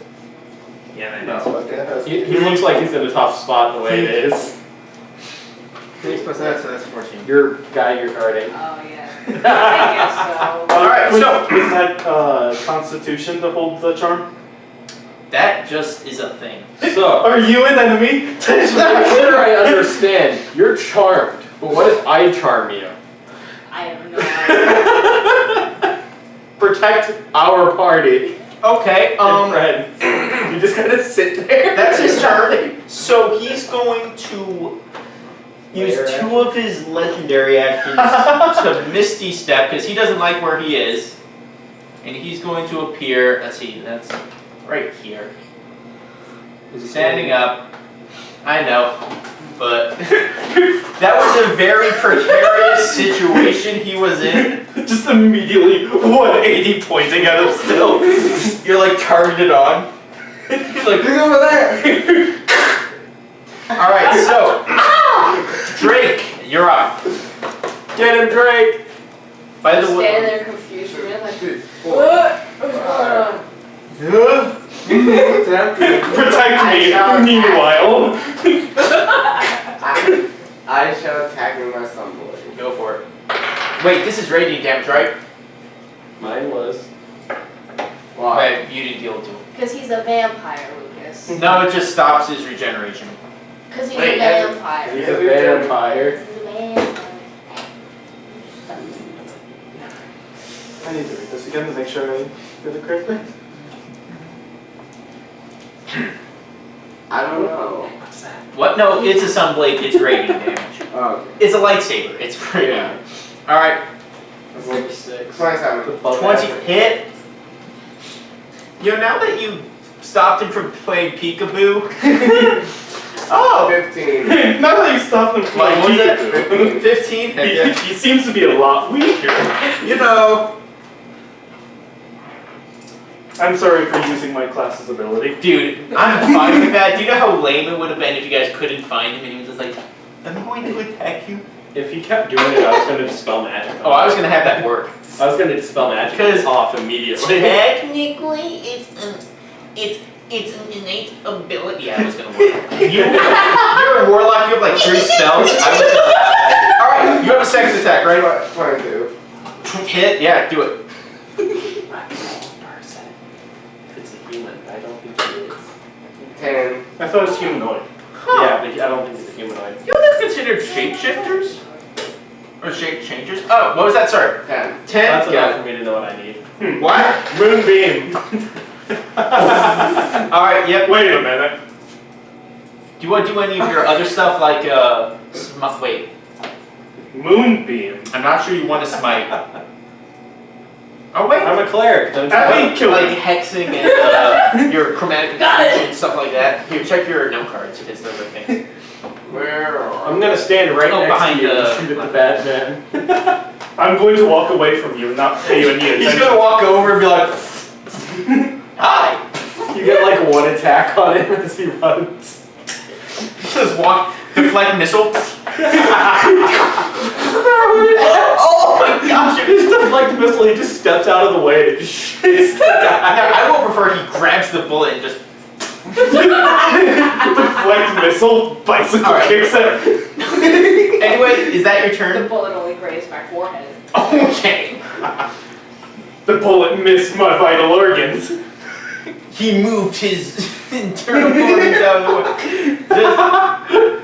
Yeah, that No, hits. okay. He looks like he's in a tough spot the way it is. 6 plus that, so that's 14. Your guy you're guarding. Oh yeah. I guess so. Alright, was, so. was that Constitution to hold the charm? That just is a thing. So, Are you an enemy? make sure I understand. You're charmed, but what if I charm you? I have no idea. Protect our party Okay, and friends. You just gotta sit there. that's his turn. So he's going to use Layer 2 of his legendary actions to Misty Step because he doesn't like where he is. And he's going to appear, let's see, that's right here. Standing up. I know, but that was a very precarious situation he was in. Just immediately 180 pointing at him still. You're like targeted on. He's like, Look over there! alright, so Drake, you're up. Get him, Drake. By the Standing way, there confused for a minute, like, Dude, what? Protect me, meanwhile. I shall attack with my stumble. go for it. Wait, this is radiant damage, right? Mine was. Why? Wait, you didn't deal with it. Because he's a vampire, Lucas. No, it just stops his regeneration. Because he's Wait, a vampire. He's a vampire. He's a vampire. I need to read this again to make sure I did it correctly. I don't know. What? No, it's a sunblade. It's radiant damage. Oh, It's a lightsaber. It's radiant. All right. okay. 6. 27. 20 hit. You know, now that you stopped him from playing peekaboo. Oh. 15. Now that you stopped him from What was that? peekaboo, 15. he seems to be a lot weaker. You know, I'm sorry for using my class's ability. dude, I'm fine with that. Do you know how lame it would have been if you guys couldn't find him and he was just like, I'm going to attack you? If he kept doing it, I was going to dispel magic. Oh, I was gonna have that work. I was going to dispell magic 'Cause off immediately. Technically, it's an innate ability. Yeah, I was gonna work. You're a warlock. You have like 3 spells. I was gonna. All right, you have a second attack, right? 22. Hit. Yeah, do it. Person. If it's a human, but I don't think it is. 10. I thought it was humanoid. Yeah, but I don't think it's a humanoid. You know they're considered shapeshifters? Or shape changers? Oh, what was that? Sorry. 10. 10? That's Got enough it. for me to know what I need. What? Moonbeam. Alright, yep. Wait a minute. Do you want to do any of your other stuff like, wait. Moonbeam. I'm not sure you want to smite. Oh, wait. I'm a cleric. Don't That you? ain't killing. Like hexing and your chromatic confusion and stuff like that. Here, check your note cards because those are things. Where are I'm gonna stand right Oh, next behind to you and the- shoot at the bad man. I'm going to walk away from you and not pay you any He's attention. gonna walk over and be like, hi! You get like 1 attack on him as he runs. Just walk, deflect missile. Oh my gosh! You just deflect the missile, he just steps out of the way and it just shoots the guy. I will prefer he grabs the bullet and just. Deflect missile, bicycle Alright. kicks it. Anyway, is that your The turn? bullet only grazed my forehead. Okay. The bullet missed my vital organs. He moved his internal organs out of the way. Just-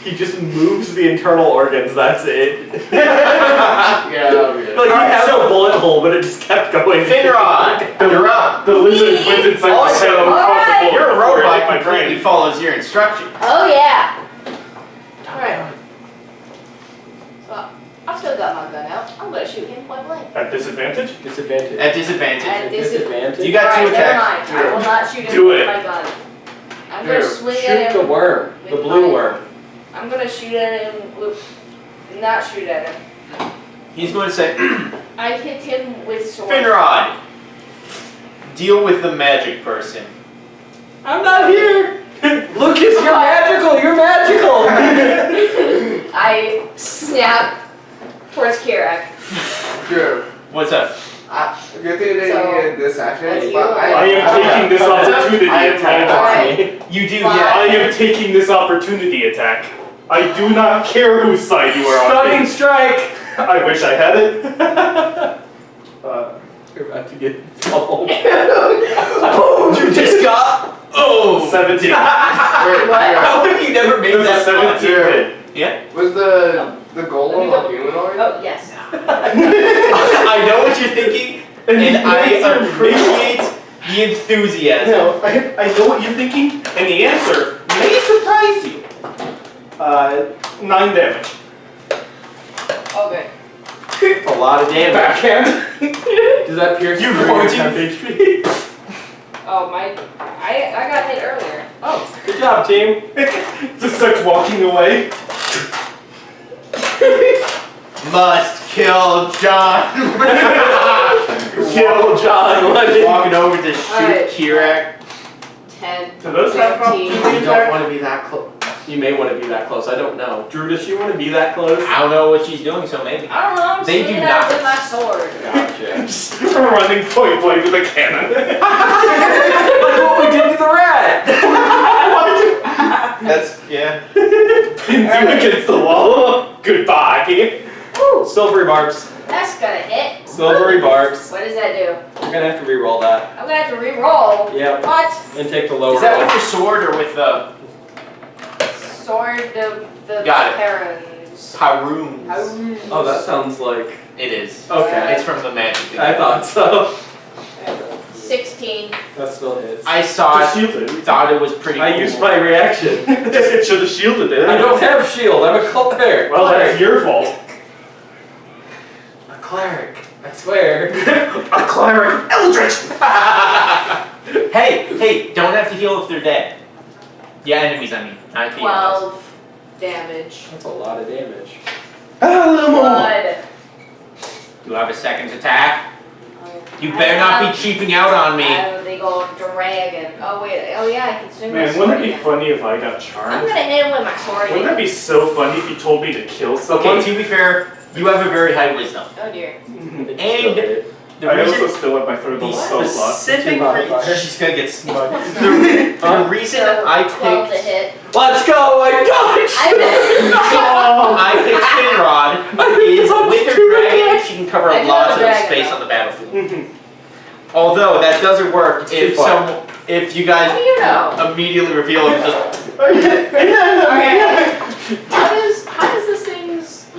He just moves the internal organs, that's it. Yeah, Like he had a bullet hole, but it just kept going. Finrod, you're up. The lizard went inside my Also, head and caught the bullet Your before it robot hit my completely brain. follows your instructions. Oh yeah! Alright. So I've still got my gun out. I'm gonna shoot him point blank. At disadvantage? Disadvantage. At disadvantage. At Disadvantage. You got 2 Alright, never attacks. mind. I will not shoot him Do with it. my gun. I'm gonna Here, swing Shoot at the him. worm. The with blue my- worm. I'm gonna shoot at him with. Not shoot at him. He's going to say, I hit him with sword. Finrod, deal with the magic person. I'm not here! Lucas, you're magical! You're magical! I snap towards Kirak. Sure. What's up? Good thing they So, didn't get this action, that's but you. I am taking this opportunity attack. Alright. You do, Fine. I yeah. am taking this opportunity attack. I do not care whose side you are Stunning on. strike! I wish I had it. You're about to get pummeled. You just got. Oh! 17. How have you never made This is that 17 fun? hit. Yeah? Was the golem a humanoid? Oh, yes. I know what you're thinking, and I appreciate the enthusiasm. No, I know what you're thinking, and the answer may surprise you. 9 damage. Okay. A lot of damage. Backhand. Does that pierce You through your pointing? temp HP? Oh, I got hit earlier. Oh, good job, team. Just starts walking away. Must kill John. Kill John London. Walking over to shoot Alright. Kirak. 10, Do those have 15. You don't want to be that close. You may want to be that close. I don't know. Drew, does she want to be that close? I don't know what she's doing, so maybe. I don't know, I'm They do swinging not. out with my sword. Gotcha. Just running point blank with a cannon. Like what we did to the rat. That's, yeah. Pins you against the wall. Goodbye. Silvery barbs. That's gonna hit. Silvery barbs. What does that do? You're gonna have to re-roll that. I'm gonna have to re-roll. Yep. What? And take the lower Is that roll. with your sword or with the... Sword, the Got it. parents. Haroons. Haroons. Haroons. Oh, that sounds like. It is. Okay. It's from the magic. I thought so. 16. That still hits. I saw Just it, shield it. thought it was pretty cool. I used my reaction. Just should have shielded it. I don't have shield. I'm a cleric. Well, that's your fault. A cleric. I swear. A cleric. Eldritch. Hey, don't have to heal if they're dead. Yeah, enemies, I mean. Not people. 12 damage. That's a lot of damage. Blood. You have a second attack. You better not be cheaping out on me. They go dragon. Oh wait, oh yeah, I can swing my Man, sword wouldn't it be again. funny if I got I'm charmed? gonna hit him with my sword Wouldn't that again. be so funny if you told me to kill someone? Okay, to be fair, you have a very high wisdom. Oh dear. It And- still hit. The I reason, also still have my third the level spell slot. specific Modifier. she's gonna get smudged. Plus The reason So, I 12 to picked hit. Let's go! I dodged! I picked Finrod is with her dragon she can cover I do lots have of a dragon, space though. on the battlefield. Although that doesn't work if too far. if you How guys do you know? immediately reveal it just Okay. How does this thing's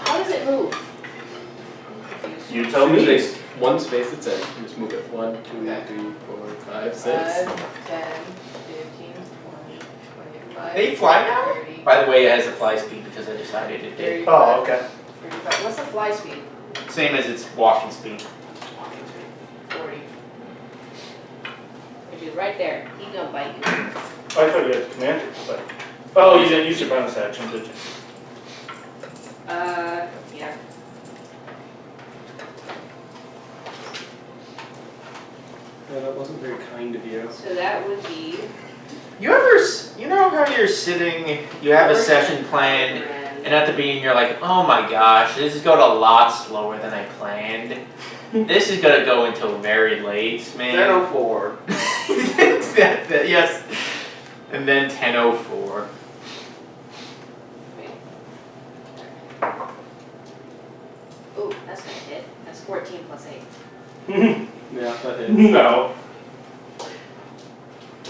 how does it move? I'm confused. You tell me. There's one space it's in. You just move it. 1, 2, Okay. 3, 4, 5, 6. 5, 10, 15, 20, 25. They fly now? 30, By the way, it has a fly speed because I decided it did. 35, Oh, okay. 35. What's the fly speed? Same as its walking speed. 40. Which is right there. He's gonna bite you. I thought you had commander, but. Oh, you didn't use your bonus action, did you? Yeah. Yeah, that wasn't very kind of you. So that would be. You know how you're sitting, you have a session planned, and at the beginning you're like, oh my gosh, this is going a lot slower than I planned. This is gonna go until very late, man. 10:04. Yes. And then 10:04. Oh, that's gonna hit. That's 14 plus 8. Yeah, that hits. No.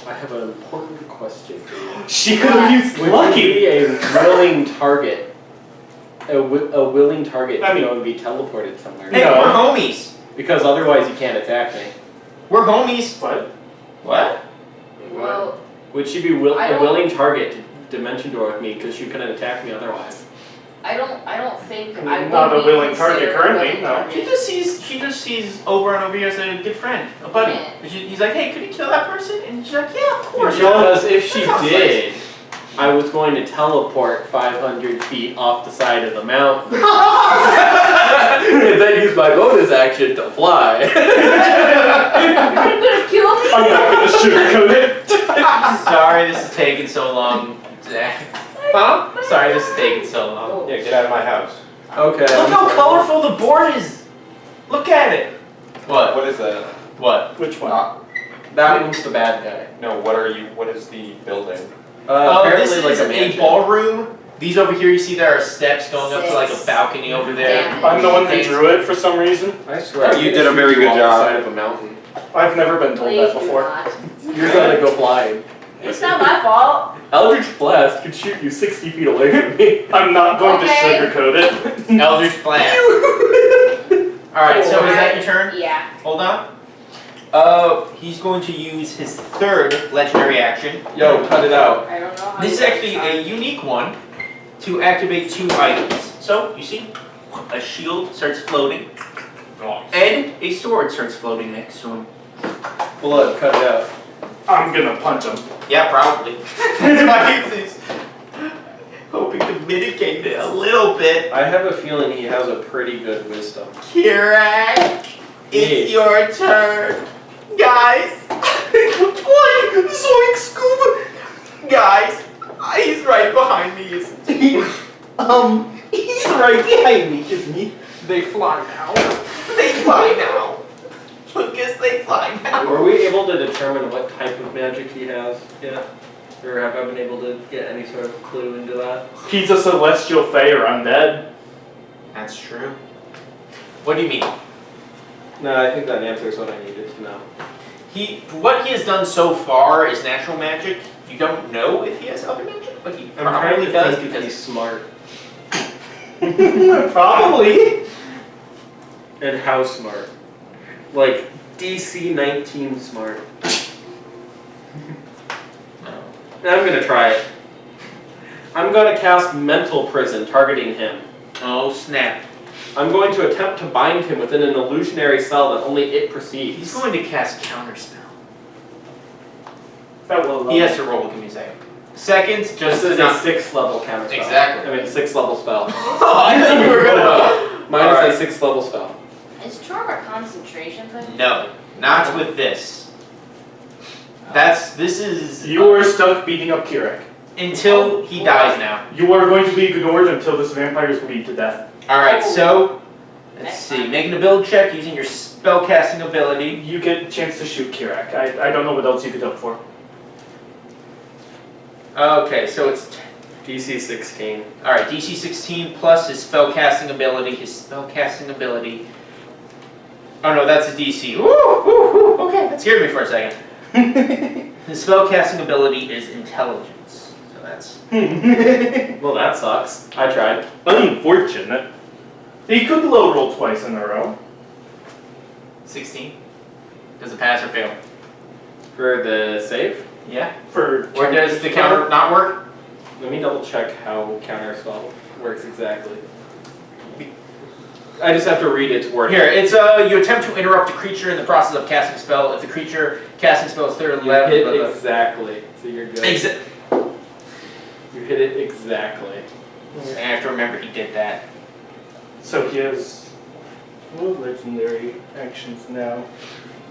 I have an important question for you. She could have used Would lucky. you be a willing target? A willing target I to mean- go and be teleported somewhere? Hey, No. we're homies. Because otherwise you can't attack me. We're homies. What? What? Well, Would she be I a don't- willing target to dimension door with me because she couldn't attack me otherwise? I don't think I mean, I would not a be willing target considered a currently, willing no. target. She just sees Oberon over here as a good friend, a buddy. Yeah. He's like, hey, could you kill that person? And she's like, yeah, of course. Because if she That sounds did, I was going to teleport 500 feet off the side of the mountain. And then use my bonus action to fly. You're gonna kill me? I'm not gonna sugarcoat it. Sorry this is taking so long. Huh? Sorry this is taking so long. Oh. Yeah, get out of my house. Okay. Look how colorful the board is! Look at it! What? What is that? What? Which one? That one's the bad guy. No, what is the building? Apparently this like is a a mansion. ballroom. These over here, you see there are steps going up to like a 6 balcony over there. damage. I'm the one who drew it for some reason. I swear. You did a very good off job. The side of a mountain. I've never been told Please that do before. not. You're gonna go flying. It's not my fault. Eldritch Blast could shoot you 60 feet away from me. I'm not going Okay. to sugarcoat it. Eldritch Blast. Alright, so is that your turn? Yeah. Hold on. He's going to use his third legendary action. Yo, cut it out. I don't know how This is you actually a unique one to activate 2 items. So, you see, a shield starts floating, and a sword starts floating next to him. Blood, cut it out. I'm gonna punch him. Yeah, probably. That's why he's hoping to mitigate it a little bit. I have a feeling he has a pretty good wisdom. Kirak, it's your turn. Guys, boy, Zoink Scuba. Guys, he's right behind me, isn't he? He's right behind me, isn't he? They fly now. They fly now. Lucas, they fly now. Were we able to determine what type of magic he has yet? Or have I been able to get any sort of clue into that? He's a celestial fae or undead. That's true. What do you mean? No, I think that answers what I needed to know. What he has done so far is natural magic. You don't know if he has other magic, but he I'm trying probably to does think if because he's smart. Probably. And how smart? Like DC 19 smart. I'm gonna try it. I'm gonna cast Mental Prison, targeting him. Oh snap! I'm going to attempt to bind him within an illusionary spell that only it perceives. He's going to cast Counterspell. That will. He has to roll. Give me a second. Second, just This to is not. a 6th level counter spell. Exactly. I mean, 6th level spell. Oh, I thought you were gonna. Mine Alright. is a 6th level spell. Is charm a concentration thing? No, not with this. This is You are stuck beating up Kirek. until he dies now. You are going to be ignored until this vampire is beat to death. Alright, so let's see. Make an ability check using your spellcasting ability. You get a chance to shoot Kirek. I don't know what else you could hope for. Okay, so it's DC 16. alright, DC 16 plus his spellcasting ability. His spellcasting ability. Oh no, that's a DC. Woo, woo, woo. Okay, that scared me for a second. His spellcasting ability is intelligence. So that's Well, that sucks. I tried. Unfortunate. He could low roll twice in a row. 16. Does it pass or fail? For the save, Yeah. For Or does the counter not work? let me double check how counter spell works exactly. I just have to read its word. Here, it's you attempt to interrupt a creature in the process of casting a spell. If the creature casting spell is thoroughly You hit exactly, so you're good. You hit it exactly. I have to remember he did that. So he has legendary actions now.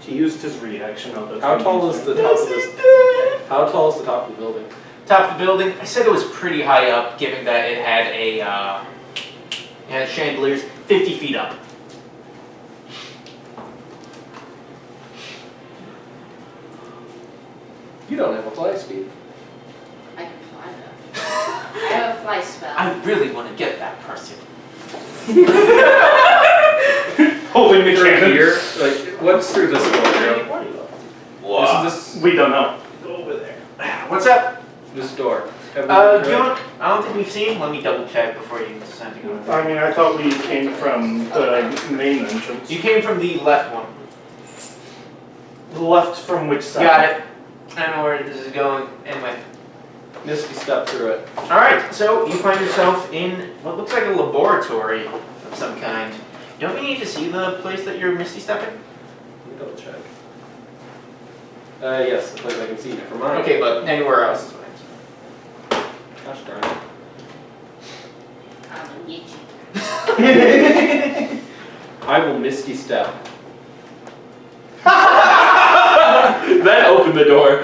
He used his reaction on those. How tall is the top of this? How tall is the top of the building? Top of the building. I said it was pretty high up, given that it had a it had chandeliers 50 feet up. You don't have a fly speed. I can fly though. I have a fly spell. I really want to get that person. Holding the Through cannon. here, like what's through this door? Joe? Wow. This We don't know. Go over there. What's up? this door. You don't think we've seen? Let me double check before you decide to go. I mean, I thought we came from the main entrance. You came from the left one. The left from which side? Got it. I know where this is going. Anyway. Misty step through it. Alright, so you find yourself in what looks like a laboratory of some kind. Don't you need to see the place that you're misty stepping? Let me double check. Yes, the place I can see. Never mind. Okay, but anywhere else is fine. Gosh darn it. I'm gonna get you. I will misty step. Then open the door.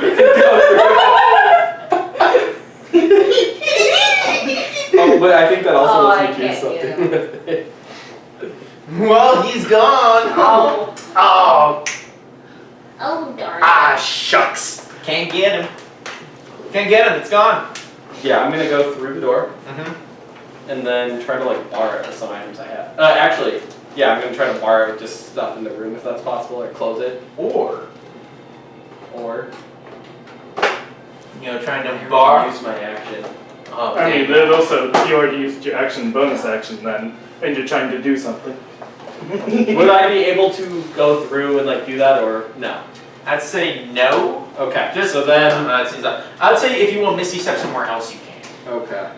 Oh, but I think that also Oh, lets I me do can't something with it. Well, he's gone! Oh. Oh, Oh darn. ah, shucks. Can't get him. Can't get him, it's gone. Yeah, I'm gonna go through the door Mm-hmm. and then try to like borrow some items I have. Actually, yeah, I'm gonna try to borrow just stuff in the room if that's possible, or close it, Or, trying to bar. use my action. Oh, I mean, dang. but also, you already used your action, bonus action then, and you're trying to do something. Would I be able to go through and like do that, or no? I'd say no. Okay. Just so then. that seems like, I'd say if you want misty step somewhere else, you can. Okay.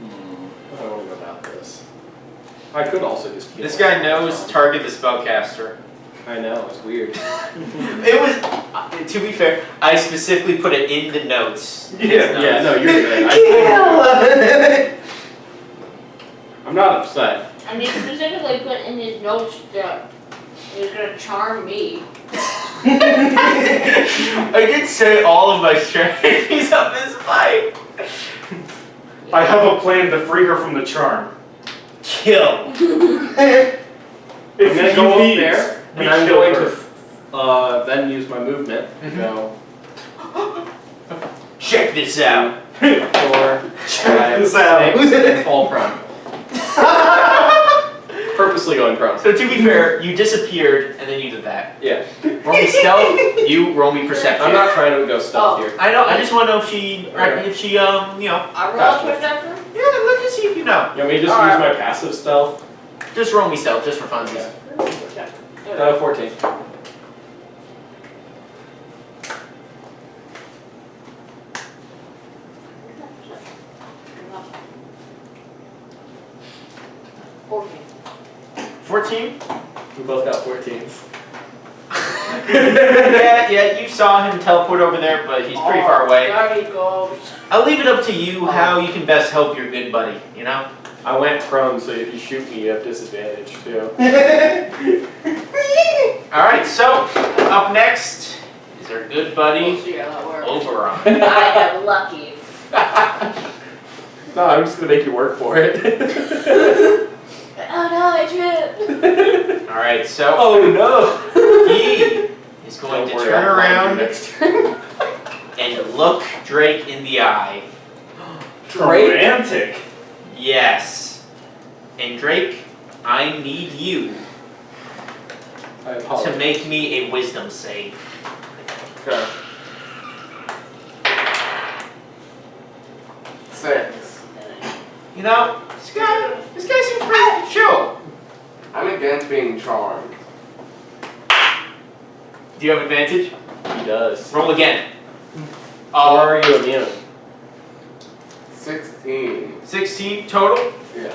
I don't know about this. I could also just heal. This guy knows target the spellcaster. I know, it's weird. It was, to be fair, I specifically put it in the notes. Yeah, no, you're good. I'm not upset. And he specifically put in his notes that he was gonna charm me. I did say all of my strategies of this fight. I have a plan to free her from the charm. Kill. If I'm gonna he go up leaves, there, we and I'm kill going her. to then use my movement to Mhm. go Check this out. 4, 5, this out. 6, and fall prone. Purposely going prone. So to be fair, you disappeared and then you did that. Yeah. Roll me stealth, you roll me perception. I'm not trying to go stealth Oh. here. I know, I just want to know if she, Okay. you know. I roll Gotcha. perception? Yeah, let's just see if you know. You want me to just use my passive stealth? Just roll me stealth, just for funsies. 14. Okay. 14? We both got 14s. yeah, you saw him teleport over there, but he's pretty far away. There he goes. I'll leave it up to you how you can best help your good buddy, you know? I went prone, so if you shoot me, you have disadvantage too. Alright, so, up next is our good buddy, See how that works. Oberon. I am lucky. No, I'm just gonna make you work for it. Oh no, I tripped. Alright, so Oh no! he is going Don't to worry, turn I'll find you around next turn. and look Drake in the eye. Romantic. Yes. And Drake, I need you I to apologize. make me a wisdom save. Okay. 6. You know, this guy seems pretty chill. I'm against being charmed. Do you have advantage? He does. Roll again. Or are you immune? 16. 16 total, Yeah.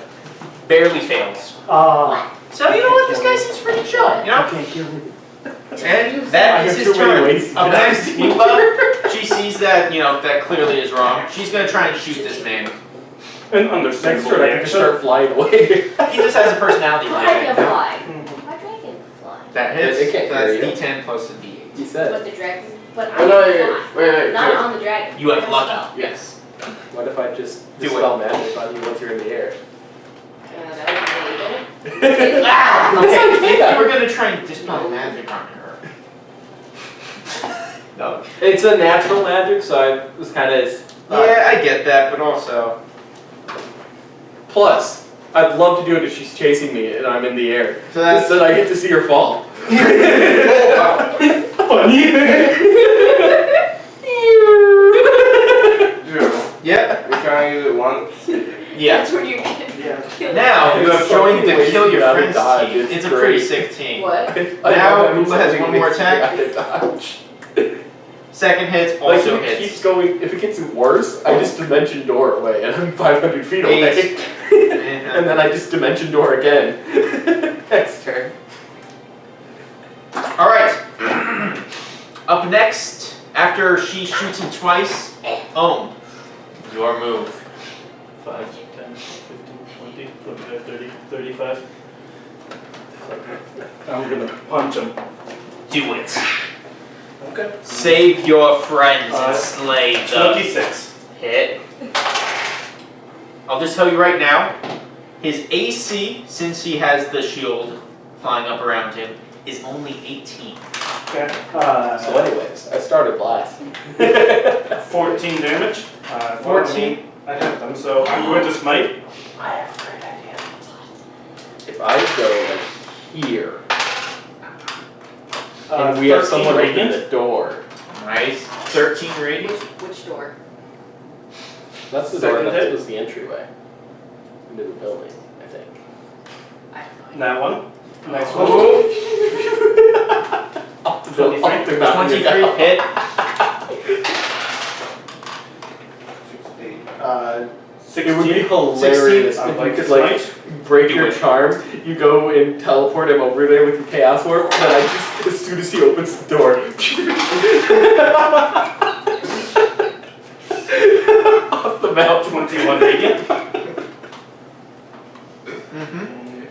barely fails. So you know what, this guy seems pretty chill, you know? can't kill me. And that is his turn. Up next, Eva, she sees that, you know, that clearly is wrong. She's gonna try and shoot this man. An Next understandable turn, I can just reaction. start flying away. He just has a personality like Dragonfly. that. Why dragonfly? That hits, It can't so that's carry you. D10 plus a D8. He said. But the dragon. But Oh, I'm no, fly. wait, Not do on the dragon. You have lucky. Yes. What if I just Do dispel magic on you once you're in the air? That would be illegal. Ah! Okay, Okay, if yeah. you were gonna try and dispel magic on her. No. It's a natural magic, so I was kind of. Yeah, I get that, but also. Plus, I'd love to do it if she's chasing me and I'm in the air. So that's. Then I get to see her fall. Funny. Drew, Yeah. we can only use it once. Yeah. That's where you get killed. Now you have It's joined the fucking Kill Your wasted Friends dodge, team. it's It's a great. pretty sick team. What? Now, who has one more attack? Dodge. Second hit Like, also if it hits. keeps going, if it gets worse, I just dimension door away and I'm 500 feet away. Eight. And then I just dimension door again. Next turn. Alright. Up next, after she shoots him twice, your move. 5, 10, 15, 20, 25, 30, 35. I'm gonna punch him. Do it. Okay. Save your friends and slay the 26. hit. I'll just tell you right now, his AC, since he has the shield flying up around him, is only 18. Okay. So anyways, I started last. 14 damage. 14. I hit them, so I'm going to smite. I have a great idea. If I go here, and we have 13 someone open radiant. the door. Nice. 13 radiant. Which door? That's the Second door that hit. was the entryway into the building, I think. I don't know. That one. Next one. Up the building. 23. 23 hit. 16. It would be hilarious 16, if like you could to like smite. break Do your it. charm, you go and teleport him over there with your chaos warp, and then I just, as soon as he opens the door, off the mountain. 21 radiant.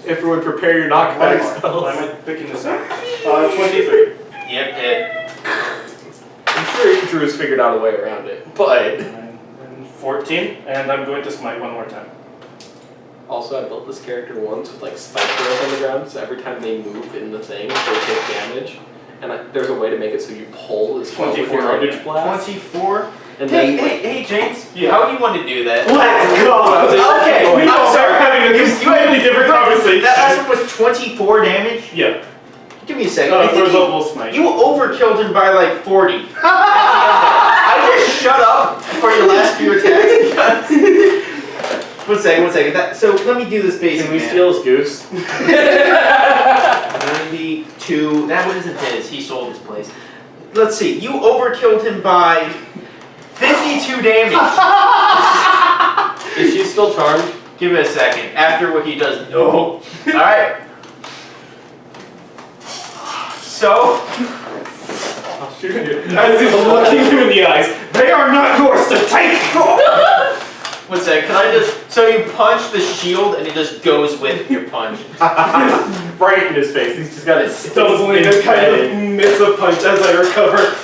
Everyone prepare your Why knockback spells. am I picking this up? 23. Yep, hit. I'm sure Drew's figured out a way around it, but... And 14, and I'm going to smite one more time. Also, I built this character once with like spike rails on the ground, so every time they move in the thing, they take damage. And there's a way to make it so you pull as well with 24 your radiant. Eldritch Blast. 24. And Hey, then, hey, James. Yeah. How do you want to do that? Let's go! Okay, We I'm are sorry. having a completely different conversation. That last one was 24 damage? Yeah. Give me a second. I For think level smite. you overkilled him by like 40. I just shut up for your last few attacks. One second. So let me do this basic. Can we math. steal his goose? 92. That one isn't his. He sold his place. Let's see. You overkilled him by 52 damage. Is she still charmed? Give it a second. After what he does, no. Alright. So, I'll shoot you. As he's looking you in the eyes, they are not yours to take! one second. Can I just. So you punch the shield and it just goes with your punch. Right in his face. He's just got it Stumbling and kind of miss a punch as I recover.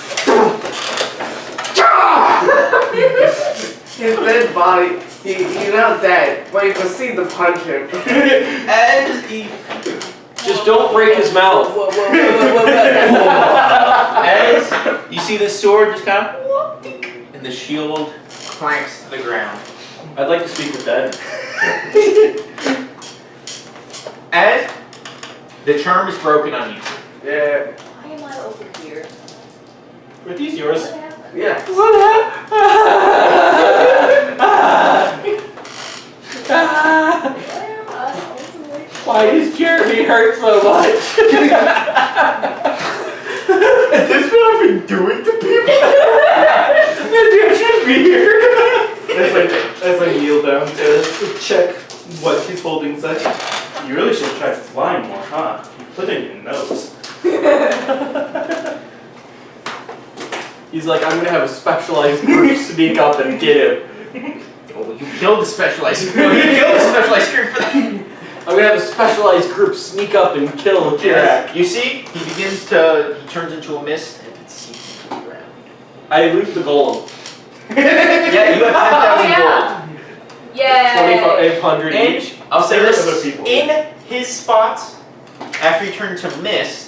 His dead body, he's not dead, but you can see the punch him. As he. Just don't break his mouth. As you see the sword just kind of. And the shield clanks to the ground. I'd like to speak with Dad. As the charm is broken on you. Yeah. Why am I over here? Are these yours? What happened? Yeah. Why am I over here? Why does Jeremy hurt so much? Is this what I've been doing to people? You should be here. As I kneel down to check what he's holding, say, you really should try flying more, huh? You put it in your nose. He's like, I'm gonna have a specialized group sneak up and get him. Oh, you killed the specialized. No, you killed the specialized group for that. I'm gonna have a specialized group sneak up and kill Jack. You see, he turns into a mist and it sinks into the ground. I loot the golem. Yeah, you have 10,000 gold. Yay! 2,500 And each. I'll say There are this, other people. in his spot, after he turned to mist,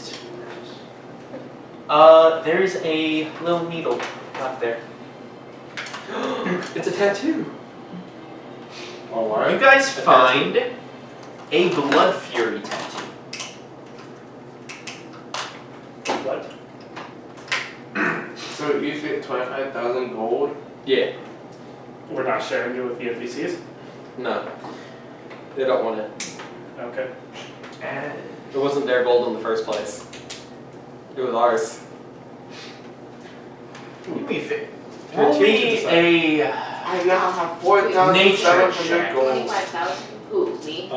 there's a little needle left there. It's a tattoo. You guys find a Blood Fury tattoo. What? So you get 25,000 gold? Yeah. We're not sharing it with the NPCs? No. They don't want it. Okay. It wasn't their gold in the first place. It was ours. Give me Your roll team me can decide. a I now have 4,700 gold. 25,000? Who? Me?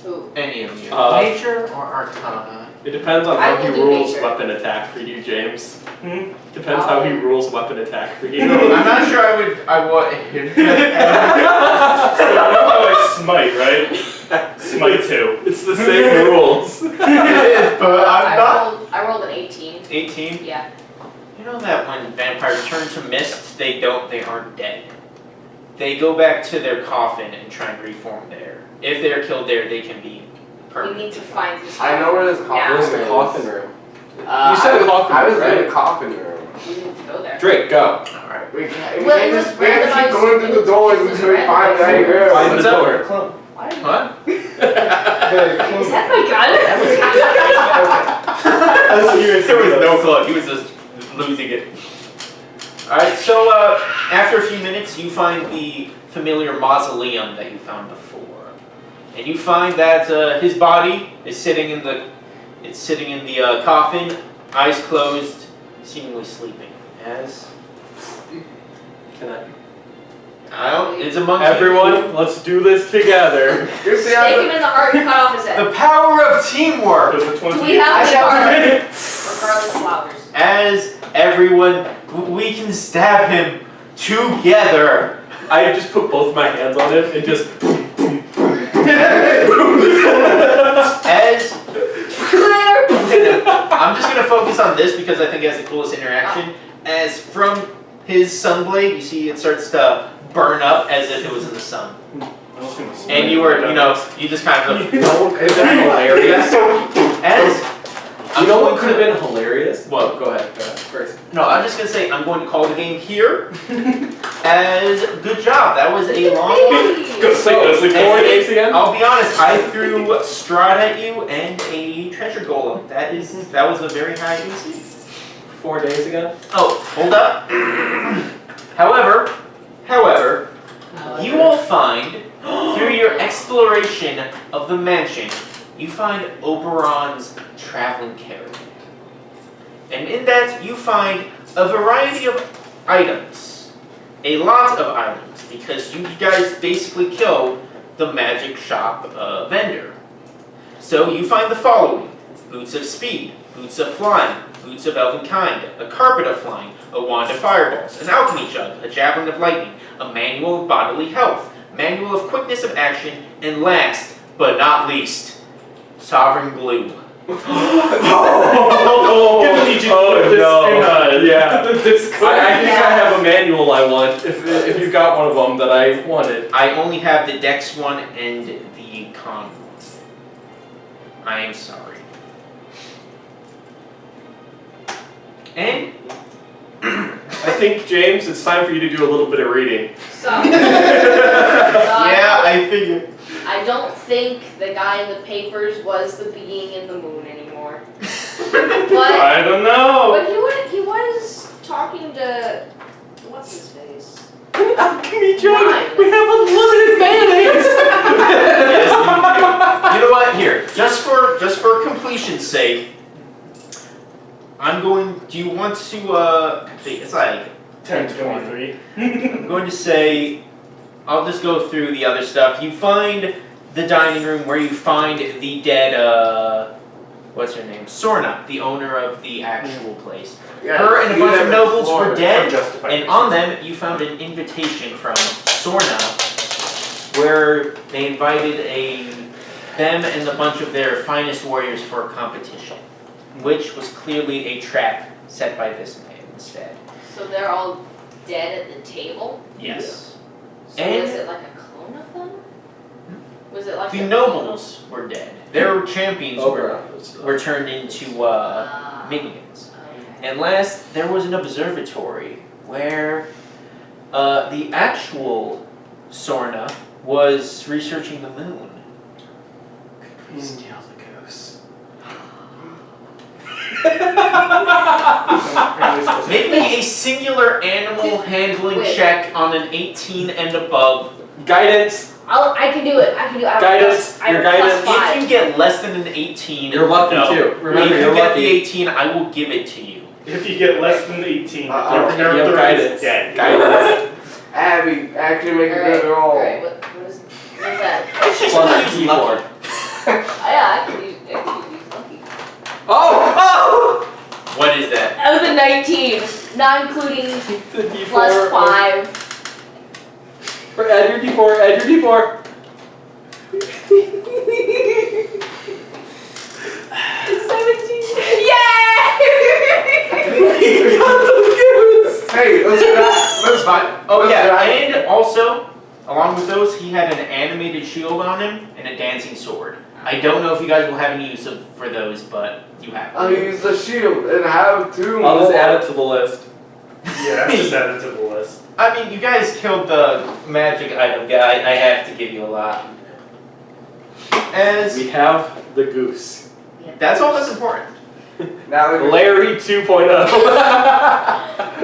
Who? any of you. Uh, Nature or Arcana? It depends on I how will he do rules nature. weapon attack for you, James. Hmm? Depends how he rules weapon attack for you. I'm not sure I would. So you know how I smite, right? Smite 2. It's the same rules. It is, but I'm not. I rolled an 18. 18. Yeah. You know that when vampires turn to mist, they aren't dead. They go back to their coffin and try and reform there. If they're killed there, they can be We permanently. need to find this. I know where this coffin Where's the is. coffin room? You said coffin I was room, in right? the coffin room. We need to go there. Drake, go. Alright. We can't Well, just it was we have to keep randomized. going through the doors until we find that girl. Find What's the up? door. Why are you- What? Is that my gun? There was no clue. He was just losing it. Alright, so after a few minutes, you find the familiar mausoleum that you found before. And you find that his body is sitting in the coffin, eyes closed, seemingly sleeping. As Can I? it's among Everyone, let's do this together. You see Take him how in the heart and cut off his head. the power of teamwork. Does which one Do do we you have I to shall guard? try it. Regardless of ours. As everyone, we can stab him together. I just put both my hands on him and just boom, boom, boom. As Clear! I'm just gonna focus on this because I think it has the coolest interaction. As from his sunblade, you see it starts to burn up as if it was in the sun. And you were, you just kind of. Is that hilarious? As You know what could have been hilarious? What? Go ahead first. No, I'm just gonna say I'm going to call the game here. As good job. That was a long one. Go sleep 4 days again? I'll be honest. I threw Strahd at you and a treasure golem. That was a very high AC. 4 days again? Oh, hold up. However, you will find Through your exploration of the mansion, you find Oberon's traveling carriage. And in that, you find a variety of items. A lot of items, because you guys basically killed the magic shop vendor. So you find the following: boots of speed, boots of flying, boots of elven kind, a carpet of flying, a wand of fireballs, an alchemy jug, a javelin of lightning, a manual of bodily health, manual of quickness of action, and last but not least, sovereign glue. Gonna need you to put this in yeah. the Discord. I think I have a manual I want, if you've got one of them that I wanted. I only have the Dex one and the Con one. I am sorry. And I think, James, it's time for you to do a little bit of reading. So, yeah, I figured. I don't think the guy in the papers was the being in the moon anymore. But I don't know. he was talking to what's his face? Alchemy jug! Why? We have unlimited mayonnaise! Yes, you know what? Here, just for completion's sake, I'm going. Do you want to? It's like 10:23. I'm going to say. I'll just go through the other stuff. You find the dining room where you find the dead. What's her name? Sorna, the owner of the actual place. Yeah, Her and a bunch of nobles were dead, Justified and on them you found an invitation from Sorna, where they invited them and a bunch of their finest warriors for a competition, which was clearly a trap set by this man instead. So they're all dead at the table? Yes. So And- was it like a clone of them? Was it like The a nobles were dead. Their champions were Over. turned into minions. Okay. And last, there was an observatory where the actual Sorna was researching the moon. Steal the goose. Make me a singular animal handling Wait. check on an 18 and above. Guidance. I can do it. I can do it. I have Guidance. plus- I have Your plus guidance. If 5. you get less than an 18, You're lucky no. too. Remember, if you you're get lucky. the 18, I will give it to you. If you get less than 18, Uh-oh. your You character have is guidance. dead. Guidance. Abby, actually make a Alright, good roll. alright, what is that? It's just Plus gonna a use D4. lucky. Yeah, I can use lucky. Oh! What is that? That was a 19, not including The D4. plus 5. Add your D4. Add your D4. 17. Yeah! Hey, let's Fine. Oh Let's yeah, try. and also, along with those, he had an animated shield on him and a dancing sword. I don't know if you guys will have any use for those, but you have. I'll use the shield and have 2 I'll just more. add it to the list. Yeah, just add it to the list. I mean, you guys killed the magic item guy. I have to give you a lot. As We have the goose. that's all that's important. Now we Larry 2.0.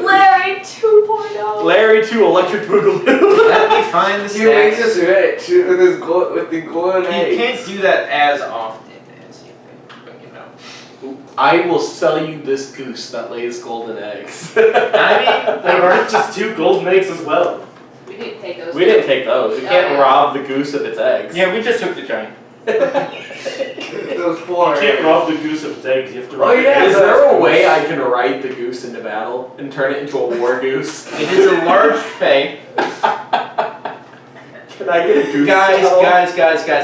Larry 2.0. Larry 2 Electric Boogaloo. Let me find the He makes stats. us rich with his with the golden You eggs. can't do that as often as you think, but you know. I will sell you this goose that lays golden eggs. I mean, There aren't just 2 golden eggs as well. We didn't take those. We didn't take those. We can't Yeah. rob the goose of its eggs. yeah, we just took the giant. Those 4 You can't rob the goose of its eggs. You have to rob Oh, yeah. Is there a way I can ride the goose into battle and turn it into a war goose? It is a large fey. Can I get a goose? Guys, saddle?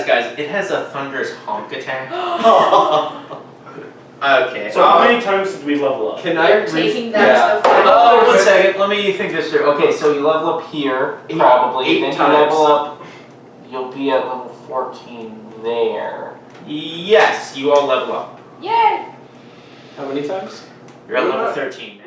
guys, it has a thunderous honk attack. Okay. So how many times did we level up? Can We're I taking that yeah. stuff. Oh, 1 second. Let me think this through. Okay, so you level up here, probably. 8 then times. you level up. You'll be at level 14 there. Yes, you all level up. Yay! How many times? You're at level 13.